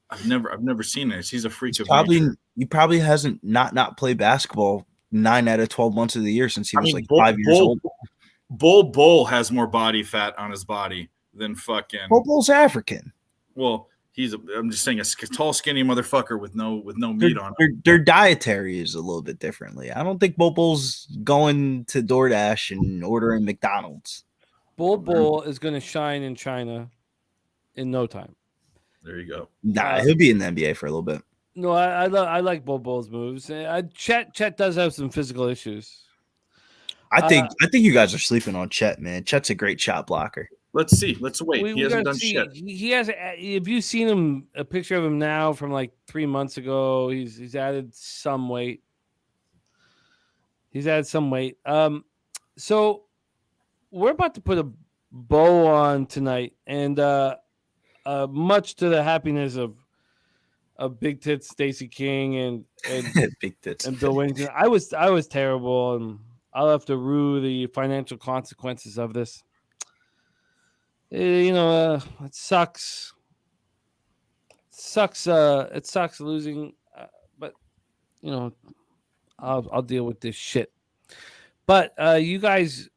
Speaker 10: this. He's a freak of nature. He
Speaker 9: probably hasn't not played basketball 9 out of 12 months of the year since he was 5 years old.
Speaker 10: Bull has more body fat on his body than fucking.
Speaker 9: Bull's African.
Speaker 10: Well, I'm just saying a tall, skinny motherfucker with no meat on him.
Speaker 9: Their dietary is a little bit differently. I don't think Bobo's going to DoorDash and ordering McDonald's.
Speaker 1: Bull is going to shine in China in no time.
Speaker 10: There you go.
Speaker 9: Nah, he'll be in the NBA for a little bit.
Speaker 1: No, I like Bull's moves. Chet does have some physical issues.
Speaker 9: I think you guys are sleeping on Chet, man. Chet's a great shot blocker.
Speaker 10: Let's see. Let's wait. He hasn't done shit.
Speaker 1: He has. If you've seen him, a picture of him now from like 3 months ago, he's added some weight. So we're about to put a bow on tonight, and much to the happiness of Big Tits Stacey King and
Speaker 9: Big Tits
Speaker 1: and Bill Wington. I was terrible, and I'll have to rue the financial consequences of this. It sucks. It sucks losing, but I'll deal with this shit. But you guys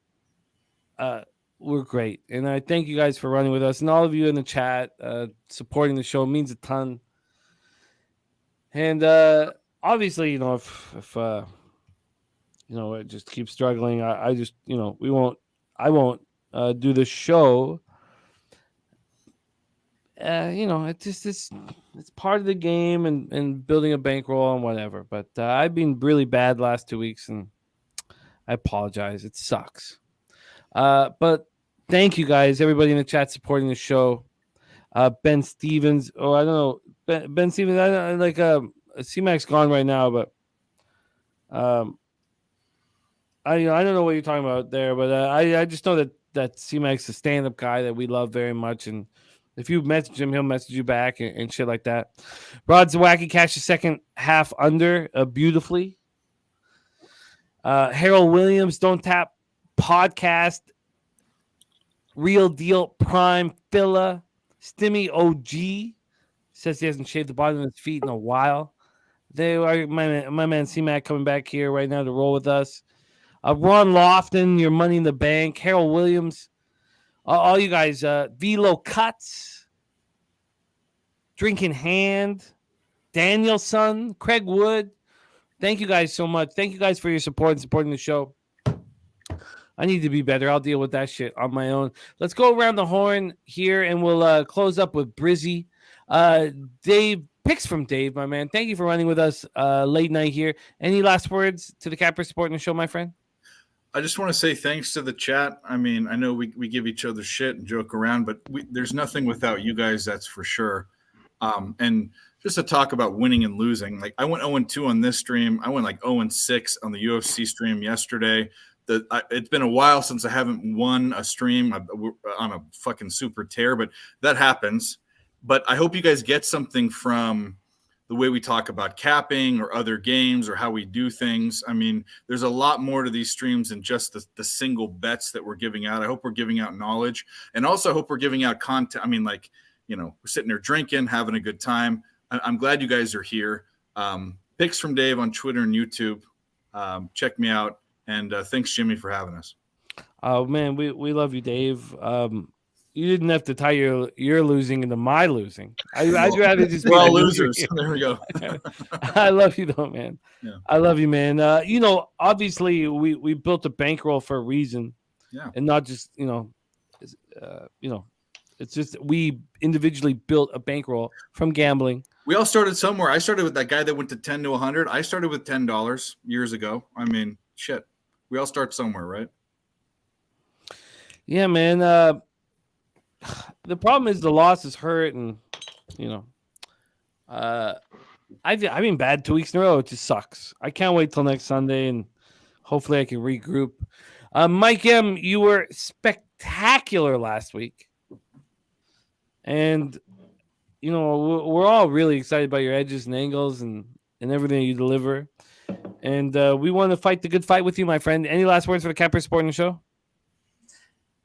Speaker 1: were great, and I thank you guys for running with us, and all of you in the chat supporting the show means a ton. And obviously, if it just keeps struggling, I just I won't do the show. It's part of the game and building a bankroll and whatever. But I've been really bad last 2 weeks, and I apologize. It sucks. But thank you guys, everybody in the chat supporting the show. Ben Stevens. Oh, I don't know. Ben Stevens. I like C-Mac's gone right now, but I don't know what you're talking about there, but I just know that C-Mac's a stand-up guy that we love very much, and if you message him, he'll message you back and shit like that. Rod Zawacki cashed the second half under beautifully. Harold Williams, Don't Tap Podcast. Real Deal Prime Filla. Stimmy OG says he hasn't shaved the bottom of his feet in a while. They are my man C-Mac coming back here right now to roll with us. Ron Lofton, your Money in the Bank. Harold Williams. All you guys, Velo Cuts, Drinking Hand, Danielson, Craig Wood. Thank you guys so much. Thank you guys for your support and supporting the show. I need to be better. I'll deal with that shit on my own. Let's go around the horn here, and we'll close up with Brizzy. Dave, picks from Dave, my man. Thank you for running with us late night here. Any last words to the Capper supporting the show, my friend?
Speaker 10: I just want to say thanks to the chat. I mean, I know we give each other shit and joke around, but there's nothing without you guys, that's for sure. And just to talk about winning and losing, like I went 0-2 on this stream. I went like 0-6 on the UFC stream yesterday. It's been a while since I haven't won a stream on a fucking super tear, but that happens. But I hope you guys get something from the way we talk about capping or other games or how we do things. I mean, there's a lot more to these streams than just the single bets that we're giving out. I hope we're giving out knowledge, and also I hope we're giving out content. I mean, like, we're sitting there drinking, having a good time. I'm glad you guys are here. Picks from Dave on Twitter and YouTube. Check me out. And thanks, Jimmy, for having us.
Speaker 1: Oh, man, we love you, Dave. You didn't have to tie your losing into my losing. I'd rather just be
Speaker 10: all losers. There we go.
Speaker 1: I love you though, man.
Speaker 10: Yeah.
Speaker 1: I love you, man. Obviously we built a bankroll for a reason.
Speaker 10: Yeah.
Speaker 1: And not just, it's just we individually built a bankroll from gambling.
Speaker 10: We all started somewhere. I started with that guy that went to 10 to 100. I started with $10 years ago. I mean, shit. We all start somewhere, right?
Speaker 1: Yeah, man. The problem is the losses hurt, and I've been bad 2 weeks in a row. It just sucks. I can't wait till next Sunday, and hopefully I can regroup. Mike M, you were spectacular last week, and we're all really excited about your edges and angles and everything you deliver, and we want to fight the good fight with you, my friend. Any last words for the Capper Sporting Show?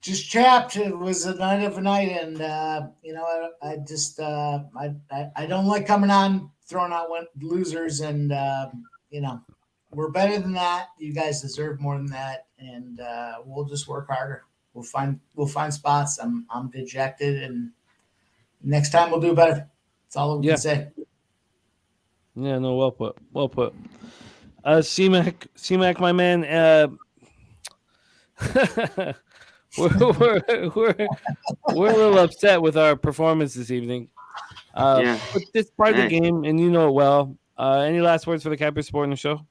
Speaker 4: Just chapped. It was a night of a night, and I just I don't like coming on throwing out losers, and we're better than that. You guys deserve more than that, and we'll just work harder. We'll find spots. I'm dejected, and next time we'll do better. That's all we
Speaker 1: Yeah.
Speaker 4: can say.
Speaker 1: Yeah, no, well put. Well put. C-Mac, my man. we're a little upset with our performance this evening.
Speaker 11: Yeah.
Speaker 1: But this part of the
Speaker 11: Hey.
Speaker 1: game, and you know it well. Any last words for the Cappers supporting the show?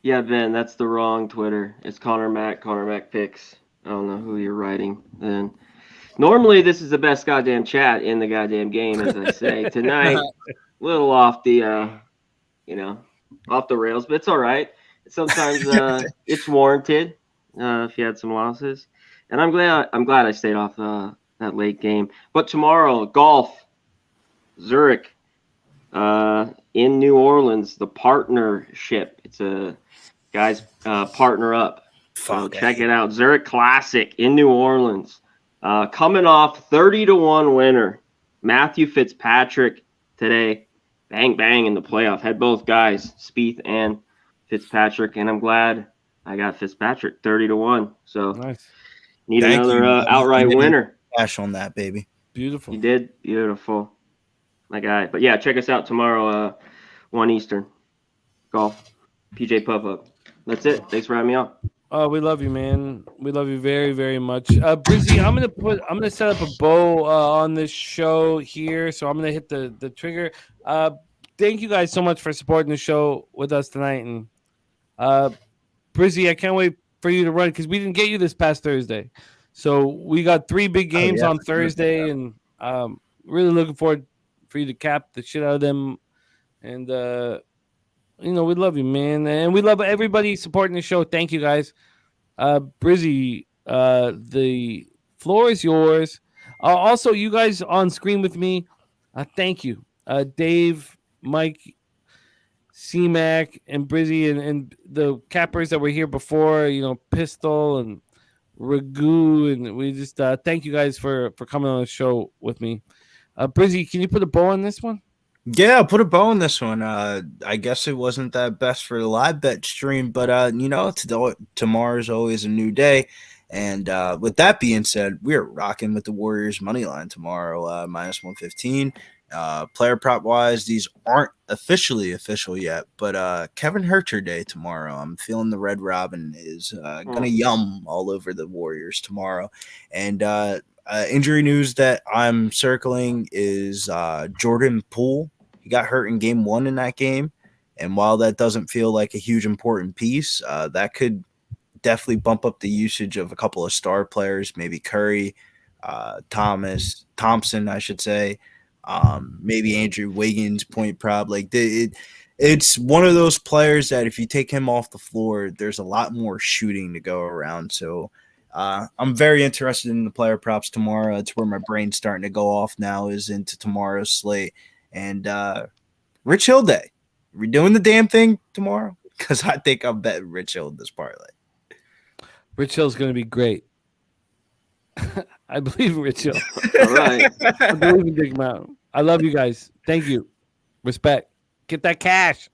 Speaker 11: Yeah, Ben, that's the wrong Twitter. It's Connor Mac picks. I don't know who you're writing then. Normally, this is the best goddamn chat in the goddamn game, as I say. Tonight, a little off the, off the rails, but it's all right. Sometimes it's warranted if you had some losses, and I'm glad I stayed off that late game. But tomorrow, golf, Zurich, in New Orleans, the partnership. It's a guys partner up. So check it out. Zurich Classic in New Orleans. Coming off 30-1 winner, Matthew Fitzpatrick today. Bang, bang in the playoff. Had both guys, Spieth and Fitzpatrick, and I'm glad I got Fitzpatrick 30-1. So
Speaker 1: nice.
Speaker 11: Need another outright winner.
Speaker 9: Cash on that, baby.
Speaker 1: Beautiful.
Speaker 11: You did. Beautiful. My guy. But yeah, check us out tomorrow, 1 Eastern. Golf. PJ Puff-Up. That's it. Thanks for having me on.
Speaker 1: Oh, we love you, man. We love you very, very much. Brizzy, I'm gonna set up a bow on this show here, so I'm gonna hit the trigger. Thank you guys so much for supporting the show with us tonight, and Brizzy, I can't wait for you to run because we didn't get you this past Thursday, so we got 3 big games on Thursday, and really looking forward for you to cap the shit out of them, and we love you, man, and we love everybody supporting the show. Thank you, guys. Brizzy, the floor is yours. Also, you guys on screen with me, thank you. Dave, Mike, C-Mac, and Brizzy, and the cappers that were here before, Pistol and Ragu, and we just thank you guys for coming on the show with me. Brizzy, can you put a bow on this one?
Speaker 9: Yeah, I'll put a bow on this one. I guess it wasn't that best for the live bet stream, but tomorrow's always a new day. And with that being said, we're rocking with the Warriors money line tomorrow, minus 115. Player prop wise, these aren't officially official yet, but Kevin Herter day tomorrow. I'm feeling the Red Robin is gonna yum all over the Warriors tomorrow. And injury news that I'm circling is Jordan Poole. He got hurt in game 1 in that game. And while that doesn't feel like a huge important piece, that could definitely bump up the usage of a couple of star players, maybe Curry, Thompson, I should say, maybe Andrew Wiggins, point prop. It's one of those players that if you take him off the floor, there's a lot more shooting to go around. So I'm very interested in the player props tomorrow. It's where my brain's starting to go off now, is into tomorrow's slate. And Rich Hill Day. Are we doing the damn thing tomorrow? Because I think I'm betting Rich Hill this parlay.
Speaker 1: Rich Hill's going to be great. I believe in Rich Hill.
Speaker 11: All right.
Speaker 1: I believe in Big Mountain. I love you guys. Thank you. Respect. Get that cash.